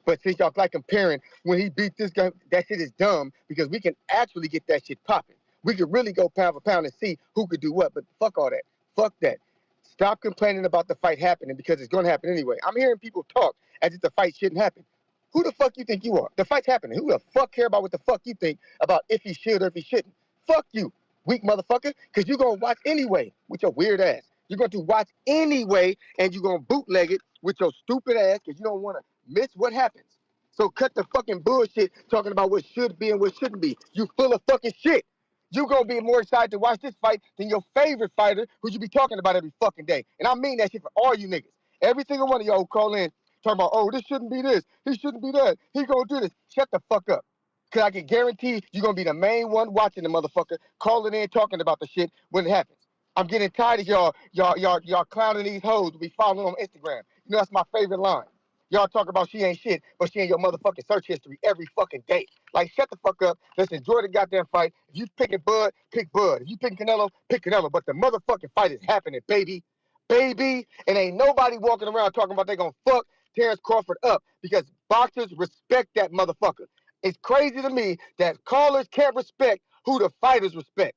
But since y'all like comparing, when he beat this guy, that shit is dumb because we can actually get that shit popping. We could really go pound for pound and see who could do what, but fuck all that. Fuck that. Stop complaining about the fight happening because it's going to happen anyway. I'm hearing people talk as if the fight shouldn't happen. Who the fuck you think you are? The fight's happening. Who the fuck care about what the fuck you think about if he should or if he shouldn't? Fuck you, weak motherfucker, because you're going to watch anyway with your weird ass. You're going to watch anyway, and you're going to bootleg it with your stupid ass because you don't want to miss what happens. So cut the fucking bullshit talking about what should be and what shouldn't be. You full of fucking shit. You're going to be more excited to watch this fight than your favorite fighter who you be talking about every fucking day. And I mean that shit for all you niggas. Every single one of y'all who call in talking about, oh, this shouldn't be this. He shouldn't be that. He going to do this. Shut the fuck up. Because I can guarantee you're going to be the main one watching the motherfucker, calling in, talking about the shit when it happens. I'm getting tired of y'all clowning these hoes to be following on Instagram. You know, that's my favorite line. Y'all talk about she ain't shit, but she in your motherfucking search history every fucking day. Like, shut the fuck up. Let's enjoy the goddamn fight. If you picking Bud, pick Bud. If you picking Canelo, pick Canelo. But the motherfucking fight is happening, baby. Baby. And ain't nobody walking around talking about they gonna fuck Terrence Crawford up because boxers respect that motherfucker. It's crazy to me that callers can't respect who the fighters respect.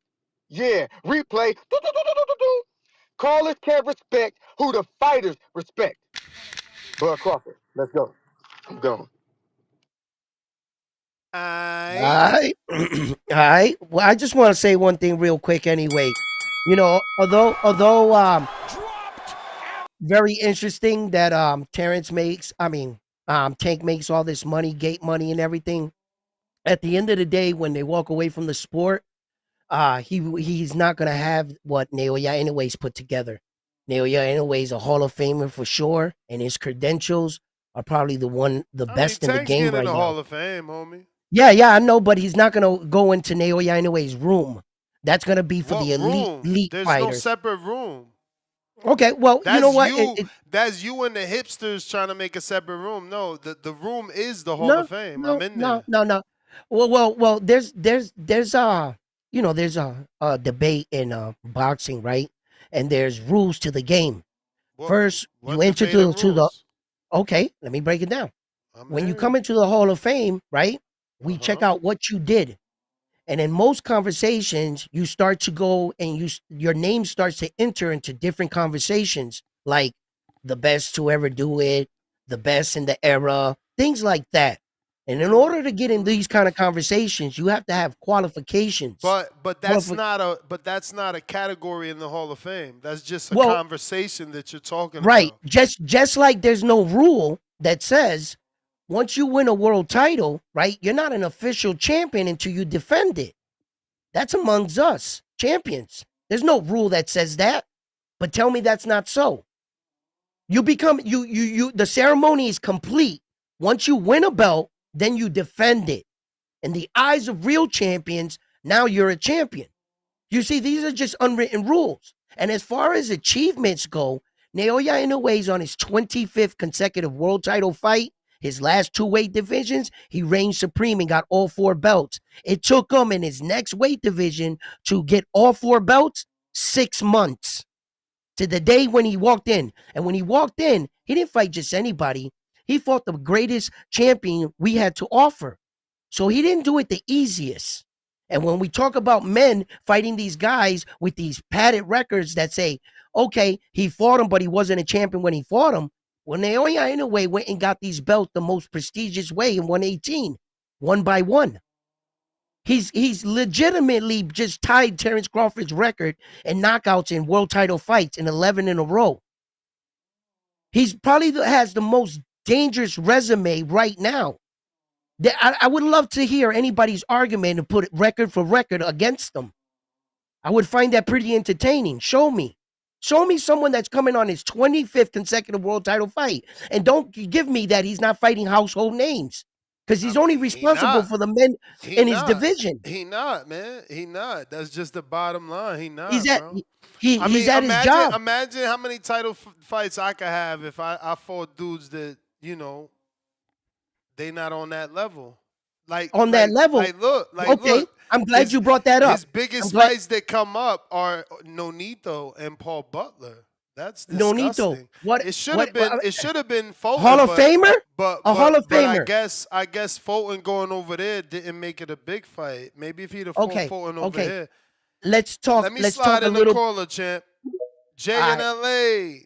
Yeah, replay. Callers can't respect who the fighters respect. Bud Crawford, let's go. I'm gone. All right. All right. Well, I just want to say one thing real quick anyway. You know, although very interesting that Terrence makes, Tank makes all this money, gate money and everything. At the end of the day, when they walk away from the sport, he's not gonna have what Naoya anyways put together. Naoya anyways a Hall of Famer for sure, and his credentials are probably the best in the Tank's game getting in right the now. Hall of Fame, homie. Yeah, I know, but he's not gonna go into Naoya anyways room. That's gonna be for the elite There's fighters. no separate room. Okay, well, That's you know what? That's you and the hipsters trying to make a separate room. No, the room is the Hall No, of Fame. I'm in there. no. Well. There's there's a debate in boxing, right? And there's rules to the game. First, you enter debate or to the. rules? Okay, let me break it down. When you come into the Hall of Fame, right, we check out what you did. And in most conversations, you start to go and your name starts to enter into different conversations, like the best to ever do it, the best in the era, things like that. And in order to get in these kind of conversations, you have to have qualifications. But that's not a category in the Hall of Fame. That's just a conversation that you're talking right. about. Just like there's no rule that says once you win a world title, right, you're not an official champion until you defend it. That's amongst us, champions. There's no rule that says that. But tell me that's not so. You become the ceremony is complete. Once you win a belt, then you defend it. In the eyes of real champions, now you're a champion. You see, these are just unwritten rules. And as far as achievements go, Naoya Inoue's on his 25th consecutive world title fight. His last 2 weight divisions, he reigned supreme and got all 4 belts. It took him in his next weight division to get all 4 belts 6 months to the day when he walked in. And when he walked in, he didn't fight just anybody. He fought the greatest champion we had to offer. So he didn't do it the easiest. And when we talk about men fighting these guys with these padded records that say, okay, he fought him, but he wasn't a champion when he fought him. Well, Naoya Inoue went and got these belts the most prestigious way in 118, 1 by 1. He's legitimately just tied Terrence Crawford's record in knockouts in world title fights in 11 in a row. He's probably has the most dangerous resume right now. I would love to hear anybody's argument and put it record for record against them. I would find that pretty entertaining. Show me. Show me someone that's coming on his 25th consecutive world title fight. And don't give me that he's not fighting household names. Because he's only responsible for the men in his division. He not, man. He not. That's just the bottom line. He not, he's at, bro. He's at his job. Imagine how many title fights I could have if I fought dudes that, you know, they not on that level. That level. Look. I'm glad you brought that up. His biggest fights that come up are Nonito and Paul Butler. That's disgusting. Nonito. It should have been Fulton. Hall of Famer? But Hall of Famer. I guess Fulton going over there didn't make it a big fight. Maybe if he'd have fought Fulton over here. Let's talk. Let me let's slide talk in a little. the caller, champ. Jay in LA.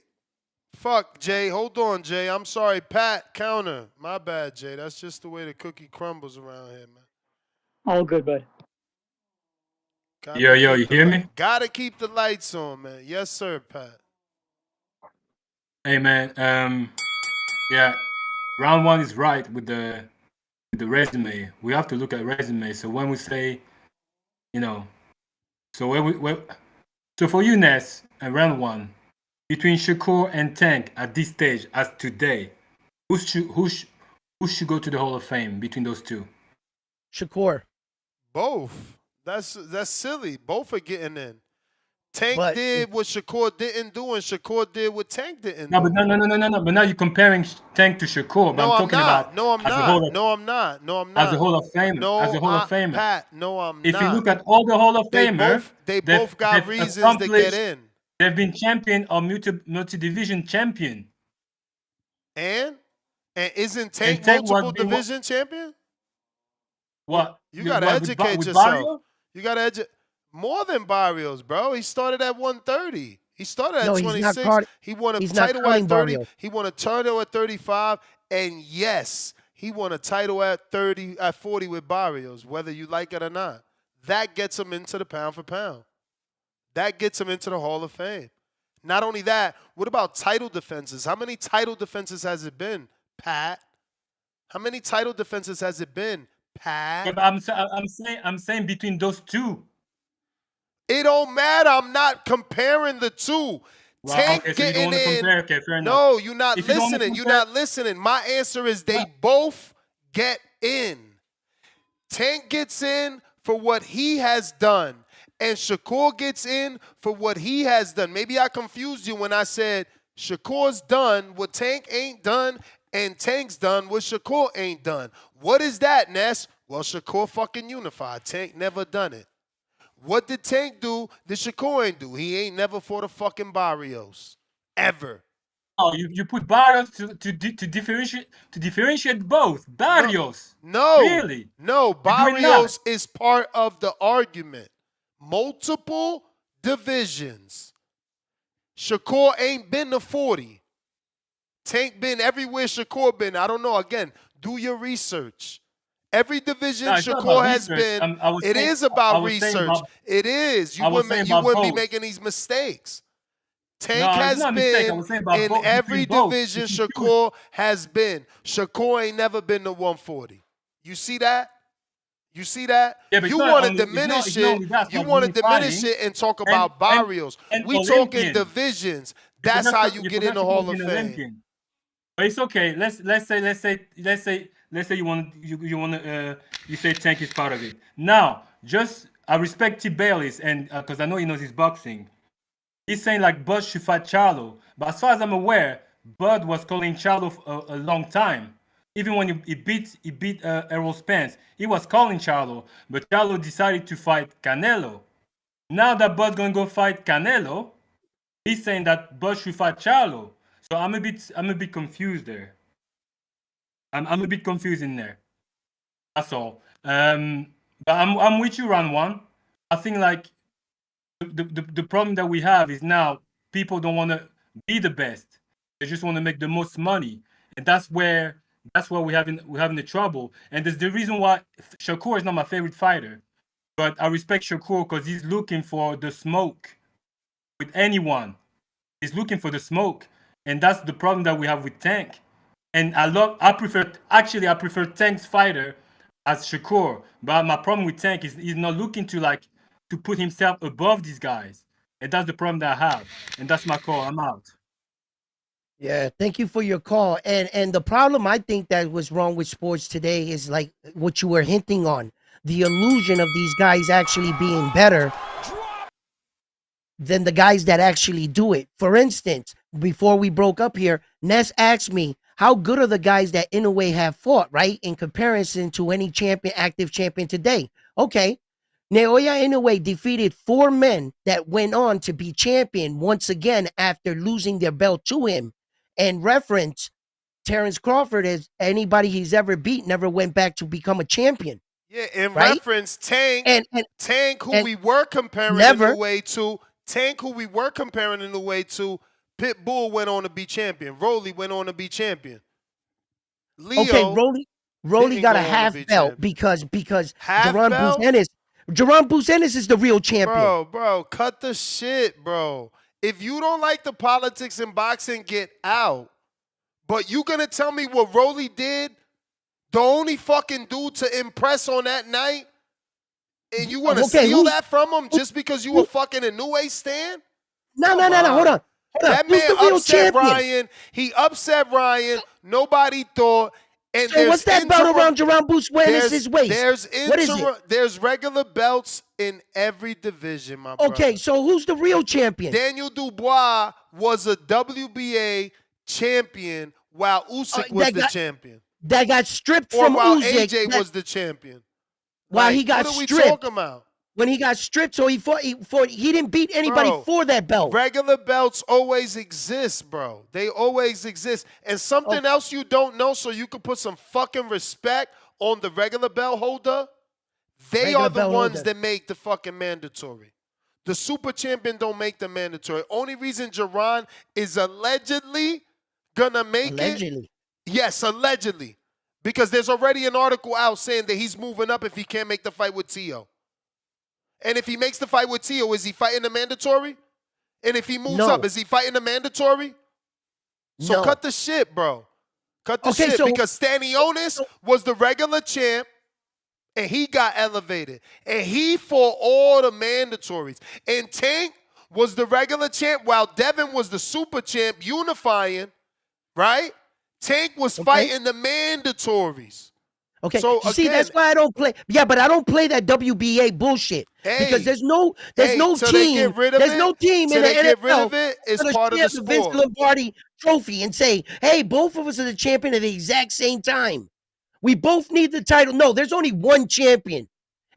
Fuck, Jay. Hold on, Jay. I'm sorry. Pat, counter. My bad, Jay. That's just the way the cookie crumbles around here, man. All good, bud. Yo, you hear me? Gotta keep the lights on, man. Yes, sir, Pat. Hey, man. Yeah, round 1 is right with the resume. We have to look at resume. So when we say, you know, so so for you, Nes, round 1, between Shakur and Tank at this stage, as today, who should go to the Hall of Fame between those two? Shakur. Both. That's silly. Both are getting in. Tank did what Shakur didn't do, and Shakur did what Tank didn't do. But no. But now you're comparing Tank to Shakur. But I'm talking about No, I'm not. As a Hall of Famer. No, as a Hall of Famer. Pat, no, I'm not. If you look at all the Hall of Famers, they both got reasons to get in. They've been champion or multi-division champion. And isn't Tank multiple division champion? What? You gotta educate yourself. You gotta educate. More than Barrios, bro. He started at 130. He started at 26. He won a title at 30. Barrios. He won a title at 35. And yes, he won a title at 40 with Barrios, whether you like it or not. That gets him into the pound for pound. That gets him into the Hall of Fame. Not only that, what about title defenses? How many title defenses has it been, Pat? How many title defenses has it been, Pat? Yeah, but I'm saying between those two. It don't matter. I'm not comparing the two. Well, Tank okay, so getting in. Compare, okay, fair enough. No, you're not If you listening. You're not listening. My answer is they both get in. Tank gets in for what he has done, and Shakur gets in for what he has done. Maybe I confused you when I said Shakur's done what Tank ain't done, and Tank's done what Shakur ain't done. What is that, Ness? Well, Shakur fucking unified. Tank never done it. What did Tank do that Shakur ain't do? He ain't never fought a fucking Barrios. Ever. Oh, you put Barrios to differentiate both Barrios. No, Really? no. You do it not. Barrios is part of the argument. Multiple divisions. Shakur ain't been to 40. Tank been everywhere Shakur been. I don't know. Again, do your research. Every division No, it's not Shakur about has research. been, I was it saying- is I about was saying research. about- It is. You I was saying wouldn't about be both. making these mistakes. Tank No, it's has not a mistake. I been was saying about in both, every between both. division If you choose- Shakur has been. Shakur ain't never been to 140. You see that? You see that? Yeah, but You it's not want to only- it's not- diminish it's not only that, it. You like want to diminish unifying it and talk and- about and- Barrios. and We talking Olympian. divisions. You That's forgot how to- you you get in forgot the to Hall put of in Fame. Olympian. But it's okay. Let's say you say Tank is part of it. Now, just I respect T. Bayless and because I know he knows his boxing. He's saying like Bud should fight Charlo, but as far as I'm aware, Bud was calling Charlo for a long time. Even when he beat Errol Spence, he was calling Charlo, but Charlo decided to fight Canelo. Now that Bud's gonna go fight Canelo, he's saying that Bud should fight Charlo. So I'm a bit confused there. I'm a bit confused in there. That's all. But I'm with you, round one. I think like the problem that we have is now people don't want to be the best. They just want to make the most money, and that's where we're having the trouble. And there's the reason why Shakur is not my favorite fighter, but I respect Shakur because he's looking for the smoke with anyone. He's looking for the smoke, and that's the problem that we have with Tank. And I prefer Tank's fighter as Shakur. But my problem with Tank is he's not looking to put himself above these guys. And that's the problem that I have. And that's my call. I'm out. Yeah, thank you for your call. And the problem I think that was wrong with sports today is like what you were hinting on. The illusion of these guys actually being better than the guys that actually do it. For instance, before we broke up here, Nes asked me, how good are the guys that in a way have fought, right? In comparison to any champion, active champion today. Okay. Naoya Inoue defeated 4 men that went on to be champion once again after losing their belt to him. And reference, Terrence Crawford as anybody he's ever beat never went back to become a champion. Yeah, in right? reference, Tank, Tank, who and we were comparing never- in the way to, Tank, who we were comparing in the way to, Pitbull went on to be champion. Rolly went on to be champion. Leo, Okay, Rolly didn't got go a on to half be belt champion. because Half Gervonta belt? Busenis is the real champion. Bro, cut the shit, bro. If you don't like the politics in boxing, get out. But you gonna tell me what Rolly did? The only fucking dude to impress on that night? And you want to steal that from him just because you were fucking a New Age stand? No, hold on. That Who's man the real upset champion? Ryan. He upset Ryan. Nobody thought. And So what's that belt around Gervonta Busenis' waist? What is it? There's regular belts in every division, my brother. Okay, so who's the real champion? Daniel Dubois was a WBA champion while Usyk was the champion. That got stripped Or from while Usyk. AJ was the champion. While Like, he got what are we stripped. talking about? When he got stripped, so he fought. He didn't beat anybody Bro, for that belt. Regular belts always exist, bro. They always exist. And something else you don't know, so you can put some fucking respect on the regular belt holder. They Regular are the belt ones holder. that make the fucking mandatory. The super champion don't make the mandatory. Only reason Jerron is allegedly gonna make Allegedly. it. Yes, allegedly. Because there's already an article out saying that he's moving up if he can't make the fight with Tio. And if he makes the fight with Tio, is he fighting the mandatory? And if he moves No. up, is he fighting the mandatory? So No. cut the shit, bro. Cut the Okay, shit so- because Stanionis was the regular champ and he got elevated. And he fought all the mandatories. And Tank was the regular champ while Devin was the super champ unifying, right? Tank was fighting the mandatories. Okay, So you see, again- that's why I don't play. Yeah, but I don't play that WBA bullshit because there's no till they team. get rid of There's it, no team till in the they get rid NFL of it, it's gonna part of share the Vince sport. Lombardi trophy and say, "Hey, both of us are the champion at the exact same time. We both need the title." No, there's only one champion,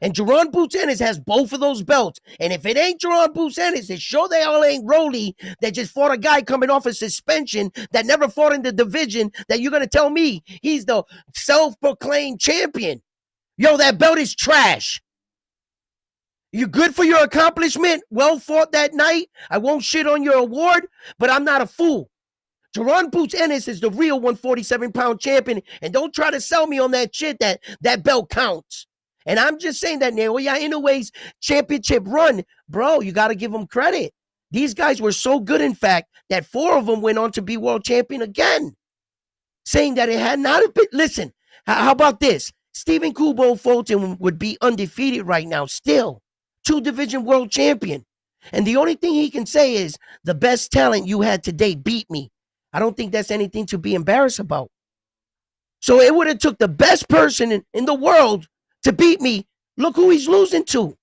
And Jerron Boots Ennis has both of those belts. And if it ain't Jerron Boots Ennis, it's sure they all ain't Rolly that just fought a guy coming off a suspension that never fought in the division that you're going to tell me he's the self-proclaimed champion. Yo, that belt is trash. You good for your accomplishment? Well fought that night. I won't shit on your award, but I'm not a fool. Jerron Boots Ennis is the real 147-pound champion, and don't try to sell me on that shit that belt counts. And I'm just saying that Naoya Inoue's championship run, bro, you got to give them credit. These guys were so good, in fact, that 4 of them went on to be world champion again. Saying that it had not been, listen, how about this? Stephen Kubo Fulton would be undefeated right now, still. 2-division world champion. And the only thing he can say is, the best talent you had today beat me. I don't think that's anything to be embarrassed about. So it would have took the best person in the world to beat me. Look who he's losing to.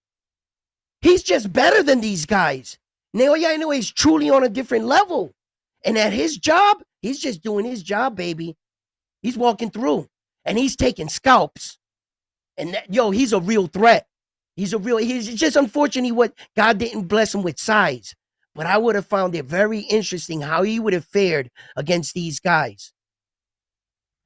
He's just better than these guys. Naoya Inoue is truly on a different level. And at his job, he's just doing his job, baby. He's walking through. And he's taking scalps. And he's a real threat. He's just unfortunately God didn't bless him with size. But I would have found it very interesting how he would have fared against these guys.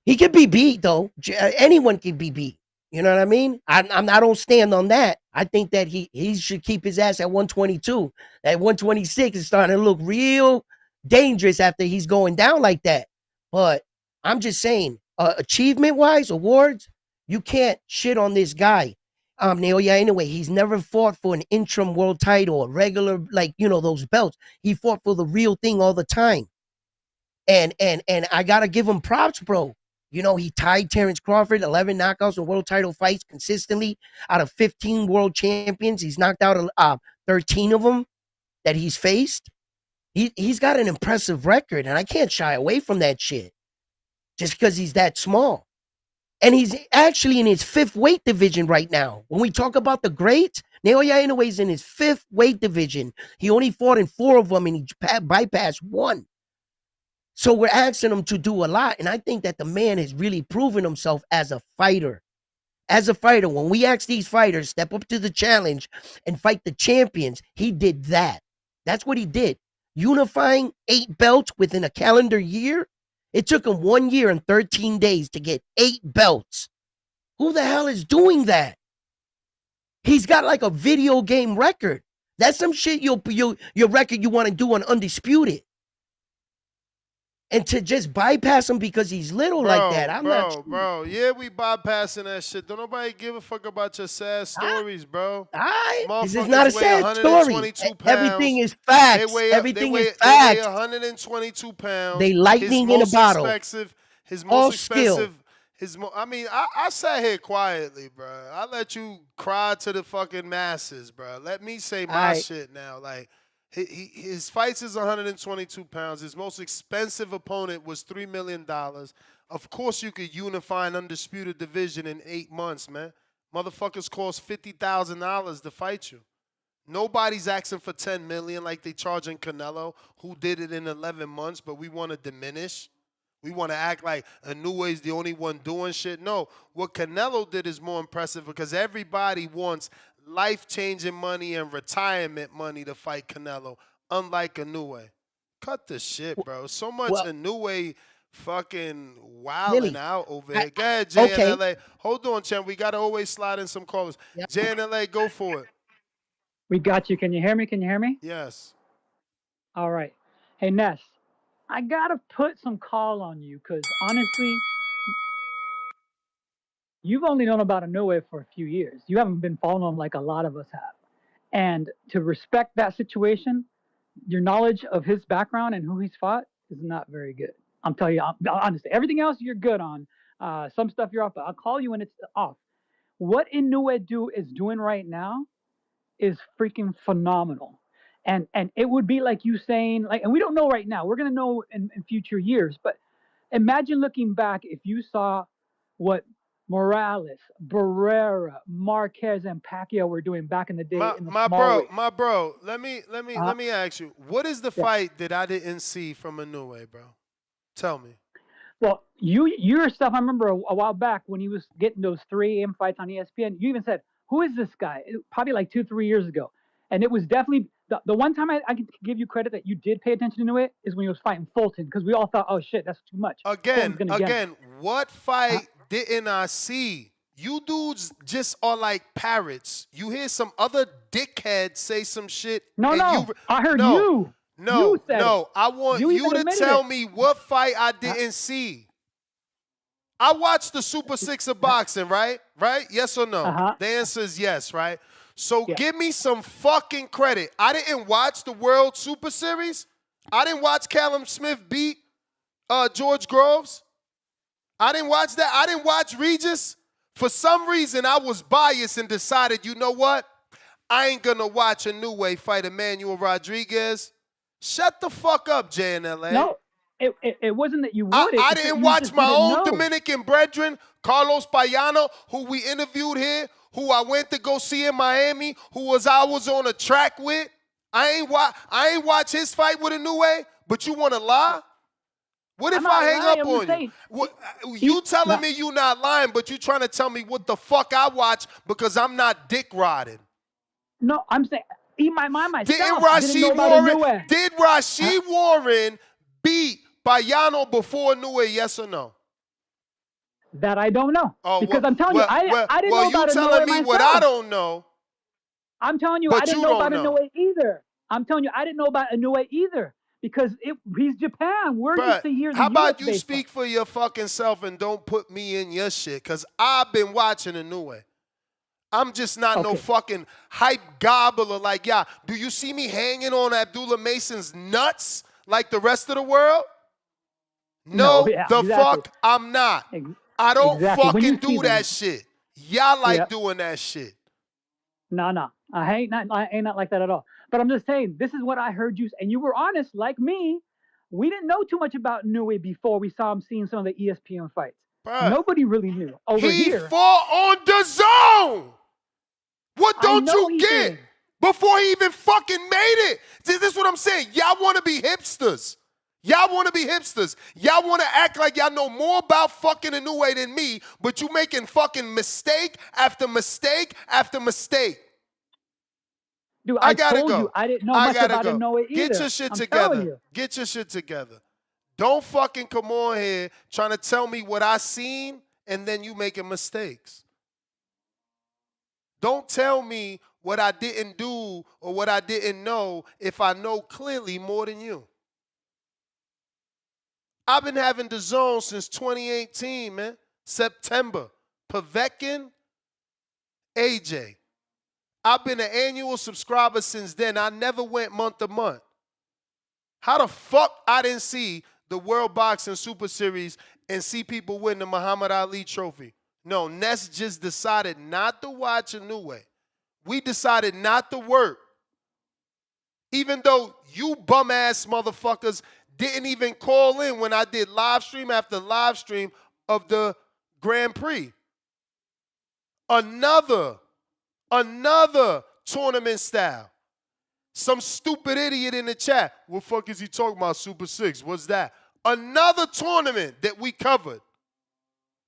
He could be beat, though. Anyone can be beat. You know what I mean? I don't stand on that. I think that he should keep his ass at 122. At 126 is starting to look real dangerous after he's going down like that. But I'm just saying, achievement-wise, awards, you can't shit on this guy. Naoya Inoue, he's never fought for an interim world title or regular, those belts. He fought for the real thing all the time. And I got to give him props, bro. He tied Terrence Crawford, 11 knockouts in world title fights consistently. Out of 15 world champions, he's knocked out 13 of them that he's faced. He's got an impressive record, and I can't shy away from that shit just because he's that small. And he's actually in his 5th weight division right now. When we talk about the greats, Naoya Inoue's in his 5th weight division. He only fought in 4 of them, and he bypassed 1. So we're asking him to do a lot, and I think that the man has really proven himself as a fighter. As a fighter, when we ask these fighters, step up to the challenge and fight the champions, he did that. That's what he did. Unifying 8 belts within a calendar year. It took him 1 year and 13 days to get 8 belts. Who the hell is doing that? He's got like a video game record. That's some shit your record you want to do on Undisputed. And to just bypass him because he's little like that, I'm not sure. Bro, yeah, we bypassing that shit. Don't nobody give a fuck about your sad stories, bro. This is not a sad story. Everything is facts. Everything is facts. They weigh 122 pounds. They lightning in a bottle. His most expensive. I sat here quietly, bro. I let you cry to the fucking masses, bro. Let me say my shit now. Like, his fights is 122 pounds. His most expensive opponent was $3 million. Of course, you could unify an undisputed division in 8 months, man. Motherfuckers cost $50,000 to fight you. Nobody's asking for $10 million like they charging Canelo, who did it in 11 months, but we want to diminish. We want to act like Inoue is the only one doing shit. No, what Canelo did is more impressive because everybody wants life-changing money and retirement money to fight Canelo, unlike Inoue. Cut the shit, bro. So much Inoue fucking wilding out over here. Go ahead, JNLA. Hold on, Chen. We got to always slide in some callers. Yep. JNLA, go for it. We got you. Can you hear me? Yes. All right. Hey, Nes, I got to put some call on you because, honestly, you've only known about Inoue for a few years. You haven't been following him like a lot of us have. And to respect that situation, your knowledge of his background and who he's fought is not very good. I'm telling you, honestly, everything else you're good on. Some stuff you're off, but I'll call you when it's off. What Inoue is doing right now is freaking phenomenal. And it would be like you saying, and we don't know right now. We're going to know in future years. But imagine looking back if you saw what Morales, Barrera, Marquez, and Pacquiao were doing back in the day. My bro. Let me ask you, what is the fight that I didn't see from Inoue, bro? Tell me. Well, your stuff. I remember a while back when he was getting those 3 AM fights on ESPN. You even said, who is this guy? Probably like 2-3 years ago. And it was definitely the one time I can give you credit that you did pay attention to it is when he was fighting Fulton, because we all thought, oh shit, that's too much. Again, what fight didn't I see? You dudes just are like parrots. You hear some other dickhead say some shit. No, I heard you. No, You said it. I want You you even to admitted tell it. me what fight I didn't see. I watched the Super 6 of boxing, right? Right? Yes or no? The answer is yes, right? So give me some fucking credit. I didn't watch the World Super Series. I didn't watch Callum Smith beat George Groves. I didn't watch that. I didn't watch Regis. For some reason, I was biased and decided, you know what? I ain't gonna watch a New Way fight Emmanuel Rodriguez. Shut the fuck up, JNLA. No, it wasn't that you would. I didn't watch my own Dominican brethren, Carlos Payano, who we interviewed here, who I went to go see in Miami, who I was on a track with. I ain't watch his fight with a New Way, but you want to lie? What if I hang up on you? You telling me you not lying, but you trying to tell me what the fuck I watch because I'm not dick riding. No, I'm saying, eat my mind myself. Did Rashid Warren beat Payano before New Way, yes or no? That I don't know. Because I'm telling you, I didn't know about a New Way myself. Well, you telling me what I don't know. I'm telling you, I didn't know about a New Way either. I'm telling you, I didn't know about a New Way either. Because he's Japan. We're used to hear the How about you speak for your fucking self and don't put me in your shit? Because I've been watching a New Way. I'm just not no fucking hype gobbler like y'all. Do you see me hanging on Abdullah Mason's nuts like the rest of the world? No, fuck I'm not. I don't fucking do that shit. Y'all like doing that shit. No. I ain't not like that at all. But I'm just saying, this is what I heard you, and you were honest, like me. We didn't know too much about New Way before we saw him seeing some of the ESPN fights. Nobody really knew. He fought on the zone. What don't you get? Before he even fucking made it. This is what I'm saying. Y'all want to be hipsters. Y'all want to be hipsters. Y'all want to act like y'all know more about fucking a New Way than me, but you making fucking mistake after mistake after mistake. Dude, I gotta told go. you I didn't know much about a New Way either. Get your shit together. Get your shit together. Don't fucking come on here trying to tell me what I seen and then you making mistakes. Don't tell me what I didn't do or what I didn't know if I know clearly more than you. I've been having the zone since 2018, man. September. Povetkin, AJ. I've been an annual subscriber since then. I never went month to month. How the fuck I didn't see the World Boxing Super Series and see people win the Muhammad Ali trophy? No, Nes just decided not to watch a New Way. We decided not to work. Even though you bum-ass motherfuckers didn't even call in when I did live stream after live stream of the Grand Prix. Another tournament style. Some stupid idiot in the chat. What fuck is he talking about, Super 6? What's that? Another tournament that we covered.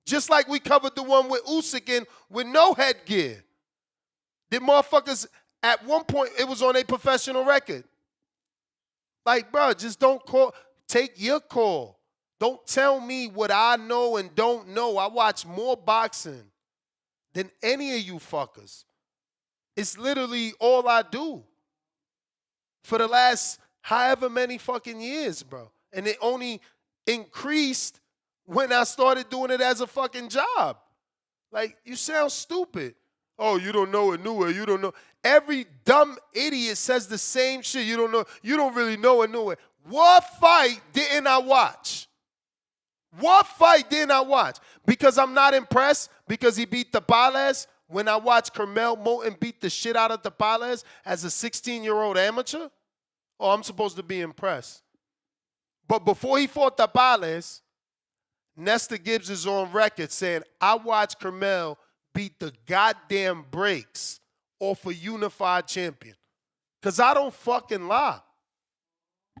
Just like we covered the one with Usyk with no headgear. The motherfuckers, at one point, it was on a professional record. Like, bro, just don't call. Take your call. Don't tell me what I know and don't know. I watch more boxing than any of you fuckers. It's literally all I do for the last however many fucking years, bro. And it only increased when I started doing it as a fucking job. Like, you sound stupid. Oh, you don't know a New Way. You don't know. Every dumb idiot says the same shit. You don't know. You don't really know a New Way. What fight didn't I watch? What fight didn't I watch? Because I'm not impressed because he beat Tapales when I watched Carmel Moulton beat the shit out of Tapales as a 16-year-old amateur? Oh, I'm supposed to be impressed. But before he fought Tapales, Nestor Gibbs is on record saying, I watched Carmel beat the goddamn brakes off a unified champion. Because I don't fucking lie.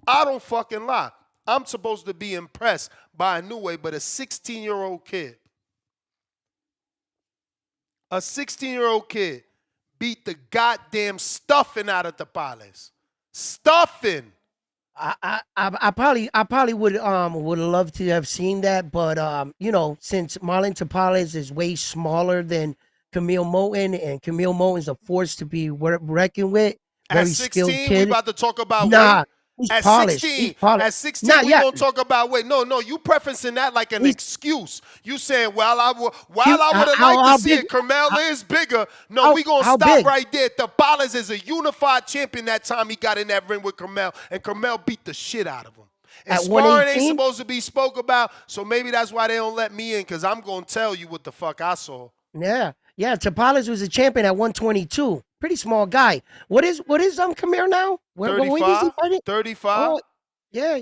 I don't fucking lie. I'm supposed to be impressed by a New Way, but a 16-year-old kid. A 16-year-old kid beat the goddamn stuffing out of Tapales. Stuffing. I probably would love to have seen that, but you know, since Marlon Tapales is way smaller than Camille Moten, and Camille Moten's a force to be reckoned with. Very At skilled 16, kid. we about to talk about Nah, weight. he's At polished. 16, He's polished. at 16, Nah, we yeah. gonna talk about weight. No, you preferencing that like an excuse. You saying, well, I would have how liked to see big- it. Carmel is bigger. No, we gonna how stop big? right there. Tapales is a unified champion that time he got in that ring with Carmel, and Carmel beat the shit out of him. And At sparring ain't 118? supposed to be spoke about, so maybe that's why they don't let me in, because I'm gonna tell you what the fuck I saw. Yeah. Tapales was a champion at 122. Pretty small guy. What is Camille now? What weight is he 35? fighting? 35? Oh, yeah.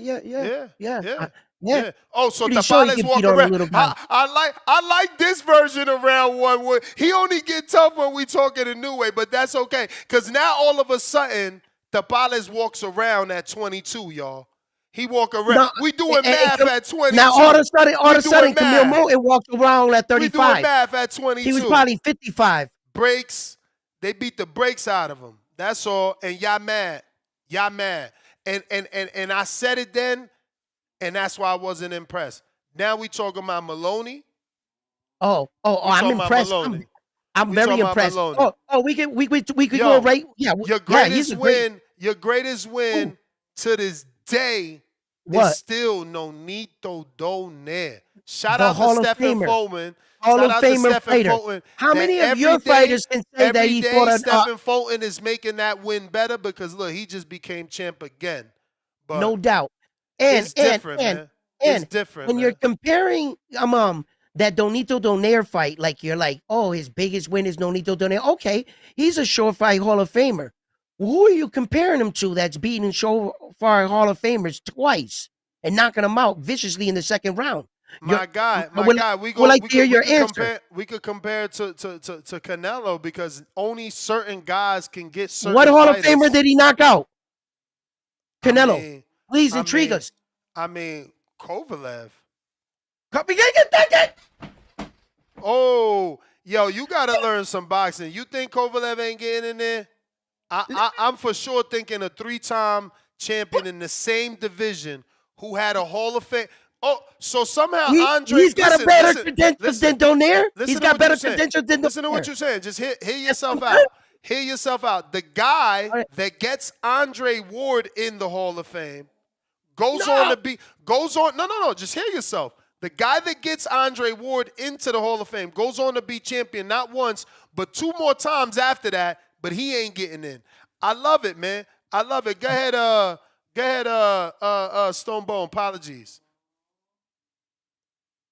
Oh, so Pretty sure he Tapales can walk beat on a around. little guy. I like this version of round one. Where he only get tough when we talk in a new way, but that's okay. Because now all of a sudden, Tapales walks around at 22, y'all. He walk around. No, we doing math at 22. Now all of a sudden, Camille math. Moten walked around at 35. We doing math at 22. He was probably 55. Breaks. They beat the brakes out of him. That's all. And y'all mad. And I said it then, and that's why I wasn't impressed. Now we talking about Maloney. I'm impressed. I'm very impressed. We could go right. Yeah, Your greatest win. Your greatest win to this day is still Nonito Donaire. Shout out to Stephen Fulton. Hall of Famer fighter. How many of your fighters can say that he fought a Stephen Fulton is making that win better, because look, he just became champ again. But no doubt. And it's different, man. It's different. When you're comparing that Nonito Donaire fight, like you're like, oh, his biggest win is Nonito Donaire. Okay, he's a surefire Hall of Famer. Who are you comparing him to that's beating surefire Hall of Famers twice and knocking them out viciously in the second round? My guy, we could compare to Canelo, because only certain guys can get certain What Hall of fighters. Famer did he knock out? Canelo. Please intrigue us. Kovalev. Get Oh, yo, you gotta learn some boxing. You think Kovalev ain't getting in there? I'm for sure thinking a 3-time champion in the same division who had a Hall of Fame. Oh, so somehow Andre... He's got a better credentials than Donaire? He's got better credentials than Donaire. Listen to what you're saying. Just hear yourself out. Hear yourself out. The guy that gets Andre Ward in the Hall of Fame goes on to be... No. Just hear yourself. The guy that gets Andre Ward into the Hall of Fame goes on to be champion not once, but 2 more times after that, but he ain't getting in. I love it, man. I love it. Go ahead, Stonebone. Apologies.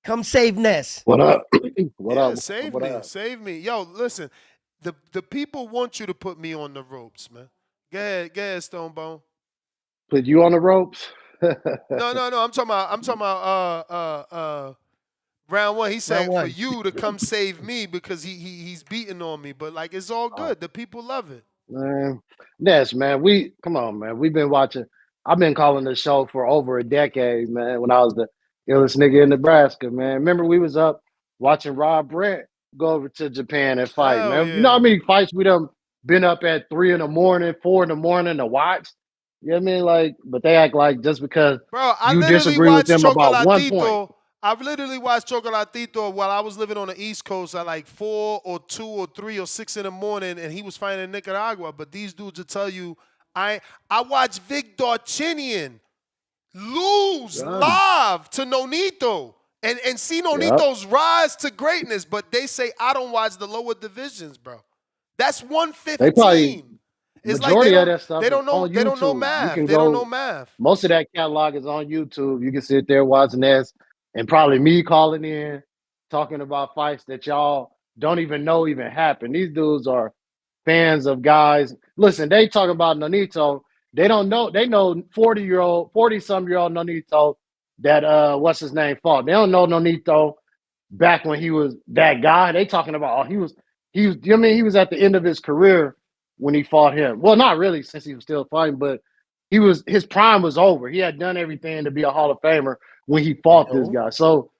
Come save Nes. What up? What up? Save what me. up? Save me. Yo, listen. The people want you to put me on the ropes, man. Go ahead, Stonebone. Put you on the ropes? No. I'm talking about round one. He said for you to come save me because he's beating on me. But like, it's all good. The people love it. Man, Nes, man, come on, man. We've been watching. I've been calling the show for over a decade, man. When I was the illest nigga in Nebraska, man. Remember we was up watching Rob Brent go over to Japan and fight, man. Yeah. You know how many fights we done been up at 3 in the morning, 4 in the morning to watch? You know what I mean? Like, but they act like just because you disagree with them about 1 point. I've literally watched Chocolatito while I was living on the East Coast at like 4 or 2 or 3 or 6 in the morning, and he was fighting in Nicaragua. But these dudes will tell you, I watched Vic Darchinian lose live to Nonito and see Nonito's rise to greatness, but they say I don't watch the lower divisions, bro. That's 115. They probably it's majority like of that stuff they don't know. on They don't know YouTube. math. You They can don't go- know math. Most of that catalog is on YouTube. You can sit there watching this, and probably me calling in, talking about fights that y'all don't even know even happened. These dudes are fans of guys. Listen, they talk about Nonito. They don't know. They know 40-some-year-old Nonito that what's his name fought. They don't know Nonito back when he was that guy. They talking about he was. You know what I mean, he was at the end of his career when he fought him. Well, not really, since he was still fighting, but his prime was over. He had done everything to be a Hall of Famer when he fought this guy. So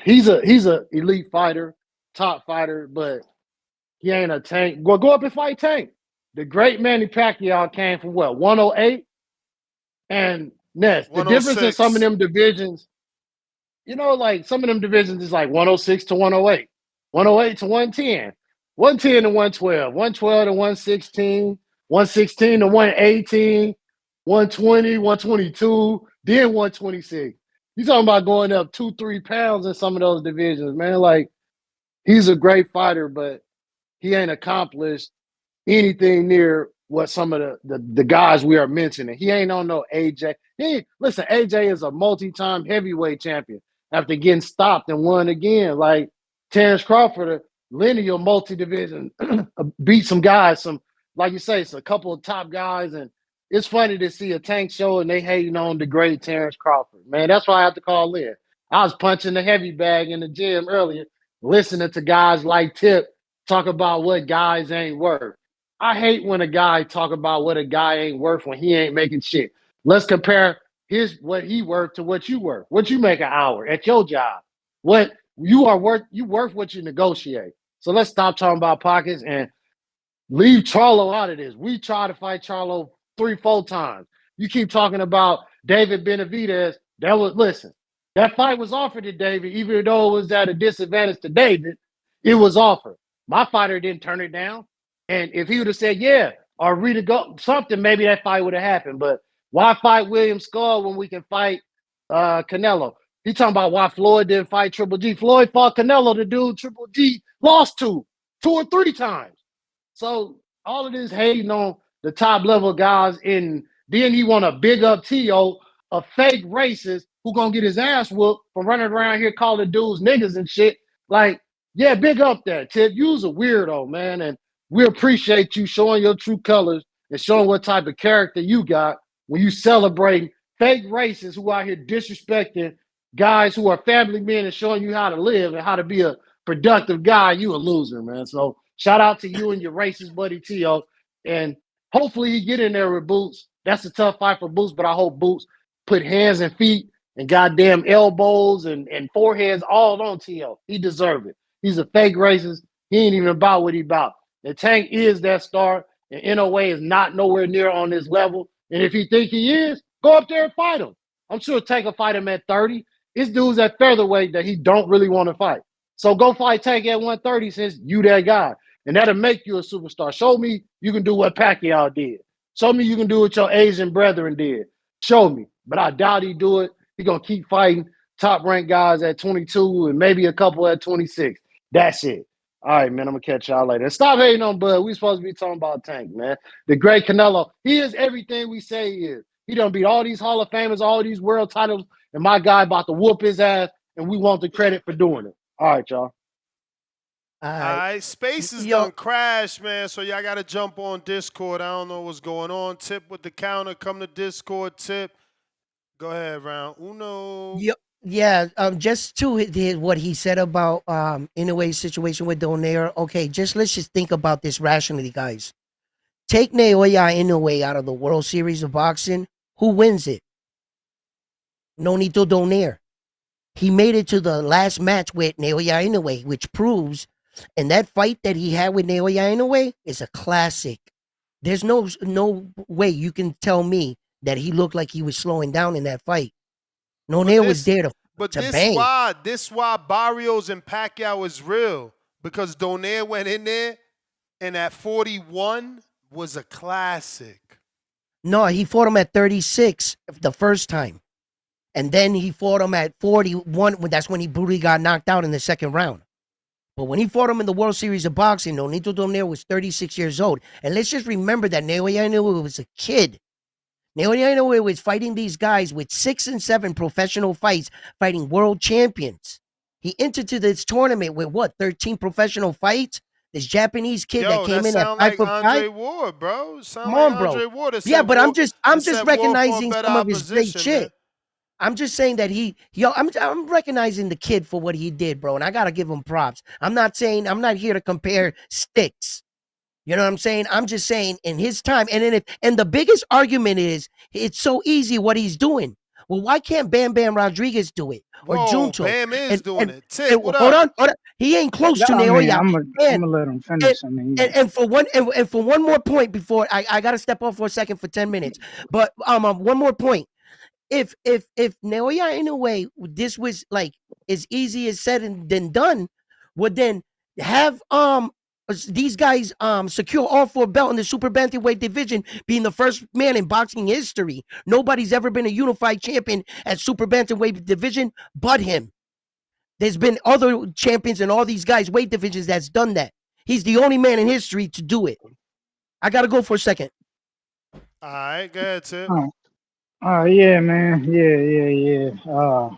he's a elite fighter, top fighter, but He ain't a Tank. Go up and fight Tank. The great Manny Pacquiao came from what, 108? And Ness, the difference in some of 106. them divisions, like some of them divisions is like 106 to 108, 108 to 110, 110 to 112, 112 to 116, 116 to 118, 120, 122, then 126. You talking about going up 2-3 pounds in some of those divisions, man. Like, he's a great fighter, but he ain't accomplished anything near what some of the guys we are mentioning. He ain't on no AJ. Listen, AJ is a multi-time heavyweight champion after getting stopped and won again. Like Terrence Crawford, a lineal multi-division, beat some guys, like you say, it's a couple of top guys, and it's funny to see a Tank show and they hating on the great Terrence Crawford. Man, that's why I have to call in. I was punching the heavy bag in the gym earlier, listening to guys like Tip talk about what guys ain't worth. I hate when a guy talk about what a guy ain't worth when he ain't making shit. Let's compare what he worth to what you worth. What you make an hour at your job. What you are worth, you worth what you negotiate. So let's stop talking about pockets and leave Charlo out of this. We tried to fight Charlo 3-4 times. You keep talking about David Benavidez. That fight was offered to David, even though it was at a disadvantage to David. It was offered. My fighter didn't turn it down. And if he would have said, yeah, or something, maybe that fight would have happened. But why fight William Skull when we can fight Canelo? He talking about why Floyd didn't fight Triple G. Floyd fought Canelo, the dude Triple G lost to 2 or 3 times. So all of this hating on the top level guys, and then he want to big up T.O., a fake racist who gonna get his ass whooped for running around here calling dudes niggas and shit. Like, yeah, big up that, Tip. You's a weirdo, man, and we appreciate you showing your true colors and showing what type of character you got when you celebrating fake racists who out here disrespecting guys who are family men and showing you how to live and how to be a productive guy. You a loser, man. So shout out to you and your racist buddy T.O. And hopefully he get in there with Boots. That's a tough fight for Boots, but I hope Boots put hands and feet and goddamn elbows and foreheads all on T.O. He deserve it. He's a fake racist. He ain't even about what he about. And Tank is that star, and NOA is not nowhere near on this level. And if he think he is, go up there and fight him. I'm sure Tank will fight him at 30. It's dudes at featherweight that he don't really want to fight. So go fight Tank at 130 since you that guy. And that'll make you a superstar. Show me you can do what Pacquiao did. Show me you can do what your Asian brethren did. Show me. But I doubt he do it. He going to keep fighting top-ranked guys at 22 and maybe a couple at 26. That's it. All right, man, I'm going to catch y'all later. Stop hating on Bud. We supposed to be talking about Tank, man. The great Canelo. He is everything we say he is. He done beat all these Hall of Famers, all these world titles, and my guy about to whoop his ass, and we want the credit for doing it. All right, y'all. All right, Spaces done crashed, man, so y'all got to jump on Discord. I don't know what's going on. Tip with the counter. Come to Discord, Tip. Go ahead, round uno. Yeah, just to what he said about Inoue's situation with Donaire. Okay, let's just think about this rationally, guys. Take Naoya Inoue out of the World Series of Boxing. Who wins it? Nonito Donaire. He made it to the last match with Naoya Inoue, which proves, and that fight that he had with Naoya Inoue is a classic. There's no way you can tell me that he looked like he was slowing down in that fight. Donaire was there to bang. This why Barrios and Pacquiao is real, because Donaire went in there, and at 41 was a classic. No, he fought him at 36 the first time. And then he fought him at 41. That's when he brutally got knocked out in the second round. But when he fought him in the World Series of Boxing, Nonito Donaire was 36 years old. And let's just remember that Naoya Inoue was a kid. Naoya Inoue was fighting these guys with 6 and 7 professional fights, fighting world champions. He entered to this tournament with 13 professional fights? This Japanese kid that came in at 5 for 5. Andre Ward, bro. Come on, bro. Yeah, but I'm just recognizing some of his great shit. I'm just saying that I'm recognizing the kid for what he did, bro, and I gotta give him props. I'm not here to compare sticks. You know what I'm saying? I'm just saying in his time, and the biggest argument is it's so easy what he's doing. Well, why can't Bam Bam Rodriguez do it or Whoa, Junto? Bam is doing it. Tip, And what hold up? on. He ain't close to I mean, Naoya. I'm gonna let him finish. I mean, And for one more point before I gotta step off for a second for 10 minutes. But one more point. If Naoya in a way this was like as easy as said and than done, would then have these guys secure all 4 belt in the super bantamweight division, being the first man in boxing history. Nobody's ever been a unified champion at super bantamweight division but him. There's been other champions in all these guys' weight divisions that's done that. He's the only man in history to do it. I gotta go for a second. All right, go ahead, Tip. Yeah, man. Yeah.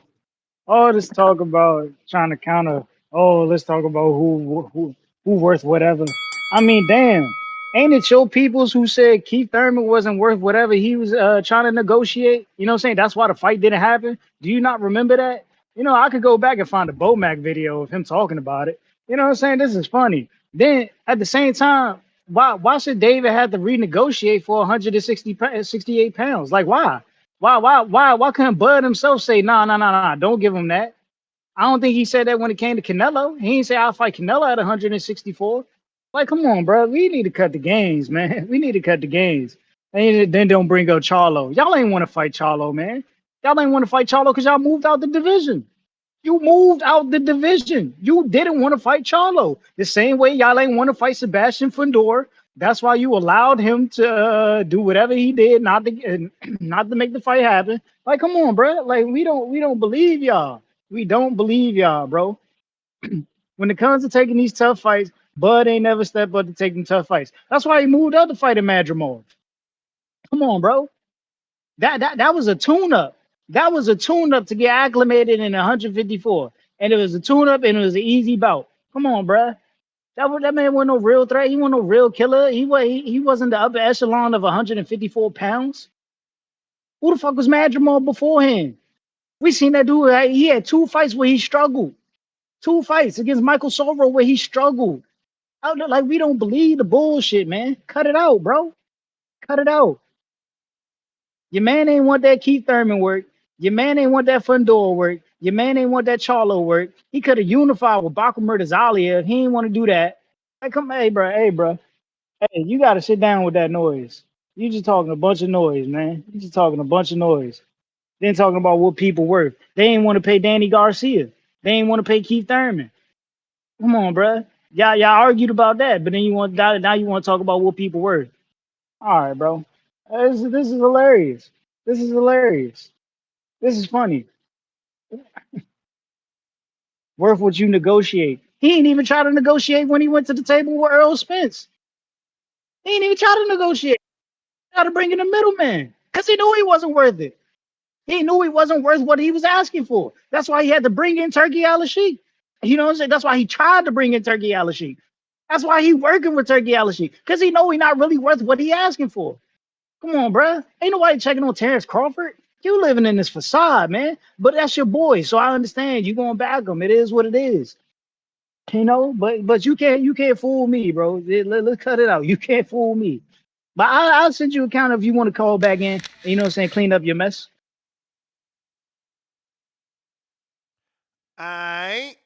All this talk about trying to counter. Oh, let's talk about who worth whatever. I mean, damn, ain't it your peoples who said Keith Thurman wasn't worth whatever he was trying to negotiate? You know what I'm saying? That's why the fight didn't happen. Do you not remember that? You know, I could go back and find a Bomac video of him talking about it. You know what I'm saying? This is funny. Then at the same time, why should David have to renegotiate for 168 pounds? Like why? Why couldn't Bud himself say nah, don't give him that? I don't think he said that when it came to Canelo. He didn't say I'll fight Canelo at 164. Like, come on, bro. We need to cut the games, man. We need to cut the games. And then don't bring up Charlo. Y'all ain't want to fight Charlo, man. Y'all ain't want to fight Charlo because y'all moved out the division. You moved out the division. You didn't want to fight Charlo. The same way y'all ain't want to fight Sebastian Fundora. That's why you allowed him to do whatever he did, not to make the fight happen. Like, come on, bro. Like, we don't believe y'all. We don't believe y'all, bro. When it comes to taking these tough fights, Bud ain't never stepped up to taking tough fights. That's why he moved up to fight in Madrimov. Come on, bro. That was a tune-up. That was a tune-up to get acclimated in 154. And it was a tune-up and it was an easy bout. Come on, bro. That man wasn't no real threat. He wasn't no real killer. He wasn't the upper echelon of 154 pounds. Who the fuck was Madrimov beforehand? We seen that dude. He had 2 fights where he struggled. 2 fights against Michael Soro where he struggled. Like, we don't believe the bullshit, man. Cut it out, bro. Cut it out. Your man ain't want that Keith Thurman work. Your man ain't want that Fundora work. Your man ain't want that Charlo work. He could have unified with Baku Murtazalia. He ain't want to do that. Hey, hey, bro. Hey, you got to sit down with that noise. You just talking a bunch of noise, man. You just talking a bunch of noise. Then talking about what people worth. They ain't want to pay Danny Garcia. They ain't want to pay Keith Thurman. Come on, bro. Y'all argued about that, but then now you want to talk about what people worth. All right, bro. This is hilarious. This is hilarious. This is funny. Worth what you negotiate. He ain't even try to negotiate when he went to the table with Earl Spence. He ain't even try to negotiate. He tried to bring in a middleman because he knew he wasn't worth it. He knew he wasn't worth what he was asking for. That's why he had to bring in Turki Al-Sheikh. You know what I'm saying? That's why he tried to bring in Turki Al-Sheikh. That's why he working with Turki Al-Sheikh because he know he not really worth what he asking for. Come on, bruh. Ain't nobody checking on Terrence Crawford. You living in this facade, man. But that's your boy, so I understand. You gonna back him. It is what it is. You know, but you can't fool me, bro. Let's cut it out. You can't fool me. But I'll send you a counter if you want to call back in. You know what I'm saying? Clean up your mess. Aight.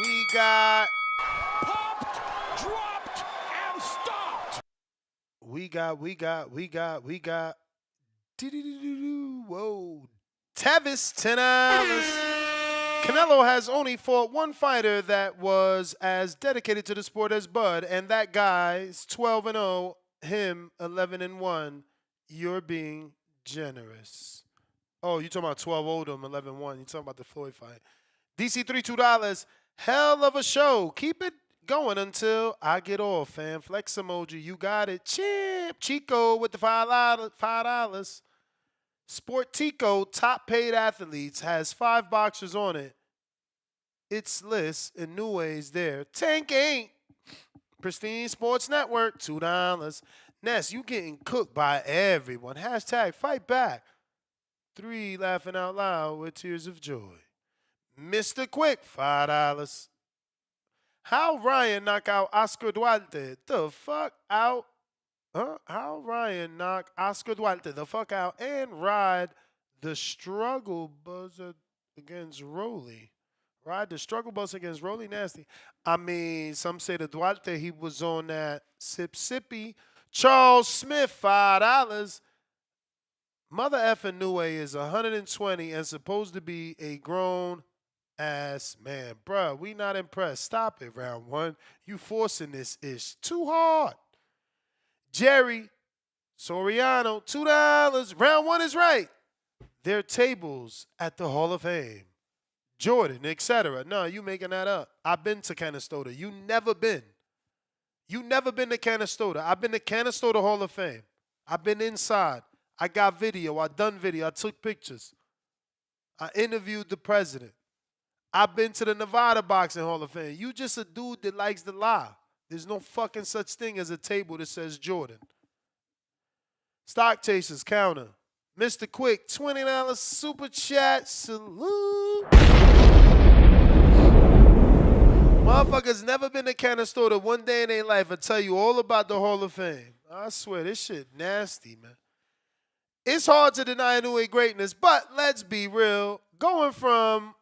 We got popped, dropped, and stopped. We got. Whoa. Tevis, $10. Canelo has only fought 1 fighter that was as dedicated to the sport as Bud, and that guy's 12-0, him 11-1. You're being generous. Oh, you talking about 12 Oldham, 11-1. You talking about the Floyd fight. DC3 $2. Hell of a show. Keep it going until I get off, fam. Flex emoji. You got it. Chip. Chico with the $5. Sport Tico, top paid athletes, has 5 boxers on it. It's lists and new ways there. Tank ain't. Pristine Sports Network, $2. Nes, you getting cooked by everyone. Hashtag fight back. 3 laughing out loud with tears of joy. Mr. Quick, $5. How Ryan knock out Oscar Duarte? The fuck out How Ryan knock Oscar Duarte the fuck out and ride the struggle buzzer against Rolly. Ride the struggle bus against Rolly Nasty. I mean, some say the Duarte, he was on that sip sippy. Charles Smith, $5. Mother effing Nue is 120 and supposed to be a grown ass man. Bruh, we not impressed. Stop it, round one. You forcing this ish too hard. Jerry Soriano, $2. Round one is right. Their tables at the Hall of Fame. Jordan, etc. No, you making that up. I've been to Canastota. You never been. You never been to Canastota. I've been to Canastota Hall of Fame. I've been inside. I got video. I done video. I took pictures. I interviewed the president. I've been to the Nevada Boxing Hall of Fame. You just a dude that likes to lie. There's no fucking such thing as a table that says Jordan. Stock Chasers counter. Mr. Quick, $20 super chat. Salute. Motherfuckers never been to Canastota one day in their life. I tell you all about the Hall of Fame. I swear, this shit nasty, man. It's hard to deny Inoue greatness, but let's be real. Going from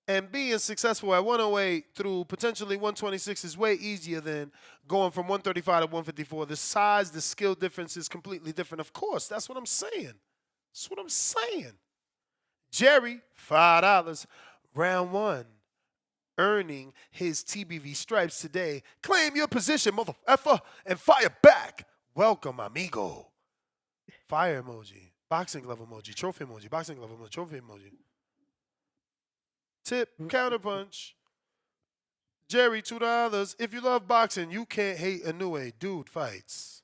and being successful at 108 through potentially 126 is way easier than going from 135 to 154. The size, the skill difference is completely different. Of course, that's what I'm saying. That's what I'm saying. Jerry, $5. Round one, earning his TBV stripes today. Claim your position, motherfucker, and fire back. Welcome, amigo. Fire emoji, boxing glove emoji, trophy emoji, boxing glove emoji, trophy emoji. Tip, counterpunch. Jerry, $2. If you love boxing, you can't hate Inoue. Dude fights.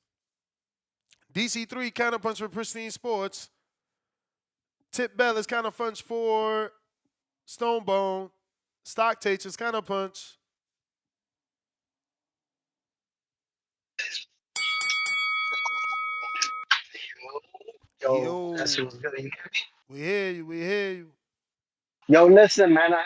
DC3, counterpunch for Pristine Sports. Tip Bellis, counterpunch for Stonebone. Stock Takers, counterpunch. Yo, that's what's good. You hear me? We hear you. We hear you. Yo, listen, man. I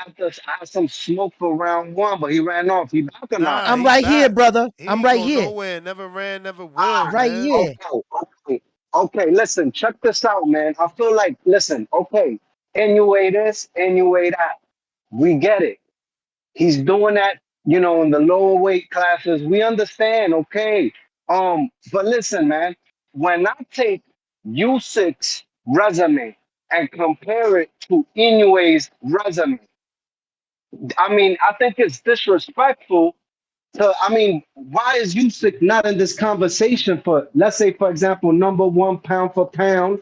have some smoke for round one, but he ran off. He back or not? I'm right here, brother. I'm right here. Nowhere. Never ran, never will, Right man. here. Okay, listen, check this out, man. I feel like, listen, okay, Inoue this, Inoue that. We get it. He's doing that, you know, in the lower weight classes. We understand, okay. But listen, man, when I take Usyk's resume and compare it to Inoue's resume, I mean, I think it's disrespectful to, I mean, why is Usyk not in this conversation for, let's say, for example, number one pound for pound,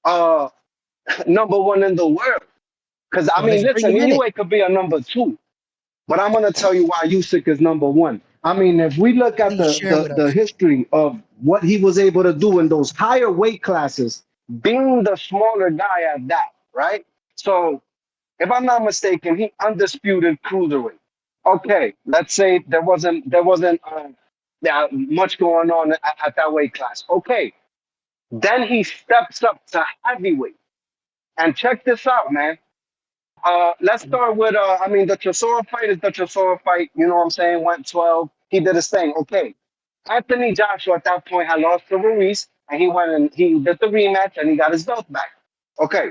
number one in the world? Because, I mean, listen, Inoue could be a number two. But I'm gonna tell you why Usyk is number one. I mean, if we look at the history of what he was able to do in those higher weight classes, being the smaller guy at that, right? So, if I'm not mistaken, he undisputed cruiserweight. Okay, let's say there wasn't much going on at that weight class. Okay, then he steps up to heavyweight, and check this out, man. Let's start with, I mean, the Chisora fight is the Chisora fight. You know what I'm saying? Went 12. He did his thing. Okay. Anthony Joshua at that point had lost to Ruiz, and he went and he did the rematch, and he got his belt back. Okay.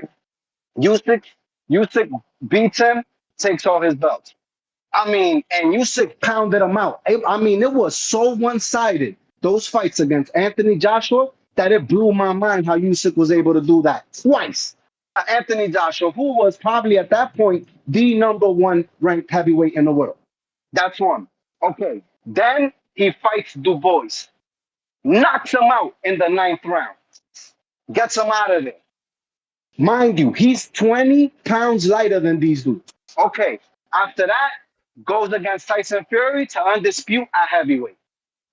Usyk beats him, takes all his belts. I mean, and Usyk pounded him out. I mean, it was so one-sided, those fights against Anthony Joshua, that it blew my mind how Usyk was able to do that twice. Anthony Joshua, who was probably at that point the number one ranked heavyweight in the world. That's one. Okay. Then he fights Du Bois. Knocks him out in the 9th round. Gets him out of there. Mind you, he's 20 pounds lighter than these dudes. Okay. After that, goes against Tyson Fury to undispute at heavyweight.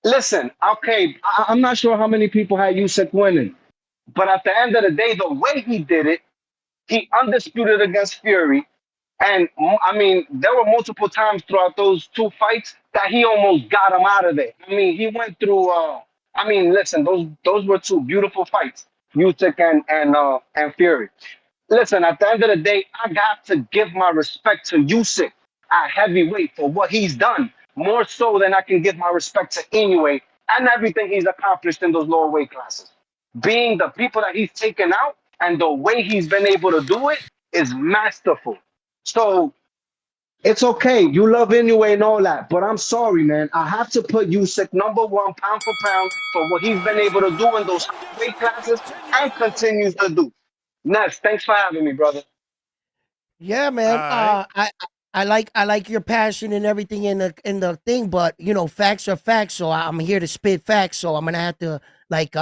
Listen, okay, I'm not sure how many people had Usyk winning. But at the end of the day, the way he did it, he undisputed against Fury. And, I mean, there were multiple times throughout those two fights that he almost got him out of there. I mean, he went through, I mean, listen, those were two beautiful fights, Usyk and Fury. Listen, at the end of the day, I got to give my respect to Usyk at heavyweight for what he's done, more so than I can give my respect to Inoue and everything he's accomplished in those lower weight classes. Being the people that he's taken out and the way he's been able to do it is masterful. So it's okay. You love Inoue and all that, but I'm sorry, man. I have to put Usyk #1 pound for pound for what he's been able to do in those weight classes and continues to do. Next, thanks for having me, brother. Yeah, man. I like your passion and everything in the thing, but you know, facts are facts. So I'm here to spit facts. So I'm gonna have to like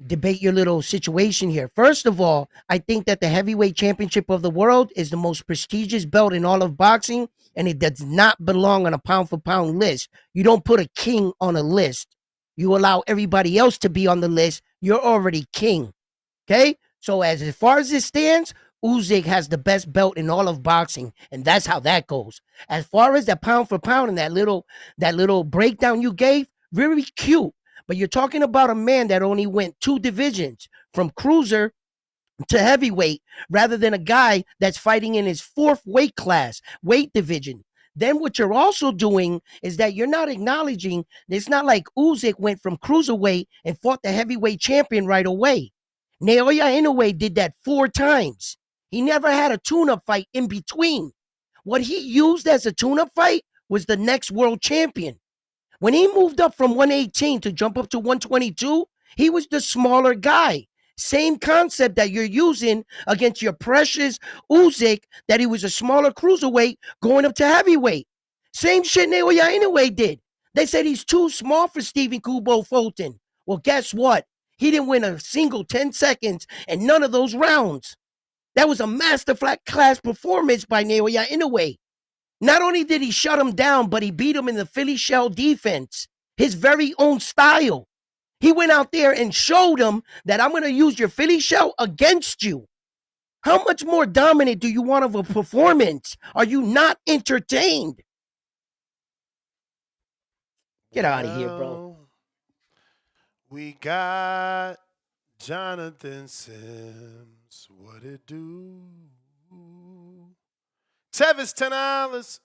debate your little situation here. First of all, I think that the heavyweight championship of the world is the most prestigious belt in all of boxing, and it does not belong on a pound for pound list. You don't put a king on a list. You allow everybody else to be on the list. You're already king. Okay? So as far as it stands, Usyk has the best belt in all of boxing, and that's how that goes. As far as that pound for pound and that little breakdown you gave, very cute. But you're talking about a man that only went 2 divisions from cruiser to heavyweight rather than a guy that's fighting in his 4th weight class, weight division. Then what you're also doing is that you're not acknowledging it's not like Usyk went from cruiserweight and fought the heavyweight champion right away. Naoya Inoue did that 4 times. He never had a tune-up fight in between. What he used as a tune-up fight was the next world champion. When he moved up from 118 to jump up to 122, he was the smaller guy. Same concept that you're using against your precious Usyk, that he was a smaller cruiserweight going up to heavyweight. Same shit Naoya Inoue did. They said he's too small for Stephen Kubo Fulton. Well, guess what? He didn't win a single 10 seconds in none of those rounds. That was a master class performance by Naoya Inoue. Not only did he shut him down, but he beat him in the Philly shell defense, his very own style. He went out there and showed him that I'm going to use your Philly shell against you. How much more dominant do you want of a performance? Are you not entertained? Get out of here, bro. We got Jonathan Sims. What it do? Tevin $10.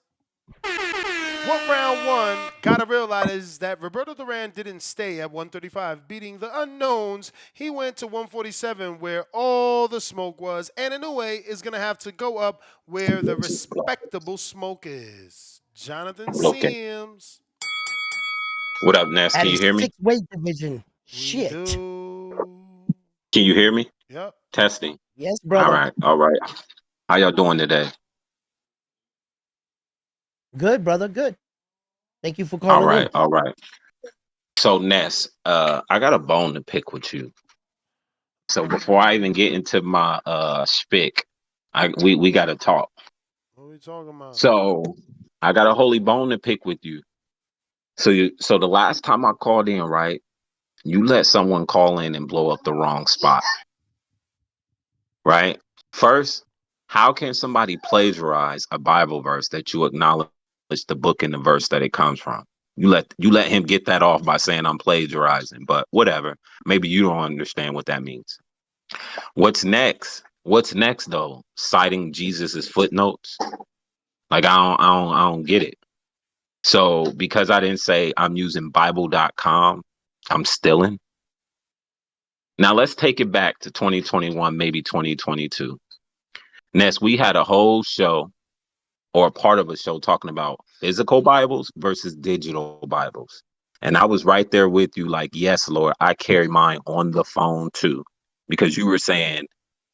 What round one gotta realize that Roberto Duran didn't stay at 135, beating the unknowns. He went to 147 where all the smoke was, and Inoue is gonna have to go up where the respectable smoke is. Jonathan Sims. What up, Nes? Can you hear me? 6 weight division. Shit. Can you hear me? Yep. Testing. Yes, brother. All right. How y'all doing today? Good, brother. Good. Thank you for calling in. All right. So, Nes, I got a bone to pick with you. So before I even get into my spick, we got to talk. What are we talking about? So I got a holy bone to pick with you. So the last time I called in, right, you let someone call in and blow up the wrong spot, right? First, how can somebody plagiarize a Bible verse that you acknowledge the book and the verse that it comes from? You let him get that off by saying I'm plagiarizing, but whatever. Maybe you don't understand what that means. What's next? What's next though? Citing Jesus's footnotes? Like I don't get it. So because I didn't say I'm using Bible.com, I'm stealing. Now let's take it back to 2021, maybe 2022. Nes, we had a whole show or a part of a show talking about physical Bibles versus digital Bibles. And I was right there with you like, yes, Lord, I carry mine on the phone too. Because you were saying,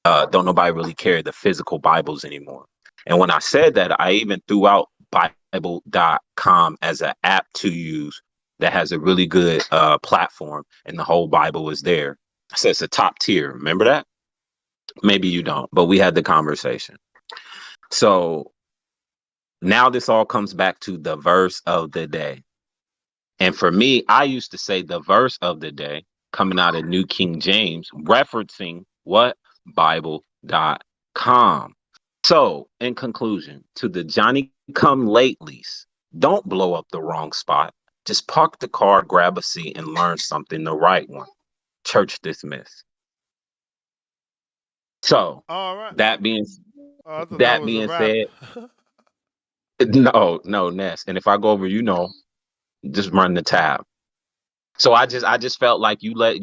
don't nobody really carry the physical Bibles anymore. And when I said that, I even threw out Bible.com as an app to use that has a really good platform, and the whole Bible is there. I said it's a top tier. Remember that? Maybe you don't, but we had the conversation. So now this all comes back to the verse of the day. And for me, I used to say the verse of the day coming out of New King James, referencing what? Bible.com. So in conclusion, to the Johnny come latelys, don't blow up the wrong spot. Just park the car, grab a seat, and learn something the right one. Church dismissed. So all right. that being said, no, Ness. And if I go over, just run the tab. So I just felt like you let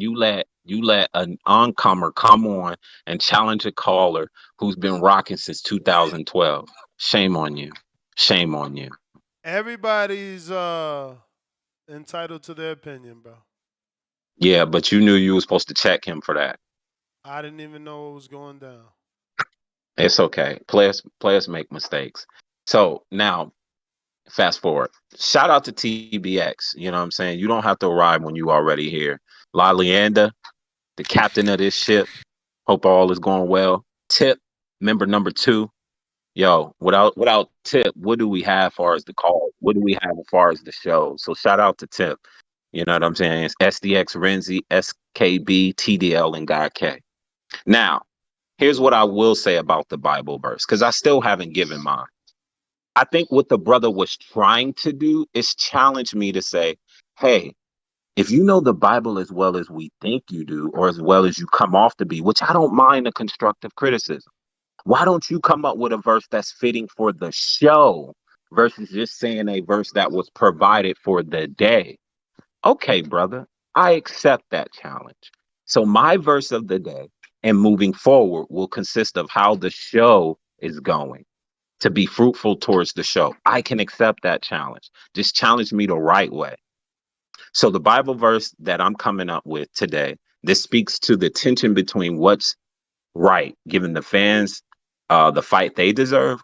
an oncomer come on and challenge a caller who's been rocking since 2012. Shame on you. Shame on you. Everybody's entitled to their opinion, bro. Yeah, but you knew you were supposed to check him for that. I didn't even know what was going down. It's okay. Players make mistakes. So now, fast forward. Shout out to TBX. You know what I'm saying? You don't have to arrive when you already here. La Leanda, the captain of this ship. Hope all is going well. Tip, member number 2. Yo, without Tip, what do we have as far as the call? What do we have as far as the show? So shout out to Tip. You know what I'm saying? It's SDX, Renzi, SKB, TDL, and God K. Now, here's what I will say about the Bible verse, because I still haven't given mine. I think what the brother was trying to do is challenge me to say, hey, if you know the Bible as well as we think you do, or as well as you come off to be, which I don't mind a constructive criticism, why don't you come up with a verse that's fitting for the show versus just saying a verse that was provided for the day? Okay, brother, I accept that challenge. So my verse of the day and moving forward will consist of how the show is going to be fruitful towards the show. I can accept that challenge. Just challenge me the right way. So the Bible verse that I'm coming up with today, this speaks to the tension between what's right, giving the fans the fight they deserve,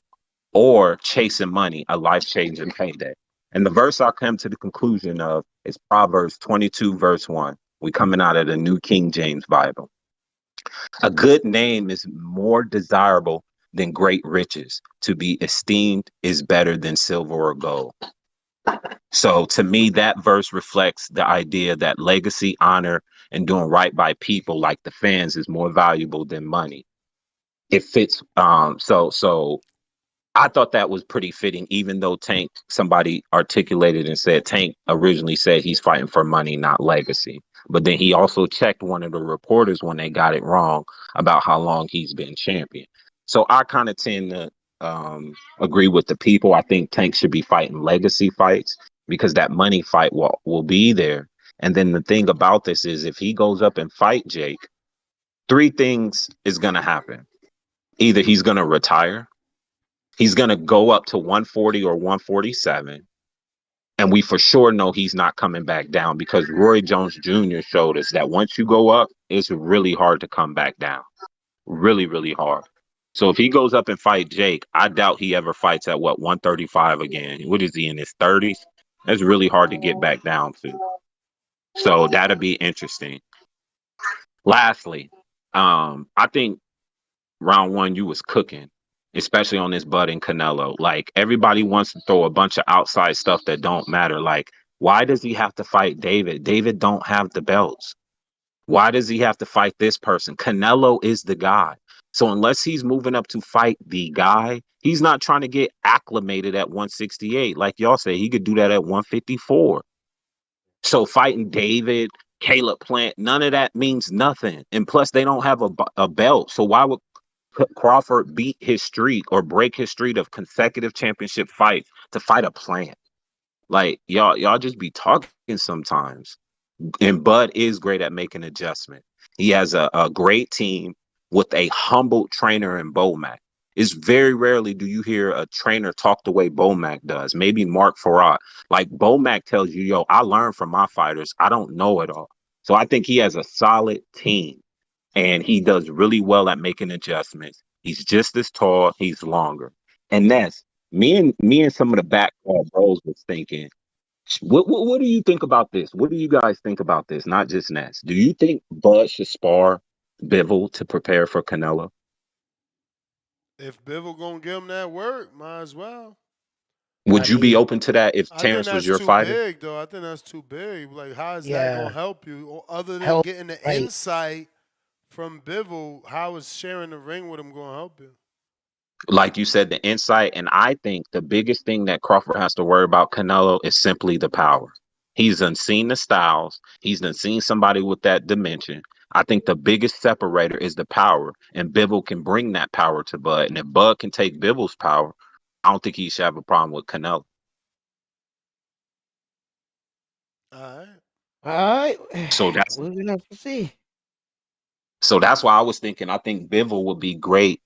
or chasing money, a life-changing payday. And the verse I'll come to the conclusion of is Proverbs 22, verse 1. We coming out of the New King James Bible. A good name is more desirable than great riches. To be esteemed is better than silver or gold. So to me, that verse reflects the idea that legacy, honor, and doing right by people like the fans is more valuable than money. It fits. So I thought that was pretty fitting, even though Tank, somebody articulated and said Tank originally said he's fighting for money, not legacy. But then he also checked one of the reporters when they got it wrong about how long he's been champion. So I kind of tend to agree with the people. I think Tank should be fighting legacy fights because that money fight will be there. And then the thing about this is if he goes up and fight Jake, 3 things is going to happen. Either he's going to retire, he's going to go up to 140 or 147. And we for sure know he's not coming back down because Roy Jones Jr. showed us that once you go up, it's really hard to come back down. Really, really hard. So if he goes up and fight Jake, I doubt he ever fights at 135 again. What is he, in his 30s? That's really hard to get back down to. So that'll be interesting. Lastly, I think round 1 you was cooking, especially on this Bud and Canelo. Like, everybody wants to throw a bunch of outside stuff that don't matter. Like, why does he have to fight David? David don't have the belts. Why does he have to fight this person? Canelo is the guy. So unless he's moving up to fight the guy, he's not trying to get acclimated at 168. Like y'all say, he could do that at 154. So fighting David, Caleb Plant, none of that means nothing. And plus, they don't have a belt. So why would Crawford beat his streak or break his streak of consecutive championship fights to fight a Plant? Like, y'all just be talking sometimes. And Bud is great at making adjustment. He has a great team with a humble trainer in Bomac. It's very rarely do you hear a trainer talk the way Bomac does. Maybe Mark Farad. Like, Bomac tells you, yo, I learn from my fighters. I don't know it all. So I think he has a solid team. And he does really well at making adjustments. He's just as tall. He's longer. And that's me and some of the back bros was thinking, what do you think about this? What do you guys think about this? Not just Ness. Do you think Bud should spar Bivol to prepare for Canelo? If Bivol gonna give him that work, might as well. Would you be open to that if I think Terrence was that's your too fighter? big, though. I think that's too big. Like, how is that Yeah. gonna help you? Or other than Help, getting the right. insight from Bivol, how is sharing the ring with him gonna help you? Like you said, the insight. And I think the biggest thing that Crawford has to worry about Canelo is simply the power. He's done seen the styles. He's done seen somebody with that dimension. I think the biggest separator is the power, and Bivol can bring that power to Bud. And if Bud can take Bivol's power, I don't think he should have a problem with Canelo. All right. All right. So that's We're gonna have to see. so that's why I was thinking. I think Bivol would be great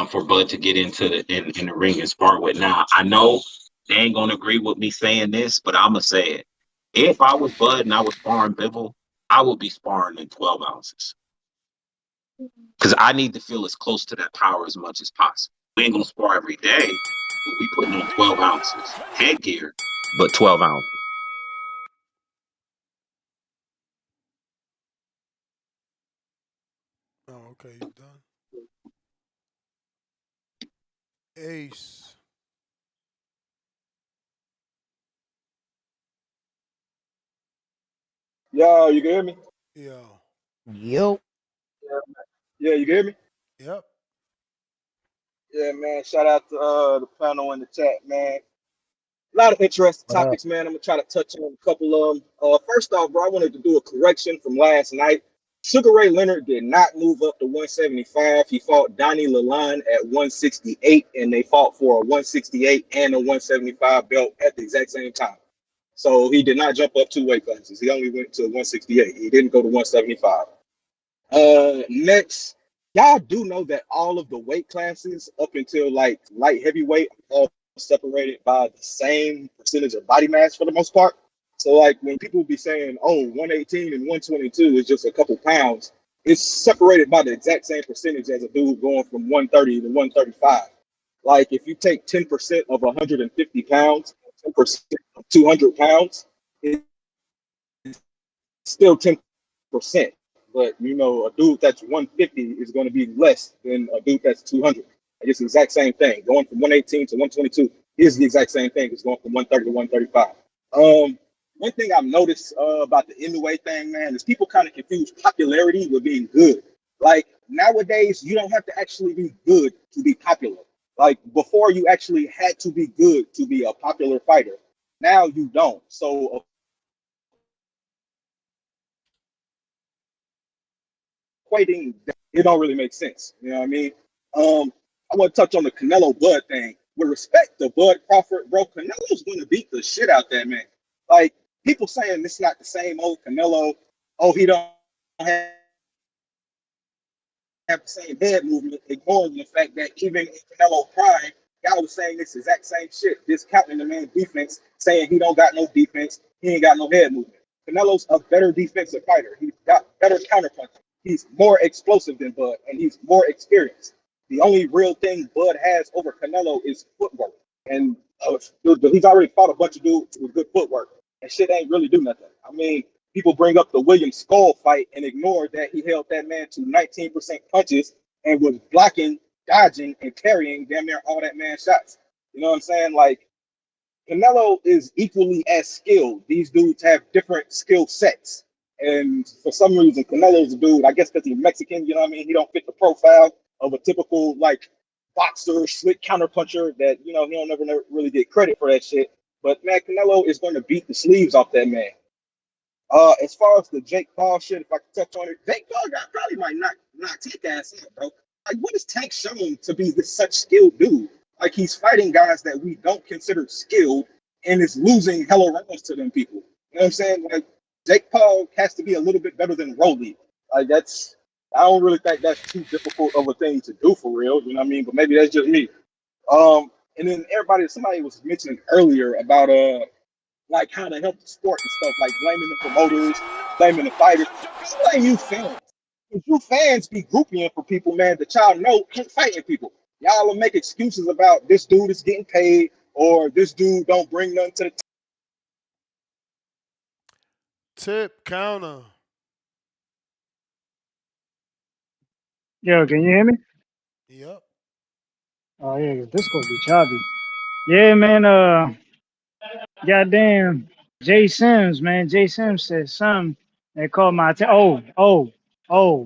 for Bud to get into in the ring and spar with. Now I know they ain't gonna agree with me saying this, but I'm gonna say it. If I was Bud and I was sparring Bivol, I would be sparring in 12 ounces because I need to feel as close to that power as much as possible. We ain't gonna spar every day, but we putting on 12 ounces headgear, but 12 ounces. Oh, okay, you done? Ace. Yo, you can hear me? Yo. Yo. Yeah, you can hear me? Yep. Yeah, man. Shout out to the panel in the chat, man. A lot of interesting What up? topics, man. I'm gonna try to touch on a couple of them. First off, bro, I wanted to do a correction from last night. Sugar Ray Leonard did not move up to 175. He fought Donnie Lalonde at 168, and they fought for a 168 and a 175 belt at the exact same time. So he did not jump up 2 weight classes. He only went to 168. He didn't go to 175. Next, y'all do know that all of the weight classes up until like light heavyweight are all separated by the same percentage of body mass for the most part. So like when people be saying, oh, 118 and 122 is just a couple pounds, it's separated by the exact same percentage as a dude going from 130 to 135. Like if you take 10% of 150 pounds, 10% of 200 pounds, it's still 10%. But you know, a dude that's 150 is going to be less than a dude that's 200. It's the exact same thing. Going from 118 to 122 is the exact same thing as going from 130 to 135. One thing I've noticed about the Inoue thing, man, is people kind of confuse popularity with being good. Like nowadays, you don't have to actually be good to be popular. Like before, you actually had to be good to be a popular fighter. Now you don't. So equating, it don't really make sense. You know what I mean? I want to touch on the Canelo Bud thing. With respect to Bud Crawford, bro, Canelo's going to beat the shit out that man. Like people saying this not the same old Canelo. Oh, he don't have the same head movement, ignoring the fact that even in Canelo prime, y'all was saying this exact same shit, discounting the man's defense, saying he don't got no defense, he ain't got no head movement. Canelo's a better defensive fighter. He's got better counterpunch. He's more explosive than Bud, and he's more experienced. The only real thing Bud has over Canelo is footwork. And he's already fought a bunch of dudes with good footwork, and shit ain't really do nothing. I mean, people bring up the William Skull fight and ignore that he held that man to 19% punches and was blocking, dodging, and carrying damn near all that man's shots. You know what I'm saying? Like, Canelo is equally as skilled. These dudes have different skill sets. And for some reason, Canelo's a dude, I guess because he's Mexican, you know what I mean? He don't fit the profile of a typical, like, boxer, slick counterpuncher that, you know, he don't never really get credit for that shit. But, man, Canelo is going to beat the sleeves off that man. As far as the Jake Paul shit, if I could touch on it, Jake Paul probably might knock Tank ass out, bro. Like, what is Tank shown to be this such skilled dude? Like, he's fighting guys that we don't consider skilled and is losing hella rounds to them people. You know what I'm saying? Like, Jake Paul has to be a little bit better than Rolly. Like, I don't really think that's too difficult of a thing to do for real. You know what I mean? But maybe that's just me. And then somebody was mentioning earlier about like how to help the sport and stuff, like blaming the promoters, blaming the fighters. I blame you fans. If you fans be grouping for people, man, that y'all know ain't fighting people. Y'all will make excuses about this dude is getting paid or this dude don't bring nothing to the Tip counter. Yo, can you hear me? Yep. Oh yeah, this gonna be choppy. Yeah, man. Goddamn, Jay Sims, man. Jay Sims said something that caught my attention. Oh.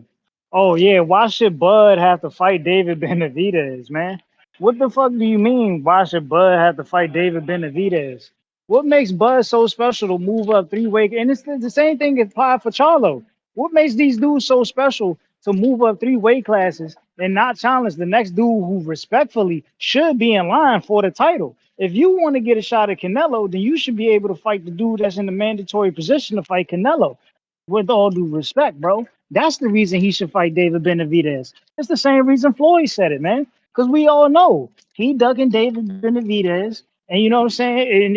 Yeah. Why should Bud have to fight David Benavidez, man? What the fuck do you mean? Why should Bud have to fight David Benavidez? What makes Bud so special to move up 3 weight? And it's the same thing applied for Charlo. What makes these dudes so special to move up 3 weight classes and not challenge the next dude who respectfully should be in line for the title. If you want to get a shot at Canelo, then you should be able to fight the dude that's in the mandatory position to fight Canelo. With all due respect, bro. That's the reason he should fight David Benavidez. It's the same reason Floyd said it, man. Because we all know he ducking David Benavidez. And you know what I'm saying?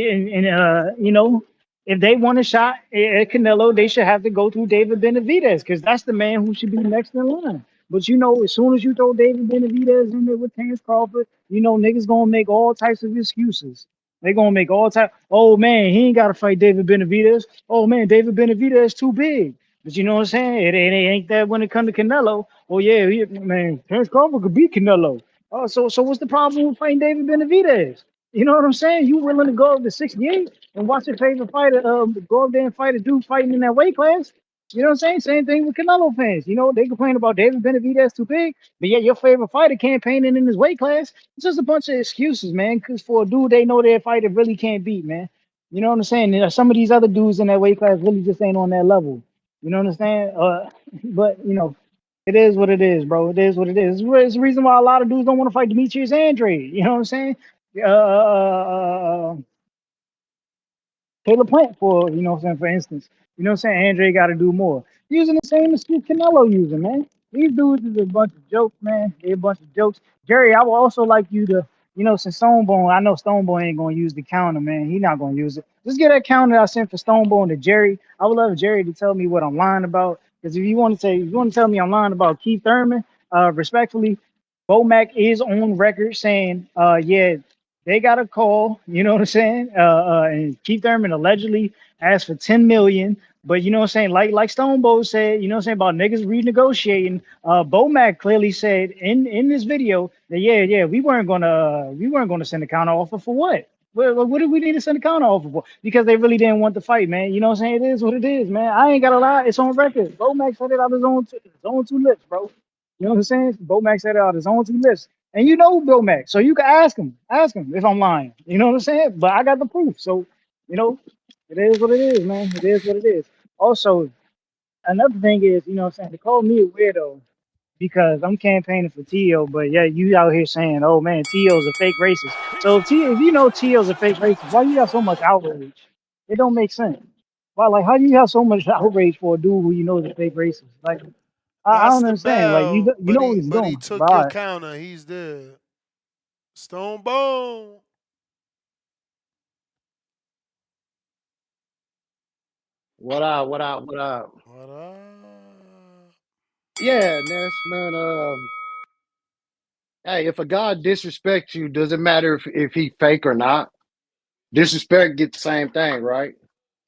You know, if they want a shot at Canelo, they should have to go through David Benavidez because that's the man who should be next in line. But you know, as soon as you throw David Benavidez in there with Terence Crawford, you know, niggas gonna make all types of excuses. They gonna make all type. Oh man, he ain't gotta fight David Benavidez. Oh man, David Benavidez too big. But you know what I'm saying? It ain't that when it come to Canelo. Oh yeah, man, Terence Crawford could beat Canelo. Oh, so what's the problem with fighting David Benavidez? You know what I'm saying? You willing to go up to 68 and watch your favorite fighter go up there and fight a dude fighting in that weight class? You know what I'm saying? Same thing with Canelo fans. You know, they complain about David Benavidez too big, but yet your favorite fighter campaigning in his weight class. It's just a bunch of excuses, man. Because for a dude they know their fighter really can't beat, man. You know what I'm saying? Some of these other dudes in that weight class really just ain't on that level. You know what I'm saying? But you know, it is what it is, bro. It is what it is. It's the reason why a lot of dudes don't want to fight Demetrius Andrade. You know what I'm saying? Caleb Plant for, you know what I'm saying, for instance. You know what I'm saying? Andre got to do more. Using the same excuse Canelo using, man. These dudes is a bunch of jokes, man. They a bunch of jokes. Jerry, I would also like you to, you know, since Stonebone, I know Stonebone ain't going to use the counter, man. He not going to use it. Just get that counter I sent for Stonebone to Jerry. I would love Jerry to tell me what I'm lying about. Because if you want to say, if you want to tell me I'm lying about Keith Thurman, respectfully, Bomac is on record saying, yeah, they got a call, you know what I'm saying? And Keith Thurman allegedly asked for 10 million. But you know what I'm saying? Like Stonebow said, you know what I'm saying, about niggas renegotiating. Bomac clearly said in this video that we weren't gonna send a counter offer for what? What did we need to send a counter offer for? Because they really didn't want the fight, man. You know what I'm saying? It is what it is, man. I ain't gotta lie, it's on record. Bomac said it out his own two lips, bro. You know what I'm saying? Bomac said it out his own two lips. And you know Bomac, so you can ask him if I'm lying. You know what I'm saying? But I got the proof. So, you know, it is what it is, man. It is what it is. Also, another thing is, you know what I'm saying, they call me a weirdo because I'm campaigning for T.O., but yeah, you out here saying, oh man, T.O.'s a fake racist. So if you know T.O.'s a fake racist, why you have so much outrage? It don't make sense. Why, like, how do you have so much outrage for a dude who you know is a fake racist? Like, I That's don't the understand. Like, bell, you know what he's but he doing. took But all your right. counter. He's there. Stone Bone. What up? What up? What up? What up? Yeah, Ness, man. Hey, if a guy disrespects you, doesn't matter if he fake or not. Disrespect get the same thing, right?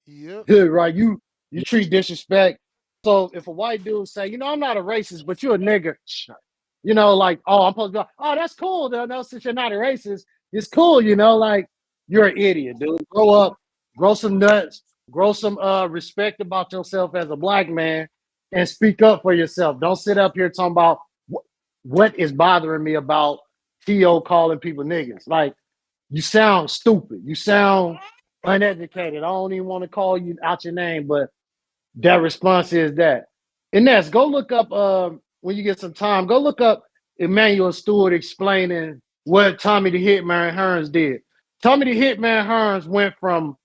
Yep. Right? You treat disrespect. So if a white dude say, you know, I'm not a racist, but you're a nigger, you know, like, oh, I'm supposed to be, oh, that's cool, though. No, since you're not a racist, it's cool, you know, like you're an idiot, dude. Grow up, grow some nuts, grow some respect about yourself as a black man, and speak up for yourself. Don't sit up here talking about what is bothering me about T.O. calling people niggas. Like, you sound stupid. You sound uneducated. I don't even want to call you out your name, but that response is that. And Ness, go look up when you get some time. Go look up Emmanuel Stewart explaining what Tommy the Hitman Hearns did. Tommy the Hitman Hearns went from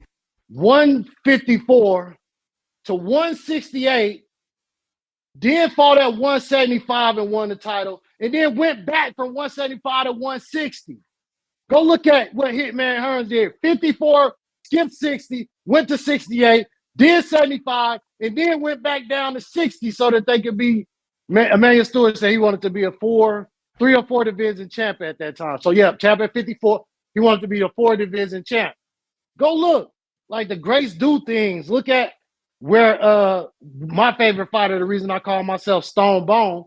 154 to 168, then fought at 175 and won the title, and then went back from 175 to 160. Go look at what Hitman Hearns did. 54, skipped 60, went to 68, did 75, and then went back down to 60 so that they could be. Emmanuel Stewart said he wanted to be a 3 or 4 division champ at that time. So, yeah, champ at 54. He wanted to be a 4 division champ. Go look. Like, the greats do things. Look at where my favorite fighter, the reason I call myself Stone Bone,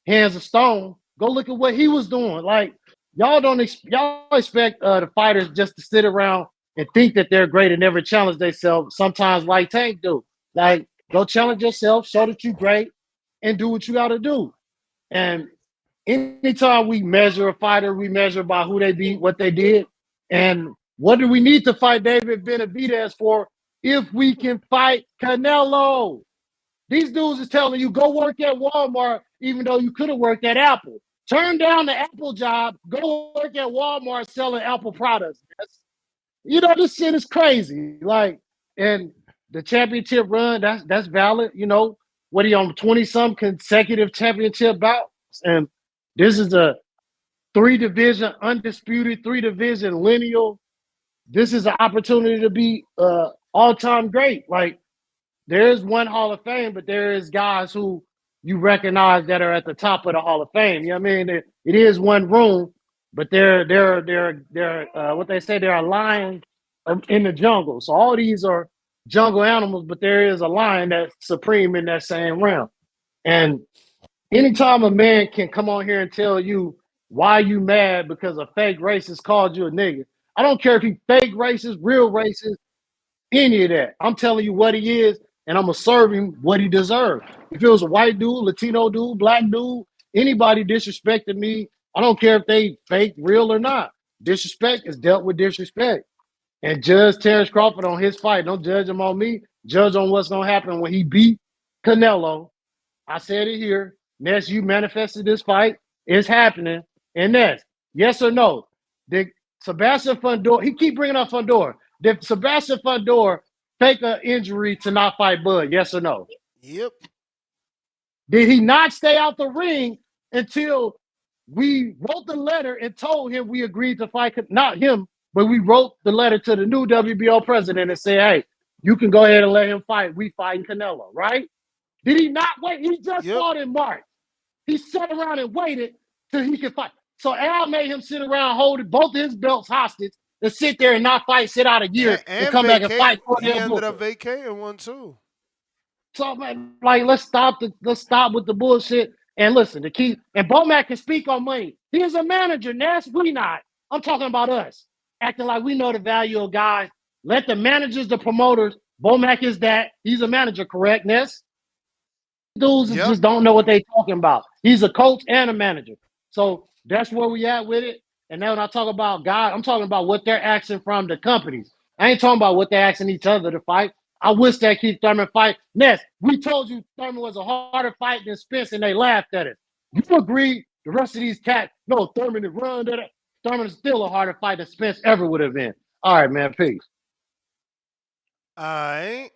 Hands of Stone, go look at what he was doing. Like, y'all expect the fighters just to sit around and think that they're great and never challenge themselves. Sometimes, like Tank do, like, go challenge yourself, show that you're great, and do what you got to do. And anytime we measure a fighter, we measure by who they beat, what they did, and what do we need to fight David Benavidez for if we can fight Canelo? These dudes is telling you, go work at Walmart even though you could have worked at Apple. Turn down the Apple job, go work at Walmart selling Apple products. You know, this shit is crazy. Like, and the championship run, that's valid. You know, what he on 20-some consecutive championship bouts? And this is a undisputed 3-division lineal. This is an opportunity to be all-time great. Like, there is one Hall of Fame, but there is guys who you recognize that are at the top of the Hall of Fame. You know what I mean? It is one room, but they're what they say, they're a lion in the jungle. So all these are jungle animals, but there is a lion that's supreme in that same realm. And anytime a man can come on here and tell you why you mad because a fake racist called you a nigga, I don't care if he fake racist, real racist, any of that. I'm telling you what he is, and I'm going to serve him what he deserves. If it was a white dude, Latino dude, black dude, anybody disrespected me, I don't care if they fake, real or not. Disrespect is dealt with disrespect. And judge Terrence Crawford on his fight. Don't judge him on me. Judge on what's going to happen when he beat Canelo. I said it here. Nes, you manifested this fight. It's happening. And Nes, yes or no? Did Sebastian Fundora, he keep bringing up Fundora. Did Sebastian Fundora fake an injury to not fight Bud? Yes or no? Yep. Did he not stay out the ring until we wrote the letter and told him we agreed to fight? Not him, but we wrote the letter to the new WBO president and said, hey, you can go ahead and let him fight. We fighting Canelo, right? Did he not wait? He just fought in March. He sat around and waited till he could fight. So Al made him sit around holding both of his belts hostage and sit there and not fight, sit out a year and come back and fight. He ended up vacating one too. So man, like let's stop with the bullshit and listen. The key and Bomac can speak on money. He is a manager, Nes. We not. I'm talking about us acting like we know the value of guys. Let the managers, the promoters. Bomac is that. He's a manager, correct, Nes? Dudes just don't know what they're talking about. He's a coach and a manager. So that's where we at with it. And then when I talk about God, I'm talking about what they're asking from the companies. I ain't talking about what they're asking each other to fight. I wish that Keith Thurman fight. Nes, we told you Thurman was a harder fight than Spence, and they laughed at it. You agree the rest of these cats, no, Thurman is run. Thurman is still a harder fight than Spence ever would have been. All right, man, peace. All right.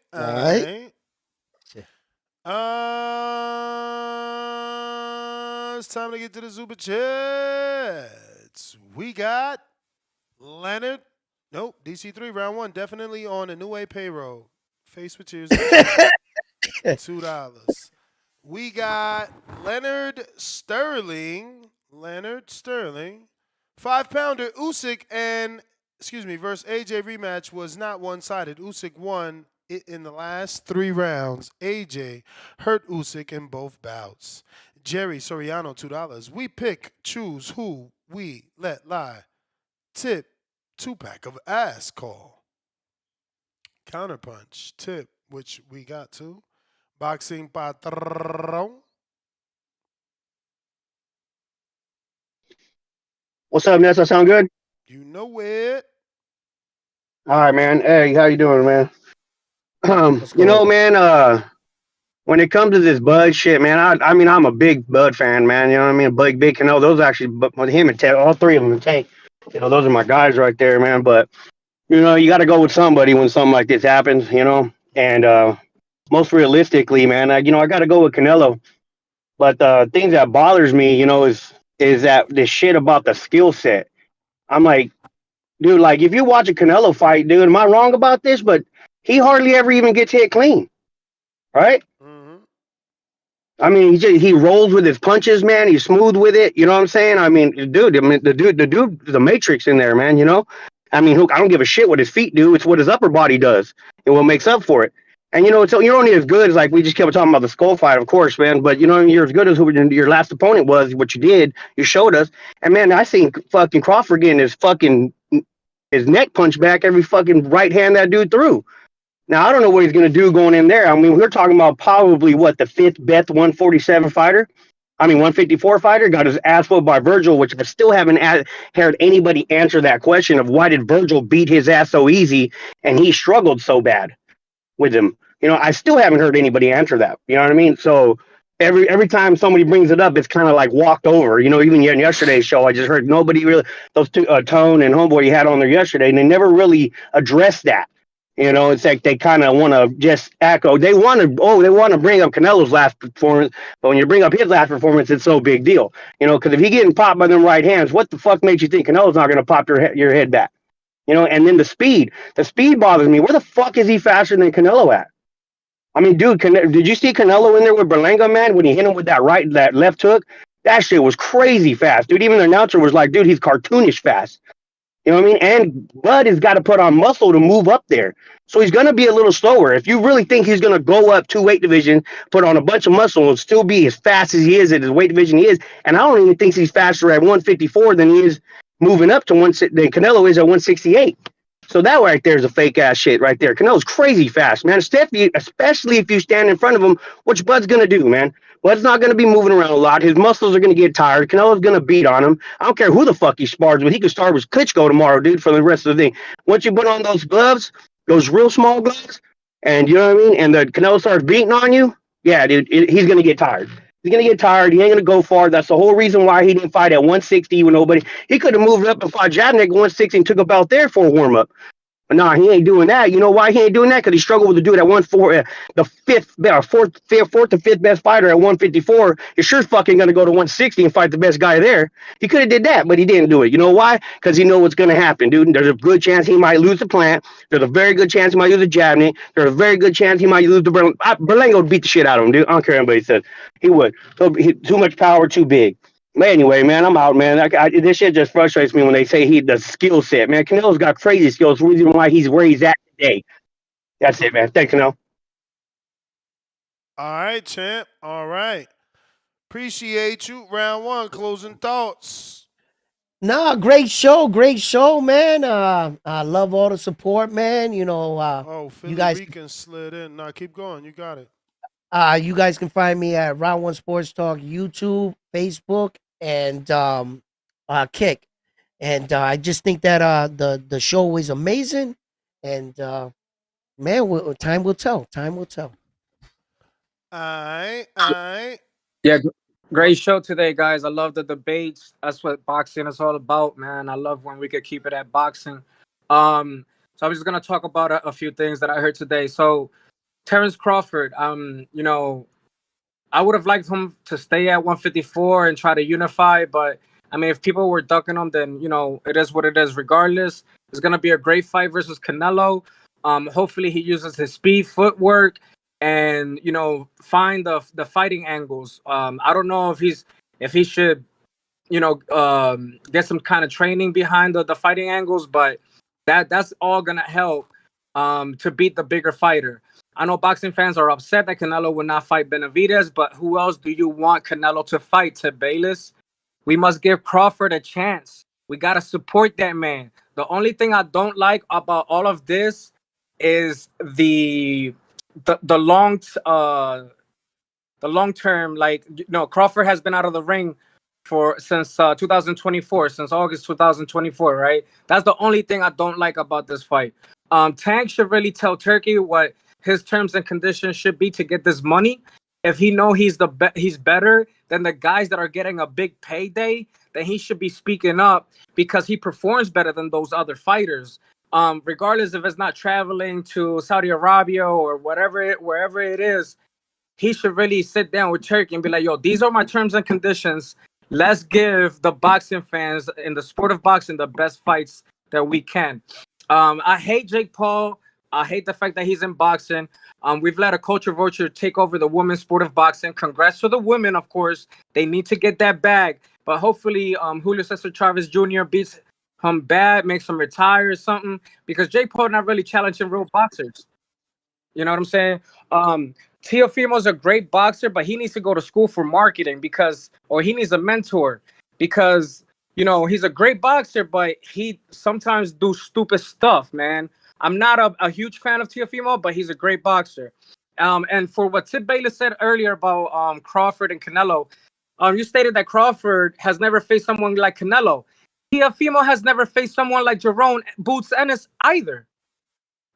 It's time to get to the Super Chats. We got Leonard. Nope, DC3 round 1. Definitely on a new way payroll. Face with tears. $2. We got Leonard Sterling. 5-pounder Usyk and versus AJ rematch was not one-sided. Usyk won it in the last 3 rounds. AJ hurt Usyk in both bouts. Jerry Soriano, $2. We pick, choose who we let lie. Tip, 2-pack of ass call. Counterpunch, tip, which we got to. Boxing Patron. What's up, Ness? I sound good? You know it. All right, man. Hey, how you doing, man? You know, man, when it comes to this Bud shit, man, I mean, I'm a big Bud fan, man. You know what I mean? Big Canelo. Those actually, but him and Ted, all 3 of them in Tank. You know, those are my guys right there, man. But, you know, you got to go with somebody when something like this happens, you know? And most realistically, man, I got to go with Canelo. But the things that bothers me, you know, is that this shit about the skill set. I'm like, dude, like, if you watch a Canelo fight, dude, am I wrong about this? But he hardly ever even gets hit clean, right? I mean, he rolls with his punches, man. He's smooth with it. You know what I'm saying? I mean, the dude, the Matrix in there, man. You know, I mean, I don't give a shit what his feet do. It's what his upper body does and what makes up for it. And you know, you're only as good as, like, we just kept talking about the skull fight, of course, man. But you know, you're as good as who your last opponent was. What you did, you showed us. And man, I seen fucking Crawford getting his neck punched back every fucking right hand that dude threw. Now, I don't know what he's going to do going in there. I mean, we're talking about probably, the 5th best 147 fighter? 154 fighter, got his ass whooped by Virgil, which I still haven't heard anybody answer that question of why did Virgil beat his ass so easy and he struggled so bad with him. You know, I still haven't heard anybody answer that. You know what I mean? So, every time somebody brings it up, it's kind of like walked over. You know, even in yesterday's show, I just heard nobody really, those two, Tone and Homeboy you had on there yesterday, and they never really addressed that. You know, it's like they kind of want to just echo. They want to bring up Canelo's last performance, but when you bring up his last performance, it's so big deal. You know, because if he getting popped by them right hands, what the fuck makes you think Canelo's not going to pop your head back? You know, and then the speed bothers me. Where the fuck is he faster than Canelo at? I mean, dude, did you see Canelo in there with Berlanga, man, when he hit him with that left hook? That shit was crazy fast, dude. Even the announcer was like, dude, he's cartoonish fast. You know what I mean? And Bud has got to put on muscle to move up there. So he's going to be a little slower. If you really think he's going to go up 2 weight division, put on a bunch of muscle, and still be as fast as he is at his weight division he is, and I don't even think he's faster at 154 than he is moving up to than Canelo is at 168. So that right there is a fake ass shit right there. Canelo's crazy fast, man. Especially if you stand in front of him, what Bud's gonna do, man? Bud's not gonna be moving around a lot. His muscles are gonna get tired. Canelo's gonna beat on him. I don't care who the fuck he spars with. He could start with Klitschko tomorrow, dude, for the rest of the thing. Once you put on those gloves, those real small gloves, and you know what I mean, and the Canelo starts beating on you, yeah, dude, he's gonna get tired. He's gonna get tired. He ain't gonna go far. That's the whole reason why he didn't fight at 160 with nobody. He could have moved up and fought Jadnik at 160 and took up out there for a warm up. But nah, he ain't doing that. You know why he ain't doing that? Because he struggled with the dude at the fourth to fifth best fighter at 154. You're sure fucking gonna go to 160 and fight the best guy there. He could have did that, but he didn't do it. You know why? Because he know what's gonna happen, dude. There's a good chance he might lose the plant. There's a very good chance he might lose the Jabney. There's a very good chance he might lose the Berlanga would beat the shit out of him, dude. I don't care what anybody says. He would. Too much power, too big. But anyway, man, I'm out, man. This shit just frustrates me when they say the skill set, man. Canelo's got crazy skills. The reason why he's where he's at today. That's it, man. Thanks, Canelo. All right, champ. All right. Appreciate you. Round 1, closing thoughts. Nah, great show, man. I love all the support, man. You know, Philly you guys Rican slid in. Nah, keep going. You got it. You guys can find me at Round 1 Sports Talk, YouTube, Facebook, and Kick. And I just think that the show was amazing. And man, time will tell. Time will tell. All right. Yeah, great show today, guys. I love the debates. That's what boxing is all about, man. I love when we could keep it at boxing. So I'm just gonna talk about a few things that I heard today. So Terrence Crawford, you know, I would have liked him to stay at 154 and try to unify, but I mean, if people were ducking him, then you know it is what it is. Regardless, it's gonna be a great fight versus Canelo. Hopefully, he uses his speed, footwork, and you know, find the fighting angles. I don't know if he should, you know, get some kind of training behind the fighting angles, but that's all gonna help to beat the bigger fighter. I know boxing fans are upset that Canelo will not fight Benavidez, but who else do you want Canelo to fight? To Bayless? We must give Crawford a chance. We got to support that man. The only thing I don't like about all of this is the long term. Like, you know, Crawford has been out of the ring since 2024, since August 2024, right? That's the only thing I don't like about this fight. Tank should really tell Turki what his terms and conditions should be to get this money. If he know he's better than the guys that are getting a big payday, then he should be speaking up because he performs better than those other fighters. Regardless if it's not traveling to Saudi Arabia or wherever it is, he should really sit down with Turki and be like, yo, these are my terms and conditions. Let's give the boxing fans in the sport of boxing the best fights that we can. I hate Jake Paul. I hate the fact that he's in boxing. We've let a culture vulture take over the women's sport of boxing. Congrats to the women, of course. They need to get that bag. But hopefully, Julio Cesar Chavez Jr. beats him bad, makes him retire or something. Because Jake Paul not really challenging real boxers. You know what I'm saying? Teofimo's a great boxer, but he needs to go to school for marketing or he needs a mentor because, you know, he's a great boxer, but he sometimes do stupid stuff, man. I'm not a huge fan of Teofimo, but he's a great boxer. And for what Tip Bayless said earlier about Crawford and Canelo, you stated that Crawford has never faced someone like Canelo. Teofimo has never faced someone like Jerome Boots Ennis either.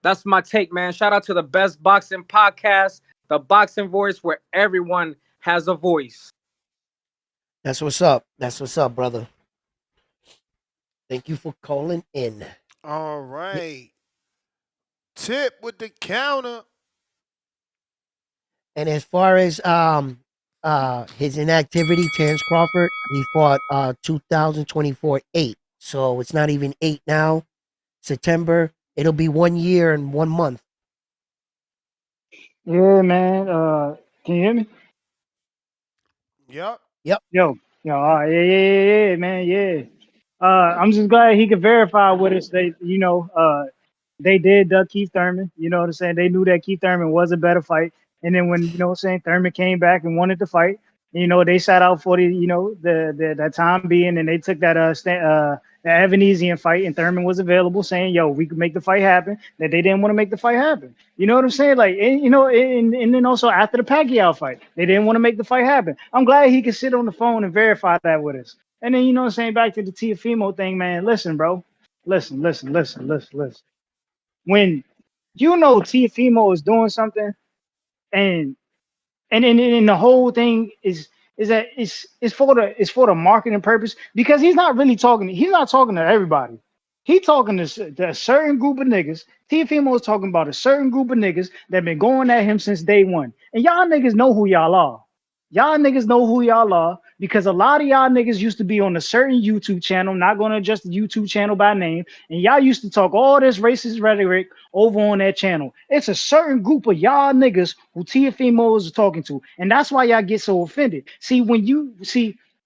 That's my take, man. Shout out to the best boxing podcast, The Boxing Voice, where everyone has a voice. That's what's up. That's what's up, brother. Thank you for calling in. All right. Tip with the counter. And as far as his inactivity, Terrence Crawford, he fought 2024 8. So it's not even 8 now. September, it'll be 1 year and 1 month. Yeah, man. Can you hear me? Yep. Yep. Yo, yeah, man, yeah. I'm just glad he could verify with us. They did duck Keith Thurman. You know what I'm saying? They knew that Keith Thurman was a better fight. And then when, Thurman came back and wanted to fight, they sat out for the that time being, and they took that the Evanesian fight, and Thurman was available, saying, "Yo, we could make the fight happen." That they didn't want to make the fight happen. You know what I'm saying? Like, and then also after the Pacquiao fight, they didn't want to make the fight happen. I'm glad he could sit on the phone and verify that with us. And then back to the Tiafimo thing, man. Listen, bro. Listen. When Tiafimo is doing something, and the whole thing is that it's for the marketing purpose, because he's not talking to everybody. He's talking to a certain group of niggas. Tiafimo is talking about a certain group of niggas that been going at him since day one. And y'all niggas know who y'all are. Y'all niggas know who y'all are, because a lot of y'all niggas used to be on a certain YouTube channel, not going to adjust the YouTube channel by name, and y'all used to talk all this racist rhetoric over on that channel. It's a certain group of y'all niggas who Tiafimo is talking to, and that's why y'all get so offended. See, when you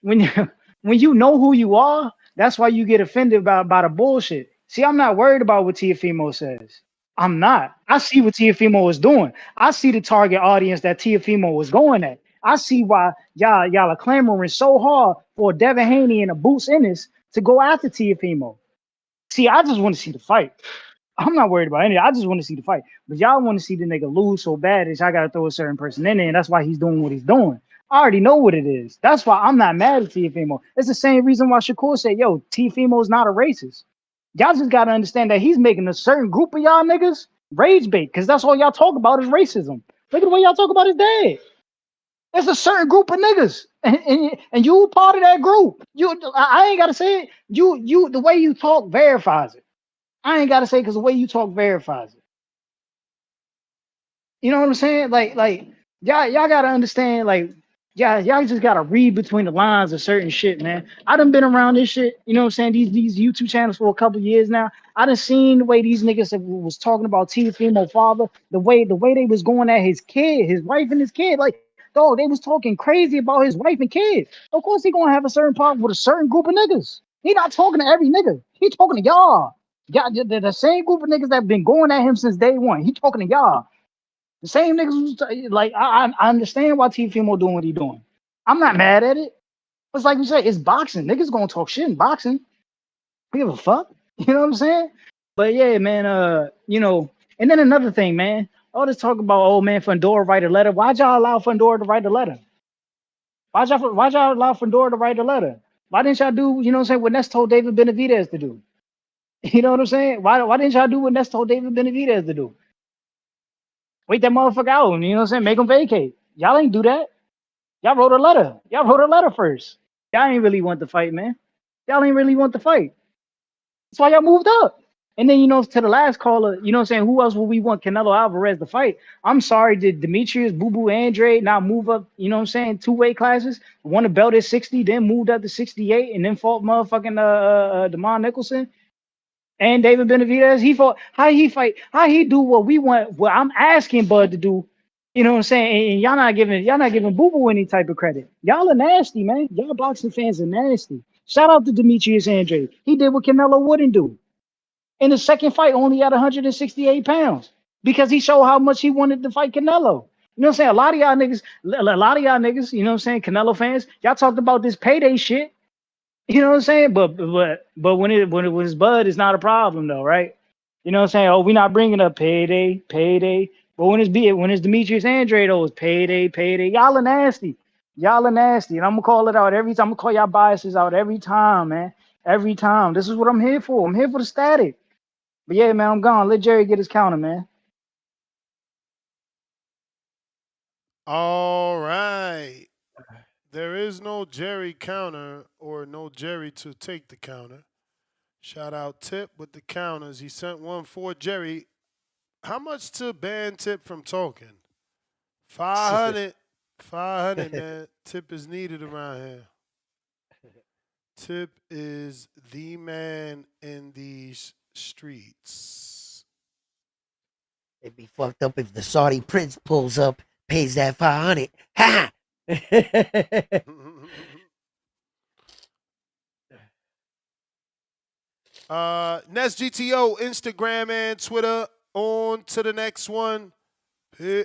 when you know who you are, that's why you get offended by the bullshit. See, I'm not worried about what Tiafimo says. I'm not. I see what Tiafimo is doing. I see the target audience that Tiafimo was going at. I see why y'all are clamoring so hard for Devin Haney and a Boots Ennis to go after Tiafimo. See, I just want to see the fight. I'm not worried about any. I just want to see the fight. But y'all want to see the nigga lose so bad that y'all got to throw a certain person in there, and that's why he's doing what he's doing. I already know what it is. That's why I'm not mad at Tiafimo. It's the same reason why Shakur said, "Yo, Tiafimo is not a racist." Y'all just got to understand that he's making a certain group of y'all niggas rage bait, because that's all y'all talk about is racism. Look at the way y'all talk about his dad. There's a certain group of niggas, and you part of that group. I ain't gotta say it. You the way you talk verifies it. I ain't gotta say it, because the way you talk verifies it. You know what I'm saying? Like y'all gotta understand, y'all just gotta read between the lines of certain shit, man. I done been around this shit, you know what I'm saying? These YouTube channels for a couple years now. I done seen the way these niggas was talking about Tiafimo father, the way they was going at his kid, his wife and his kid. Like, dog, they was talking crazy about his wife and kid. Of course he gonna have a certain problem with a certain group of niggas. He not talking to every nigga. He talking to y'all. Y'all, the same group of niggas that been going at him since day one. He talking to y'all. The same niggas who's like, I understand why Tiafimo doing what he doing. I'm not mad at it. It's like you say, it's boxing. Niggas gonna talk shit in boxing. We give a fuck. You know what I'm saying? But yeah, man, and then another thing, man. All this talk about, oh man, Fundora write a letter. Why'd y'all allow Fundora to write a letter? Why'd y'all allow Fundora to write a letter? Why didn't y'all do, you know what I'm saying, what Nes told David Benavidez to do? You know what I'm saying? Why didn't y'all do what Nes told David Benavidez to do? Wait that motherfucker out, you know what I'm saying? Make him vacate. Y'all ain't do that. Y'all wrote a letter. Y'all wrote a letter first. Y'all ain't really want the fight, man. Y'all ain't really want the fight. That's why y'all moved up. And then, to the last caller, you know what I'm saying? Who else would we want Canelo Alvarez to fight? I'm sorry, did Demetrius Boo Boo Andre not move up, you know what I'm saying, 2 weight classes? Won a belt at 60, then moved up to 68, and then fought motherfucking DeMar Nicholson and David Benavidez. He fought. How he fight? How he do what we want? What I'm asking Bud to do. You know what I'm saying? And y'all not giving Boo Boo any type of credit. Y'all are nasty, man. Y'all boxing fans are nasty. Shout out to Demetrius Andre. He did what Canelo wouldn't do. In the second fight, only at 168 pounds, because he showed how much he wanted to fight Canelo. You know what I'm saying? A lot of y'all niggas, you know what I'm saying, Canelo fans, y'all talked about this payday shit. You know what I'm saying? But when it was Bud, it's not a problem though, right? You know what I'm saying? Oh, we're not bringing up payday. But when it's Demetrius Andre, though, it's payday. Y'all are nasty. And I'm gonna call it out every time. I'm gonna call y'all biases out every time, man. Every time. This is what I'm here for. I'm here for the static. But yeah, man, I'm gone. Let Jerry get his counter, man. All right. There is no Jerry counter or no Jerry to take the counter. Shout out Tip with the counters. He sent one for Jerry. How much to ban Tip from talking? 500. 500, man. Tip is needed around here. Tip is the man in these streets. It'd be fucked up if the Saudi prince pulls up, pays that 500. Ha! Nes GTO, Instagram and Twitter. On to the next one.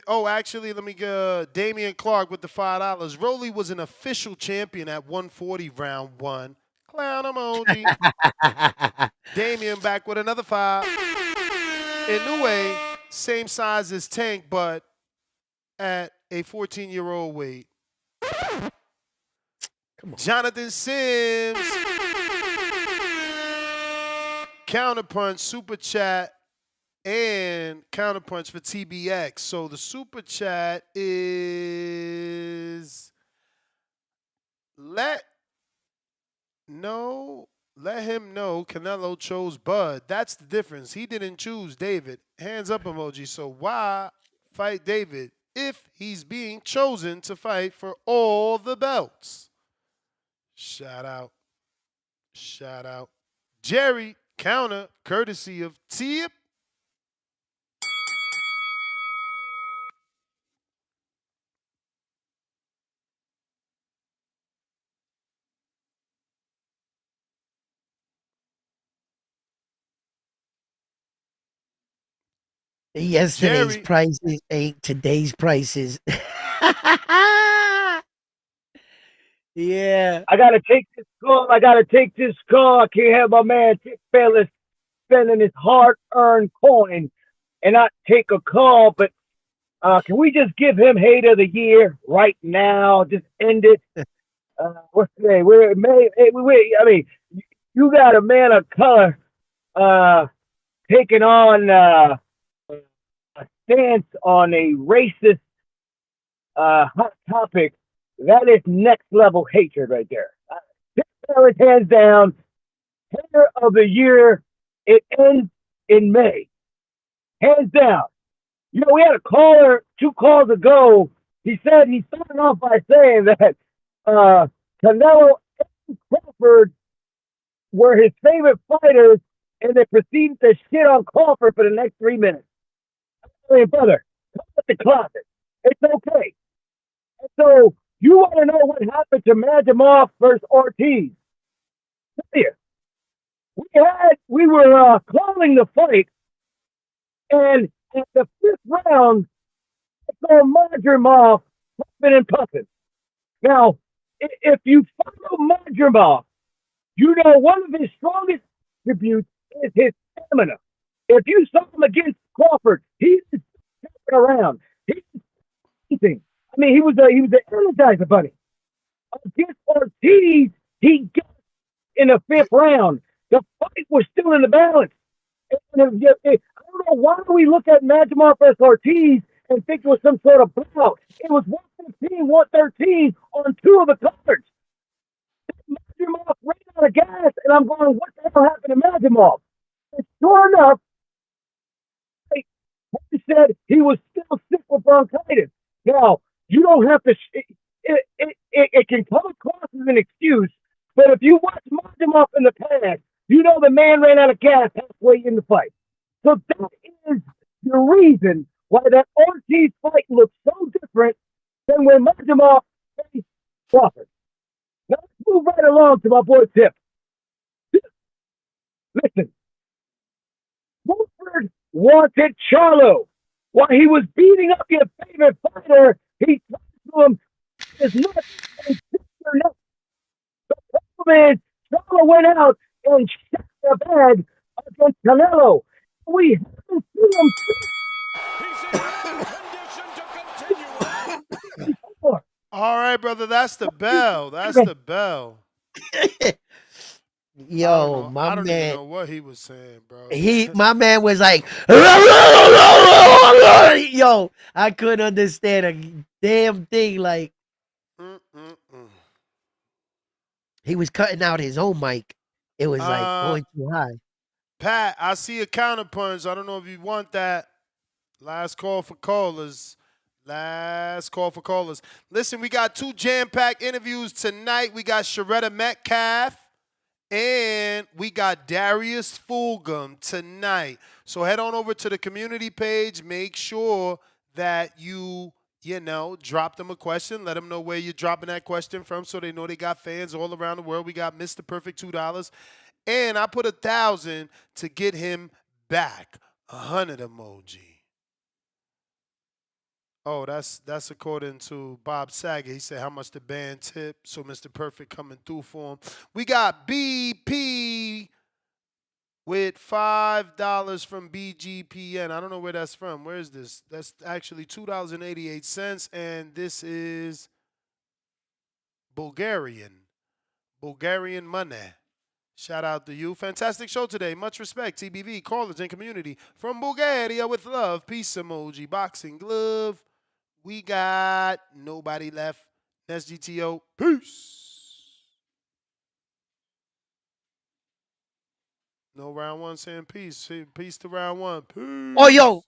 Oh, actually, let me go. Damian Clark with the $5. Rolly was an official champion at 140 round one. Clown emoji. Damian back with another 5. Inoue, same size as Tank, but at a 14-year-old weight. Jonathan Sims. Counterpunch, Super Chat, and Counterpunch for TBX. So the Super Chat is let him know Canelo chose Bud. That's the difference. He didn't choose David. Hands up emoji. So why fight David if he's being chosen to fight for all the belts? Shout out. Shout out. Jerry, counter, courtesy of Tip. Yesterday's Jerry. prices ain't today's prices. Yeah. I gotta take this call. I can't have my man Tip Bayless spending his hard-earned coin and not take a call. But can we just give him Hate of the Year right now? Just end it. What's today? We're May. I mean, you got a man of color taking on a stance on a racist hot topic. That is next level hatred right there. This is hands down. Hater of the Year. It ends in May. Hands down. You know, we had a caller 2 calls ago. He started off by saying that Canelo and Crawford were his favorite fighters, and they proceeded to shit on Crawford for the next 3 minutes. I mean, brother, come at the closet. It's okay. And so you want to know what happened to Madrimov versus Ortiz? Tell you, we were calling the fight, and at the 5th round, I saw Madrimov puffing and puffing. Now, if you follow Madrimov, you know one of his strongest attributes is his stamina. If you saw him against Crawford, he's jumping around. He's eating. I mean, he was an energizer bunny. Against Ortiz, he got in the 5th round. The fight was still in the balance. And I don't know why we look at Madrimov versus Ortiz and think it was some sort of blowout. It was 115, 113 on 2 of the cards. Madrimov ran out of gas, and I'm going, what the hell happened to Madrimov? And sure enough, he said he was still sick with bronchitis. Now, you don't have to. It can come across as an excuse, but if you watch Madrimov in the past, you know the man ran out of gas halfway in the fight. So that is the reason why that Ortiz fight looks so different than when Madrimov faced Crawford. Now let's move right along to my boy Tip. Listen, Crawford wanted Charlo. While he was beating up your favorite fighter, he told him his nuts and fix your nuts. The problem is, Charlo went out and shot the bag against Canelo. We haven't seen him since. All right, brother, that's the bell. That's the bell. Yo, I my don't man. even know what he was saying, bro. My man was like, yo, I couldn't understand a damn thing. Like, he was cutting out his own mic. It was like going too high. Pat, I see a counterpunch. I don't know if you want that. Last call for callers. Last call for callers. Listen, we got 2 jam-packed interviews tonight. We got Sharetta Metcalf and we got Darius Fulgham tonight. So head on over to the community page. Make sure that you drop them a question. Let them know where you're dropping that question from so they know they got fans all around the world. We got Mr. Perfect $2. And I put 1,000 to get him back. 100 emoji. Oh, that's according to Bob Saget. He said how much the band tip. So Mr. Perfect coming through for him. We got BP with $5 from BGPN. I don't know where that's from. Where is this? That's actually $2.88. And this is Bulgarian money. Shout out to you. Fantastic show today. Much respect, TBV, callers, and community. From Bulgaria with love. Peace emoji. Boxing glove. We got nobody left. That's GTO. Peace. No round one saying peace. Peace to round one. Peace. Oh, yo,